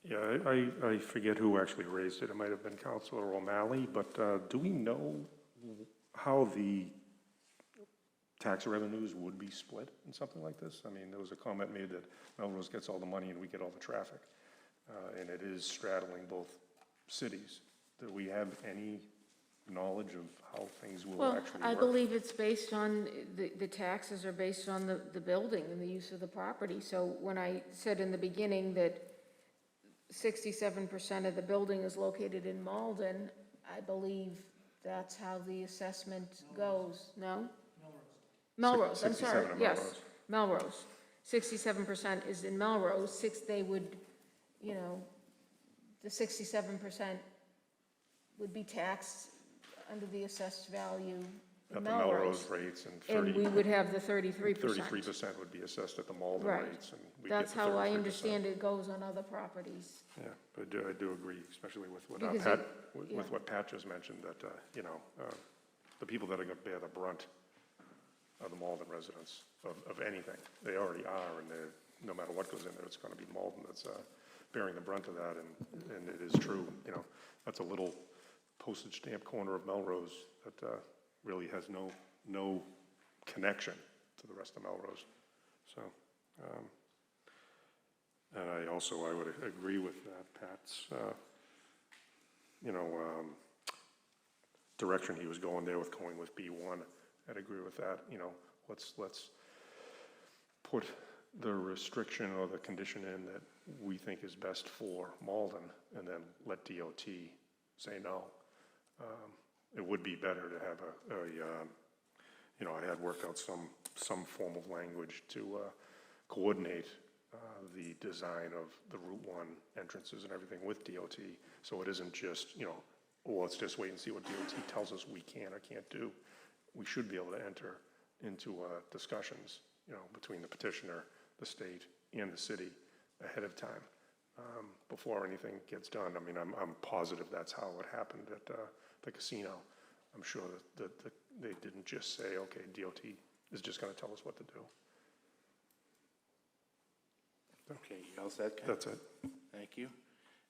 Speaker 4: Yeah, I forget who actually raised it. It might have been Councilor O'Malley, but do we know how the tax revenues would be split in something like this? I mean, there was a comment made that Melrose gets all the money and we get all the traffic. And it is straddling both cities. Do we have any knowledge of how things will actually work?
Speaker 5: I believe it's based on, the taxes are based on the building and the use of the property. So when I said in the beginning that 67% of the building is located in Malden, I believe that's how the assessment goes, no? Melrose, I'm sorry,
Speaker 4: 67 in
Speaker 5: yes, Melrose. 67% is in Melrose, they would, you know, the 67% would be taxed under the assessed value in
Speaker 4: At the Melrose rates,
Speaker 5: and we would have the 33%.
Speaker 4: 33% would be assessed at the Malden
Speaker 5: Right.
Speaker 4: rates, and we get
Speaker 5: That's
Speaker 4: the
Speaker 5: how I
Speaker 4: 33%.
Speaker 5: understand it goes on other properties.
Speaker 4: Yeah, but I do agree, especially with what
Speaker 5: Because
Speaker 4: Pat,
Speaker 5: it-
Speaker 4: with what Pat just mentioned, that, you know, the people that are gonna bear the brunt are the Malden residents of anything. They already are, and they're, no matter what goes in there, it's gonna be Malden that's, bearing the brunt of that, and it is true, you know, that's a little postage stamp corner of Melrose that, really has no connection to the rest of Melrose. So, and I would agree with Pat's, you know, direction he was going there with going with B1. I'd agree with that, you know, let's put the restriction or the condition in that we think is best for Malden, and then let DOT say no. It would be better to have you know, I had worked out some form of language to coordinate the design of the Route 1 entrances and everything with DOT, so it isn't just, you know, well, let's just wait and see what DOT tells us we can or can't do. We should be able to enter into discussions, you know, between the petitioner, the state, and the city ahead of time, before anything gets done. I mean, I'm positive that's how it happened at the casino. I'm sure that they didn't just say, okay, DOT is just gonna tell us what to do.
Speaker 1: Okay, you all set, Ken?
Speaker 4: That's it.
Speaker 1: Thank you.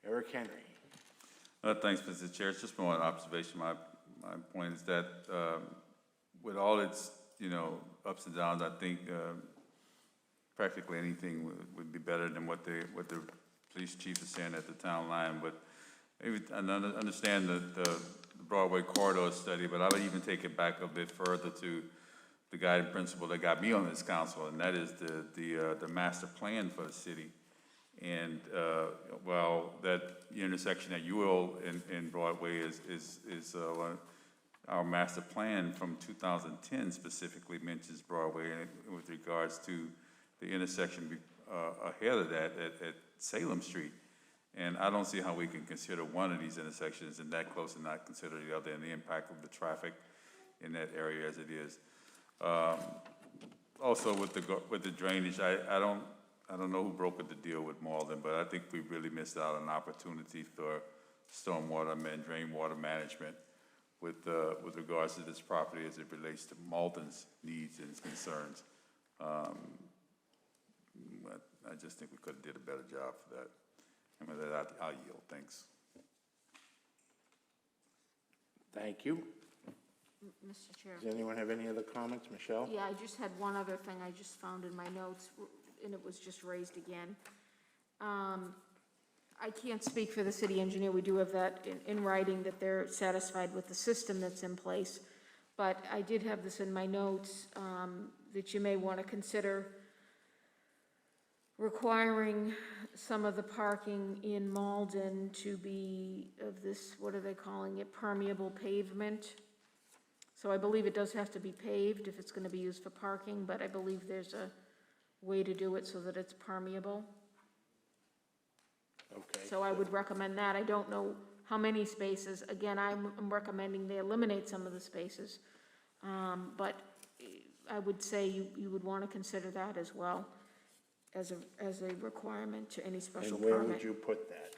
Speaker 1: Eric Henry.
Speaker 7: Thanks, Mr. Chair. It's just one observation. My point is that with all its, you know, ups and downs, I think practically anything would be better than what the police chief is saying at the town line. But maybe, I understand the Broadway corridor study, but I would even take it back a bit further to the guiding principle that got me on this council, and that is the master plan for the city. And well, that intersection at Ewell in Broadway is our master plan from 2010 specifically mentions Broadway with regards to the intersection ahead of that at Salem Street. And I don't see how we can consider one of these intersections and that close and not consider the other, and the impact of the traffic in that area as it is. Also with the drainage, I don't know who brokered the deal with Malden, but I think we really missed out on an opportunity for stormwater and rainwater management with regards to this property as it relates to Malden's needs and concerns. I just think we could have did a better job for that. And with that, I'll yield. Thanks.
Speaker 1: Thank you.
Speaker 5: Mr. Chair.
Speaker 1: Does anyone have any other comments? Michelle?
Speaker 5: Yeah, I just had one other thing I just found in my notes, and it was just raised again. I can't speak for the city engineer. We do have that in writing that they're satisfied with the system that's in place. But I did have this in my notes, that you may want to consider requiring some of the parking in Malden to be of this, what are they calling it, permeable pavement. So I believe it does have to be paved if it's going to be used for parking, but I believe there's a way to do it so that it's permeable.
Speaker 1: Okay.
Speaker 5: So I would recommend that. I don't know how many spaces. Again, I'm recommending they eliminate some of the spaces. But I would say you would want to consider that as well as a requirement to any special
Speaker 1: And
Speaker 5: permit.
Speaker 1: where would you put that?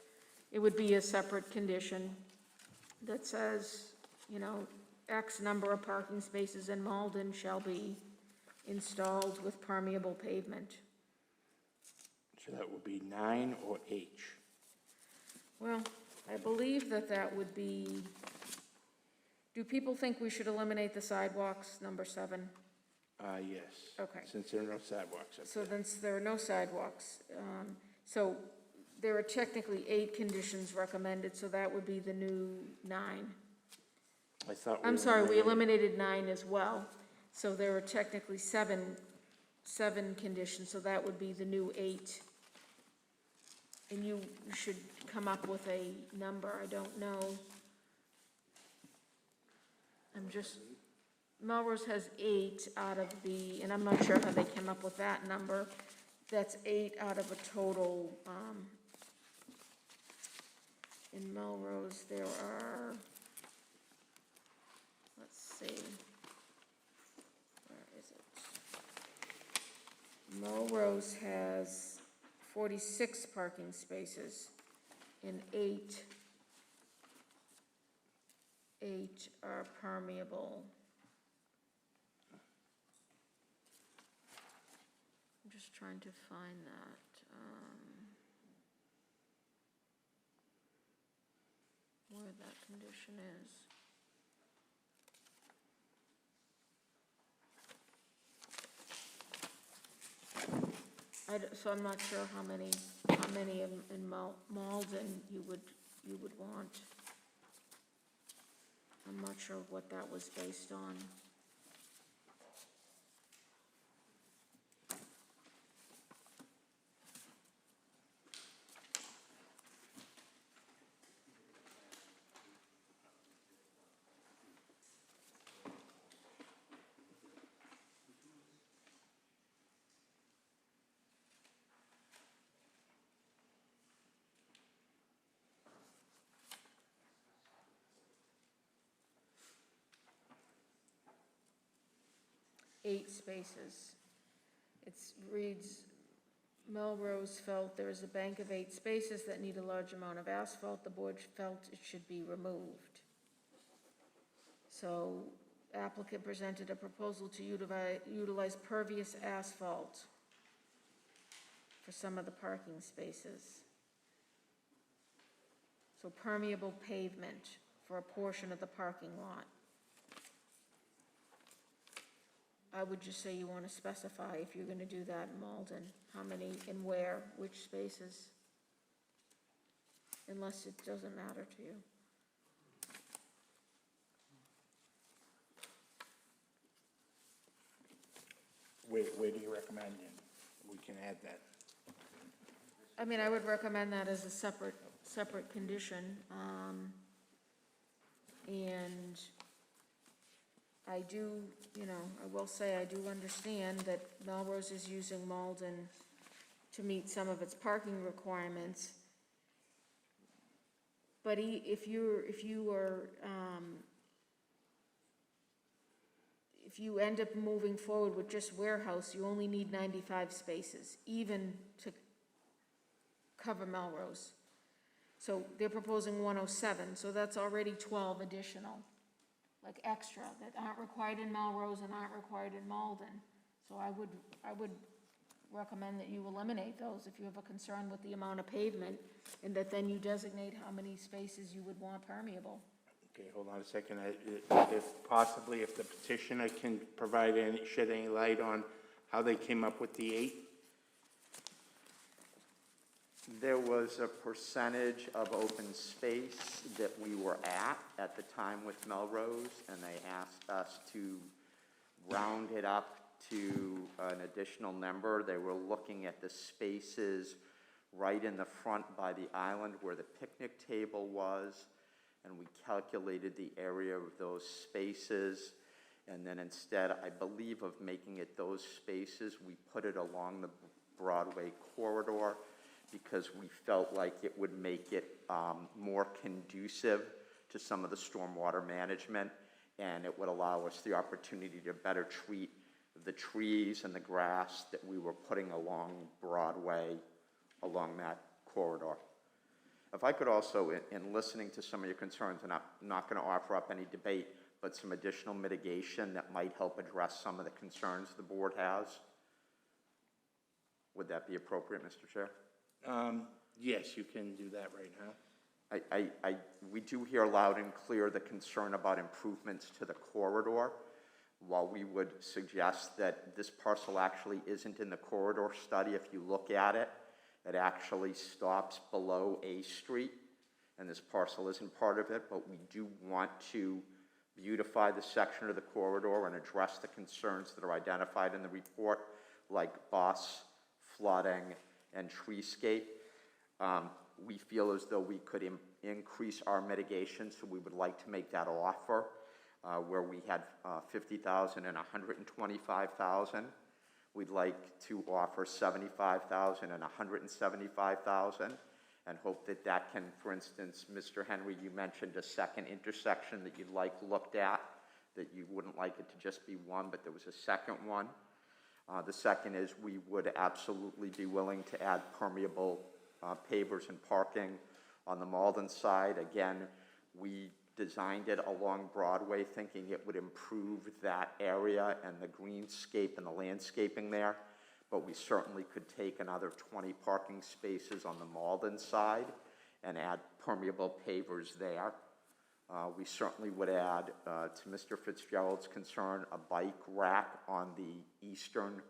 Speaker 5: It would be a separate condition that says, X number of parking spaces in Malden shall be installed with permeable pavement.
Speaker 1: So that would be 9 or H?
Speaker 5: Well, I believe that would be, do people think we should eliminate the sidewalks, number 7?
Speaker 1: Yes.
Speaker 5: Okay.
Speaker 1: Since there are no sidewalks up
Speaker 5: So
Speaker 1: there.
Speaker 5: then there are no sidewalks. So there are technically 8 conditions recommended, so that would be the new 9.
Speaker 1: I thought
Speaker 5: I'm sorry, we eliminated 9 as well. So there are technically seven conditions, so that would be the new 8. And you should come up with a number, I don't know. Melrose has 8 out of the, and I'm not sure how they came up with that number. That's 8 out of a total, in Melrose, there are, let's see, where is it? Melrose has 46 parking spaces, and 8 are permeable. I'm just trying to find that. Where that condition is. So I'm not sure how many in Malden you would want. I'm not sure what that was based on. Eight spaces. It reads, Melrose felt there is a bank of 8 spaces that need a large amount of asphalt. The board felt it should be removed. So applicant presented a proposal to utilize pervious asphalt for some of the parking spaces. So permeable pavement for a portion of the parking lot. I would just say you want to specify if you're going to do that in Malden, how many and where, which spaces, unless it doesn't matter to you.
Speaker 1: Where do you recommend it? We can add that.
Speaker 5: I mean, I would recommend that as a separate condition. And I do, I will say I do understand that Melrose is using Malden to meet some of its parking requirements. But if you end up moving forward with just warehouse, you only need 95 spaces, even to cover Melrose. So they're proposing 107, so that's already 12 additional, like extra, that aren't required in Melrose and aren't required in Malden. So I would recommend that you eliminate those if you have a concern with the amount of pavement, and that then you designate how many spaces you would want permeable.
Speaker 1: Okay, hold on a second. If the petitioner can shed any light on how they came up with the 8?
Speaker 12: There was a percentage of open space that we were at the time with Melrose, and they asked us to round it up to an additional number. They were looking at the spaces right in the front by the island where the picnic table was, and we calculated the area of those spaces. And then instead, I believe, of making it those spaces, we put it along the Broadway corridor, because we felt like it would make it more conducive to some of the stormwater management, and it would allow us the opportunity to better treat the trees and the grass that we were putting along Broadway, along that corridor. If I could also, in listening to some of your concerns, and I'm not going to offer up any debate, but some additional mitigation that might help address some of the concerns the board has. Would that be appropriate, Mr. Chair?
Speaker 1: Yes, you can do that right now.
Speaker 12: We do hear loud and clear the concern about improvements to the corridor. While we would suggest that this parcel actually isn't in the corridor study, if you look at it, it actually stops below A Street, and this parcel isn't part of it, but we do want to beautify the section of the corridor and address the concerns that are identified in the report, like bus, flooding, and treescape. We feel as though we could increase our mitigation, so we would like to make that offer where we had 50,000 and 125,000. We'd like to offer 75,000 and 175,000, and hope that that can, for instance, Mr. Henry, you mentioned a second intersection that you'd like looked at, that you wouldn't like it to just be one, but there was a second one. The second is we would absolutely be willing to add permeable pavers and parking on the Malden side. Again, we designed it along Broadway thinking it would improve that area and the greenscape and the landscaping there, but we certainly could take another 20 parking spaces on the Malden side and add permeable pavers there. We certainly would add, to Mr. Fitzgerald's concern, a bike rack on the eastern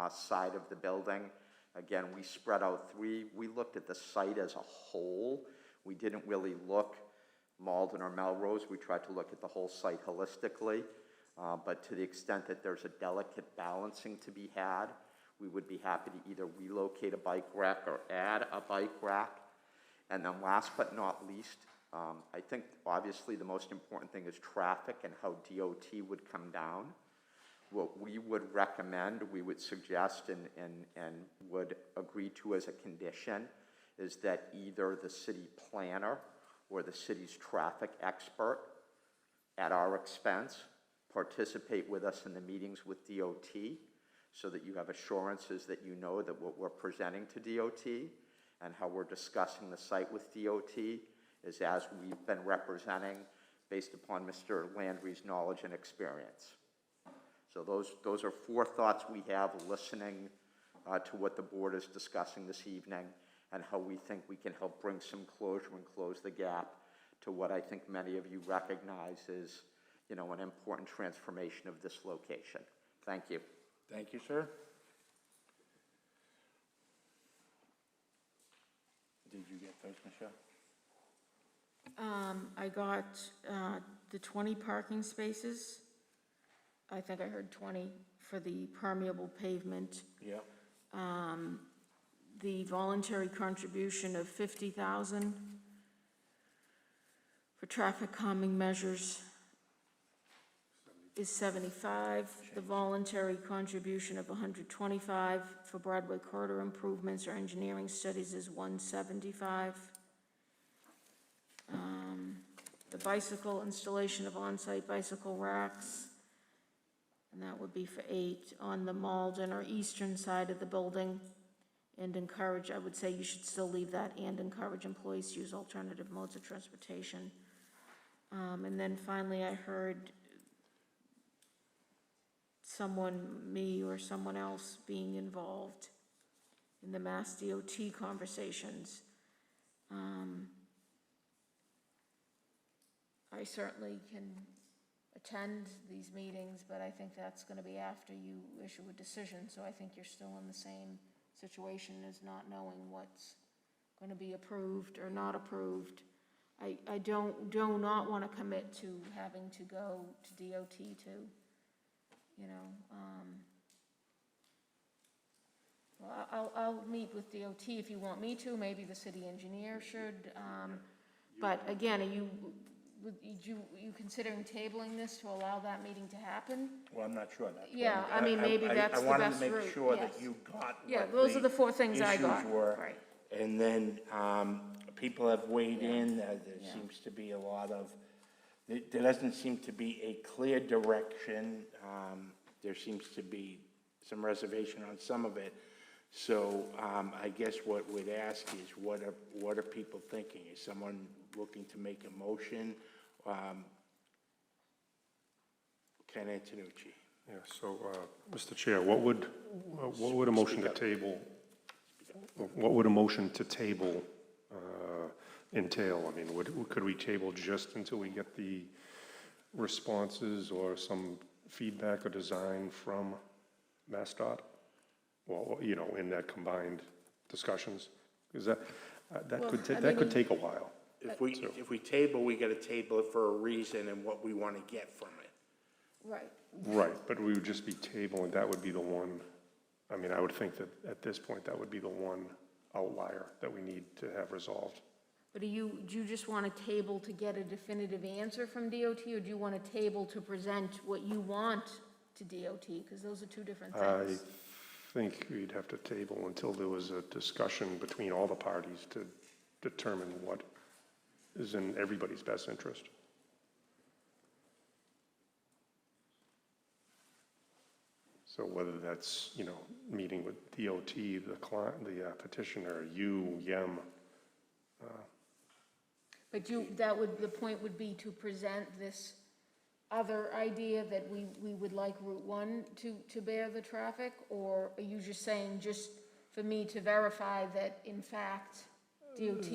Speaker 12: side of the building. Again, we spread out three. We looked at the site as a whole. We didn't really look Malden or Melrose. We tried to look at the whole site holistically. But to the extent that there's a delicate balancing to be had, we would be happy to either relocate a bike rack or add a bike rack. And then last but not least, I think obviously the most important thing is traffic and how DOT would come down. What we would recommend, we would suggest and would agree to as a condition is that either the city planner or the city's traffic expert at our expense participate with us in the meetings with DOT so that you have assurances that you know that what we're presenting to DOT and how we're discussing the site with DOT is as we've been representing based upon Mr. Landry's knowledge and experience. So those are four thoughts we have listening to what the board is discussing this evening and how we think we can help bring some closure and close the gap to what I think many of you recognize is, you know, an important transformation of this location. Thank you.
Speaker 1: Thank you, sir. Did you get those, Michelle?
Speaker 5: I got the 20 parking spaces. I think I heard 20 for the permeable pavement.
Speaker 1: Yep.
Speaker 5: The voluntary contribution of 50,000 for traffic calming measures is 75. The voluntary contribution of 125 for Broadway corridor improvements or engineering studies is 175. The bicycle installation of on-site bicycle racks, and that would be for 8 on the Malden or eastern side of the building. And encourage, I would say you should still leave that, and encourage employees to use alternative modes of transportation. And then finally, I heard me or someone else being involved in the Mass DOT conversations. I certainly can attend these meetings, but I think that's going to be after you issue a decision, so I think you're still in the same situation as not knowing what's going to be approved or not approved. I do not want to commit to having to go to DOT to, you know, well, I'll meet with DOT if you want me to, maybe the city engineer should, but again, are you considering tabling this to allow that meeting to happen?
Speaker 1: Well, I'm not sure. That's
Speaker 5: Yeah,
Speaker 1: what
Speaker 5: I mean, maybe that's the best route.
Speaker 1: I wanted to make sure that
Speaker 5: yes.
Speaker 1: you got
Speaker 5: Yeah,
Speaker 1: what
Speaker 5: those are the 4 things I
Speaker 1: issues
Speaker 5: got,
Speaker 1: were.
Speaker 5: right.
Speaker 1: And then people have weighed in, there seems to be a lot of, there doesn't seem to be a clear direction. There seems to be some reservation on some of it. So I guess what we'd ask is, what are people thinking? Is someone looking to make a motion? Ken Antonucci.
Speaker 4: Yeah, so, Mr. Chair, what would a motion to table, what would a motion to table entail? I mean, could we table just until we get the responses or some feedback or design from MassDOT? Well, you know, in that combined discussions? Because that could take a while.
Speaker 1: If we table, we got to table it for a reason and what we want to get from it.
Speaker 5: Right.
Speaker 4: Right, but we would just be tabling, that would be the one, I mean, I would think that at this point, that would be the one outlier that we need to have resolved.
Speaker 5: But do you just want to table to get a definitive answer from DOT, or do you want to table to present what you want to DOT? Because those are two different things.
Speaker 4: I think we'd have to table until there was a discussion between all the parties to determine what is in everybody's best interest. So whether that's, you know, meeting with DOT, the client, the petitioner, you, YEM.
Speaker 5: But the point would be to present this other idea that we would like Route 1 to bear the traffic? Or are you just saying, just for me to verify that in fact DOT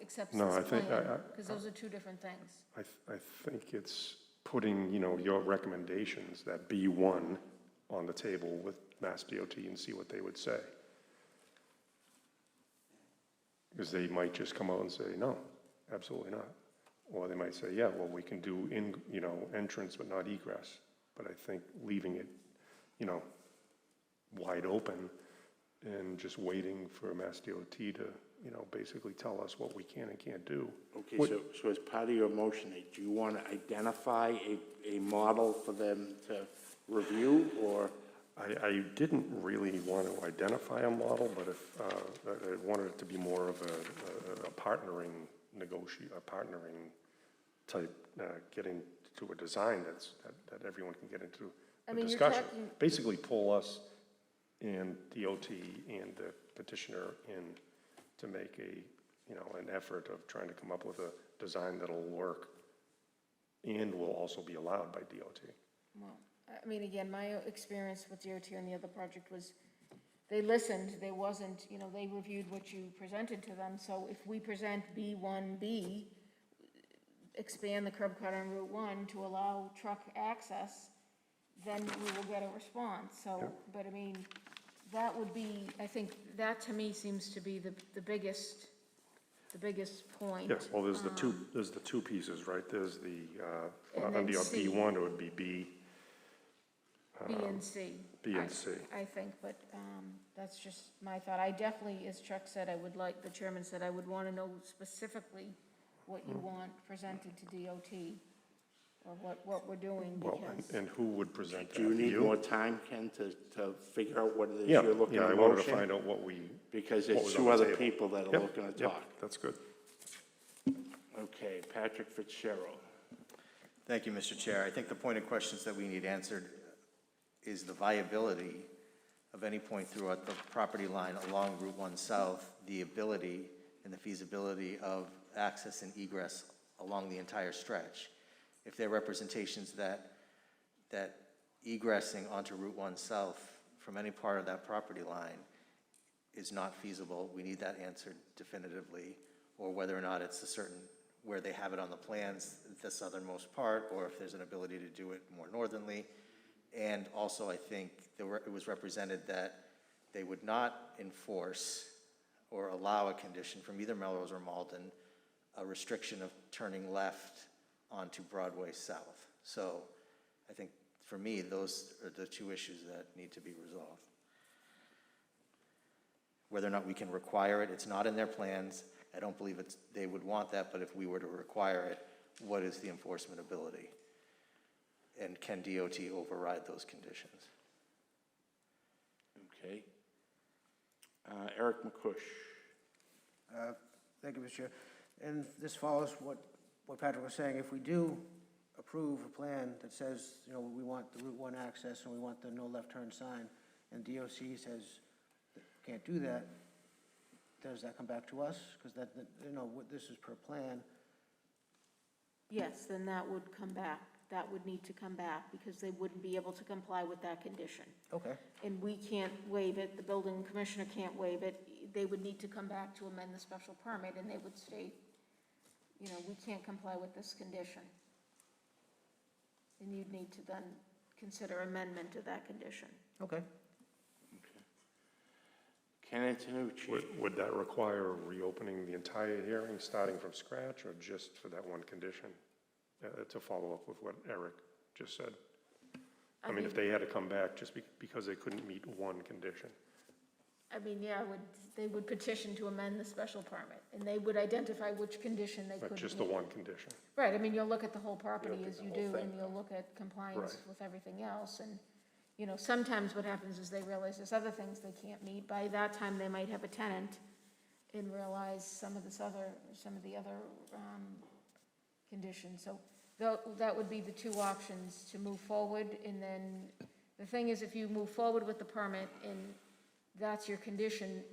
Speaker 5: accepts this plan? Because those are two different things.
Speaker 4: I think it's putting, you know, your recommendations, that B1, on the table with Mass DOT and see what they would say. Because they might just come out and say, no, absolutely not. Or they might say, yeah, well, we can do entrance but not egress. But I think leaving it, you know, wide open and just waiting for Mass DOT to, you know, basically tell us what we can and can't do.
Speaker 1: Okay, so as part of your motion, do you want to identify a model for them to review, or?
Speaker 4: I didn't really want to identify a model, but if I wanted it to be more of a partnering type, getting to a design that everyone can get into a discussion. Basically pull us and DOT and the petitioner in to make an effort of trying to come up with a design that'll work and will also be allowed by DOT.
Speaker 5: Well, I mean, again, my experience with DOT on the other project was they listened. There wasn't, they reviewed what you presented to them. So if we present B1B, expand the curb cut on Route 1 to allow truck access, then we will get a response. So, but I mean, that would be, I think that to me seems to be the biggest point.
Speaker 4: Yes, well, there's the two pieces, right? There's the, under
Speaker 5: C.
Speaker 4: B1, it would be B.
Speaker 5: B and C.
Speaker 4: B and C.
Speaker 5: I think, but that's just my thought. I definitely, as Chuck said, the chairman said, I would want to know specifically what you want presented to DOT, or what we're doing,
Speaker 4: Well,
Speaker 5: because.
Speaker 4: and who would present that?
Speaker 1: Do you need more time, Ken, to figure out what it is
Speaker 4: Yeah,
Speaker 1: you're looking
Speaker 4: yeah,
Speaker 1: at
Speaker 4: I wanted to
Speaker 1: motion?
Speaker 4: find out what we.
Speaker 1: Because
Speaker 4: what
Speaker 1: there's
Speaker 4: was
Speaker 1: two
Speaker 4: on the
Speaker 1: other
Speaker 4: table.
Speaker 1: people that are
Speaker 4: Yep,
Speaker 1: looking to
Speaker 4: yep,
Speaker 1: talk.
Speaker 4: that's good.
Speaker 1: Okay, Patrick Fitzgerald.
Speaker 9: Thank you, Mr. Chair. I think the point of questions that we need answered is the viability of any point throughout the property line along Route 1 South, the ability and the feasibility of access and egress along the entire stretch. If there are representations that egressing onto Route 1 South from any part of that property line is not feasible, we need that answered definitively, or whether or not it's a certain, where they have it on the plans, the southernmost part, or if there's an ability to do it more northernly. And also, I think it was represented that they would not enforce or allow a condition from either Melrose or Malden, a restriction of turning left onto Broadway South. So I think for me, those are the two issues that need to be resolved. Whether or not we can require it, it's not in their plans. I don't believe they would want that, but if we were to require it, what is the enforcement ability? And can DOT override those conditions?
Speaker 1: Okay. Eric McCush.
Speaker 3: Thank you, Mr. Chair. And this follows what Patrick was saying. If we do approve a plan that says, you know, we want the Route 1 access and we want the no left turn sign, and DOC says can't do that, does that come back to us? Because that, you know, this is per plan.
Speaker 5: Yes, then that would come back. That would need to come back because they wouldn't be able to comply with that condition.
Speaker 3: Okay.
Speaker 5: And we can't waive it, the building commissioner can't waive it. They would need to come back to amend the special permit, and they would state, you know, we can't comply with this condition. And you'd need to then consider amendment to that condition.
Speaker 3: Okay.
Speaker 1: Ken Antonucci.
Speaker 4: Would that require reopening the entire hearing, starting from scratch, or just for that one condition? To follow up with what Eric just said. I mean, if they had to come back just because they couldn't meet one condition.
Speaker 5: I mean, yeah, they would petition to amend the special permit, and they would identify which condition they
Speaker 4: But
Speaker 5: couldn't
Speaker 4: just the
Speaker 5: meet.
Speaker 4: one condition.
Speaker 5: Right, I mean, you'll look at the whole property
Speaker 4: You'll look
Speaker 5: as
Speaker 4: at
Speaker 5: you
Speaker 4: the whole
Speaker 5: do,
Speaker 4: thing.
Speaker 5: and you'll look at compliance
Speaker 4: Right.
Speaker 5: with everything else, and, you know, sometimes what happens is they realize there's other things they can't meet. By that time, they might have a tenant and realize some of the other conditions. So that would be the two options to move forward, and then the thing is, if you move forward with the permit and that's your condition,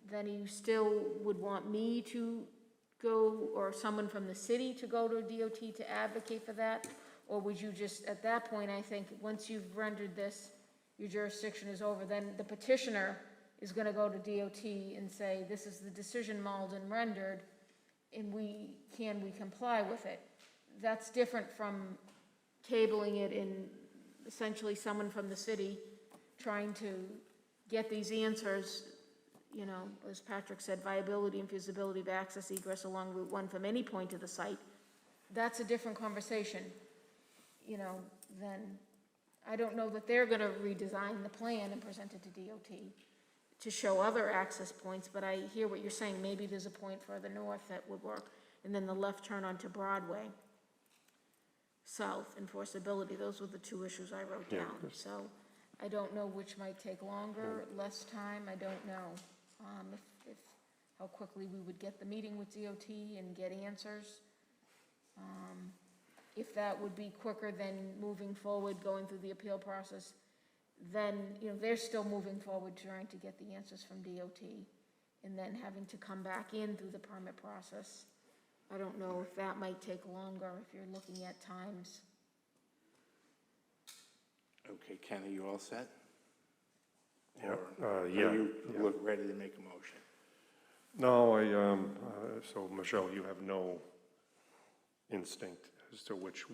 Speaker 5: then you still would want me to go, or someone from the city to go to DOT to advocate for that? Or would you just, at that point, I think, once you've rendered this, your jurisdiction is over, then the petitioner is gonna go to DOT and say, this is the decision Malden rendered, and can we comply with it? That's different from tabling it in essentially someone from the city trying to get these answers, you know, as Patrick said, viability and feasibility of access egress along Route 1 from any point of the site. That's a different conversation, you know, than, I don't know that they're gonna redesign the plan and present it to DOT to show other access points, but I hear what you're saying. Maybe there's a point further north that would work. And then the left turn onto Broadway. South, enforceability, those were the two issues I wrote
Speaker 4: Yeah,
Speaker 5: down. So I don't know which might take longer, less time, I don't know. If how quickly we would get the meeting with DOT and get answers. If that would be quicker than moving forward, going through the appeal process, then, you know, they're still moving forward trying to get the answers from DOT and then having to come back in through the permit process. I don't know if that might take longer if you're looking at times.
Speaker 1: Okay, Ken, are you all set?
Speaker 4: Yeah,
Speaker 1: Or
Speaker 4: yeah,
Speaker 1: Are you
Speaker 4: yeah.
Speaker 1: look ready to make a motion?
Speaker 4: No, so Michelle, you have no instinct as to which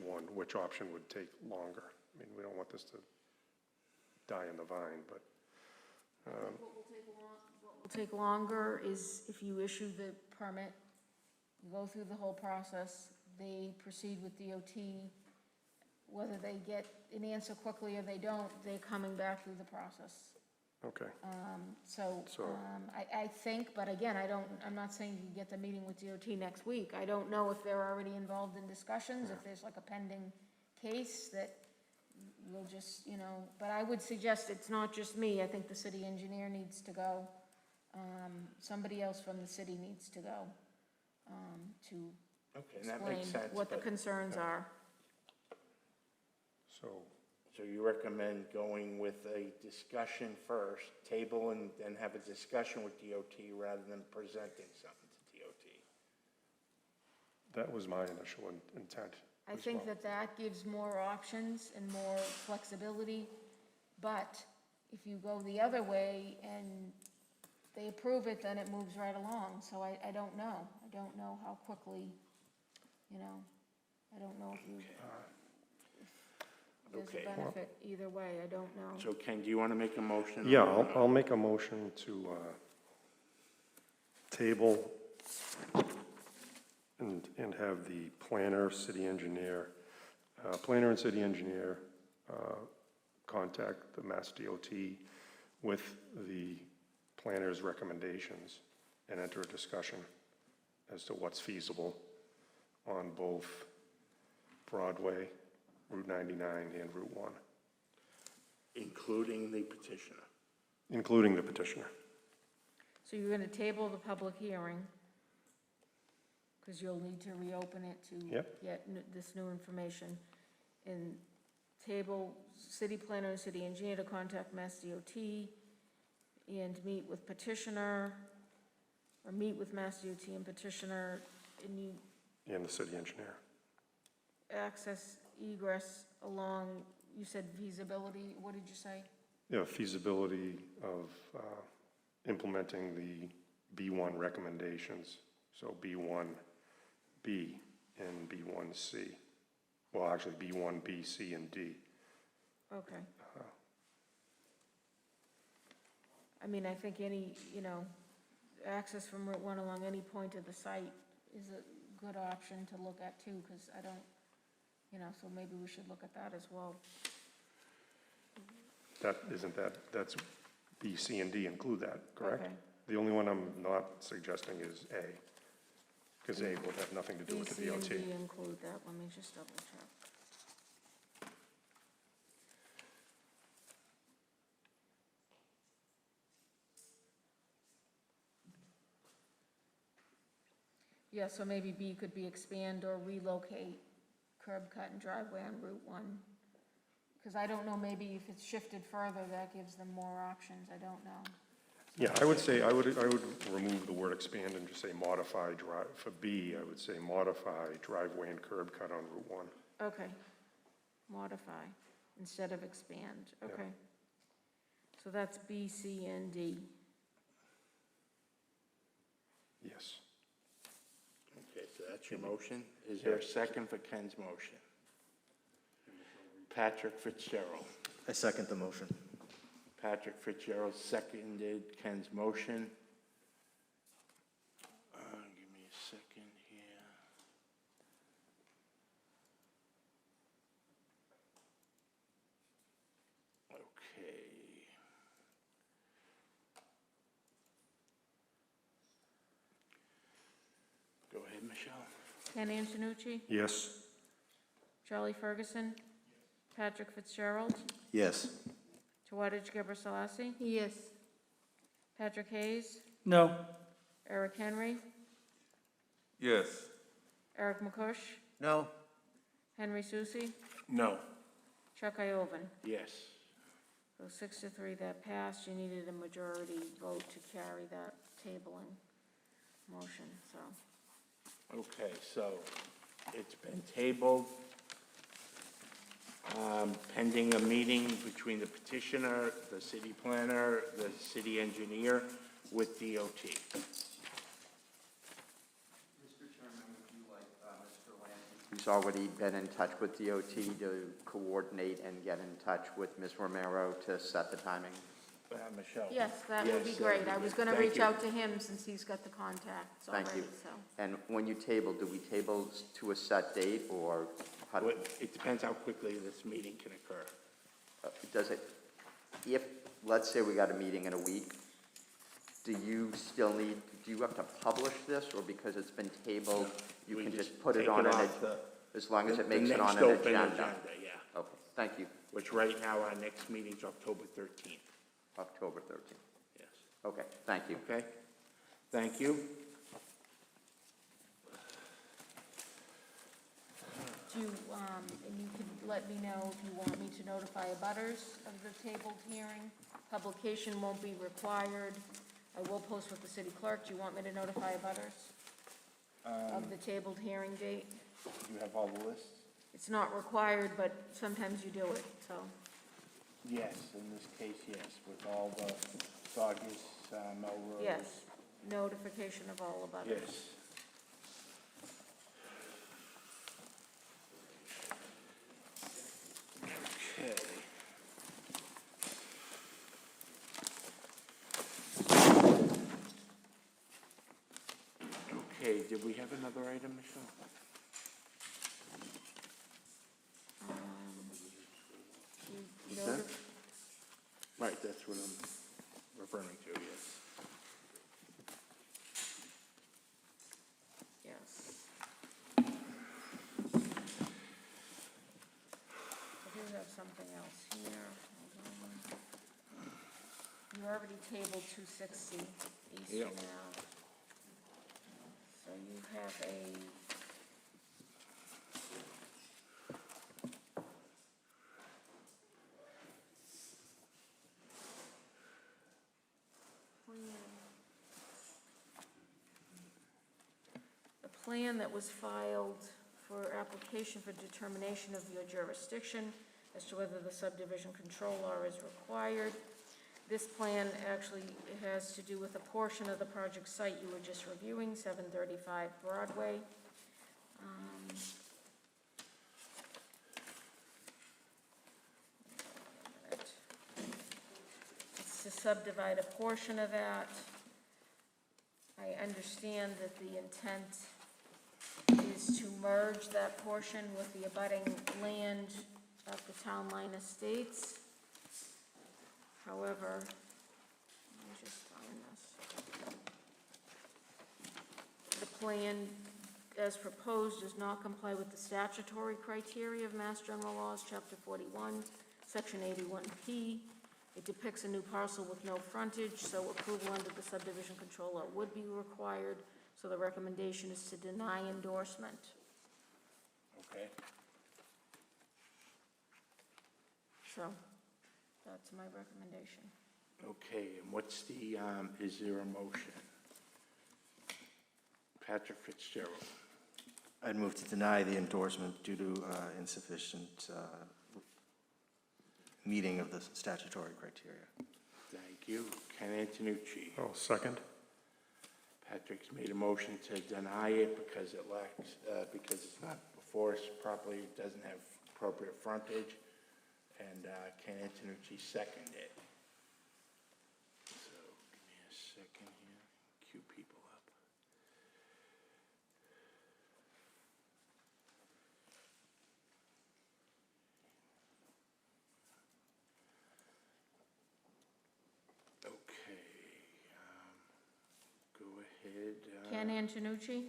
Speaker 4: option would take longer. I mean, we don't want this to die in the vine, but,
Speaker 5: What will take longer is if you issue the permit, you go through the whole process, they proceed with DOT, whether they get an answer quickly or they don't, they're coming back through the process.
Speaker 4: okay.
Speaker 5: I think, but again, I'm not saying you can get the meeting with DOT next week. I don't know if they're already involved in discussions, if there's like a pending case that we'll just, you know, but I would suggest it's not just me. I think the city engineer needs to go. Somebody else from the city needs to go, to
Speaker 1: Okay, and that makes
Speaker 5: explain
Speaker 1: sense.
Speaker 5: what the
Speaker 1: but-
Speaker 5: concerns are.
Speaker 1: So you recommend going with a discussion first, table and then have a discussion with DOT rather than presenting something to DOT?
Speaker 4: That was my initial intent.
Speaker 5: I
Speaker 4: as
Speaker 5: think
Speaker 4: well.
Speaker 5: that gives more options and more flexibility, but if you go the other way and they approve it, then it moves right along, so I don't know. I don't know how quickly, you know, I don't know if there's
Speaker 1: Okay.
Speaker 5: a benefit either way, I don't know.
Speaker 1: So Ken, do you want to make a motion?
Speaker 4: Yeah, I'll make a motion to table and have the planner and city engineer contact the Mass DOT with the planner's recommendations and enter a discussion as to what's feasible on both Broadway, Route 99, and Route 1.
Speaker 1: Including the petitioner.
Speaker 4: Including the petitioner.
Speaker 5: So you're gonna table the public hearing, because you'll need to reopen it to
Speaker 4: Yep.
Speaker 5: get this new information. And table city planner and city engineer to contact Mass DOT and meet with petitioner, or meet with Mass DOT and petitioner, and you
Speaker 4: And the city engineer.
Speaker 5: access egress along, you said feasibility, what did you say?
Speaker 4: Yeah, feasibility of implementing the B1 recommendations, so B1B and B1C. Well, actually, B1, B, C, and D.
Speaker 5: Okay. I mean, I think any, access from Route 1 along any point of the site is a good option to look at too, because I don't, so maybe we should look at that as well.
Speaker 4: That's B, C, and D include that, correct?
Speaker 5: Okay.
Speaker 4: The only one I'm not suggesting is A, because A will have nothing to do
Speaker 5: B,
Speaker 4: with the
Speaker 5: C, and
Speaker 4: DOT.
Speaker 5: D include that, let me just double check. Yeah, so maybe B could be expand or relocate curb cut and driveway on Route 1. Because I don't know, maybe if it's shifted further, that gives them more options, I don't know.
Speaker 4: Yeah, I would say, I would remove the word expand and just say modify drive, for B, I would say modify driveway and curb cut on Route 1.
Speaker 5: Okay, modify instead of expand, okay. So that's B, C, and D.
Speaker 4: Yes.
Speaker 1: Okay, so that's your motion. Is there a second for Ken's motion? Patrick Fitzgerald.
Speaker 2: I second the motion.
Speaker 1: Patrick Fitzgerald seconded Ken's motion. Give me a second here. Okay. Go ahead, Michelle.
Speaker 5: Ken Antonucci,
Speaker 4: Yes.
Speaker 5: Charlie Ferguson, Patrick Fitzgerald,
Speaker 2: Yes.
Speaker 5: Tawadej Geber Selassie,
Speaker 21: Yes.
Speaker 5: Patrick Hayes,
Speaker 10: No.
Speaker 5: Eric Henry,
Speaker 7: Yes.
Speaker 5: Eric McCush,
Speaker 3: No?
Speaker 5: Henry Susi,
Speaker 1: No.
Speaker 5: Chuck Iovan.
Speaker 1: Yes.
Speaker 5: So 6-3, that passed. You needed a majority vote to carry that tabling motion, so.
Speaker 1: Okay, so it's been tabled pending a meeting between the petitioner, the city planner, the city engineer with DOT.
Speaker 12: Mr. Chairman, would you like Mr. Lansing, who's already been in touch with DOT, to coordinate and get in touch with Ms. Romero to set the timing?
Speaker 1: Michelle?
Speaker 5: Yes, that would be
Speaker 1: Yes,
Speaker 5: great. I was going to
Speaker 1: thank
Speaker 5: reach
Speaker 1: you.
Speaker 5: out to him since he's got the contacts
Speaker 12: Thank
Speaker 5: already,
Speaker 12: you.
Speaker 5: so.
Speaker 12: And when you table, do we table to a set date, or how do,
Speaker 1: It depends how quickly this meeting can occur.
Speaker 12: does it, if, let's say we got a meeting in a week, do you still need, do you have to publish this, or because it's been tabled, you
Speaker 1: We
Speaker 12: can
Speaker 1: just
Speaker 12: just put it
Speaker 1: take
Speaker 12: on
Speaker 1: it
Speaker 12: an,
Speaker 1: off the-
Speaker 12: as long as it
Speaker 1: The
Speaker 12: makes it on
Speaker 1: next
Speaker 12: an
Speaker 1: open
Speaker 12: agenda?
Speaker 1: Yeah,
Speaker 12: Okay, thank you.
Speaker 1: which right now, our next meeting's October 13th.
Speaker 12: October 13th.
Speaker 1: Yes.
Speaker 12: Okay, thank you.
Speaker 1: Okay? Thank you.
Speaker 5: Do you, and you could let me know if you want me to notify abutters of the tabled hearing. Publication won't be required. I will post with the city clerk. Do you want me to notify abutters of the tabled hearing date?
Speaker 1: You have all the lists?
Speaker 5: It's not required, but sometimes you do it, so.
Speaker 1: Yes, in this case, yes, with all the Saugus, Melrose.
Speaker 5: Yes, notification of all abutters.
Speaker 1: Yes. Okay. Okay, did we have another item, Michelle?
Speaker 5: You
Speaker 1: Is that-
Speaker 5: notif-
Speaker 1: Right, that's what I'm referring to, yes.
Speaker 5: Yes. I do have something else here. Hold on. You already tabled 260 Eastern
Speaker 1: Yep.
Speaker 5: Ave. So you have a plan that was filed for application for determination of your jurisdiction as to whether the subdivision control law is required. This plan actually has to do with a portion of the project site you were just reviewing, 735 Broadway. It's to subdivide a portion of that. I understand that the intent is to merge that portion with the abutting land of the Town Line Estates. However, let me just find this. The plan, as proposed, does not comply with the statutory criteria of Mass General Laws, Chapter 41, Section 81P. It depicts a new parcel with no frontage, so approval under the subdivision control law would be required. So the recommendation is to deny endorsement.
Speaker 1: Okay.
Speaker 5: So that's my recommendation.
Speaker 1: Okay, and what's the, is there a motion? Patrick Fitzgerald.
Speaker 9: I'd move to deny the endorsement due to insufficient meeting of the statutory criteria.
Speaker 1: Thank you. Ken Antonucci.
Speaker 4: Oh, second?
Speaker 1: Patrick's made a motion to deny it because it lacks, because it's not before us properly, it doesn't have appropriate frontage, and Ken Antonucci seconded it. So, give me a second here, cue people up. Okay, go ahead.
Speaker 5: Ken Antonucci?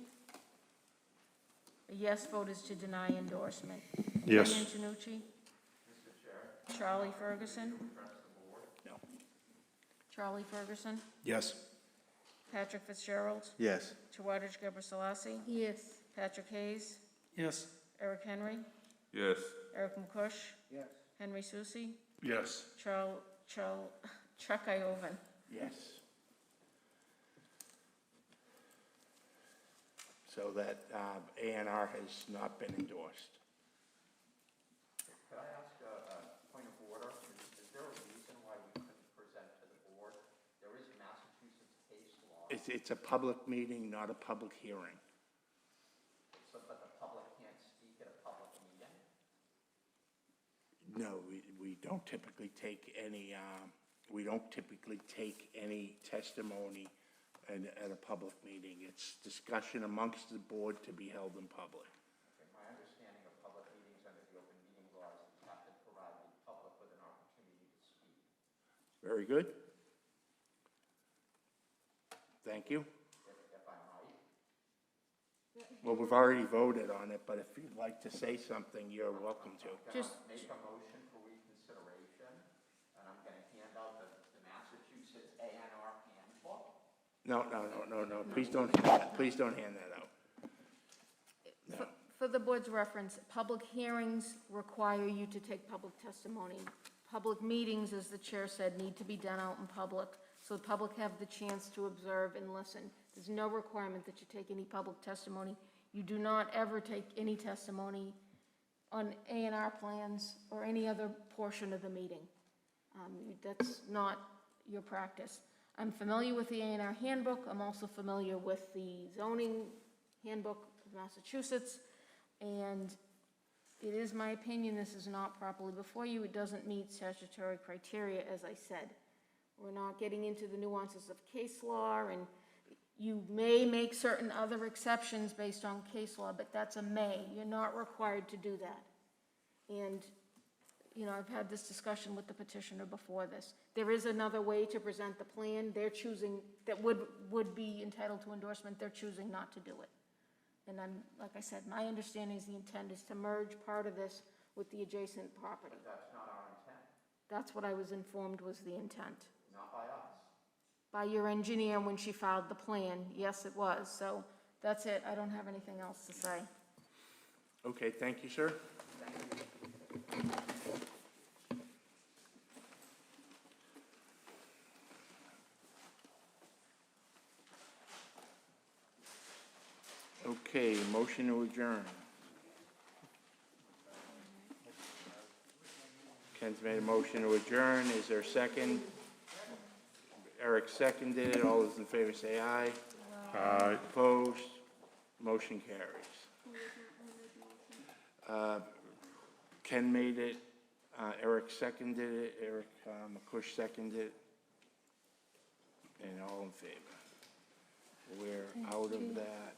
Speaker 5: A yes vote is to deny endorsement.
Speaker 4: Yes.
Speaker 5: Ken Antonucci? Charlie Ferguson?
Speaker 1: No.
Speaker 5: Charlie Ferguson?
Speaker 2: Yes.
Speaker 5: Patrick Fitzgerald?
Speaker 9: Yes.
Speaker 5: Tawadej Gebrselassie? Yes. Patrick Hayes?
Speaker 10: Yes.
Speaker 5: Eric Henry?
Speaker 7: Yes.
Speaker 5: Eric McCush?
Speaker 3: Yes.
Speaker 5: Henry Susi?
Speaker 6: Yes.
Speaker 5: Chuck Ioven?
Speaker 1: Yes. So that A&R has not been endorsed.
Speaker 12: Could I ask a point of order? Is there a reason why we couldn't present to the board? There is Massachusetts case law.
Speaker 1: It's a public meeting, not a public hearing.
Speaker 12: So, but the public can't speak at a public meeting?
Speaker 1: No, we don't typically take any, testimony at a public meeting. It's discussion amongst the board to be held in public.
Speaker 12: Okay, my understanding of public meetings under the open meeting law is that you have to provide the public with an opportunity to speak.
Speaker 1: Very good. Thank you.
Speaker 12: If I might.
Speaker 1: Well, we've already voted on it, but if you'd like to say something, you're welcome to.
Speaker 5: Just,
Speaker 12: Make a motion for reconsideration, and I'm gonna hand out the Massachusetts A&R handbook.
Speaker 1: No. Please don't hand that out. No.
Speaker 5: for the board's reference, public hearings require you to take public testimony. Public meetings, as the chair said, need to be done out in public, so the public have the chance to observe and listen. There's no requirement that you take any public testimony. You do not ever take any testimony on A&R plans or any other portion of the meeting. That's not your practice. I'm familiar with the A&R handbook. I'm also familiar with the zoning handbook of Massachusetts. And it is my opinion this is not properly before you. It doesn't meet statutory criteria, as I said. We're not getting into the nuances of case law, and you may make certain other exceptions based on case law, but that's a may. You're not required to do that. And, you know, I've had this discussion with the petitioner before this. There is another way to present the plan. They're choosing, that would be entitled to endorsement, they're choosing not to do it. And I'm, like I said, my understanding is the intent is to merge part of this with the adjacent property.
Speaker 12: But that's not our intent,
Speaker 5: That's what I was informed was the intent.
Speaker 12: not by us.
Speaker 5: By your engineer when she filed the plan, yes, it was. So That's it. I don't have anything else to say.
Speaker 1: Okay, thank you, sir. Okay, motion to adjourn. Ken's made a motion to adjourn. Is there a second? Eric seconded it. All those in favor say aye.
Speaker 4: Aye.
Speaker 1: Opposed? Motion carries. Ken made it. Eric seconded it. Eric McCush seconded it. And all in favor. We're out of that.